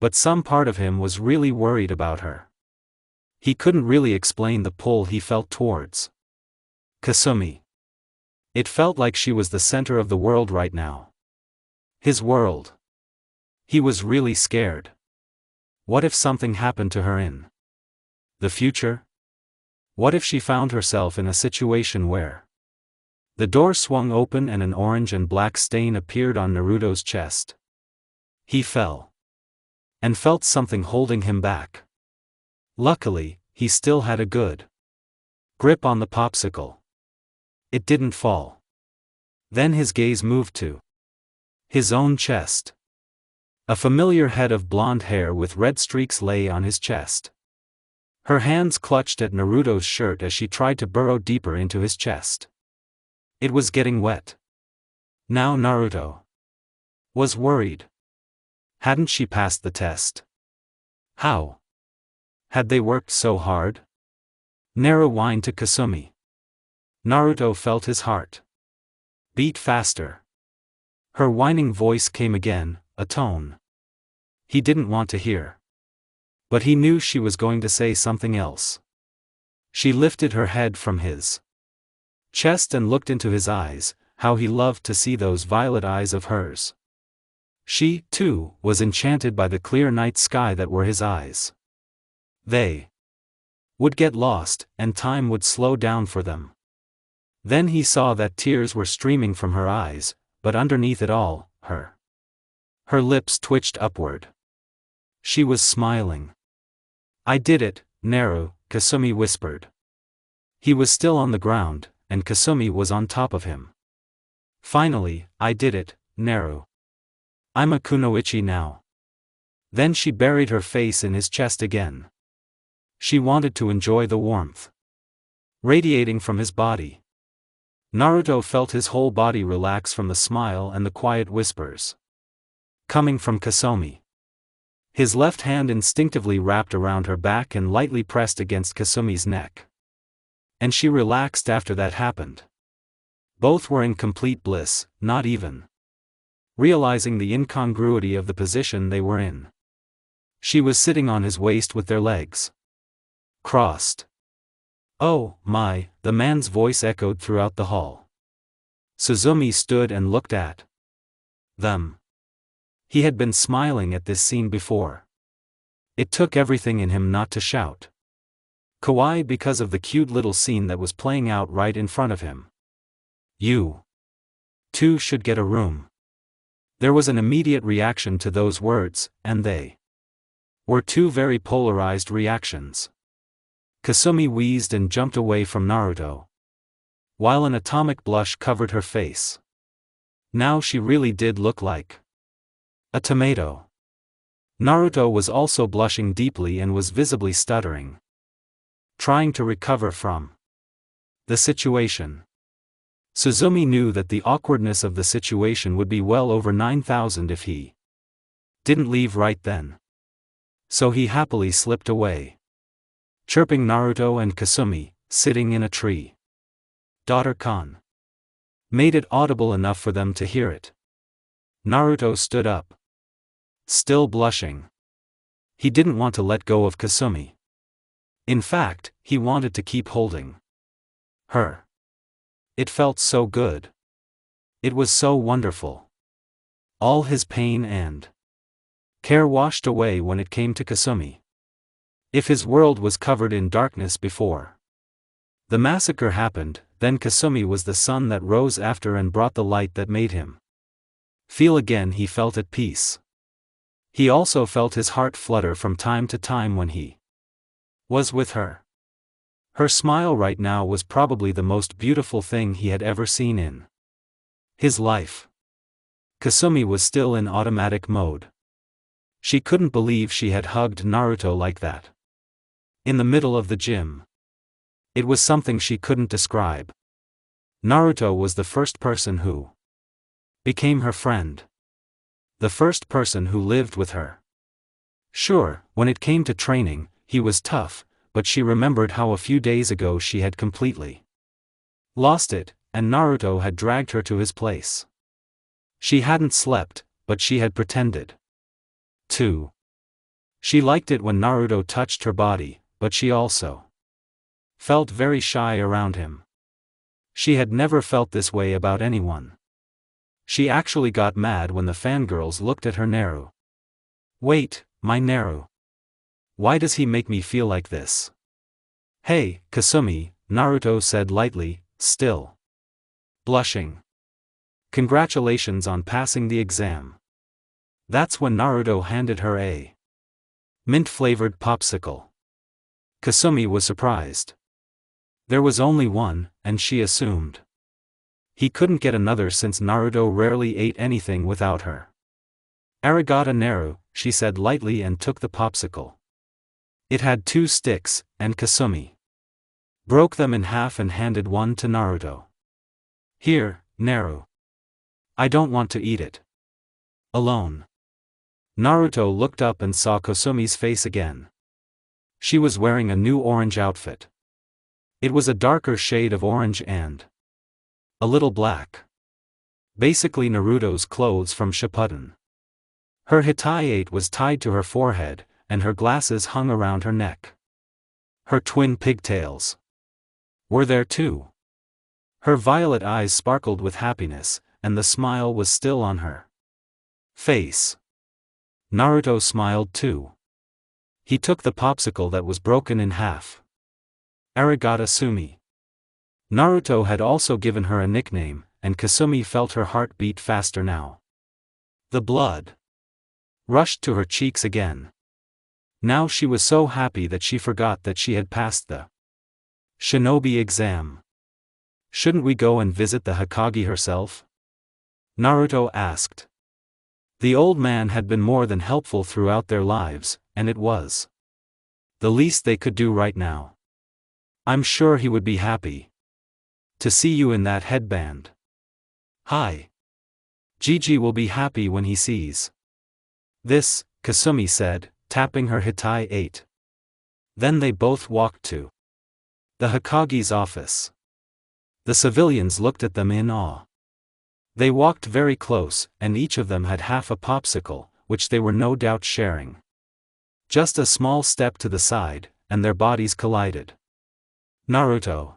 But some part of him was really worried about her. He couldn't really explain the pull he felt towards Kasumi. It felt like she was the center of the world right now. His world. He was really scared. What if something happened to her in the future? What if she found herself in a situation where the door swung open and an orange and black stain appeared on Naruto's chest? He fell and felt something holding him back. Luckily, he still had a good grip on the popsicle. It didn't fall. Then his gaze moved to his own chest. A familiar head of blonde hair with red streaks lay on his chest. Her hands clutched at Naruto's shirt as she tried to burrow deeper into his chest. It was getting wet. Now Naruto was worried. Hadn't she passed the test? How had they worked so hard? Naru whined to Kasumi. Naruto felt his heart beat faster. Her whining voice came again, a tone he didn't want to hear. But he knew she was going to say something else. She lifted her head from his chest and looked into his eyes. How he loved to see those violet eyes of hers. She, too, was enchanted by the clear night sky that were his eyes. They would get lost, and time would slow down for them. Then he saw that tears were streaming from her eyes, but underneath it all, her lips twitched upward. She was smiling. "I did it, Naru," Kasumi whispered. He was still on the ground, and Kasumi was on top of him. "Finally, I did it, Naru. I'm a kunoichi now." Then she buried her face in his chest again. She wanted to enjoy the warmth radiating from his body. Naruto felt his whole body relax from the smile and the quiet whispers coming from Kasumi. His left hand instinctively wrapped around her back and lightly pressed against Kasumi's neck. And she relaxed after that happened. Both were in complete bliss, not even realizing the incongruity of the position they were in. She was sitting on his waist with their legs crossed. "Oh, my," the man's voice echoed throughout the hall. Suzumi stood and looked at them. He had been smiling at this scene before. It took everything in him not to shout. Kawaii because of the cute little scene that was playing out right in front of him. "You two should get a room." There was an immediate reaction to those words, and they were two very polarized reactions. Kasumi wheezed and jumped away from Naruto, while an atomic blush covered her face. Now she really did look like a tomato. Naruto was also blushing deeply and was visibly stuttering, trying to recover from the situation. Suzumi knew that the awkwardness of the situation would be well over 9,000 if he didn't leave right then. So he happily slipped away, chirping Naruto and Kasumi, sitting in a tree. Daughter-kan made it audible enough for them to hear it. Naruto stood up, still blushing. He didn't want to let go of Kasumi. In fact, he wanted to keep holding her. It felt so good. It was so wonderful. All his pain and care washed away when it came to Kasumi. If his world was covered in darkness before the massacre happened, then Kasumi was the sun that rose after and brought the light that made him feel again. He felt at peace. He also felt his heart flutter from time to time when he was with her. Her smile right now was probably the most beautiful thing he had ever seen in his life. Kasumi was still in automatic mode. She couldn't believe she had hugged Naruto like that. In the middle of the gym. It was something she couldn't describe. Naruto was the first person who became her friend. The first person who lived with her. Sure, when it came to training, he was tough, but she remembered how a few days ago she had completely lost it, and Naruto had dragged her to his place. She hadn't slept, but she had pretended to. She liked it when Naruto touched her body, but she also felt very shy around him. She had never felt this way about anyone. She actually got mad when the fangirls looked at her. Naru. "Wait, my Naru. Why does he make me feel like this?" "Hey, Kasumi," Naruto said lightly, still blushing. "Congratulations on passing the exam." That's when Naruto handed her a mint-flavored popsicle. Kasumi was surprised. There was only one, and she assumed he couldn't get another since Naruto rarely ate anything without her. "Arigato Naru," she said lightly and took the popsicle. It had 2 sticks, and Kasumi broke them in half and handed one to Naruto. "Here, Naru. I don't want to eat it alone." Naruto looked up and saw Kasumi's face again. She was wearing a new orange outfit. It was a darker shade of orange and a little black. Basically Naruto's clothes from Shippuden. Her hitayate was tied to her forehead, and her glasses hung around her neck. Her twin pigtails were there too. Her violet eyes sparkled with happiness, and the smile was still on her face. Naruto smiled too. He took the popsicle that was broken in half. Arigata Sumi. Naruto had also given her a nickname, and Kasumi felt her heart beat faster now. The blood rushed to her cheeks again. Now she was so happy that she forgot that she had passed the shinobi exam. Shouldn't we go and visit the Hokage herself? Naruto asked. The old man had been more than helpful throughout their lives, and it was the least they could do right now. I'm sure he would be happy to see you in that headband. Hi. Gigi will be happy when he sees this, Kasumi said, tapping her hitayate. Then they both walked to the Hokage's office. The civilians looked at them in awe. They walked very close, and each of them had half a popsicle, which they were no doubt sharing. Just a small step to the side, and their bodies collided. Naruto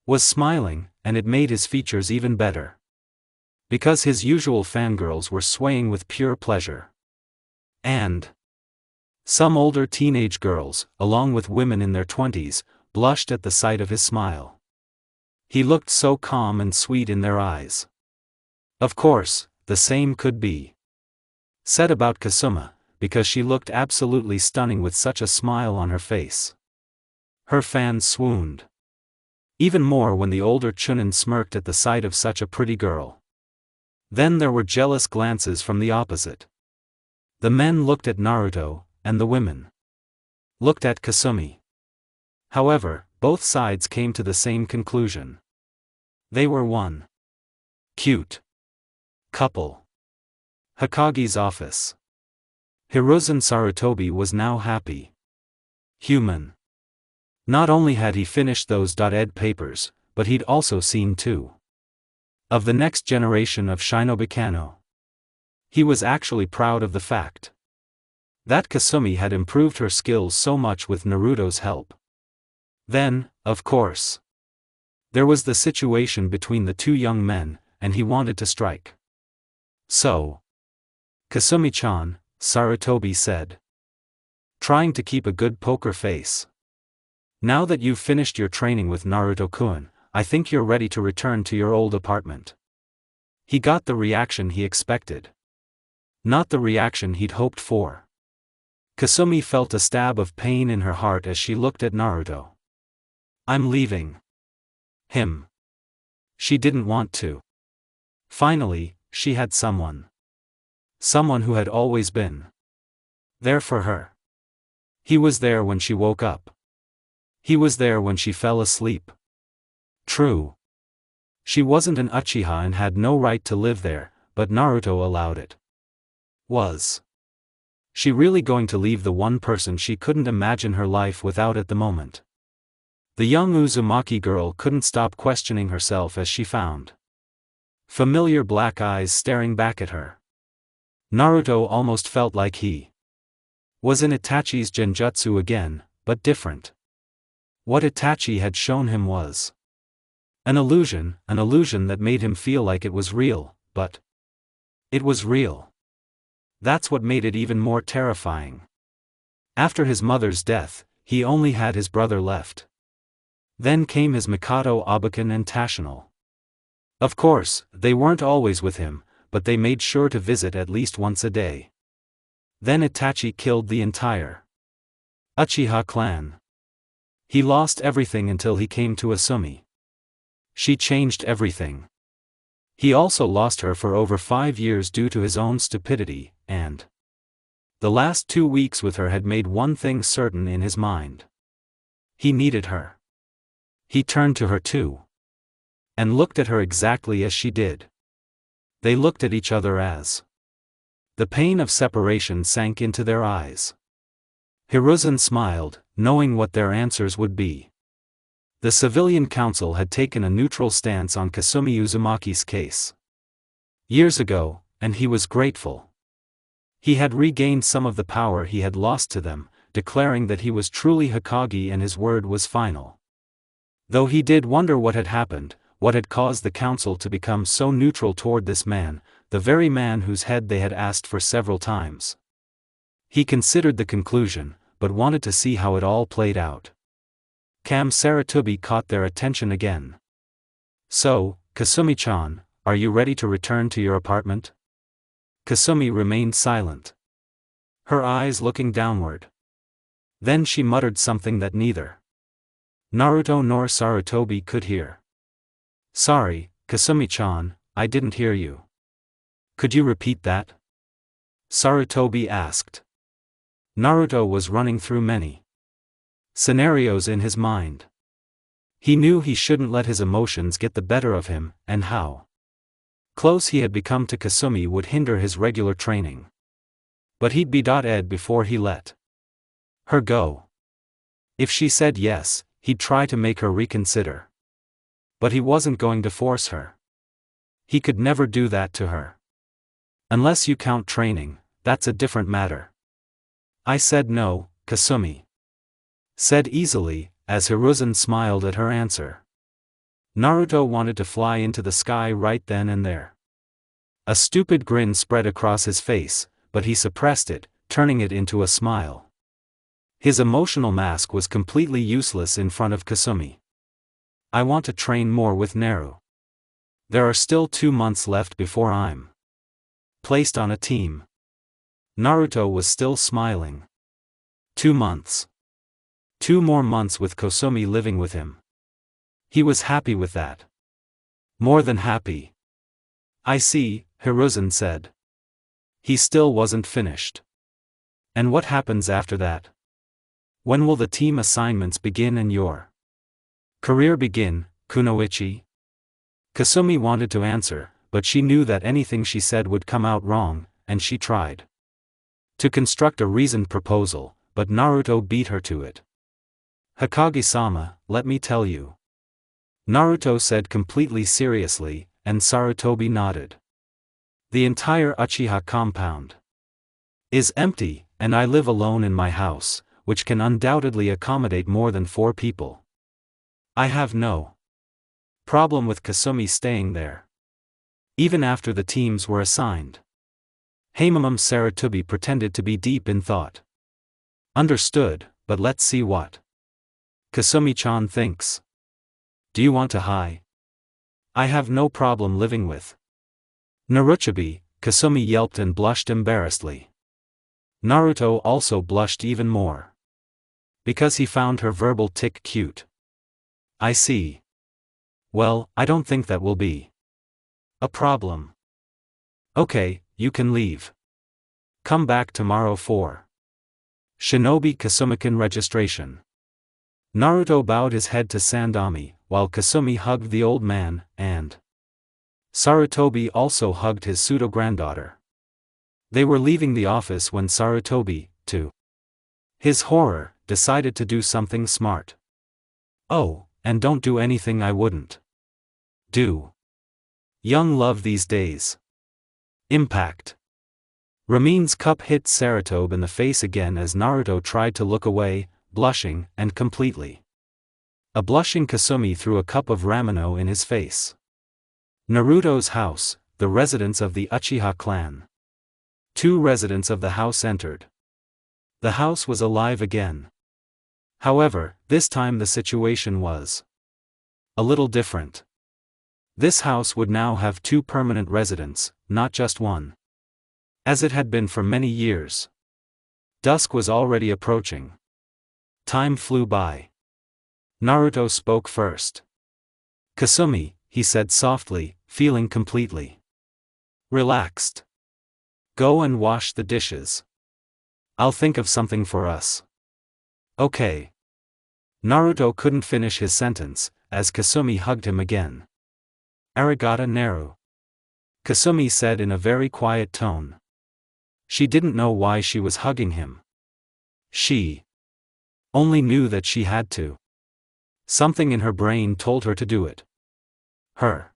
was smiling, and it made his features even better. Because his usual fangirls were swaying with pure pleasure. And some older teenage girls, along with women in their 20s, blushed at the sight of his smile. He looked so calm and sweet in their eyes. Of course, the same could be said about Kasuma, because she looked absolutely stunning with such a smile on her face. Her fans swooned. Even more when the older Chunin smirked at the sight of such a pretty girl. Then there were jealous glances from the opposite. The men looked at Naruto, and the women looked at Kasumi. However, both sides came to the same conclusion. They were one cute couple. Hokage's office. Hiruzen Sarutobi was now happy. Human. Not only had he finished those .ed papers, but he'd also seen two of the next generation of Shinobi Kano. He was actually proud of the fact that Kasumi had improved her skills so much with Naruto's help. Then, of course, there was the situation between the two young men, and he wanted to strike. So, Kasumi-chan, Sarutobi said, trying to keep a good poker face. Now that you've finished your training with Naruto-kun, I think you're ready to return to your old apartment. He got the reaction he expected. Not the reaction he'd hoped for. Kasumi felt a stab of pain in her heart as she looked at Naruto. I'm leaving him. She didn't want to. Finally, she had someone. Someone who had always been there for her. He was there when she woke up. He was there when she fell asleep. True. She wasn't an Uchiha and had no right to live there, but Naruto allowed it. Was she really going to leave the one person she couldn't imagine her life without at the moment? The young Uzumaki girl couldn't stop questioning herself as she found familiar black eyes staring back at her. Naruto almost felt like he was in Itachi's genjutsu again, but different. What Itachi had shown him was an illusion that made him feel like it was real, but it was real. That's what made it even more terrifying. After his mother's death, he only had his brother left. Then came his Mikado Abakan and Tashinal. Of course, they weren't always with him, but they made sure to visit at least once a day. Then Itachi killed the entire Uchiha clan. He lost everything until he came to Asumi. She changed everything. He also lost her for over 5 years due to his own stupidity, and the last 2 weeks with her had made one thing certain in his mind. He needed her. He turned to her too. And looked at her exactly as she did. They looked at each other as the pain of separation sank into their eyes. Hiruzen smiled, knowing what their answers would be. The civilian council had taken a neutral stance on Kasumi Uzumaki's case years ago, and he was grateful. He had regained some of the power he had lost to them, declaring that he was truly Hokage and his word was final. Though he did wonder what had happened, what had caused the council to become so neutral toward this man, the very man whose head they had asked for several times. He considered the conclusion, but wanted to see how it all played out. Cam Saratobi caught their attention again. "So, Kasumi-chan, are you ready to return to your apartment?" Kasumi remained silent, her eyes looking downward. Then she muttered something that neither Naruto nor Sarutobi could hear. "Sorry, Kasumi-chan, I didn't hear you. Could you repeat that?" Sarutobi asked. Naruto was running through many scenarios in his mind. He knew he shouldn't let his emotions get the better of him, and how close he had become to Kasumi would hinder his regular training. But he'd be dead before he let her go. If she said yes, he'd try to make her reconsider. But he wasn't going to force her. He could never do that to her. Unless you count training, that's a different matter. "I said no," Kasumi said easily, as Hiruzen smiled at her answer. Naruto wanted to fly into the sky right then and there. A stupid grin spread across his face, but he suppressed it, turning it into a smile. His emotional mask was completely useless in front of Kasumi. "I want to train more with Naru. There are still 2 months left before I'm placed on a team." Naruto was still smiling. 2 months. 2 more months with Kasumi living with him. He was happy with that. More than happy. "I see," Hiruzen said. He still wasn't finished. "And what happens after that? When will the team assignments begin and your career begin, Kunoichi?" Kasumi wanted to answer, but she knew that anything she said would come out wrong, and she tried to construct a reasoned proposal, but Naruto beat her to it. "Hokage-sama, let me tell you," Naruto said completely seriously, and Sarutobi nodded. "The entire Uchiha compound is empty, and I live alone in my house, which can undoubtedly accommodate more than 4 people. I have no problem with Kasumi staying there, even after the teams were assigned." Hamamam Saratobi pretended to be deep in thought. "Understood, but let's see what Kasumi-chan thinks. Do you want to hi? I have no problem living with Naruchibi," Kasumi yelped and blushed embarrassedly. Naruto also blushed even more, because he found her verbal tick cute. "I see. Well, I don't think that will be a problem. Okay, you can leave. Come back tomorrow for Shinobi Kasumikan registration." Naruto bowed his head to Sandami, while Kasumi hugged the old man, and Sarutobi also hugged his pseudo-granddaughter. They were leaving the office when Sarutobi, to his horror, decided to do something smart. "Oh, and don't do anything I wouldn't do. Young love these days." Impact. Ramin's cup hit Saratobi in the face again as Naruto tried to look away, blushing, and completely. A blushing Kasumi threw a cup of rameno in his face. Naruto's house, the residence of the Uchiha clan. 2 residents of the house entered. The house was alive again. However, this time the situation was a little different. This house would now have 2 permanent residents, not just one, as it had been for many years. Dusk was already approaching. Time flew by. Naruto spoke first. "Kasumi," he said softly, feeling completely relaxed. "Go and wash the dishes. I'll think of something for us." "Okay." Naruto couldn't finish his sentence, as Kasumi hugged him again. "Arigata Naru," Kasumi said in a very quiet tone. She didn't know why she was hugging him. She only knew that she had to. Something in her brain told her to do it. Her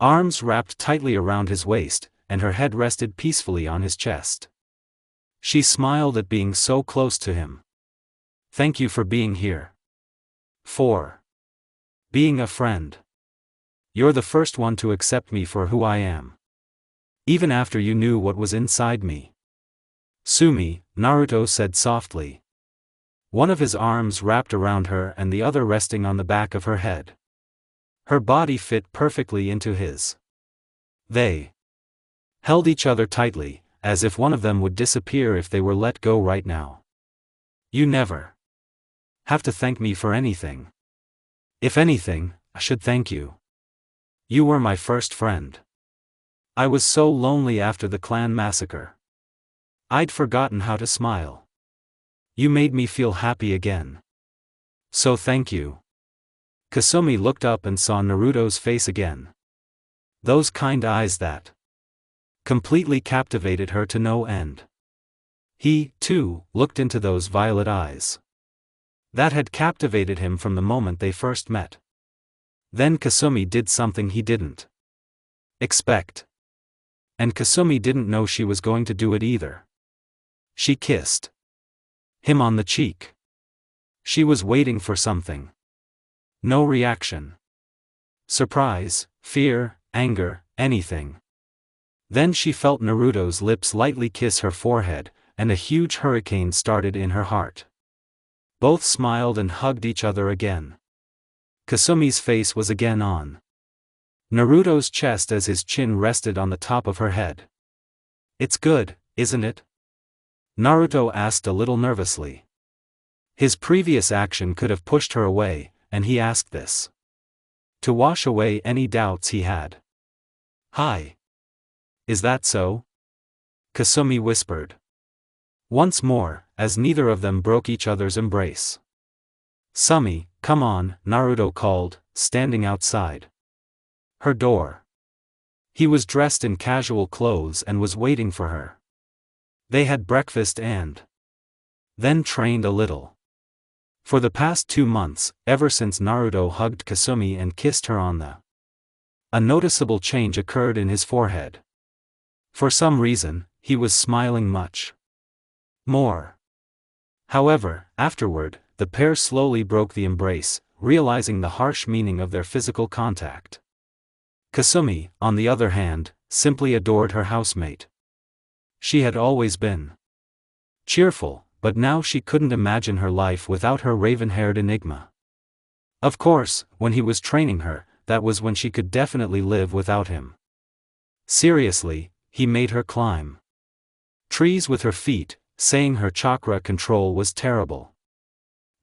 arms wrapped tightly around his waist, and her head rested peacefully on his chest. She smiled at being so close to him. Thank you for being here. For being a friend. You're the first one to accept me for who I am. Even after you knew what was inside me. Sumi, Naruto said softly. One of his arms wrapped around her and the other resting on the back of her head. Her body fit perfectly into his. They held each other tightly, as if one of them would disappear if they were let go right now. You never have to thank me for anything. If anything, I should thank you. You were my first friend. I was so lonely after the clan massacre. I'd forgotten how to smile. You made me feel happy again. So thank you. Kasumi looked up and saw Naruto's face again. Those kind eyes that completely captivated her to no end. He, too, looked into those violet eyes. That had captivated him from the moment they first met. Then Kasumi did something he didn't expect. And Kasumi didn't know she was going to do it either. She kissed him on the cheek. She was waiting for something. No reaction. Surprise, fear, anger, anything. Then she felt Naruto's lips lightly kiss her forehead, and a huge hurricane started in her heart. Both smiled and hugged each other again. Kasumi's face was again on Naruto's chest as his chin rested on the top of her head. It's good, isn't it? Naruto asked a little nervously. His previous action could have pushed her away, and he asked this to wash away any doubts he had. Hi. Is that so? Kasumi whispered. Once more, as neither of them broke each other's embrace. Sumi, come on, Naruto called, standing outside her door. He was dressed in casual clothes and was waiting for her. They had breakfast and then trained a little. For the past 2 months, ever since Naruto hugged Kasumi and kissed her on a noticeable change occurred in his forehead. For some reason, he was smiling much more. However, afterward, the pair slowly broke the embrace, realizing the harsh meaning of their physical contact. Kasumi, on the other hand, simply adored her housemate. She had always been cheerful, but now she couldn't imagine her life without her raven-haired enigma. Of course, when he was training her, that was when she could definitely live without him. Seriously, he made her climb trees with her feet, saying her chakra control was terrible.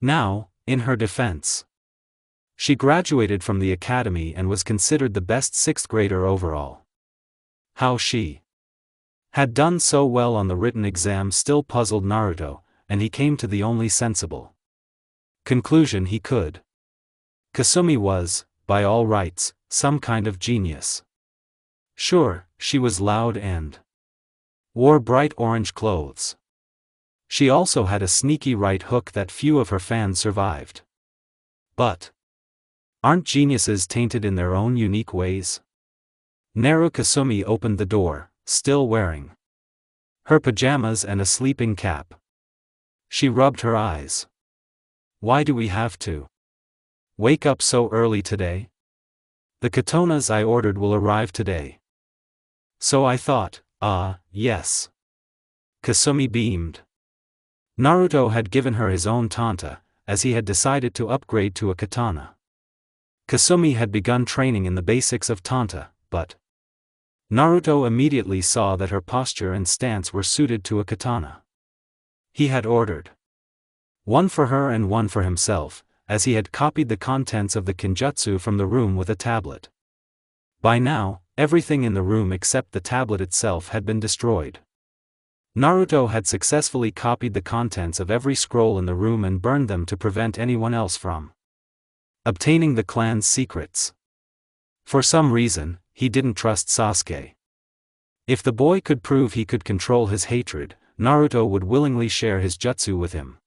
Now, in her defense, she graduated from the academy and was considered the best 6th grader overall. How she had done so well on the written exam still puzzled Naruto, and he came to the only sensible conclusion he could. Kasumi was, by all rights, some kind of genius. Sure, she was loud and wore bright orange clothes. She also had a sneaky right hook that few of her fans survived. But aren't geniuses tainted in their own unique ways? Naru Kasumi opened the door, still wearing her pajamas and a sleeping cap. She rubbed her eyes. Why do we have to wake up so early today? The katanas I ordered will arrive today. So I thought, yes. Kasumi beamed. Naruto had given her his own tanta, as he had decided to upgrade to a katana. Kasumi had begun training in the basics of tanta, but Naruto immediately saw that her posture and stance were suited to a katana. He had ordered one for her and one for himself, as he had copied the contents of the kinjutsu from the room with a tablet. By now, everything in the room except the tablet itself had been destroyed. Naruto had successfully copied the contents of every scroll in the room and burned them to prevent anyone else from obtaining the clan's secrets. For some reason, he didn't trust Sasuke. If the boy could prove he could control his hatred, Naruto would willingly share his jutsu with him.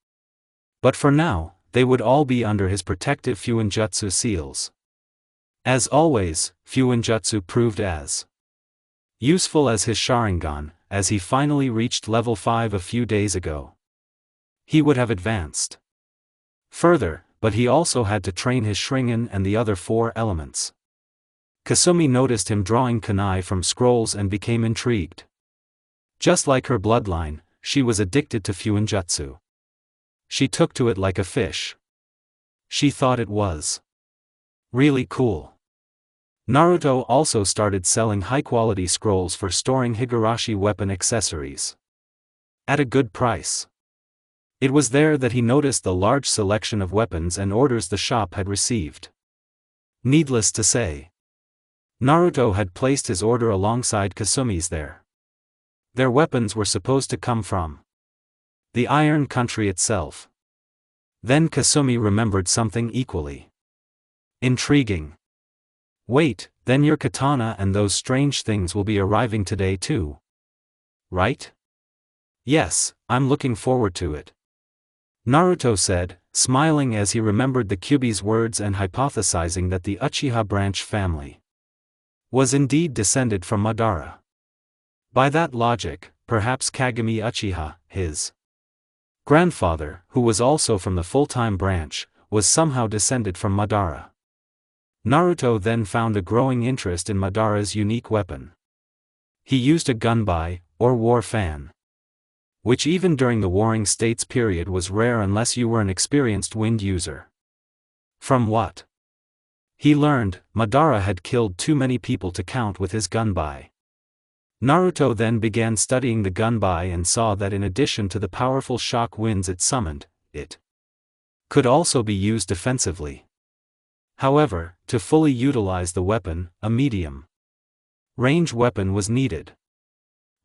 But for now, they would all be under his protective Fuinjutsu seals. As always, Fuinjutsu proved as useful as his Sharingan, as he finally reached level 5 a few days ago. He would have advanced further, but he also had to train his Sharingan and the other 4 elements. Kasumi noticed him drawing kunai from scrolls and became intrigued. Just like her bloodline, she was addicted to Fuinjutsu. She took to it like a fish. She thought it was really cool. Naruto also started selling high-quality scrolls for storing Higurashi weapon accessories at a good price. It was there that he noticed the large selection of weapons and orders the shop had received. Needless to say, Naruto had placed his order alongside Kasumi's there. Their weapons were supposed to come from the Iron Country itself. Then Kasumi remembered something equally intriguing. Wait, then your katana and those strange things will be arriving today too, right? Yes, I'm looking forward to it, Naruto said, smiling as he remembered the Kyuubi's words and hypothesizing that the Uchiha branch family was indeed descended from Madara. By that logic, perhaps Kagami Uchiha, his grandfather, who was also from the full-time branch, was somehow descended from Madara. Naruto then found a growing interest in Madara's unique weapon. He used a gunbai, or war fan, which even during the Warring States period was rare unless you were an experienced wind user. From what he learned, Madara had killed too many people to count with his gunbai. Naruto then began studying the gunbai and saw that in addition to the powerful shock winds it summoned, it could also be used defensively. However, to fully utilize the weapon, a medium-range weapon was needed.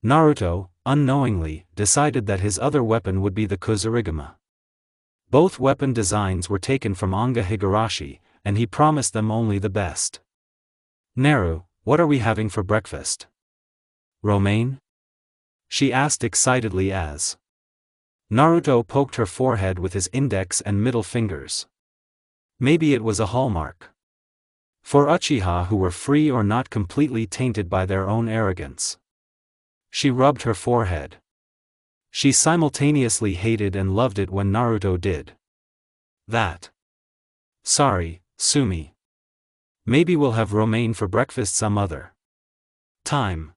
Naruto, unknowingly, decided that his other weapon would be the Kozurigama. Both weapon designs were taken from Anga Higurashi, and he promised them only the best. Naru, what are we having for breakfast? Romaine? She asked excitedly as Naruto poked her forehead with his index and middle fingers. Maybe it was a hallmark for Uchiha who were free or not completely tainted by their own arrogance. She rubbed her forehead. She simultaneously hated and loved it when Naruto did that. Sorry, Sumi. Maybe we'll have romaine for breakfast some other time.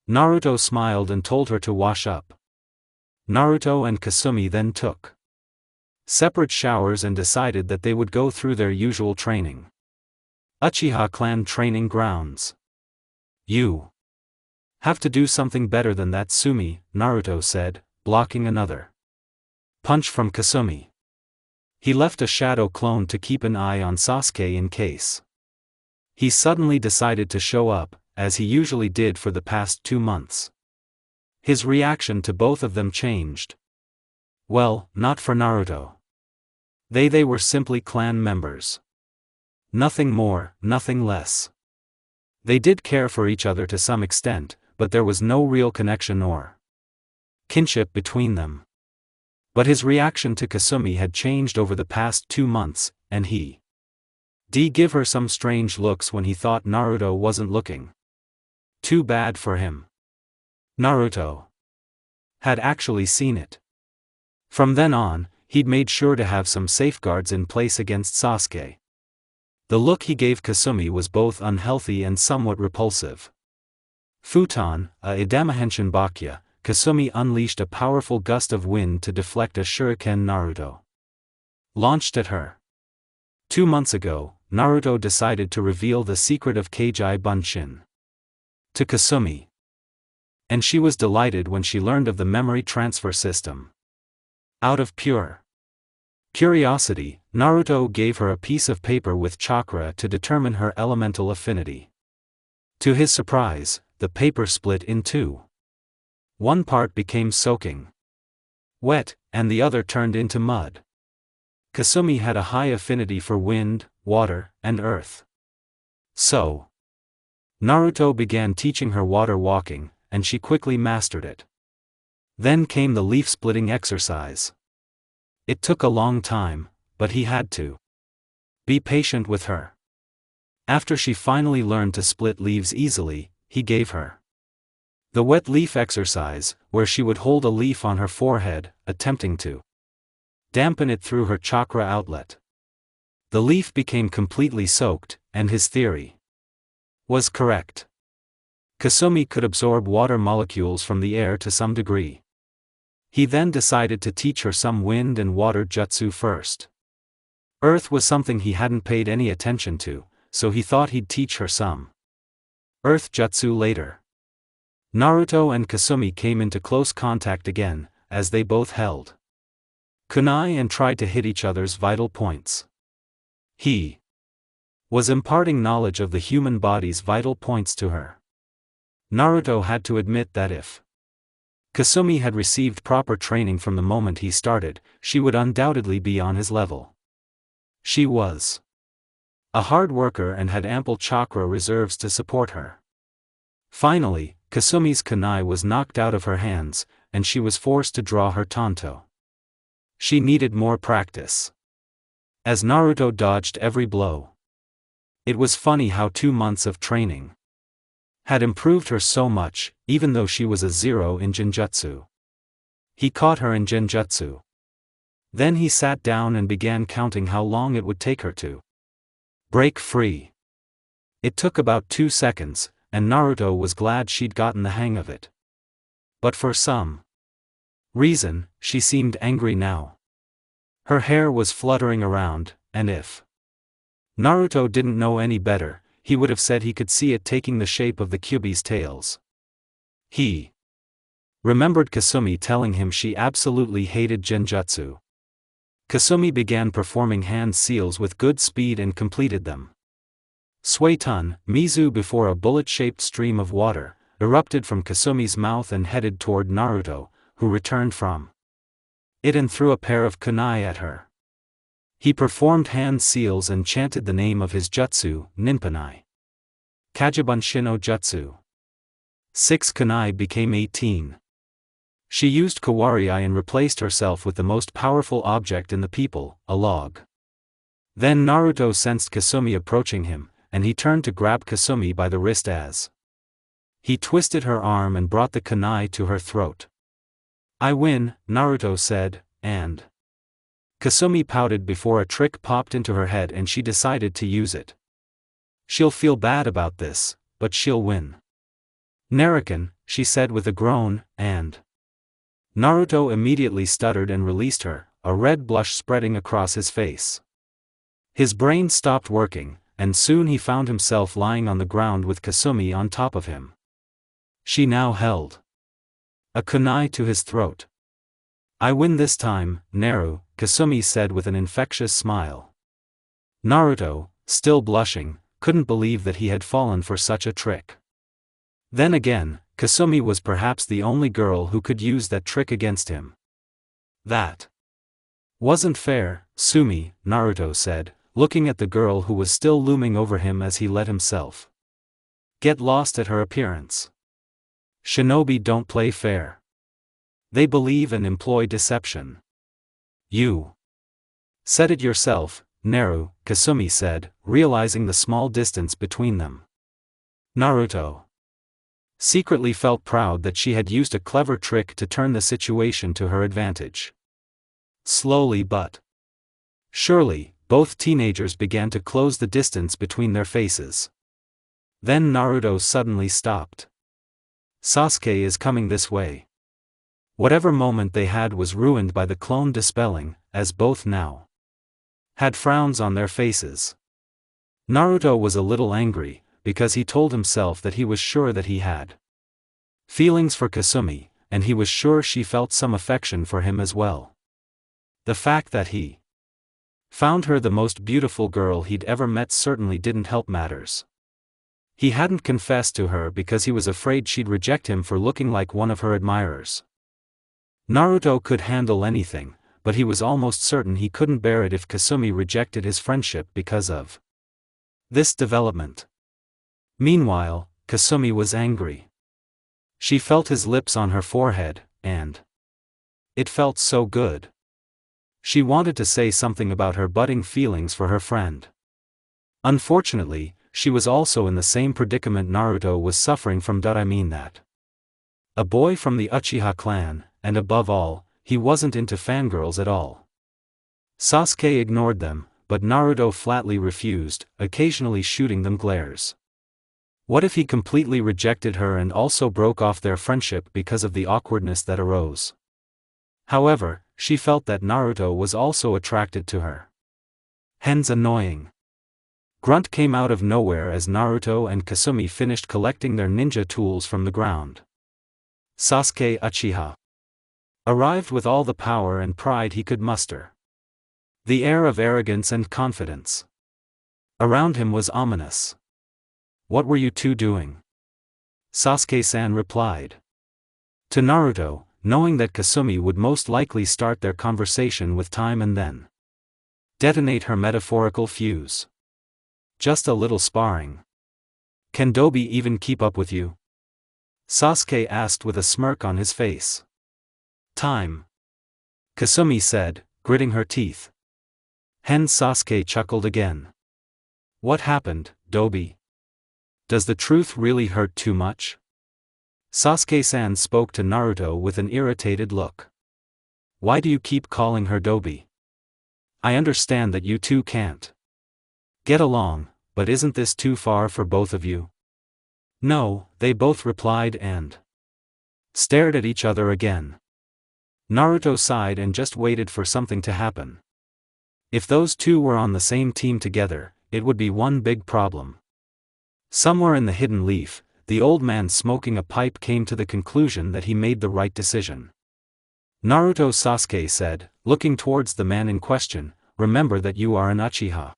Naruto smiled and told her to wash up. Naruto and Kasumi then took separate showers and decided that they would go through their usual training. Uchiha clan training grounds. You have to do something better than that, Sumi, Naruto said, blocking another punch from Kasumi. He left a shadow clone to keep an eye on Sasuke in case he suddenly decided to show up, as he usually did for the past 2 months. His reaction to both of them changed. Well, not for Naruto. They were simply clan members. Nothing more, nothing less. They did care for each other to some extent, but there was no real connection or kinship between them. But his reaction to Kasumi had changed over the past 2 months, and he did give her some strange looks when he thought Naruto wasn't looking. Too bad for him. Naruto had actually seen it. From then on, he'd made sure to have some safeguards in place against Sasuke. The look he gave Kasumi was both unhealthy and somewhat repulsive. Futon, a Idamahenshin Bakya, Kasumi unleashed a powerful gust of wind to deflect a shuriken Naruto launched at her. 2 months ago, Naruto decided to reveal the secret of Keiji Bunshin to Kasumi. And she was delighted when she learned of the memory transfer system. Out of pure curiosity, Naruto gave her a piece of paper with chakra to determine her elemental affinity. To his surprise, the paper split in two. One part became soaking wet, and the other turned into mud. Kasumi had a high affinity for wind, water, and earth. So, Naruto began teaching her water walking, and she quickly mastered it. Then came the leaf-splitting exercise. It took a long time, but he had to be patient with her. After she finally learned to split leaves easily, he gave her the wet leaf exercise, where she would hold a leaf on her forehead, attempting to dampen it through her chakra outlet. The leaf became completely soaked, and his theory was correct. Kasumi could absorb water molecules from the air to some degree. He then decided to teach her some wind and water jutsu first. Earth was something he hadn't paid any attention to, so he thought he'd teach her some earth jutsu later. Naruto and Kasumi came into close contact again, as they both held kunai and tried to hit each other's vital points. He was imparting knowledge of the human body's vital points to her. Naruto had to admit that if Kasumi had received proper training from the moment he started, she would undoubtedly be on his level. She was a hard worker and had ample chakra reserves to support her. Finally, Kasumi's kunai was knocked out of her hands, and she was forced to draw her tanto. She needed more practice, as Naruto dodged every blow. It was funny how 2 months of training had improved her so much, even though she was a 0 in genjutsu. He caught her in genjutsu. Then he sat down and began counting how long it would take her to break free. It took about 2 seconds, and Naruto was glad she'd gotten the hang of it. But for some reason, she seemed angry now. Her hair was fluttering around, and if Naruto didn't know any better, he would have said he could see it taking the shape of the Kyuubi's tails. He remembered Kasumi telling him she absolutely hated genjutsu. Kasumi began performing hand seals with good speed and completed them. Suetun, Mizu before a bullet-shaped stream of water, erupted from Kasumi's mouth and headed toward Naruto, who returned from it and threw a pair of kunai at her. He performed hand seals and chanted the name of his jutsu, Ninpanai. Kajibun Shino Jutsu. 6 kunai became 18. She used Kawarii and replaced herself with the most powerful object in the people, a log. Then Naruto sensed Kasumi approaching him, and he turned to grab Kasumi by the wrist as he twisted her arm and brought the kunai to her throat. "I win," Naruto said, and Kasumi pouted before a trick popped into her head and she decided to use it. She'll feel bad about this, but she'll win. "Narukan," she said with a groan, and Naruto immediately stuttered and released her, a red blush spreading across his face. His brain stopped working, and soon he found himself lying on the ground with Kasumi on top of him. She now held a kunai to his throat. "I win this time, Naru," Kasumi said with an infectious smile. Naruto, still blushing, couldn't believe that he had fallen for such a trick. Then again, Kasumi was perhaps the only girl who could use that trick against him. "That wasn't fair, Sumi," Naruto said, looking at the girl who was still looming over him as he let himself get lost at her appearance. "Shinobi don't play fair. They believe and employ deception." "You said it yourself, Naru," Kasumi said, realizing the small distance between them. Naruto secretly felt proud that she had used a clever trick to turn the situation to her advantage. Slowly but surely, both teenagers began to close the distance between their faces. Then Naruto suddenly stopped. "Sasuke is coming this way." Whatever moment they had was ruined by the clone dispelling, as both now had frowns on their faces. Naruto was a little angry, because he told himself that he was sure that he had feelings for Kasumi, and he was sure she felt some affection for him as well. The fact that he found her the most beautiful girl he'd ever met certainly didn't help matters. He hadn't confessed to her because he was afraid she'd reject him for looking like one of her admirers. Naruto could handle anything, but he was almost certain he couldn't bear it if Kasumi rejected his friendship because of this development. Meanwhile, Kasumi was angry. She felt his lips on her forehead, and it felt so good. She wanted to say something about her budding feelings for her friend. Unfortunately, she was also in the same predicament Naruto was suffering from. I mean that. A boy from the Uchiha clan, and above all, he wasn't into fangirls at all. Sasuke ignored them, but Naruto flatly refused, occasionally shooting them glares. What if he completely rejected her and also broke off their friendship because of the awkwardness that arose? However, she felt that Naruto was also attracted to her. Hence annoying. Grunt came out of nowhere as Naruto and Kasumi finished collecting their ninja tools from the ground. Sasuke Uchiha arrived with all the power and pride he could muster. The air of arrogance and confidence around him was ominous. "What were you two doing?" Sasuke-san replied. To Naruto, knowing that Kasumi would most likely start their conversation with time and then detonate her metaphorical fuse. "Just a little sparring. Can Dobi even keep up with you?" Sasuke asked with a smirk on his face. "Time," Kasumi said, gritting her teeth. Hence Sasuke chuckled again. "What happened, Dobi? Does the truth really hurt too much?" Sasuke-san spoke to Naruto with an irritated look. "Why do you keep calling her Dobi? I understand that you two can't get along, but isn't this too far for both of you?" "No," they both replied and stared at each other again. Naruto sighed and just waited for something to happen. If those two were on the same team together, it would be one big problem. Somewhere in the hidden leaf, the old man smoking a pipe came to the conclusion that he made the right decision. "Naruto," Sasuke said, looking towards the man in question, "remember that you are an Uchiha.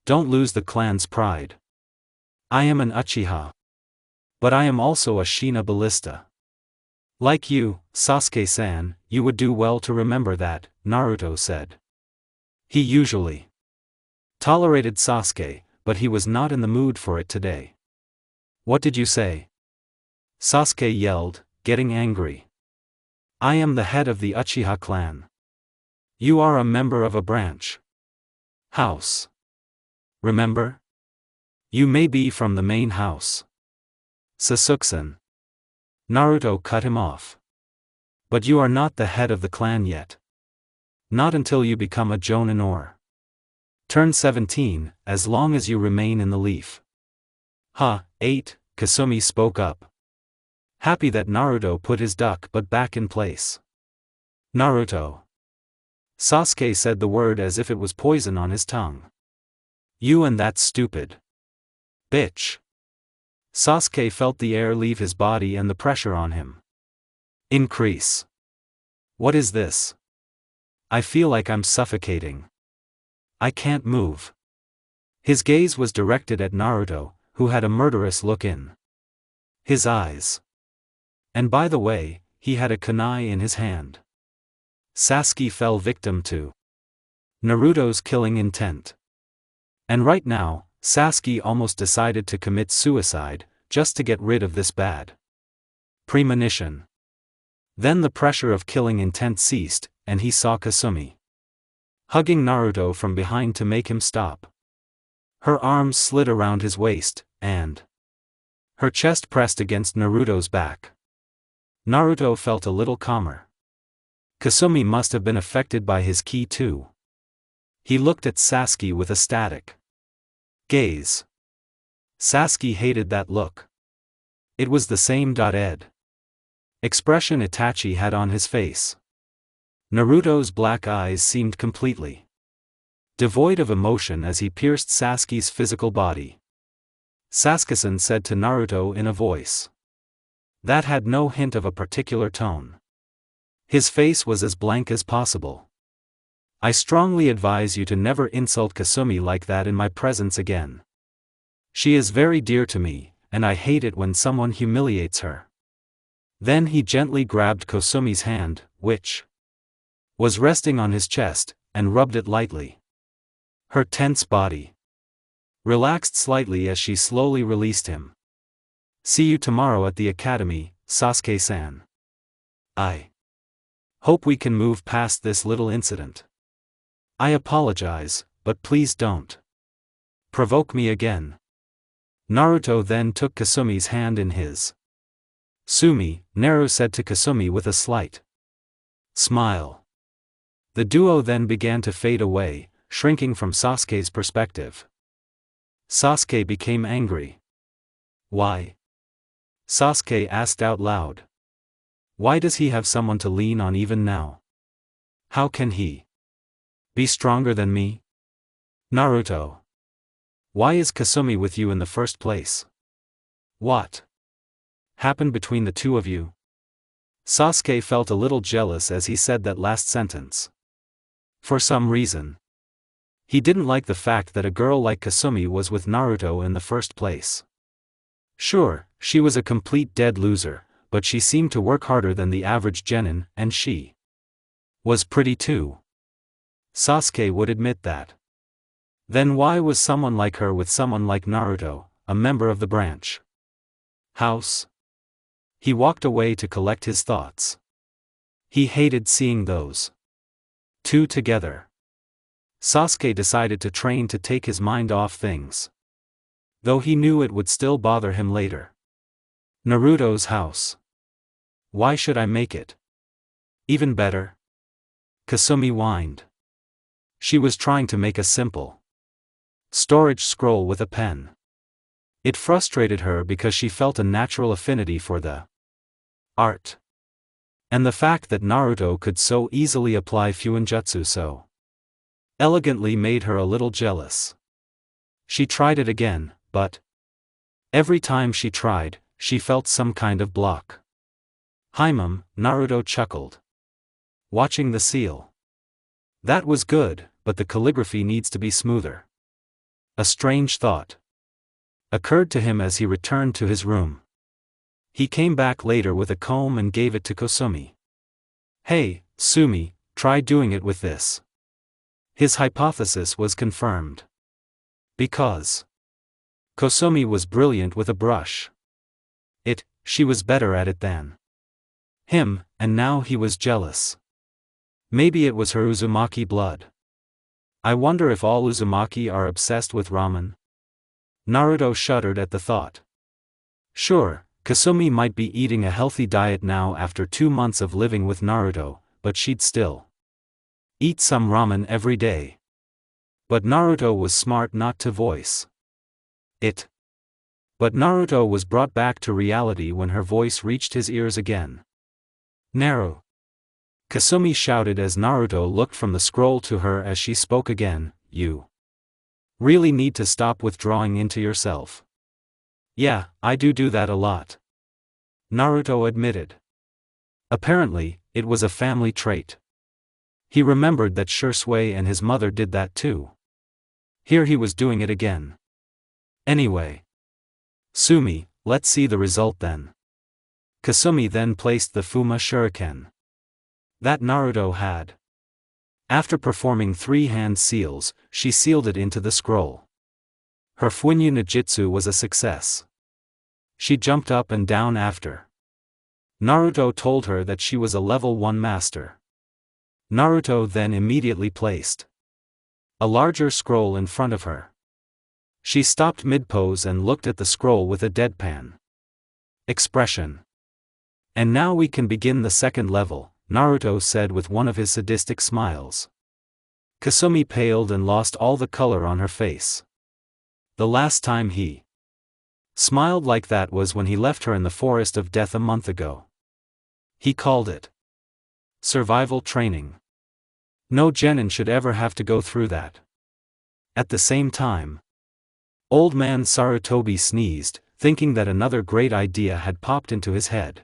Don't lose the clan's pride." "I am an Uchiha. But I am also a Shina Ballista." "Like you, Sasuke-san, you would do well to remember that," Naruto said. He usually tolerated Sasuke, but he was not in the mood for it today. "What did you say?" Sasuke yelled, getting angry. "I am the head of the Uchiha clan. You are a member of a branch house. Remember? You may be from the main house." "Sasuke-san." Naruto cut him off. "But you are not the head of the clan yet. Not until you become a Jonin or turn 17, as long as you remain in the leaf." "Huh, 8, Kasumi spoke up, happy that Naruto put his duck butt back in place. "Naruto." Sasuke said the word as if it was poison on his tongue. "You and that stupid bitch." Sasuke felt the air leave his body and the pressure on him increase. "What is this? I feel like I'm suffocating. I can't move." His gaze was directed at Naruto, who had a murderous look in his eyes. And by the way, he had a kunai in his hand. Sasuke fell victim to Naruto's killing intent. And right now, Sasuke almost decided to commit suicide, just to get rid of this bad premonition. Then the pressure of killing intent ceased, and he saw Kasumi hugging Naruto from behind to make him stop. Her arms slid around his waist, and her chest pressed against Naruto's back. Naruto felt a little calmer. Kasumi must have been affected by his ki too. He looked at Sasuke with a static gaze. Sasuke hated that look. It was the same ed expression Itachi had on his face. Naruto's black eyes seemed completely devoid of emotion as he pierced Sasuke's physical body. Sasuke-san said to Naruto in a voice that had no hint of a particular tone. His face was as blank as possible. "I strongly advise you to never insult Kasumi like that in my presence again. She is very dear to me, and I hate it when someone humiliates her." Then he gently grabbed Kasumi's hand, which was resting on his chest, and rubbed it lightly. Her tense body relaxed slightly as she slowly released him. "See you tomorrow at the academy, Sasuke-san. I hope we can move past this little incident." I apologize, but please don't provoke me again. Naruto then took Kasumi's hand in his. Sumi, Naru said to Kasumi with a slight smile. The duo then began to fade away, shrinking from Sasuke's perspective. Sasuke became angry. Why? Sasuke asked out loud. Why does he have someone to lean on even now? How can he be stronger than me? Naruto. Why is Kasumi with you in the first place? What happened between the two of you? Sasuke felt a little jealous as he said that last sentence. For some reason, he didn't like the fact that a girl like Kasumi was with Naruto in the first place. Sure, she was a complete dead loser, but she seemed to work harder than the average genin, and she was pretty too. Sasuke would admit that. Then why was someone like her with someone like Naruto, a member of the branch house? He walked away to collect his thoughts. He hated seeing those two together. Sasuke decided to train to take his mind off things, though he knew it would still bother him later. Naruto's house. Why should I make it even better? Kasumi whined. She was trying to make a simple storage scroll with a pen. It frustrated her because she felt a natural affinity for the art. And the fact that Naruto could so easily apply Fuinjutsu so elegantly made her a little jealous. She tried it again, but every time she tried, she felt some kind of block. Mum, Naruto chuckled, watching the seal. That was good, but the calligraphy needs to be smoother. A strange thought occurred to him as he returned to his room. He came back later with a comb and gave it to Kasumi. Hey, Sumi, try doing it with this. His hypothesis was confirmed. Because Kasumi was brilliant with a brush. She was better at it than him, and now he was jealous. Maybe it was her Uzumaki blood. I wonder if all Uzumaki are obsessed with ramen? Naruto shuddered at the thought. Sure, Kasumi might be eating a healthy diet now after 2 months of living with Naruto, but she'd still eat some ramen every day. But Naruto was smart not to voice it. But Naruto was brought back to reality when her voice reached his ears again. Naru. Kasumi shouted as Naruto looked from the scroll to her as she spoke again, you really need to stop withdrawing into yourself. Yeah, I do that a lot. Naruto admitted. Apparently, it was a family trait. He remembered that Shursui and his mother did that too. Here he was doing it again. Anyway. Sumi, let's see the result then. Kasumi then placed the Fuma Shuriken that Naruto had. After performing 3 hand seals, she sealed it into the scroll. Her Fuinyu Ninjutsu was a success. She jumped up and down after Naruto told her that she was a level 1 master. Naruto then immediately placed a larger scroll in front of her. She stopped mid-pose and looked at the scroll with a deadpan expression. And now we can begin the second level, Naruto said with one of his sadistic smiles. Kasumi paled and lost all the color on her face. The last time he smiled like that was when he left her in the forest of death a month ago. He called it survival training. No genin should ever have to go through that. At the same time, Old Man Sarutobi sneezed, thinking that another great idea had popped into his head.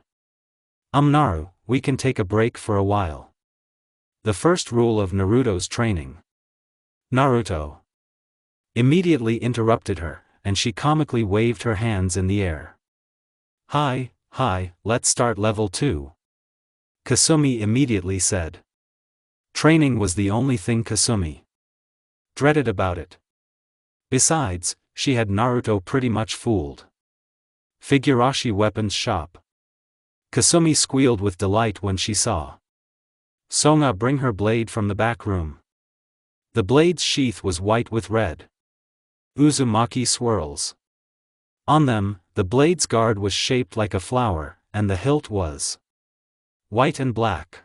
Naru, we can take a break for a while. The first rule of Naruto's training. Naruto immediately interrupted her, and she comically waved her hands in the air. Hi, let's start level 2. Kasumi immediately said. Training was the only thing Kasumi dreaded about it. Besides, she had Naruto pretty much fooled. Figurashi Weapons Shop. Kasumi squealed with delight when she saw Sona bring her blade from the back room. The blade's sheath was white with red Uzumaki swirls. On them, the blade's guard was shaped like a flower, and the hilt was white and black.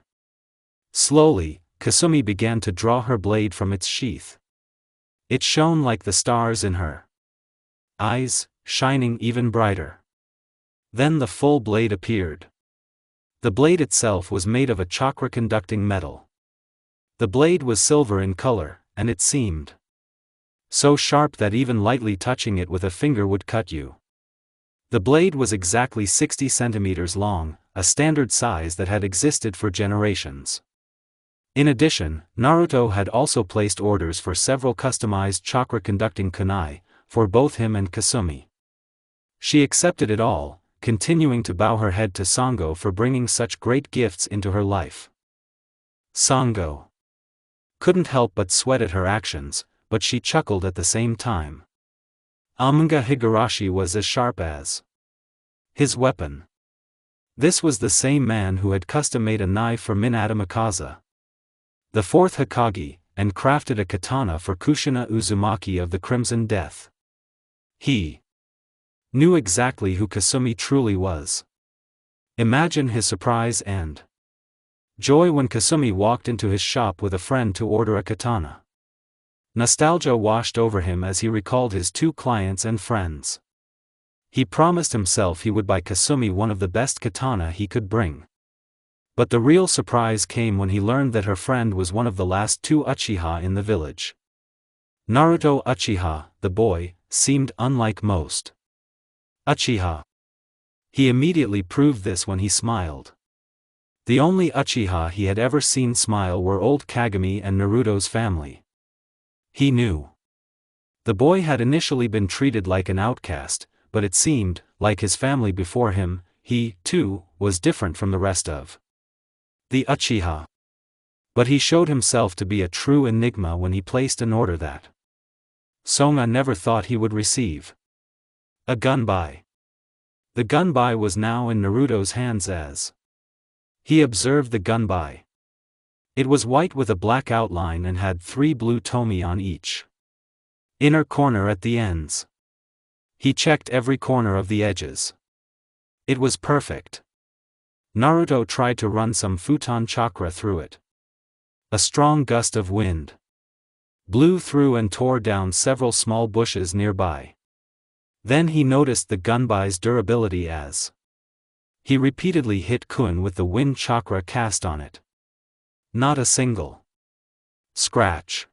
Slowly, Kasumi began to draw her blade from its sheath. It shone like the stars in her eyes, shining even brighter. Then the full blade appeared. The blade itself was made of a chakra-conducting metal. The blade was silver in color, and it seemed so sharp that even lightly touching it with a finger would cut you. The blade was exactly 60 centimeters long, a standard size that had existed for generations. In addition, Naruto had also placed orders for several customized chakra-conducting kunai, for both him and Kasumi. She accepted it all, continuing to bow her head to Sango for bringing such great gifts into her life. Sango couldn't help but sweat at her actions, but she chuckled at the same time. Amenga Higurashi was as sharp as his weapon. This was the same man who had custom-made a knife for Minato Mikasa, the fourth Hokage, and crafted a katana for Kushina Uzumaki of the Crimson Death. He knew exactly who Kasumi truly was. Imagine his surprise and joy when Kasumi walked into his shop with a friend to order a katana. Nostalgia washed over him as he recalled his two clients and friends. He promised himself he would buy Kasumi one of the best katana he could bring. But the real surprise came when he learned that her friend was one of the last two Uchiha in the village. Naruto Uchiha, the boy, seemed unlike most Uchiha. He immediately proved this when he smiled. The only Uchiha he had ever seen smile were old Kagami and Naruto's family. He knew. The boy had initially been treated like an outcast, but it seemed, like his family before him, he, too, was different from the rest of the Uchiha. But he showed himself to be a true enigma when he placed an order that Soma never thought he would receive. A gunbai. The gunbai was now in Naruto's hands as he observed the gunbai. It was white with a black outline and had 3 blue tomi on each inner corner at the ends. He checked every corner of the edges. It was perfect. Naruto tried to run some futon chakra through it. A strong gust of wind blew through and tore down several small bushes nearby. Then he noticed the gunbai's durability as he repeatedly hit Kun with the wind chakra cast on it. Not a single scratch.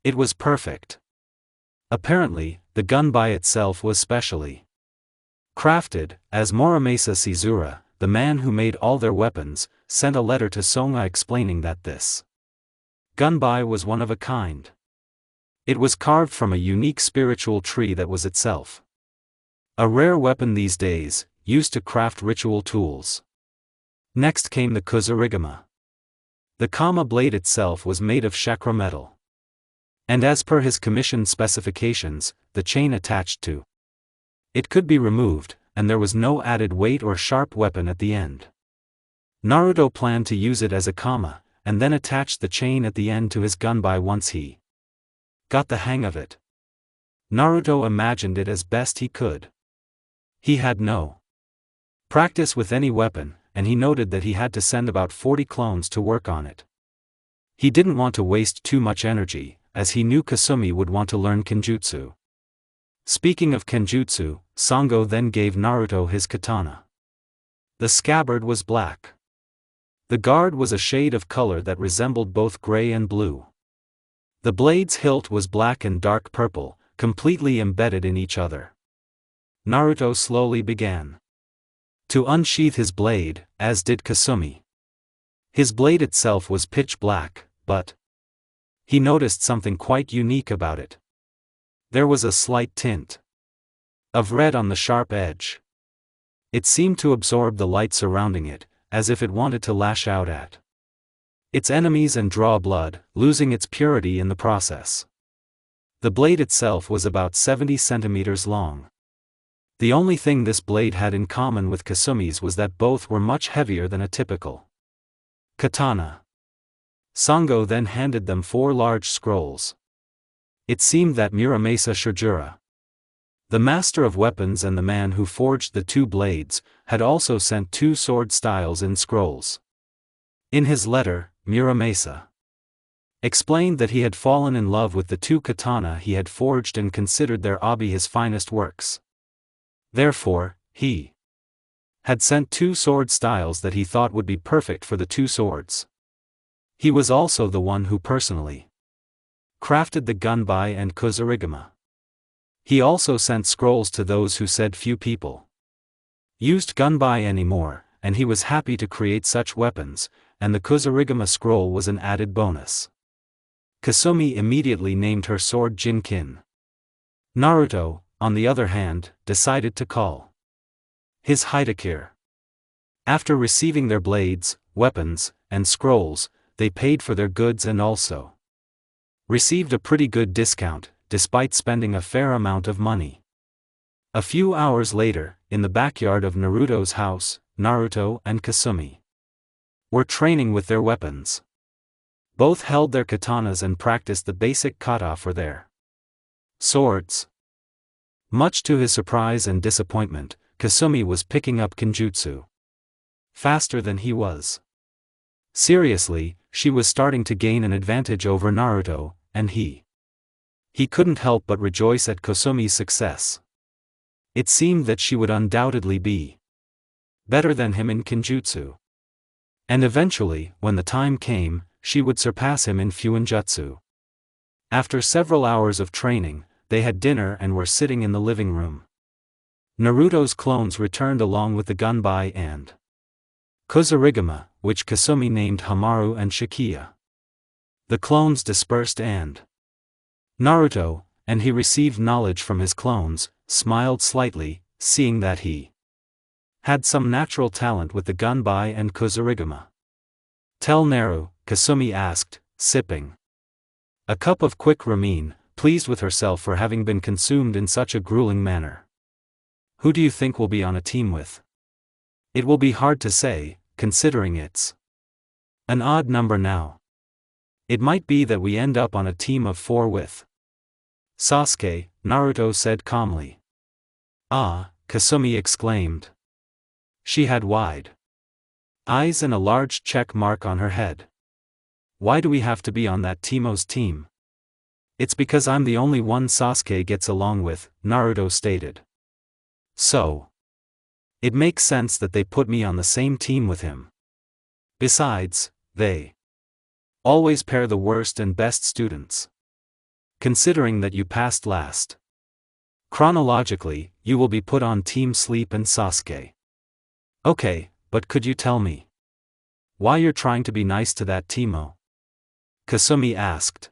It was perfect. Apparently, the gunbai itself was specially crafted, as Morimasa Shizura, the man who made all their weapons, sent a letter to Soma explaining that this gunbai was one of a kind. It was carved from a unique spiritual tree that was itself a rare weapon these days, used to craft ritual tools. Next came the Kusarigama. The Kama blade itself was made of chakra metal. And as per his commissioned specifications, the chain attached to it could be removed, and there was no added weight or sharp weapon at the end. Naruto planned to use it as a Kama, and then attach the chain at the end to his gunbai once he got the hang of it. Naruto imagined it as best he could. He had no practice with any weapon, and he noted that he had to send about 40 clones to work on it. He didn't want to waste too much energy, as he knew Kasumi would want to learn kenjutsu. Speaking of kenjutsu, Sango then gave Naruto his katana. The scabbard was black. The guard was a shade of color that resembled both gray and blue. The blade's hilt was black and dark purple, completely embedded in each other. Naruto slowly began to unsheath his blade, as did Kasumi. His blade itself was pitch black, but he noticed something quite unique about it. There was a slight tint of red on the sharp edge. It seemed to absorb the light surrounding it, as if it wanted to lash out at its enemies and draw blood, losing its purity in the process. The blade itself was about 70 centimeters long. The only thing this blade had in common with Kasumi's was that both were much heavier than a typical katana. Sango then handed them 4 large scrolls. It seemed that Muramasa Shijura, the master of weapons and the man who forged the 2 blades, had also sent 2 sword styles in scrolls. In his letter, Muramasa explained that he had fallen in love with the 2 katana he had forged and considered their obi his finest works. Therefore, he had sent 2 sword styles that he thought would be perfect for the 2 swords. He was also the one who personally crafted the gunbai and kusarigama. He also sent scrolls to those who said few people used gunbai anymore, and he was happy to create such weapons, and the kusarigama scroll was an added bonus. Kasumi immediately named her sword Jinkin. Naruto, on the other hand, decided to call his Hidakir. After receiving their blades, weapons, and scrolls, they paid for their goods and also received a pretty good discount, despite spending a fair amount of money. A few hours later, in the backyard of Naruto's house, Naruto and Kasumi were training with their weapons. Both held their katanas and practiced the basic kata for their swords. Much to his surprise and disappointment, Kasumi was picking up kenjutsu faster than he was. Seriously, she was starting to gain an advantage over Naruto, and he couldn't help but rejoice at Kasumi's success. It seemed that she would undoubtedly be better than him in kenjutsu. And eventually, when the time came, she would surpass him in fuinjutsu. After several hours of training, they had dinner and were sitting in the living room. Naruto's clones returned along with the gunbai and kusarigama, which Kasumi named Hamaru and Shikiya. The clones dispersed and Naruto, and he received knowledge from his clones, smiled slightly, seeing that he had some natural talent with the gunbai and kusarigama. Tell Naru, Kasumi asked, sipping a cup of quick ramen, pleased with herself for having been consumed in such a grueling manner. Who do you think we'll be on a team with? It will be hard to say, considering it's an odd number now. It might be that we end up on a team of 4 with Sasuke, Naruto said calmly. Ah, Kasumi exclaimed. She had wide eyes and a large check mark on her head. Why do we have to be on that Teimo's team? It's because I'm the only one Sasuke gets along with, Naruto stated. So it makes sense that they put me on the same team with him. Besides, they always pair the worst and best students. Considering that you passed last chronologically, you will be put on Team Sleep and Sasuke. Okay, but could you tell me why you're trying to be nice to that Teimo? Kasumi asked.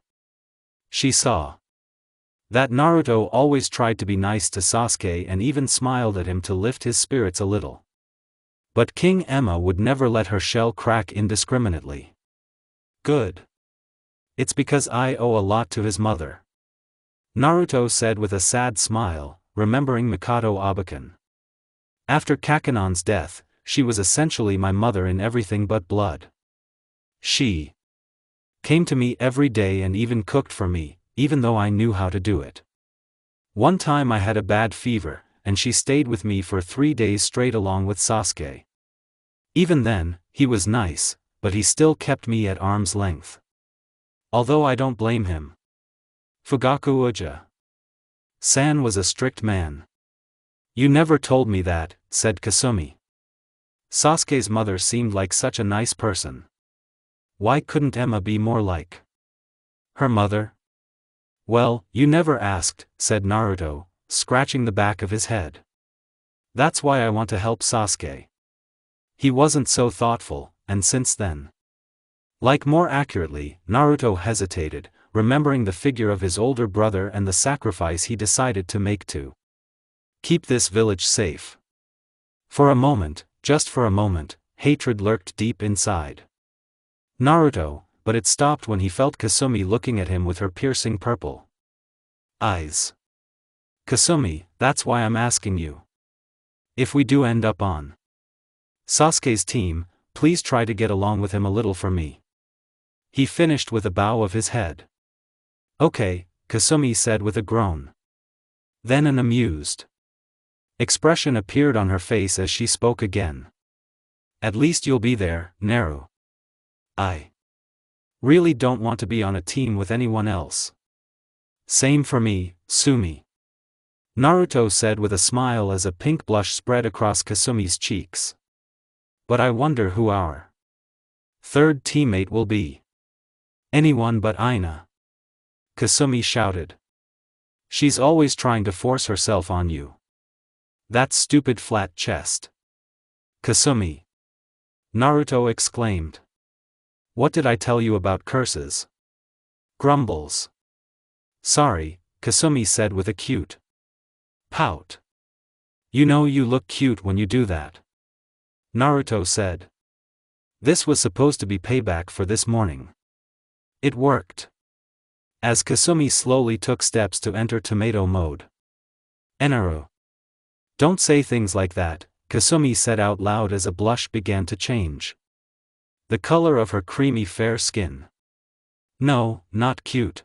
She saw that Naruto always tried to be nice to Sasuke and even smiled at him to lift his spirits a little. But King Emma would never let her shell crack indiscriminately. Good. It's because I owe a lot to his mother, Naruto said with a sad smile, remembering Mikado Abakan. After Kakanon's death, she was essentially my mother in everything but blood. She came to me every day and even cooked for me, even though I knew how to do it. One time I had a bad fever, and she stayed with me for 3 days straight along with Sasuke. Even then, he was nice, but he still kept me at arm's length. Although I don't blame him. Fugaku Uja San was a strict man. You never told me that, said Kasumi. Sasuke's mother seemed like such a nice person. Why couldn't Emma be more like her mother? Well, you never asked, said Naruto, scratching the back of his head. That's why I want to help Sasuke. He wasn't so thoughtful, and since then. Like more accurately, Naruto hesitated, remembering the figure of his older brother and the sacrifice he decided to make to keep this village safe. For a moment, just for a moment, hatred lurked deep inside Naruto, but it stopped when he felt Kasumi looking at him with her piercing purple eyes. Kasumi, that's why I'm asking you. If we do end up on Sasuke's team, please try to get along with him a little for me. He finished with a bow of his head. Okay, Kasumi said with a groan. Then an amused expression appeared on her face as she spoke again. At least you'll be there, Naru. I really don't want to be on a team with anyone else. Same for me, Sumi. Naruto said with a smile as a pink blush spread across Kasumi's cheeks. But I wonder who our third teammate will be. Anyone but Aina. Kasumi shouted. She's always trying to force herself on you. That stupid flat chest. Kasumi. Naruto exclaimed. What did I tell you about curses? Grumbles. Sorry, Kasumi said with a cute pout. You know you look cute when you do that. Naruto said. This was supposed to be payback for this morning. It worked. As Kasumi slowly took steps to enter tomato mode. Enaru. Don't say things like that, Kasumi said out loud as a blush began to change the color of her creamy fair skin. No, not cute.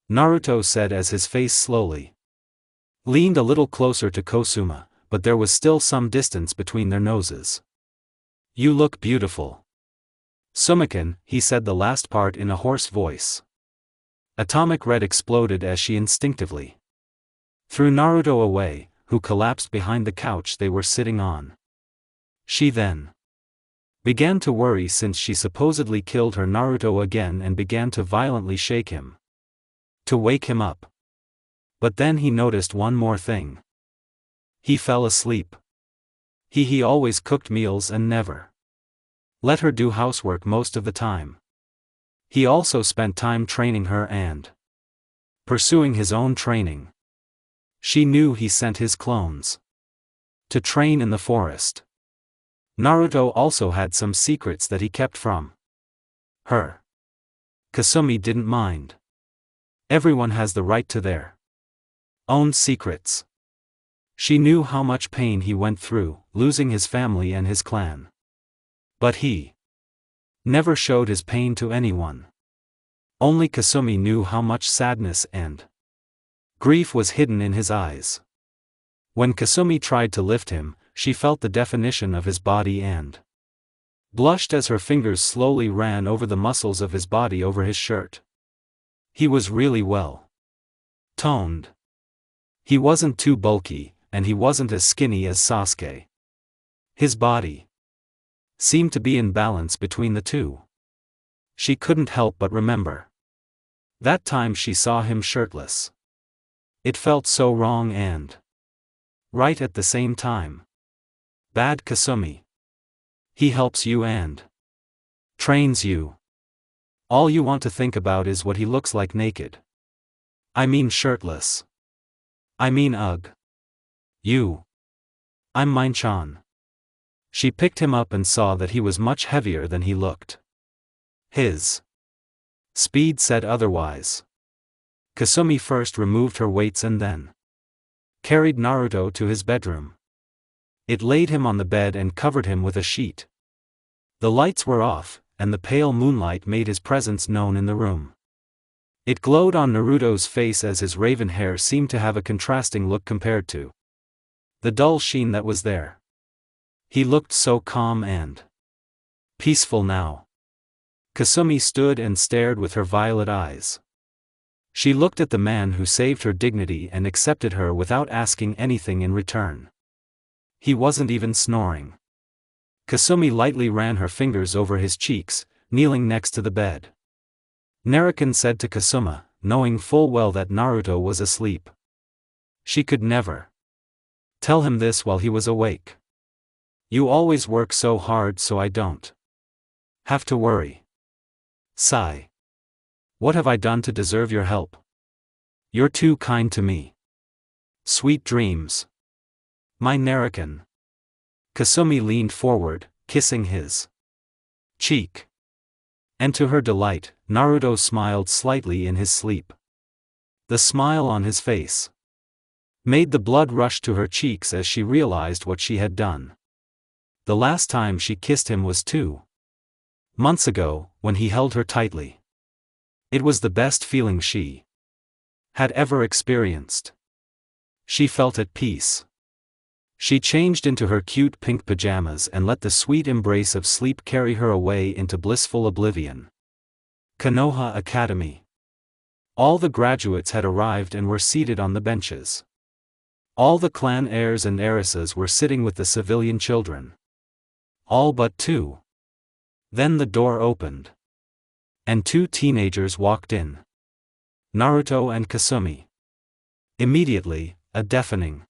Naruto said as his face slowly leaned a little closer to Kosuma, but there was still some distance between their noses. You look beautiful. Sumikan, he said the last part in a hoarse voice. Atomic red exploded as she instinctively threw Naruto away, who collapsed behind the couch they were sitting on. She then began to worry since she supposedly killed her Naruto again and began to violently shake him to wake him up. But then he noticed one more thing. He fell asleep. He always cooked meals and never let her do housework most of the time. He also spent time training her and pursuing his own training. She knew he sent his clones to train in the forest. Naruto also had some secrets that he kept from her. Kasumi didn't mind. Everyone has the right to their own secrets. She knew how much pain he went through, losing his family and his clan. But he never showed his pain to anyone. Only Kasumi knew how much sadness and grief was hidden in his eyes. When Kasumi tried to lift him, she felt the definition of his body and blushed as her fingers slowly ran over the muscles of his body over his shirt. He was really well toned. He wasn't too bulky, and he wasn't as skinny as Sasuke. His body seemed to be in balance between the two. She couldn't help but remember that time she saw him shirtless. It felt so wrong and right at the same time. Bad Kasumi. He helps you and trains you. All you want to think about is what he looks like naked. I mean shirtless. I mean ugh. You. I'm Mine-chan. She picked him up and saw that he was much heavier than he looked. His speed said otherwise. Kasumi first removed her weights and then carried Naruto to his bedroom. It laid him on the bed and covered him with a sheet. The lights were off, and the pale moonlight made his presence known in the room. It glowed on Naruto's face as his raven hair seemed to have a contrasting look compared to the dull sheen that was there. He looked so calm and peaceful now. Kasumi stood and stared with her violet eyes. She looked at the man who saved her dignity and accepted her without asking anything in return. He wasn't even snoring. Kasumi lightly ran her fingers over his cheeks, kneeling next to the bed. Naruko said to Kasuma, knowing full well that Naruto was asleep. She could never tell him this while he was awake. You always work so hard so I don't have to worry. Sigh. What have I done to deserve your help? You're too kind to me. Sweet dreams. My Naruko. Kasumi leaned forward, kissing his cheek. And to her delight, Naruto smiled slightly in his sleep. The smile on his face made the blood rush to her cheeks as she realized what she had done. The last time she kissed him was 2 Months ago, when he held her tightly. It was the best feeling she had ever experienced. She felt at peace. She changed into her cute pink pajamas and let the sweet embrace of sleep carry her away into blissful oblivion. Konoha Academy. All the graduates had arrived and were seated on the benches. All the clan heirs and heiresses were sitting with the civilian children. All but two. Then the door opened. And two teenagers walked in. Naruto and Kasumi. Immediately, a deafening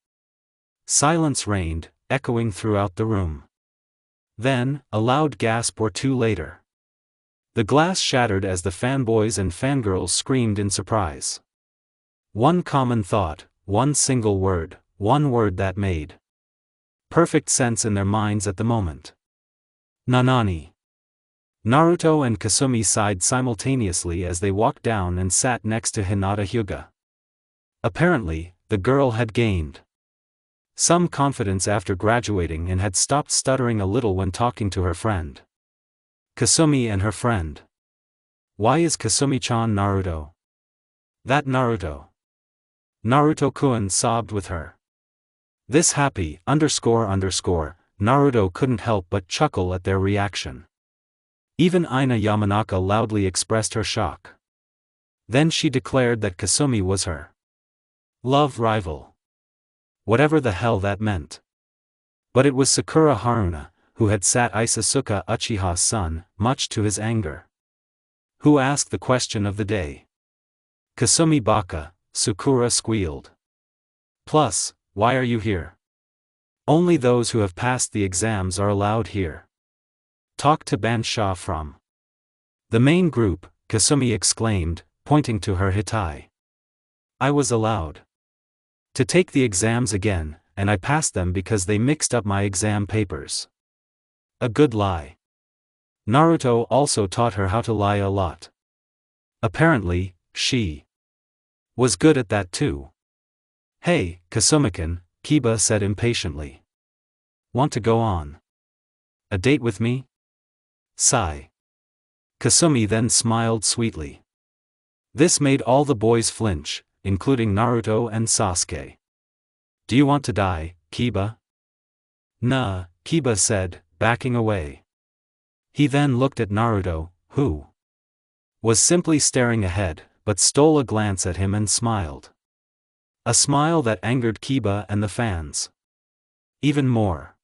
silence reigned, echoing throughout the room. Then, a loud gasp or two later. The glass shattered as the fanboys and fangirls screamed in surprise. One common thought, one single word, one word that made perfect sense in their minds at the moment. Nanani. Naruto and Kasumi sighed simultaneously as they walked down and sat next to Hinata Hyuga. Apparently, the girl had gained some confidence after graduating and had stopped stuttering a little when talking to her friend. Kasumi and her friend. Why is Kasumi-chan Naruto? That Naruto. Naruto-kun sobbed with her. This happy, Naruto couldn't help but chuckle at their reaction. Even Ina Yamanaka loudly expressed her shock. Then she declared that Kasumi was her love rival. Whatever the hell that meant. But it was Sakura Haruna, who had sat Isasuka Uchiha's son, much to his anger. Who asked the question of the day. Kasumi baka, Sakura squealed. Plus, why are you here? Only those who have passed the exams are allowed here. Talk to Bansha from the main group, Kasumi exclaimed, pointing to her Hitai. I was allowed to take the exams again, and I passed them because they mixed up my exam papers. A good lie. Naruto also taught her how to lie a lot. Apparently, she was good at that too. Hey, Kasumi-kun, Kiba said impatiently. Want to go on a date with me? Sigh. Kasumi then smiled sweetly. This made all the boys flinch, including Naruto and Sasuke. Do you want to die, Kiba? Nah, Kiba said, backing away. He then looked at Naruto, who was simply staring ahead, but stole a glance at him and smiled. A smile that angered Kiba and the fans. Even more.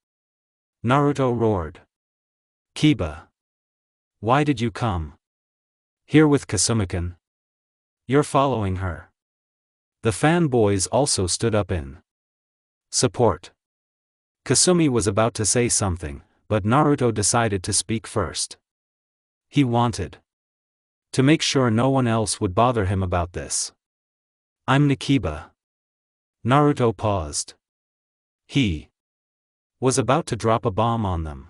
Naruto roared. Kiba. Why did you come here with Kasumi-kun? You're following her. The fanboys also stood up in support. Kasumi was about to say something, but Naruto decided to speak first. He wanted to make sure no one else would bother him about this. I'm Nikiba. Naruto paused. He was about to drop a bomb on them.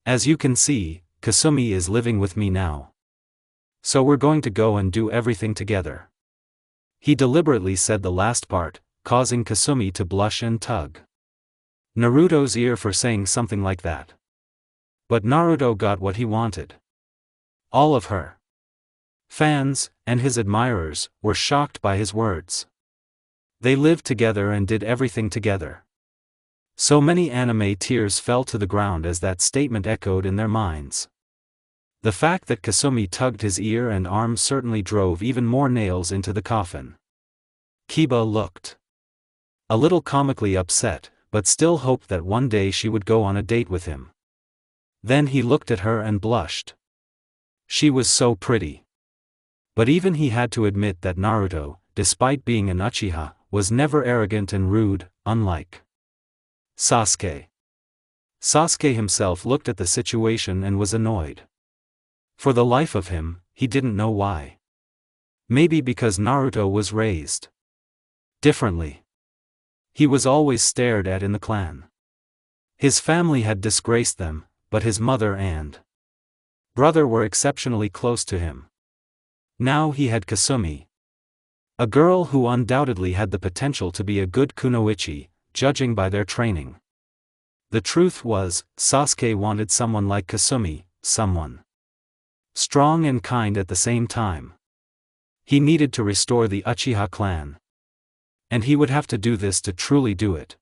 As you can see, Kasumi is living with me now. So we're going to go and do everything together. He deliberately said the last part, causing Kasumi to blush and tug Naruto's ear for saying something like that. But Naruto got what he wanted. All of her fans, and his admirers, were shocked by his words. They lived together and did everything together. So many anime tears fell to the ground as that statement echoed in their minds. The fact that Kasumi tugged his ear and arm certainly drove even more nails into the coffin. Kiba looked a little comically upset, but still hoped that one day she would go on a date with him. Then he looked at her and blushed. She was so pretty. But even he had to admit that Naruto, despite being an Uchiha, was never arrogant and rude, unlike Sasuke. Sasuke himself looked at the situation and was annoyed. For the life of him, he didn't know why. Maybe because Naruto was raised differently. He was always stared at in the clan. His family had disgraced them, but his mother and brother were exceptionally close to him. Now he had Kasumi, a girl who undoubtedly had the potential to be a good kunoichi, judging by their training. The truth was, Sasuke wanted someone like Kasumi, someone Strong and kind at the same time. He needed to restore the Uchiha clan. And he would have to do this to truly do it.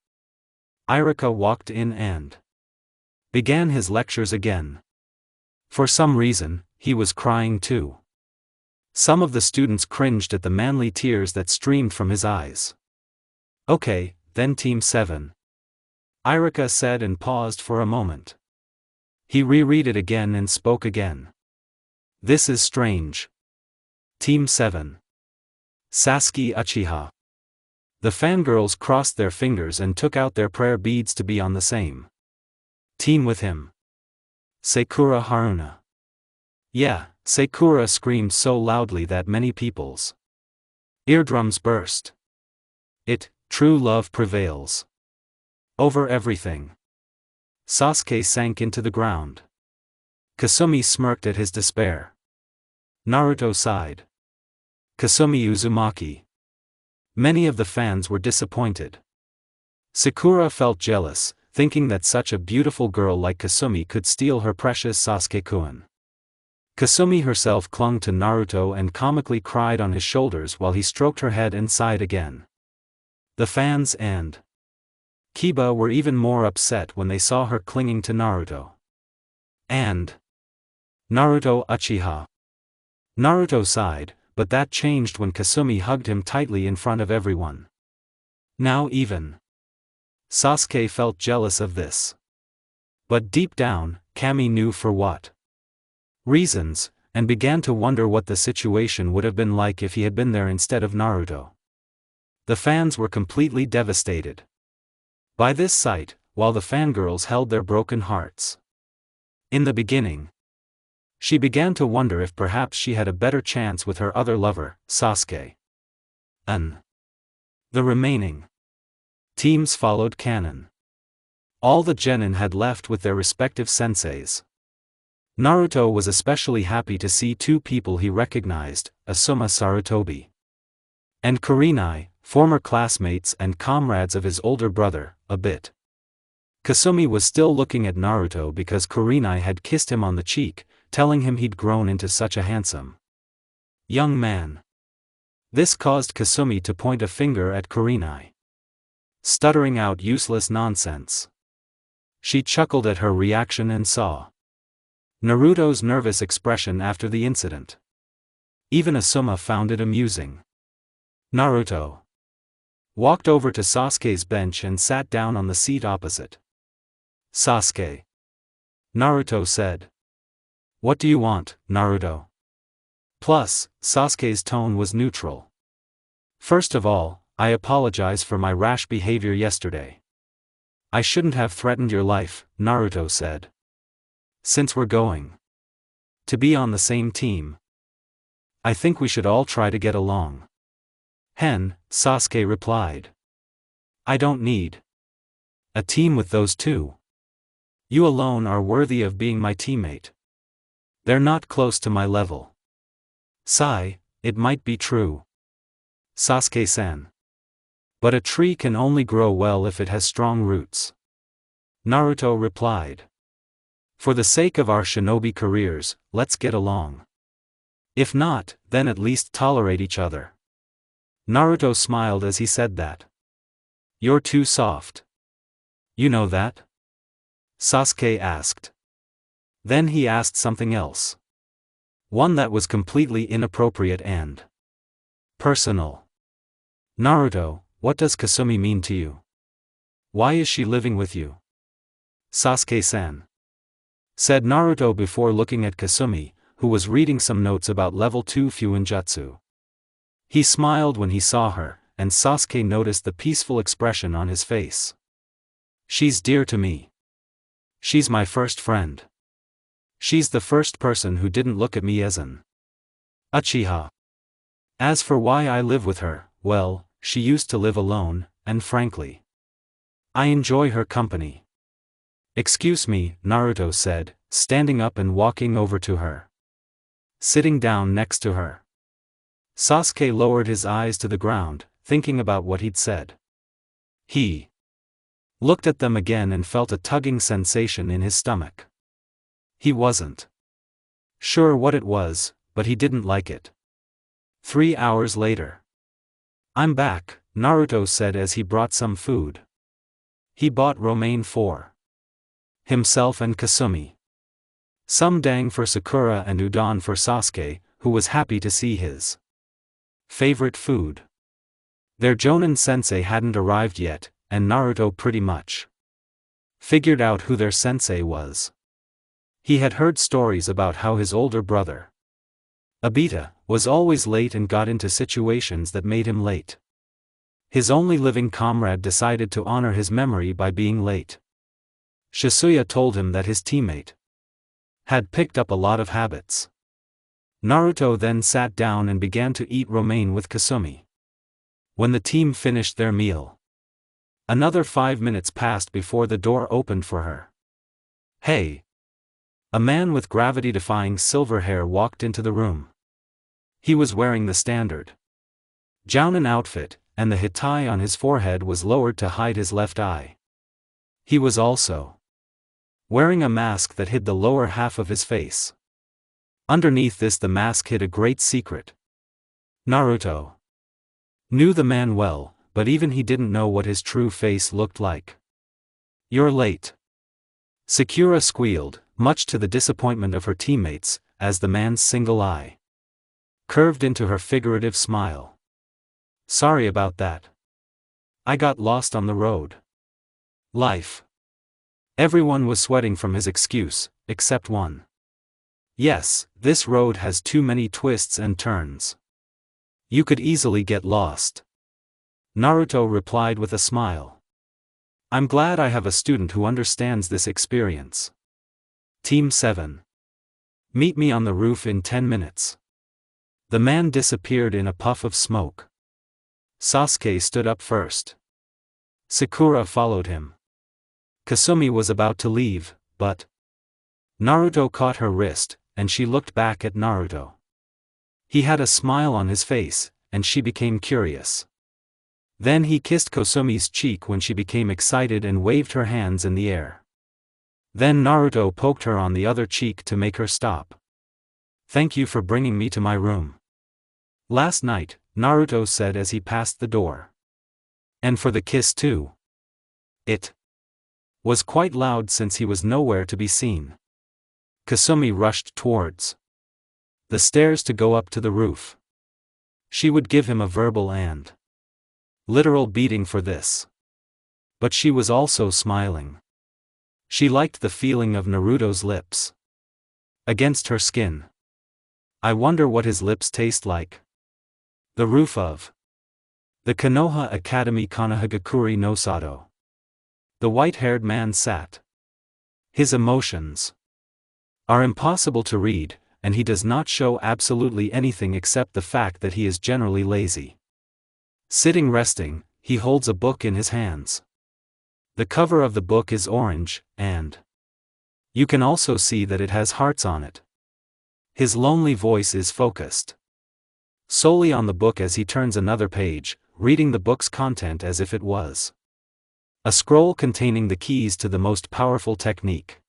Iruka walked in and began his lectures again. For some reason, he was crying too. Some of the students cringed at the manly tears that streamed from his eyes. Okay, then Team 7. Iruka said and paused for a moment. He reread it again and spoke again. This is strange. Team 7. Sasuke Uchiha. The fangirls crossed their fingers and took out their prayer beads to be on the same team with him. Sakura Haruna. Yeah, Sakura screamed so loudly that many people's eardrums burst. True love prevails over everything. Sasuke sank into the ground. Kasumi smirked at his despair. Naruto sighed. Kasumi Uzumaki. Many of the fans were disappointed. Sakura felt jealous, thinking that such a beautiful girl like Kasumi could steal her precious Sasuke-kun. Kasumi herself clung to Naruto and comically cried on his shoulders while he stroked her head and sighed again. The fans and Kiba were even more upset when they saw her clinging to Naruto. And Naruto Uchiha. Naruto sighed, but that changed when Kasumi hugged him tightly in front of everyone. Now even Sasuke felt jealous of this. But deep down, Kami knew for what reasons, and began to wonder what the situation would have been like if he had been there instead of Naruto. The fans were completely devastated by this sight, while the fangirls held their broken hearts. In the beginning, she began to wonder if perhaps she had a better chance with her other lover, Sasuke. The remaining teams followed canon. All the genin had left with their respective senseis. Naruto was especially happy to see two people he recognized, Asuma Sarutobi and Kurenai, former classmates and comrades of his older brother, a bit. Kasumi was still looking at Naruto because Kurenai had kissed him on the cheek, telling him he'd grown into such a handsome young man. This caused Kasumi to point a finger at Kurenai, stuttering out useless nonsense. She chuckled at her reaction and saw Naruto's nervous expression after the incident. Even Asuma found it amusing. Naruto walked over to Sasuke's bench and sat down on the seat opposite. Sasuke. Naruto said. What do you want, Naruto? Plus, Sasuke's tone was neutral. First of all, I apologize for my rash behavior yesterday. I shouldn't have threatened your life, Naruto said. Since we're going to be on the same team, I think we should all try to get along. Sasuke replied. I don't need a team with those two. You alone are worthy of being my teammate. They're not close to my level. Sigh, it might be true, Sasuke-san. But a tree can only grow well if it has strong roots. Naruto replied. For the sake of our shinobi careers, let's get along. If not, then at least tolerate each other. Naruto smiled as he said that. You're too soft. You know that? Sasuke asked. Then he asked something else. One that was completely inappropriate and personal. Naruto, what does Kasumi mean to you? Why is she living with you? Sasuke-san, said Naruto before looking at Kasumi, who was reading some notes about level 2 Fuinjutsu. He smiled when he saw her, and Sasuke noticed the peaceful expression on his face. She's dear to me. She's my first friend. She's the first person who didn't look at me as an Uchiha. As for why I live with her, well, she used to live alone, and frankly, I enjoy her company. Excuse me, Naruto said, standing up and walking over to her. Sitting down next to her. Sasuke lowered his eyes to the ground, thinking about what he'd said. He looked at them again and felt a tugging sensation in his stomach. He wasn't sure what it was, but he didn't like it. 3 hours later. I'm back, Naruto said as he brought some food. He bought romaine for himself and Kasumi. Some dang for Sakura and udon for Sasuke, who was happy to see his favorite food. Their Jonin sensei hadn't arrived yet, and Naruto pretty much figured out who their sensei was. He had heard stories about how his older brother, Obita, was always late and got into situations that made him late. His only living comrade decided to honor his memory by being late. Shisuya told him that his teammate had picked up a lot of habits. Naruto then sat down and began to eat romaine with Kasumi. When the team finished their meal, another 5 minutes passed before the door opened for her. Hey! A man with gravity-defying silver hair walked into the room. He was wearing the standard Jounin outfit, and the hitai on his forehead was lowered to hide his left eye. He was also wearing a mask that hid the lower half of his face. Underneath this the mask hid a great secret. Naruto knew the man well, but even he didn't know what his true face looked like. You're late. Sakura squealed, much to the disappointment of her teammates, as the man's single eye curved into her figurative smile. Sorry about that. I got lost on the road. Life. Everyone was sweating from his excuse, except one. Yes, this road has too many twists and turns. You could easily get lost. Naruto replied with a smile. I'm glad I have a student who understands this experience. Team 7. Meet me on the roof in 10 minutes. The man disappeared in a puff of smoke. Sasuke stood up first. Sakura followed him. Kasumi was about to leave, but Naruto caught her wrist, and she looked back at Naruto. He had a smile on his face, and she became curious. Then he kissed Kosumi's cheek when she became excited and waved her hands in the air. Then Naruto poked her on the other cheek to make her stop. Thank you for bringing me to my room last night, Naruto said as he passed the door. And for the kiss too. It was quite loud since he was nowhere to be seen. Kasumi rushed towards the stairs to go up to the roof. She would give him a verbal and literal beating for this. But she was also smiling. She liked the feeling of Naruto's lips against her skin. I wonder what his lips taste like. The roof of the Konoha Academy Konohagakure no Sado. The white-haired man sat. His emotions are impossible to read, and he does not show absolutely anything except the fact that he is generally lazy. Sitting resting, he holds a book in his hands. The cover of the book is orange, and you can also see that it has hearts on it. His lonely voice is focused solely on the book as he turns another page, reading the book's content as if it was a scroll containing the keys to the most powerful technique.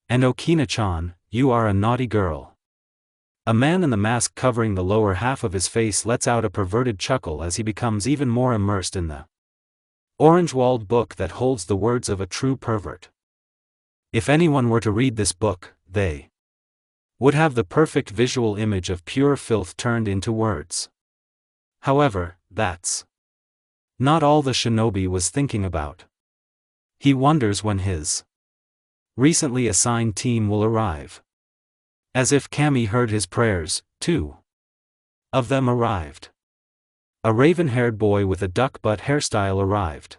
And Okina-chan, you are a naughty girl. A man in the mask covering the lower half of his face lets out a perverted chuckle as he becomes even more immersed in the orange-walled book that holds the words of a true pervert. If anyone were to read this book, they would have the perfect visual image of pure filth turned into words. However, that's not all the shinobi was thinking about. He wonders when his recently assigned team will arrive. As if Kami heard his prayers, 2 of them arrived. A raven-haired boy with a duck-butt hairstyle arrived,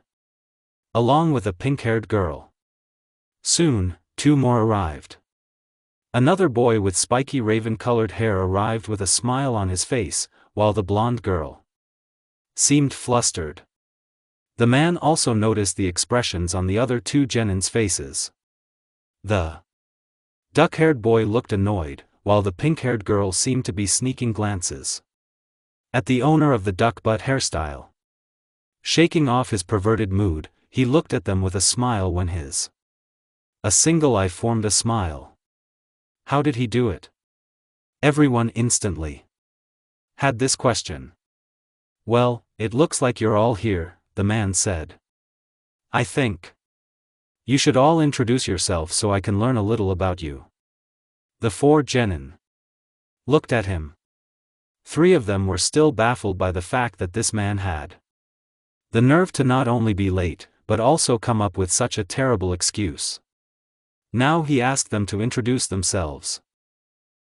along with a pink-haired girl. Soon, 2 more arrived. Another boy with spiky raven-colored hair arrived with a smile on his face, while the blonde girl seemed flustered. The man also noticed the expressions on the other 2 genins' faces. The duck-haired boy looked annoyed, while the pink-haired girl seemed to be sneaking glances at the owner of the duck-butt hairstyle. Shaking off his perverted mood, he looked at them with a smile when a single eye formed a smile. How did he do it? Everyone instantly had this question. Well, it looks like you're all here, the man said. I think you should all introduce yourself so I can learn a little about you. The 4 genin looked at him. 3 of them were still baffled by the fact that this man had the nerve to not only be late, but also come up with such a terrible excuse. Now he asked them to introduce themselves.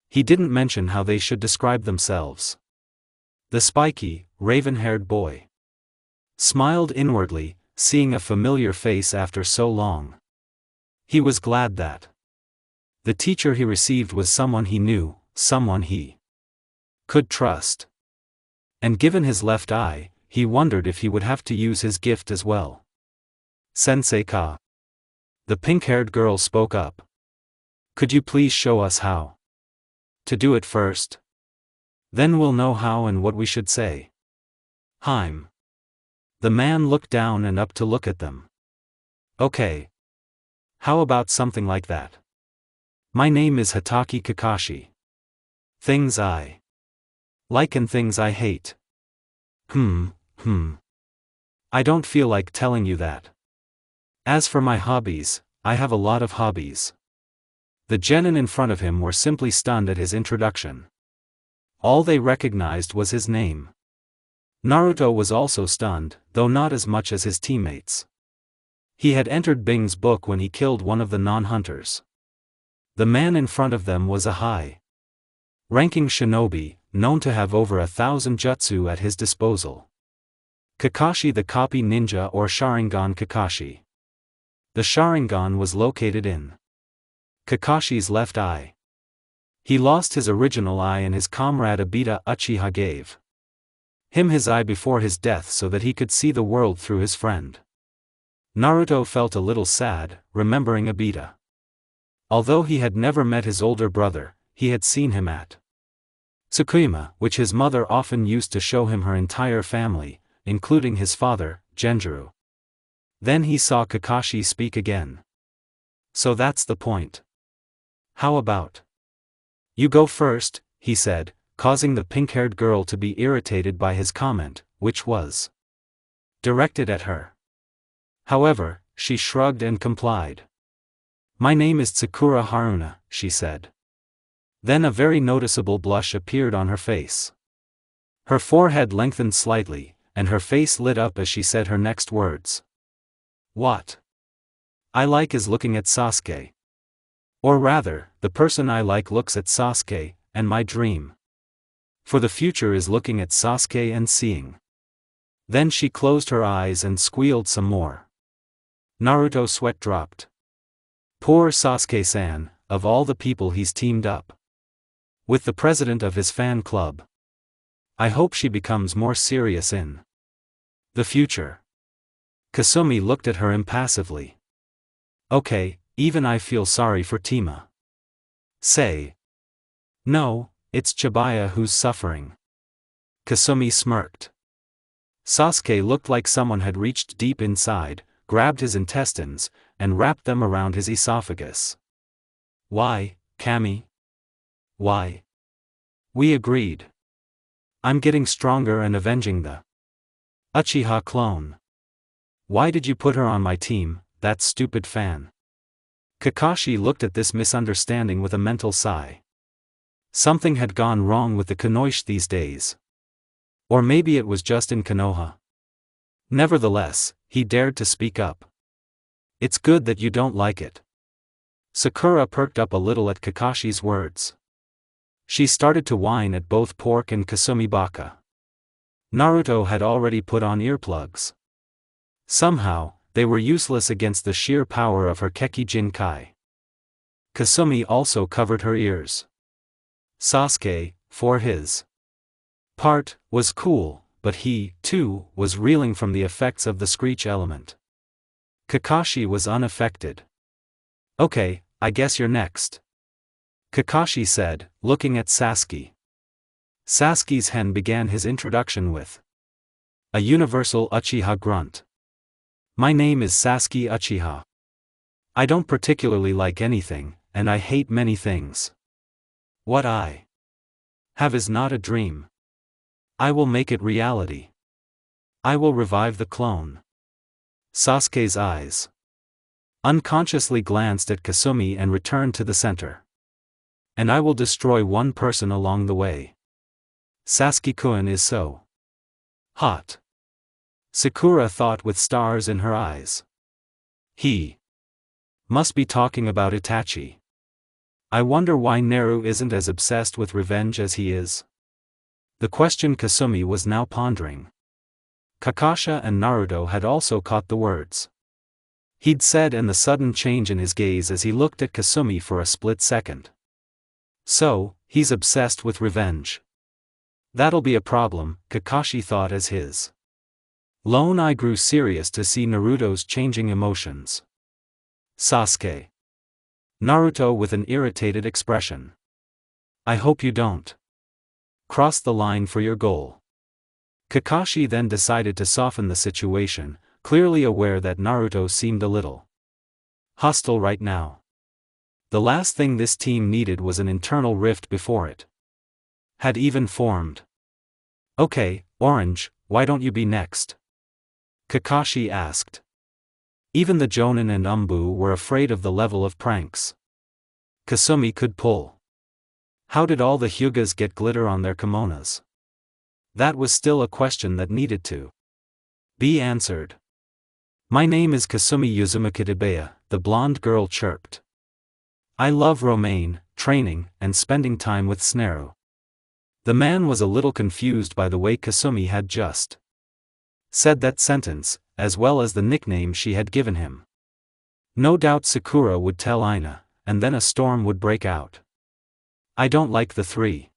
He didn't mention how they should describe themselves. The spiky, raven-haired boy smiled inwardly, seeing a familiar face after so long. He was glad that the teacher he received was someone he knew, someone he could trust. And given his left eye, he wondered if he would have to use his gift as well. Sensei Ka. The pink-haired girl spoke up. Could you please show us how to do it first? Then we'll know how and what we should say. Heim. The man looked down and up to look at them. Okay. How about something like that? My name is Hitaki Kakashi. Things I like and things I hate. I don't feel like telling you that. As for my hobbies, I have a lot of hobbies. The genin in front of him were simply stunned at his introduction. All they recognized was his name. Naruto was also stunned, though not as much as his teammates. He had entered Bing's book when he killed one of the non-hunters. The man in front of them was a high-ranking shinobi, known to have over 1,000 jutsu at his disposal. Kakashi the copy ninja or Sharingan Kakashi. The Sharingan was located in Kakashi's left eye. He lost his original eye and his comrade Obita Uchiha gave him his eye before his death so that he could see the world through his friend. Naruto felt a little sad, remembering Obita. Although he had never met his older brother, he had seen him at Tsukuyama, which his mother often used to show him her entire family, including his father, Genjiro. Then he saw Kakashi speak again. So that's the point. How about you go first, he said, causing the pink-haired girl to be irritated by his comment, which was directed at her. However, she shrugged and complied. My name is Tsukura Haruna, she said. Then a very noticeable blush appeared on her face. Her forehead lengthened slightly, and her face lit up as she said her next words. What I like is looking at Sasuke. Or rather, the person I like looks at Sasuke, and my dream for the future is looking at Sasuke and seeing. Then she closed her eyes and squealed some more. Naruto's sweat dropped. Poor Sasuke-san, of all the people he's teamed up with the president of his fan club. I hope she becomes more serious in the future. Kasumi looked at her impassively. Okay, even I feel sorry for Tima. Say. No, it's Chibaya who's suffering. Kasumi smirked. Sasuke looked like someone had reached deep inside, grabbed his intestines, and wrapped them around his esophagus. Why, Kami? Why? We agreed. I'm getting stronger and avenging the Uchiha clone. Why did you put her on my team, that stupid fan? Kakashi looked at this misunderstanding with a mental sigh. Something had gone wrong with the Konoishi these days. Or maybe it was just in Konoha. Nevertheless, he dared to speak up. It's good that you don't like it. Sakura perked up a little at Kakashi's words. She started to whine at both Pork and Kasumi Baka. Naruto had already put on earplugs. Somehow, they were useless against the sheer power of her Keki Jinkai. Kasumi also covered her ears. Sasuke, for his part, was cool, but he, too, was reeling from the effects of the screech element. Kakashi was unaffected. Okay, I guess you're next. Kakashi said, looking at Sasuke. Sasuke's hen began his introduction with a universal Uchiha grunt. My name is Sasuke Uchiha. I don't particularly like anything, and I hate many things. What I Have is not a dream. I will make it reality. I will revive the clone. Sasuke's eyes unconsciously glanced at Kasumi and returned to the center. And I will destroy one person along the way. Sasuke-kun is so hot. Sakura thought with stars in her eyes. He must be talking about Itachi. I wonder why Naru isn't as obsessed with revenge as he is. The question Kasumi was now pondering. Kakashi and Naruto had also caught the words he'd said and the sudden change in his gaze as he looked at Kasumi for a split second. So, he's obsessed with revenge. That'll be a problem, Kakashi thought as his lone eye grew serious to see Naruto's changing emotions. Sasuke. Naruto with an irritated expression. I hope you don't cross the line for your goal. Kakashi then decided to soften the situation, clearly aware that Naruto seemed a little hostile right now. The last thing this team needed was an internal rift before it had even formed. Okay, Orange, why don't you be next? Kakashi asked. Even the Jonin and Umbu were afraid of the level of pranks Kasumi could pull. How did all the Hyugas get glitter on their kimonos? That was still a question that needed to be answered. My name is Kasumi Uzumaki, the blonde girl chirped. I love romaine, training, and spending time with Snaru. The man was a little confused by the way Kasumi had just said that sentence, as well as the nickname she had given him. No doubt Sakura would tell Ina, and then a storm would break out. I don't like the 3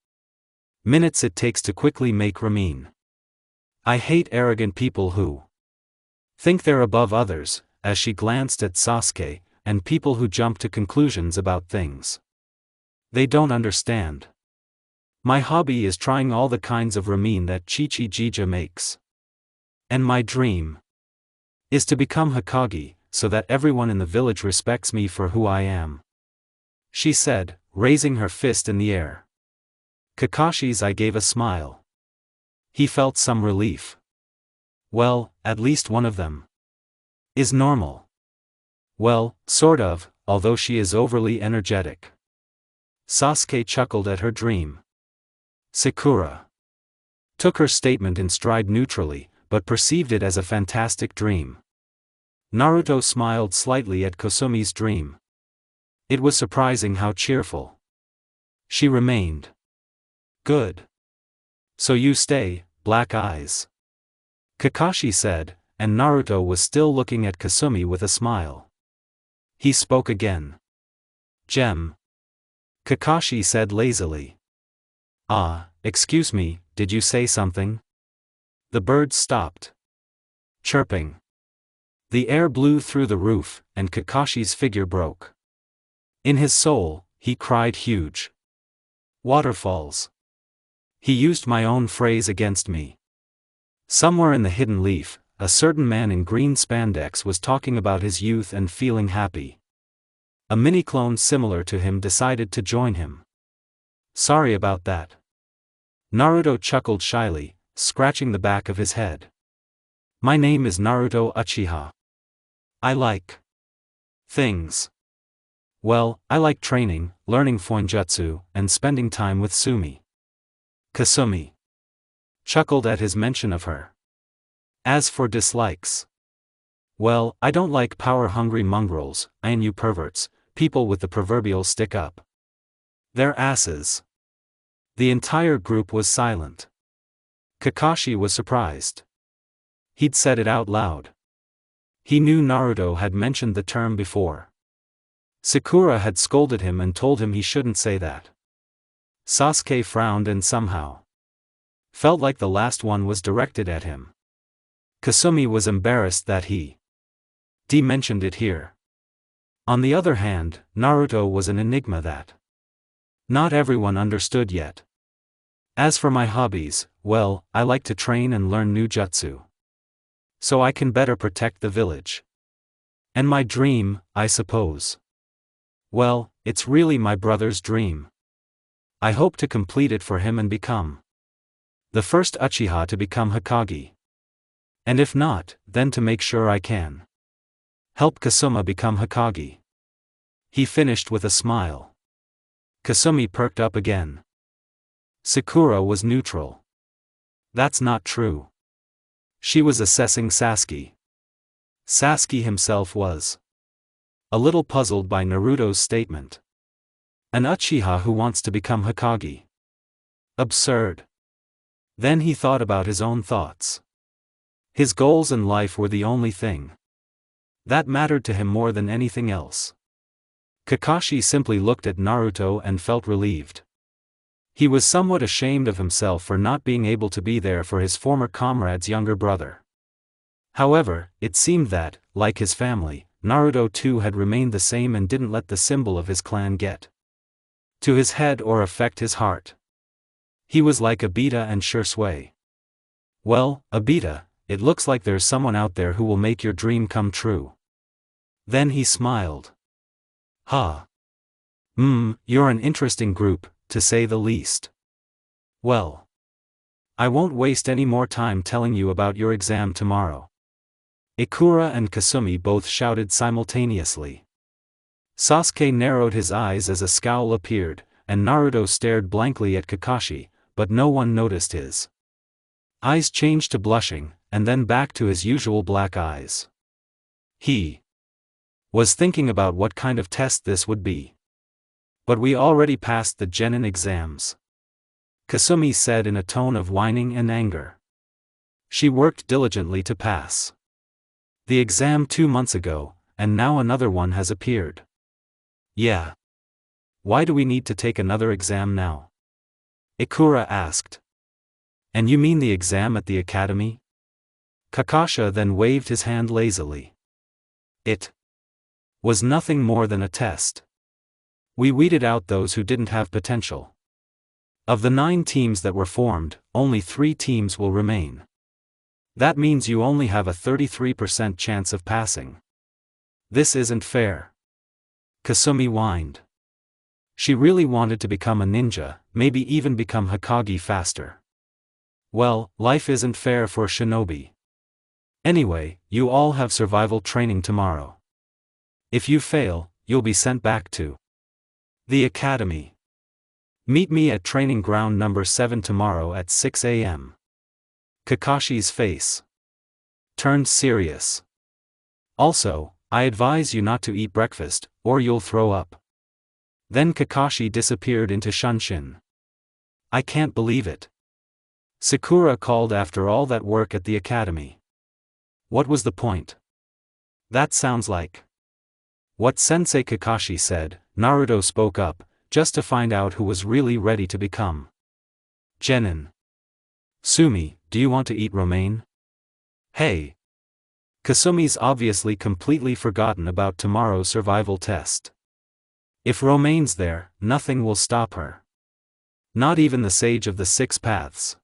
minutes it takes to quickly make ramen. I hate arrogant people who think they're above others, as she glanced at Sasuke, and people who jump to conclusions about things they don't understand. My hobby is trying all the kinds of ramen that Chichi-Jija makes. And my dream is to become Hokage, so that everyone in the village respects me for who I am. She said, raising her fist in the air. Kakashi's eye gave a smile. He felt some relief. Well, at least one of them is normal. Well, sort of, although she is overly energetic. Sasuke chuckled at her dream. Sakura took her statement in stride neutrally, but perceived it as a fantastic dream. Naruto smiled slightly at Kosumi's dream. It was surprising how cheerful she remained. Good. So you stay, Black Eyes. Kakashi said, and Naruto was still looking at Kasumi with a smile. He spoke again. Gem. Kakashi said lazily. Ah, excuse me, did you say something? The birds stopped chirping. The air blew through the roof, and Kakashi's figure broke. In his soul, he cried huge waterfalls. He used my own phrase against me. Somewhere in the hidden leaf, a certain man in green spandex was talking about his youth and feeling happy. A mini-clone similar to him decided to join him. Sorry about that. Naruto chuckled shyly, scratching the back of his head. My name is Naruto Uchiha. I like things. Well, I like training, learning Fonjutsu, and spending time with Sumi. Kasumi chuckled at his mention of her. As for dislikes, well, I don't like power-hungry mongrels, Ainu perverts, people with the proverbial stick-up their asses. The entire group was silent. Kakashi was surprised. He'd said it out loud. He knew Naruto had mentioned the term before. Sakura had scolded him and told him he shouldn't say that. Sasuke frowned and somehow felt like the last one was directed at him. Kasumi was embarrassed that he mentioned it here. On the other hand, Naruto was an enigma that not everyone understood yet. As for my hobbies, well, I like to train and learn new jutsu, so I can better protect the village. And my dream, I suppose. Well, it's really my brother's dream. I hope to complete it for him and become the first Uchiha to become Hokage. And if not, then to make sure I can help Kasuma become Hokage. He finished with a smile. Kasumi perked up again. Sakura was neutral. That's not true. She was assessing Sasuke. Sasuke himself was a little puzzled by Naruto's statement. An Uchiha who wants to become Hokage. Absurd. Then he thought about his own thoughts. His goals in life were the only thing that mattered to him more than anything else. Kakashi simply looked at Naruto and felt relieved. He was somewhat ashamed of himself for not being able to be there for his former comrade's younger brother. However, it seemed that, like his family, Naruto too had remained the same and didn't let the symbol of his clan get to his head or affect his heart. He was like Obita and Shursui. Well, Obita, it looks like there's someone out there who will make your dream come true. Then he smiled. Ha. You're an interesting group, to say the least. Well, I won't waste any more time telling you about your exam tomorrow. Ikura and Kasumi both shouted simultaneously. Sasuke narrowed his eyes as a scowl appeared, and Naruto stared blankly at Kakashi, but no one noticed his eyes changed to blushing, and then back to his usual black eyes. He was thinking about what kind of test this would be. But we already passed the genin exams, Kasumi said in a tone of whining and anger. She worked diligently to pass the exam 2 months ago, and now another one has appeared. Yeah. Why do we need to take another exam now? Ikura asked. And you mean the exam at the academy? Kakashi then waved his hand lazily. It was nothing more than a test. We weeded out those who didn't have potential. Of the 9 teams that were formed, only 3 teams will remain. That means you only have a 33% chance of passing. This isn't fair. Kasumi whined. She really wanted to become a ninja, maybe even become Hokage faster. Well, life isn't fair for a shinobi. Anyway, you all have survival training tomorrow. If you fail, you'll be sent back to the academy. Meet me at training ground number 7 tomorrow at 6 a.m. Kakashi's face turned serious. Also, I advise you not to eat breakfast, or you'll throw up. Then Kakashi disappeared into Shunshin. I can't believe it. Sakura called after all that work at the academy. What was the point? That sounds like what Sensei Kakashi said. Naruto spoke up, just to find out who was really ready to become genin. Sumi, do you want to eat romaine? Hey. Kasumi's obviously completely forgotten about tomorrow's survival test. If romaine's there, nothing will stop her. Not even the Sage of the 6 Paths.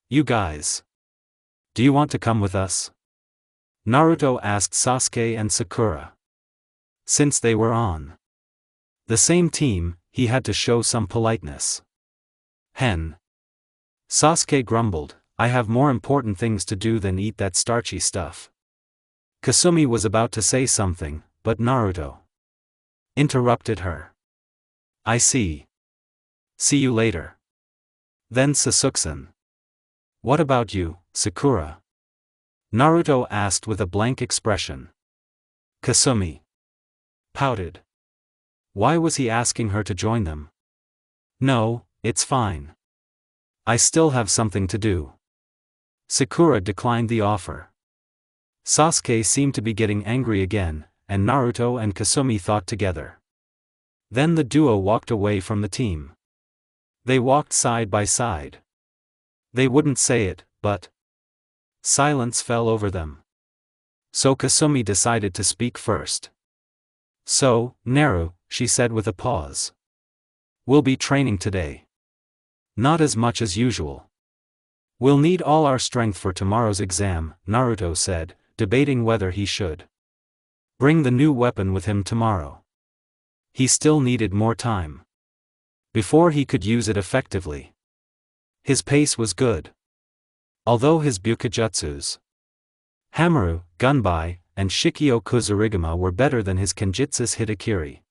You guys. Do you want to come with us? Naruto asked Sasuke and Sakura. Since they were on the same team, he had to show some politeness. Hen. Sasuke grumbled, I have more important things to do than eat that starchy stuff. Kasumi was about to say something, but Naruto interrupted her. I see. See you later. Then Sasuke-san. What about you, Sakura? Naruto asked with a blank expression. Kasumi pouted. Why was he asking her to join them? No, it's fine. I still have something to do. Sakura declined the offer. Sasuke seemed to be getting angry again, and Naruto and Kasumi thought together. Then the duo walked away from the team. They walked side by side. They wouldn't say it, but silence fell over them. So Kasumi decided to speak first. So, Naru, she said with a pause. We'll be training today. Not as much as usual. We'll need all our strength for tomorrow's exam, Naruto said, debating whether he should bring the new weapon with him tomorrow. He still needed more time. before he could use it effectively. His pace was good. Although his Bukijutsus, Hamaru, Gunbai, and Shikio Kuzurigama were better than his Kenjutsus Hitakiri.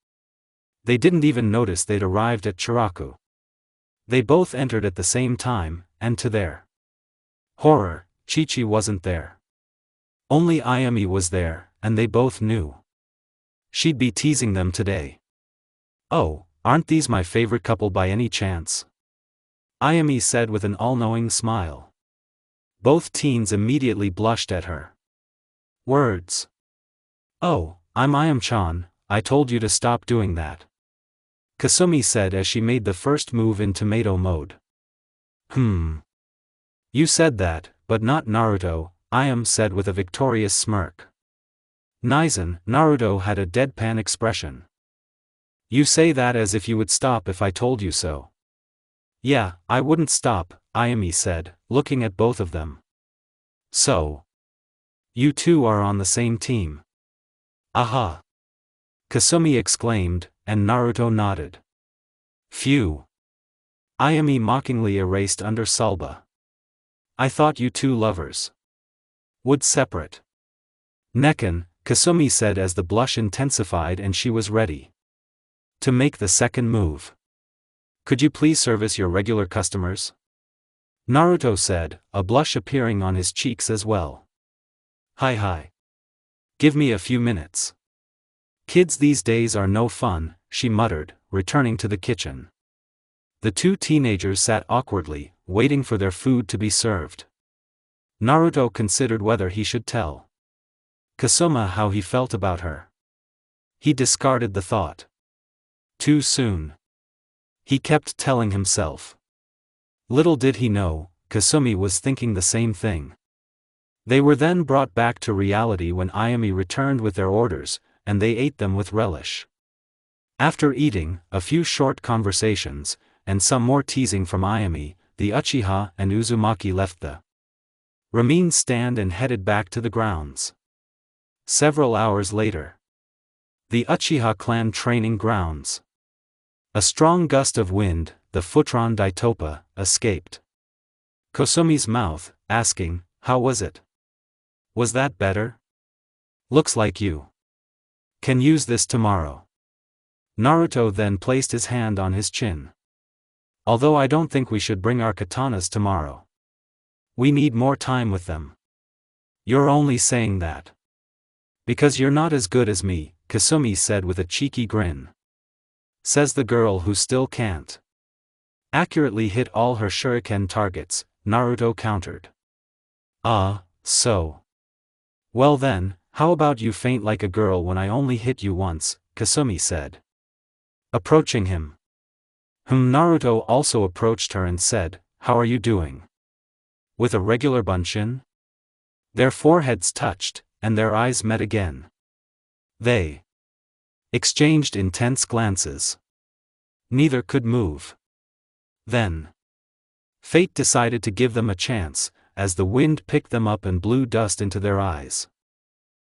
They didn't even notice they'd arrived at Chiraku. They both entered at the same time, and to their horror, Chi-Chi wasn't there. Only Ayami was there, and they both knew she'd be teasing them today. "Oh, aren't these my favorite couple by any chance?" Ayami said with an all-knowing smile. Both teens immediately blushed at her words. "Oh, I'm Ayam-chan, I told you to stop doing that," Kasumi said as she made the first move in tomato mode. You said that, but not Naruto," Ayam said with a victorious smirk. Naruto had a deadpan expression. "You say that as if you would stop if I told you so." "Yeah, I wouldn't stop," Ayami said, looking at both of them. "So, you two are on the same team." "Aha!" Kasumi exclaimed, and Naruto nodded. "Phew." Ayami mockingly erased under Salba. "I thought you two lovers would separate." "Nekken," Kasumi said as the blush intensified and she was ready to make the second move. "Could you please service your regular customers?" Naruto said, a blush appearing on his cheeks as well. Hi. Give me a few minutes. Kids these days are no fun," she muttered, returning to the kitchen. The two teenagers sat awkwardly, waiting for their food to be served. Naruto considered whether he should tell Kasuma how he felt about her. He discarded the thought. Too soon. He kept telling himself. Little did he know, Kasumi was thinking the same thing. They were then brought back to reality when Ayami returned with their orders, and they ate them with relish. After eating, a few short conversations, and some more teasing from Ayami, the Uchiha and Uzumaki left the ramen stand and headed back to the grounds. Several hours later. The Uchiha clan training grounds. A strong gust of wind, the Futron Daitopa, escaped Kosumi's mouth, asking, "How was it? Was that better? Looks like you can use this tomorrow." Naruto then placed his hand on his chin. "Although I don't think we should bring our katanas tomorrow. We need more time with them." "You're only saying that because you're not as good as me," Kasumi said with a cheeky grin. "Says the girl who still can't accurately hit all her shuriken targets," Naruto countered. So. Well then, how about you faint like a girl when I only hit you once," Kasumi said. Approaching him. Naruto also approached her and said, "How are you doing? With a regular bunshin?" Their foreheads touched, and their eyes met again. They exchanged intense glances. Neither could move. Then fate decided to give them a chance, as the wind picked them up and blew dust into their eyes.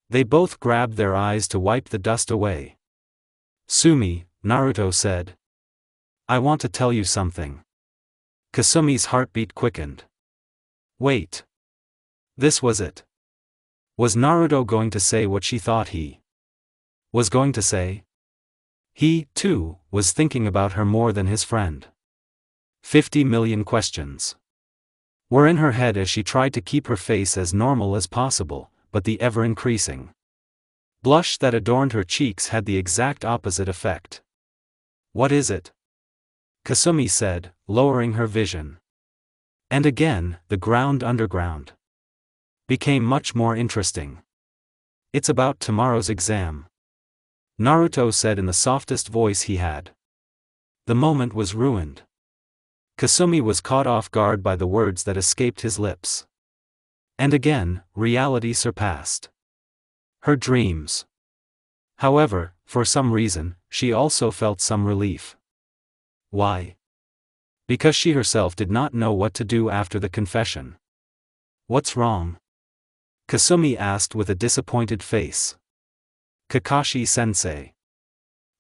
They both grabbed their eyes to wipe the dust away. "Sumi," Naruto said. "I want to tell you something." Kasumi's heartbeat quickened. Wait. This was it. Was Naruto going to say what she thought he was going to say? He, too, was thinking about her more than his friend. 50 million questions were in her head as she tried to keep her face as normal as possible, but the ever-increasing blush that adorned her cheeks had the exact opposite effect. "What is it?" Kasumi said, lowering her vision. And again, the ground underground became much more interesting. "It's about tomorrow's exam," Naruto said in the softest voice he had. The moment was ruined. Kasumi was caught off guard by the words that escaped his lips. And again, reality surpassed her dreams. However, for some reason, she also felt some relief. Why? Because she herself did not know what to do after the confession. "What's wrong?" Kasumi asked with a disappointed face. "Kakashi-sensei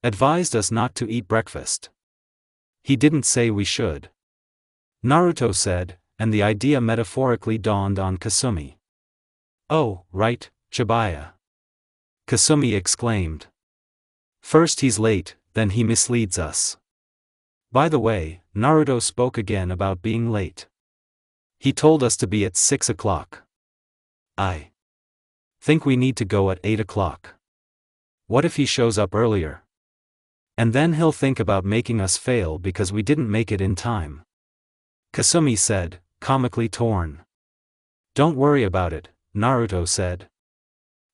advised us not to eat breakfast." He didn't say we should. Naruto said, and the idea metaphorically dawned on Kasumi. Oh, right, Chibaya. Kasumi exclaimed. First he's late, then he misleads us. By the way, Naruto spoke again about being late. He told us to be at 6 o'clock. I think we need to go at 8 o'clock. What if he shows up earlier? And then he'll think about making us fail because we didn't make it in time. Kasumi said, comically torn. Don't worry about it, Naruto said,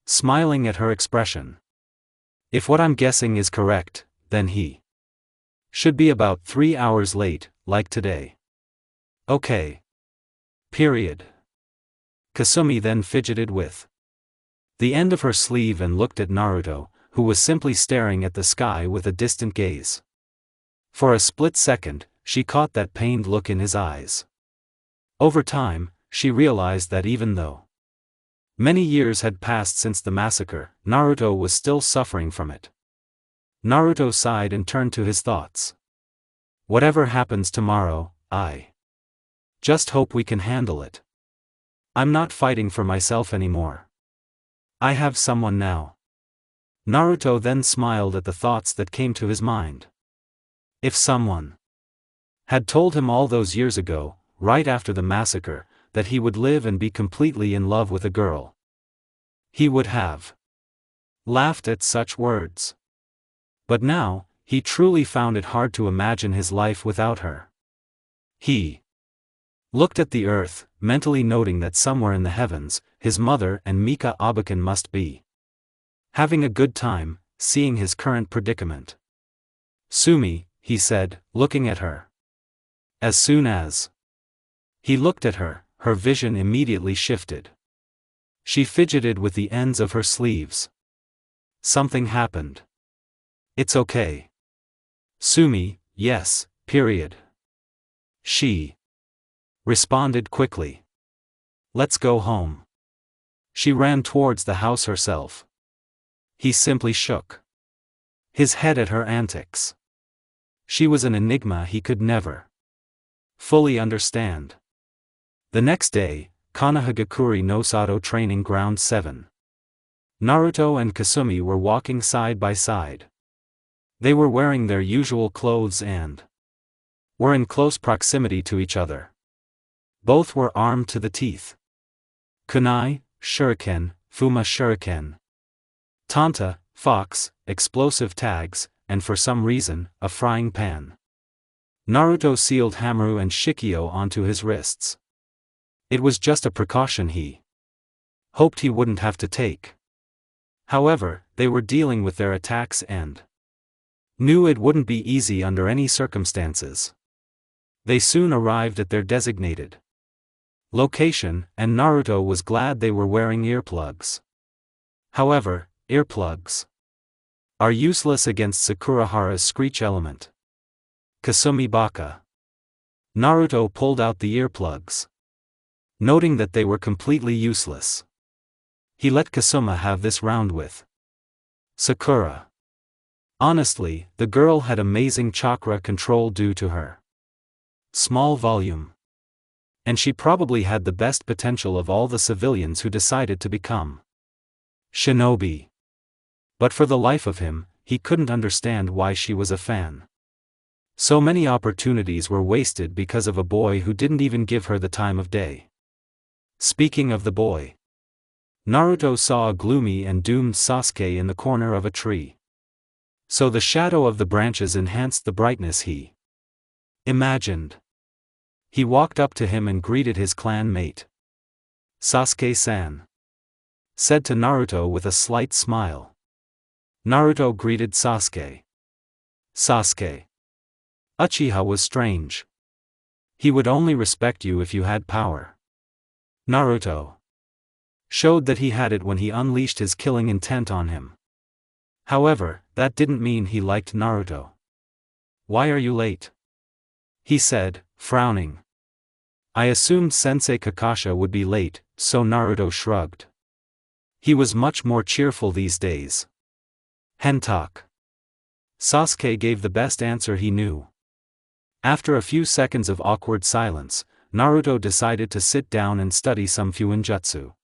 smiling at her expression. If what I'm guessing is correct, then he should be about 3 hours late, like today. Okay. Period. Kasumi then fidgeted with the end of her sleeve and looked at Naruto, who was simply staring at the sky with a distant gaze. For a split second, she caught that pained look in his eyes. Over time, she realized that even though many years had passed since the massacre, Naruto was still suffering from it. Naruto sighed and turned to his thoughts. Whatever happens tomorrow, I just hope we can handle it. I'm not fighting for myself anymore. I have someone now. Naruto then smiled at the thoughts that came to his mind. If someone had told him all those years ago, right after the massacre, that he would live and be completely in love with a girl, he would have laughed at such words. But now, he truly found it hard to imagine his life without her. He looked at the earth, mentally noting that somewhere in the heavens, his mother and Mika Abakan must be having a good time, seeing his current predicament. Sumi, he said, looking at her. As soon as he looked at her, her vision immediately shifted. She fidgeted with the ends of her sleeves. Something happened. It's okay. Sumi, yes, period. She responded quickly. Let's go home. She ran towards the house herself. He simply shook his head at her antics. She was an enigma he could never fully understand. The next day, Konohagakure no Sado Training Ground 7. Naruto and Kasumi were walking side by side. They were wearing their usual clothes and were in close proximity to each other. Both were armed to the teeth. Kunai, shuriken, fuma shuriken. Tanta, fox, explosive tags, and for some reason, a frying pan. Naruto sealed Hamaru and Shikio onto his wrists. It was just a precaution he hoped he wouldn't have to take. However, they were dealing with their attacks and knew it wouldn't be easy under any circumstances. They soon arrived at their designated location, and Naruto was glad they were wearing earplugs. However, earplugs are useless against Sakurahara's screech element. Kasumi Baka. Naruto pulled out the earplugs. Noting that they were completely useless, he let Kasuma have this round with Sakura. Honestly, the girl had amazing chakra control due to her small volume. And she probably had the best potential of all the civilians who decided to become shinobi. But for the life of him, he couldn't understand why she was a fan. So many opportunities were wasted because of a boy who didn't even give her the time of day. Speaking of the boy, Naruto saw a gloomy and doomed Sasuke in the corner of a tree. So the shadow of the branches enhanced the brightness he imagined. He walked up to him and greeted his clan mate. Sasuke-san, said to Naruto with a slight smile. Naruto greeted Sasuke. Sasuke. Uchiha was strange. He would only respect you if you had power. Naruto showed that he had it when he unleashed his killing intent on him. However, that didn't mean he liked Naruto. Why are you late? He said, frowning. I assumed Sensei Kakashi would be late, so Naruto shrugged. He was much more cheerful these days. Hentak. Sasuke gave the best answer he knew. After a few seconds of awkward silence, Naruto decided to sit down and study some Fuinjutsu.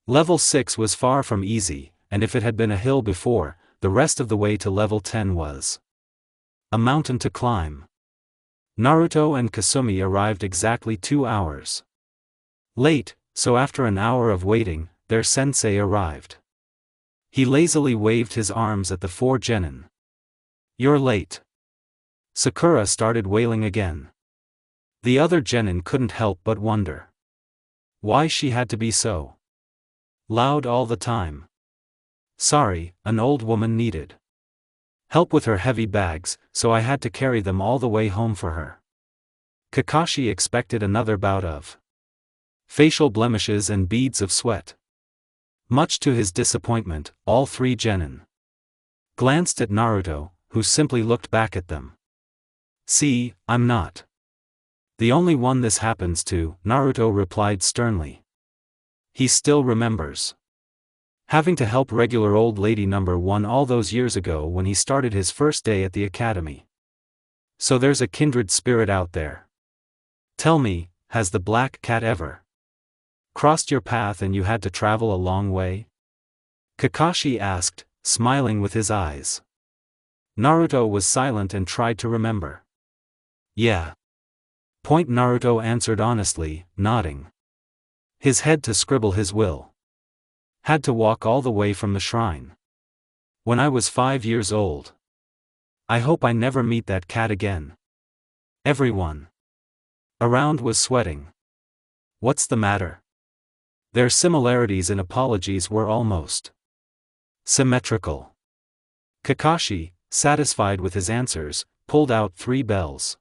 Level 6 was far from easy, and if it had been a hill before, the rest of the way to level 10 was a mountain to climb. Naruto and Kasumi arrived exactly 2 hours late, so after an hour of waiting, their sensei arrived. He lazily waved his arms at the 4 genin. "You're late." Sakura started wailing again. The other genin couldn't help but wonder why she had to be so loud all the time. "Sorry, an old woman needed help with her heavy bags, so I had to carry them all the way home for her." Kakashi expected another bout of facial blemishes and beads of sweat. Much to his disappointment, all 3 genin glanced at Naruto, who simply looked back at them. "See, I'm not the only one this happens to," Naruto replied sternly. He still remembers having to help regular old lady number 1 all those years ago when he started his first day at the academy. So there's a kindred spirit out there. Tell me, has the black cat ever crossed your path and you had to travel a long way? Kakashi asked, smiling with his eyes. Naruto was silent and tried to remember. "Yeah." Naruto answered honestly, nodding his head to scribble his will. "Had to walk all the way from the shrine when I was 5 years old. I hope I never meet that cat again." Everyone around was sweating. What's the matter? Their similarities in apologies were almost symmetrical. Kakashi, satisfied with his answers, pulled out 3 bells.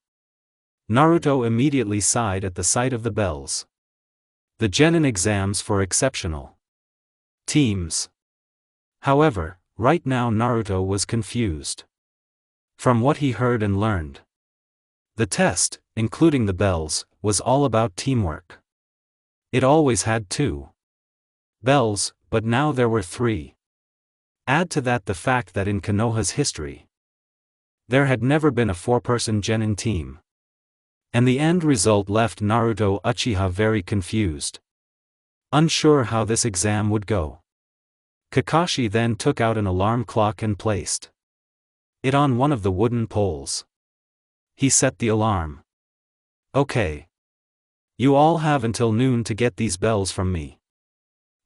Naruto immediately sighed at the sight of the bells. The genin exams for exceptional teams. However, right now Naruto was confused. From what he heard and learned, the test, including the bells, was all about teamwork. It always had 2 bells, but now there were 3. Add to that the fact that in Konoha's history, there had never been a 4-person genin team. And the end result left Naruto Uchiha very confused, unsure how this exam would go. Kakashi then took out an alarm clock and placed it on one of the wooden poles. He set the alarm. "Okay. You all have until noon to get these bells from me."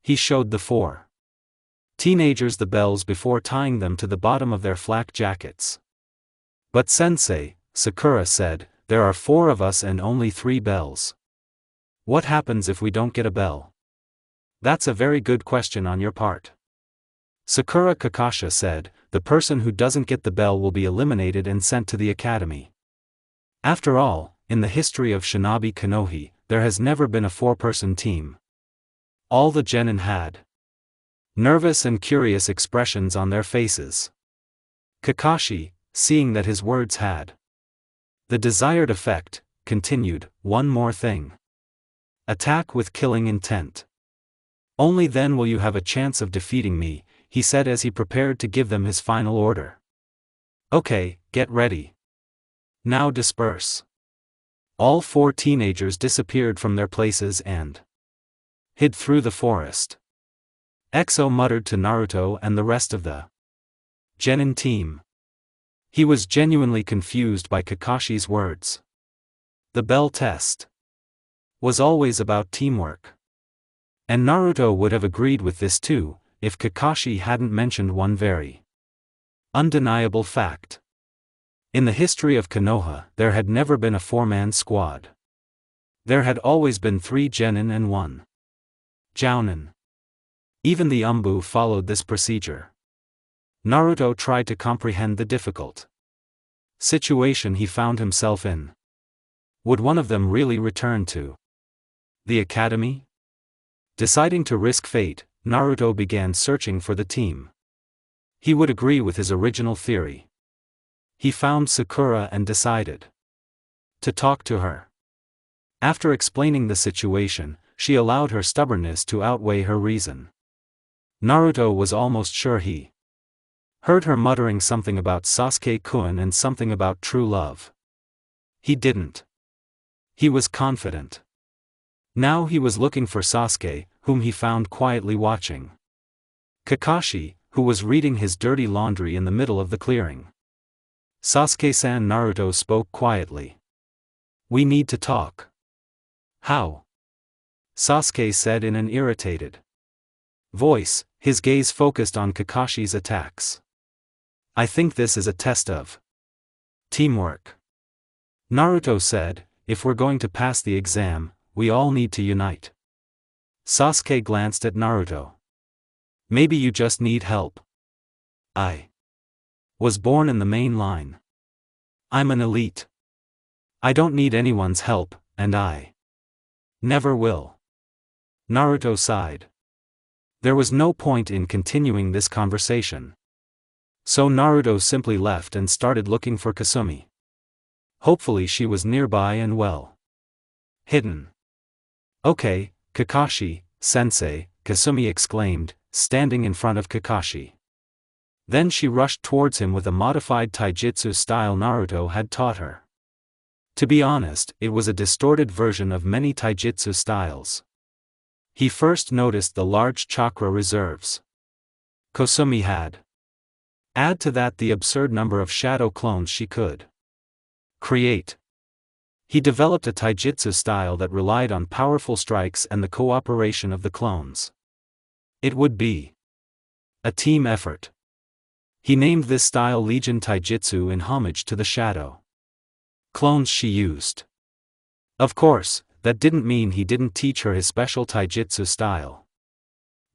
He showed the 4 teenagers the bells before tying them to the bottom of their flak jackets. "But sensei," Sakura said, "there are 4 of us and only 3 bells. What happens if we don't get a bell?" "That's a very good question on your part." Sakura Kakashi said, "The person who doesn't get the bell will be eliminated and sent to the academy." After all, in the history of Shinobi Konoha, there has never been a 4-person team. All the genin had nervous and curious expressions on their faces. Kakashi, seeing that his words had the desired effect, continued, "One more thing. Attack with killing intent. Only then will you have a chance of defeating me," he said as he prepared to give them his final order. "Okay, get ready. Now disperse." All 4 teenagers disappeared from their places and hid through the forest. Exo muttered to Naruto and the rest of the genin team. He was genuinely confused by Kakashi's words. The bell test was always about teamwork. And Naruto would have agreed with this too, if Kakashi hadn't mentioned one very undeniable fact. In the history of Konoha, there had never been a 4-man squad. There had always been 3 genin and 1 jounin. Even the Umbu followed this procedure. Naruto tried to comprehend the difficult situation he found himself in. Would one of them really return to the academy? Deciding to risk fate, Naruto began searching for the team. He would agree with his original theory. He found Sakura and decided to talk to her. After explaining the situation, she allowed her stubbornness to outweigh her reason. Naruto was almost sure he heard her muttering something about Sasuke-kun and something about true love. He didn't. He was confident. Now he was looking for Sasuke, whom he found quietly watching. Kakashi, who was reading his dirty laundry in the middle of the clearing. Sasuke-san, Naruto spoke quietly. We need to talk. How? Sasuke said in an irritated voice, his gaze focused on Kakashi's attacks. I think this is a test of teamwork. Naruto said, if we're going to pass the exam, we all need to unite. Sasuke glanced at Naruto. Maybe you just need help. I was born in the main line. I'm an elite. I don't need anyone's help, and I never will. Naruto sighed. There was no point in continuing this conversation. So Naruto simply left and started looking for Kasumi. Hopefully she was nearby and well hidden. Okay, Kakashi, sensei, Kasumi exclaimed, standing in front of Kakashi. Then she rushed towards him with a modified taijutsu style Naruto had taught her. To be honest, it was a distorted version of many taijutsu styles. He first noticed the large chakra reserves Kasumi had. Add to that the absurd number of shadow clones she could create. He developed a taijutsu style that relied on powerful strikes and the cooperation of the clones. It would be a team effort. He named this style Legion Taijutsu in homage to the shadow clones she used. Of course, that didn't mean he didn't teach her his special taijutsu style.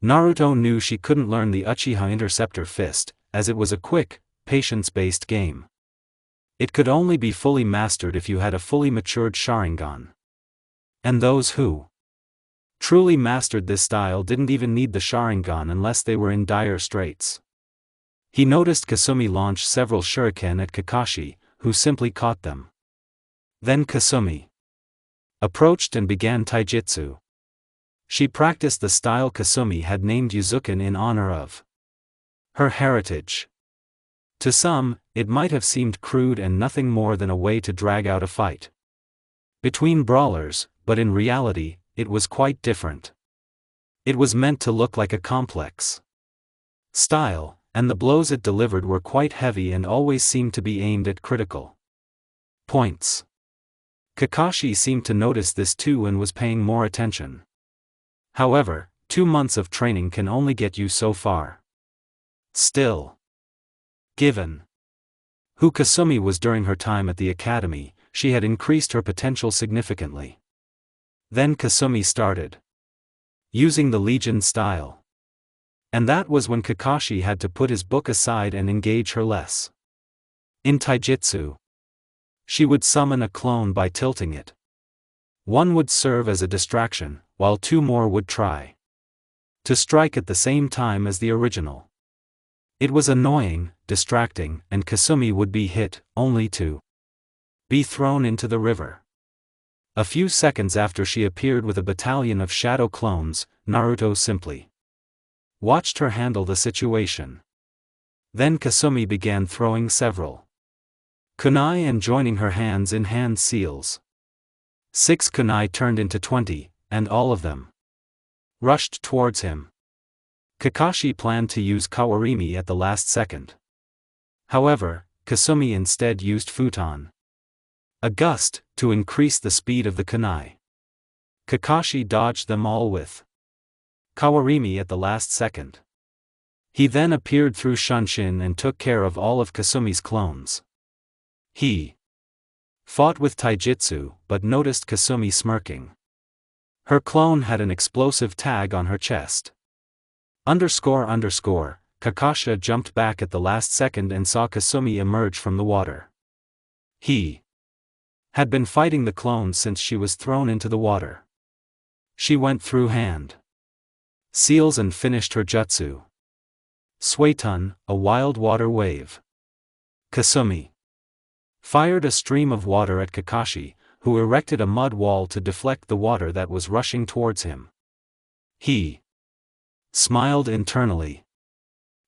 Naruto knew she couldn't learn the Uchiha Interceptor Fist, as it was a quick, patience-based game. It could only be fully mastered if you had a fully matured Sharingan. And those who truly mastered this style didn't even need the Sharingan unless they were in dire straits. He noticed Kasumi launch several shuriken at Kakashi, who simply caught them. Then Kasumi approached and began taijutsu. She practiced the style Kasumi had named Yuzuken in honor of her heritage. To some, it might have seemed crude and nothing more than a way to drag out a fight between brawlers, but in reality, it was quite different. It was meant to look like a complex style, and the blows it delivered were quite heavy and always seemed to be aimed at critical points. Kakashi seemed to notice this too and was paying more attention. However, 2 months of training can only get you so far. Still, given who Kasumi was during her time at the academy, she had increased her potential significantly. Then Kasumi started using the Legion style. And that was when Kakashi had to put his book aside and engage her less. In taijutsu, she would summon a clone by tilting it. One would serve as a distraction, while 2 more would try to strike at the same time as the original. It was annoying, distracting, and Kasumi would be hit, only to be thrown into the river. A few seconds after she appeared with a battalion of shadow clones, Naruto simply watched her handle the situation. Then Kasumi began throwing several kunai and joining her hands in hand seals. 6 kunai turned into 20, and all of them rushed towards him. Kakashi planned to use Kawarimi at the last second. However, Kasumi instead used futon, a gust, to increase the speed of the kunai. Kakashi dodged them all with Kawarimi at the last second. He then appeared through Shunshin and took care of all of Kasumi's clones. He fought with taijutsu, but noticed Kasumi smirking. Her clone had an explosive tag on her chest. Kakashi jumped back at the last second and saw Kasumi emerge from the water. He had been fighting the clone since she was thrown into the water. She went through hand seals and finished her jutsu. Suetun, a wild water wave. Kasumi fired a stream of water at Kakashi, who erected a mud wall to deflect the water that was rushing towards him. He smiled internally.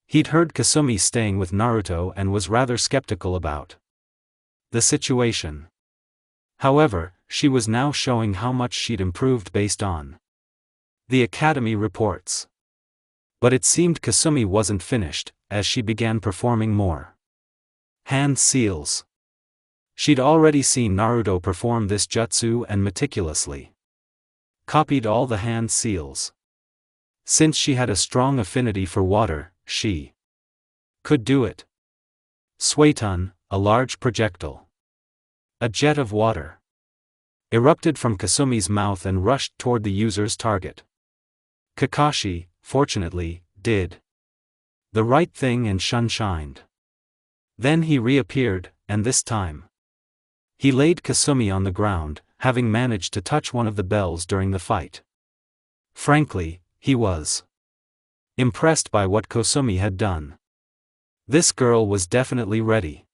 He'd heard Kasumi staying with Naruto and was rather skeptical about the situation. However, she was now showing how much she'd improved based on the academy reports. But it seemed Kasumi wasn't finished, as she began performing more hand seals. She'd already seen Naruto perform this jutsu and meticulously copied all the hand seals. Since she had a strong affinity for water, she could do it. Suetun, a large projectile, a jet of water, erupted from Kasumi's mouth and rushed toward the user's target. Kakashi, fortunately, did the right thing and shined. Then he reappeared, and this time he laid Kasumi on the ground, having managed to touch one of the bells during the fight. Frankly, he was impressed by what Kasumi had done. This girl was definitely ready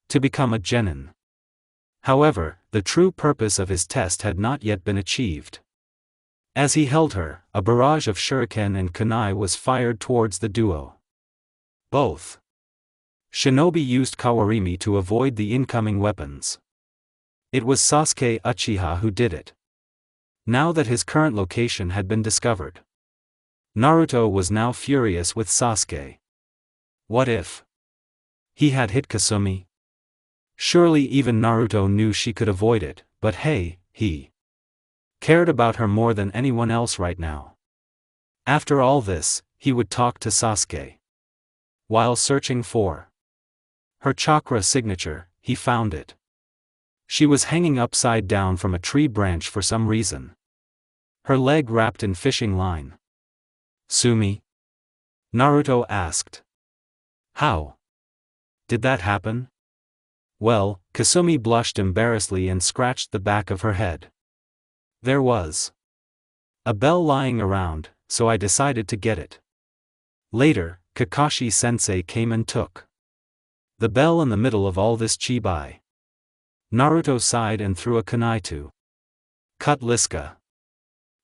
to become a genin. However, the true purpose of his test had not yet been achieved. As he held her, a barrage of shuriken and kunai was fired towards the duo. Both shinobi used kawarimi to avoid the incoming weapons. It was Sasuke Uchiha who did it. Now that his current location had been discovered, Naruto was now furious with Sasuke. What if he had hit Kasumi? Surely even Naruto knew she could avoid it, but hey, he cared about her more than anyone else right now. After all this, he would talk to Sasuke. While searching for her chakra signature, he found it. She was hanging upside down from a tree branch for some reason. Her leg wrapped in fishing line. Sumi? Naruto asked. How did that happen? Well, Kasumi blushed embarrassedly and scratched the back of her head. There was a bell lying around, so I decided to get it. Later, Kakashi-sensei came and took the bell in the middle of all this chibai. Naruto sighed and threw a kunai to cut Liska.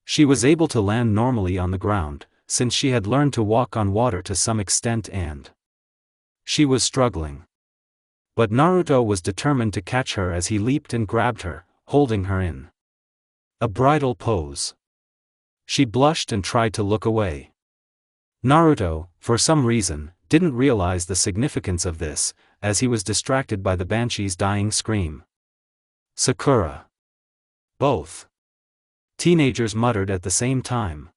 She was able to land normally on the ground, since she had learned to walk on water to some extent and she was struggling. But Naruto was determined to catch her as he leaped and grabbed her, holding her in a bridal pose. She blushed and tried to look away. Naruto, for some reason, didn't realize the significance of this, as he was distracted by the banshee's dying scream. Sakura. Both teenagers muttered at the same time.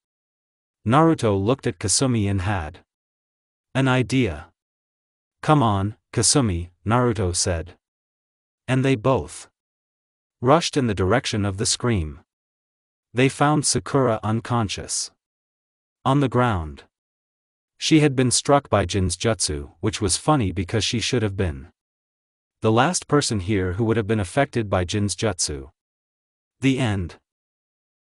Naruto looked at Kasumi and had an idea. Come on, Kasumi, Naruto said. And they both rushed in the direction of the scream. They found Sakura unconscious on the ground. She had been struck by Jin's jutsu, which was funny because she should have been the last person here who would have been affected by Jin's jutsu. The end.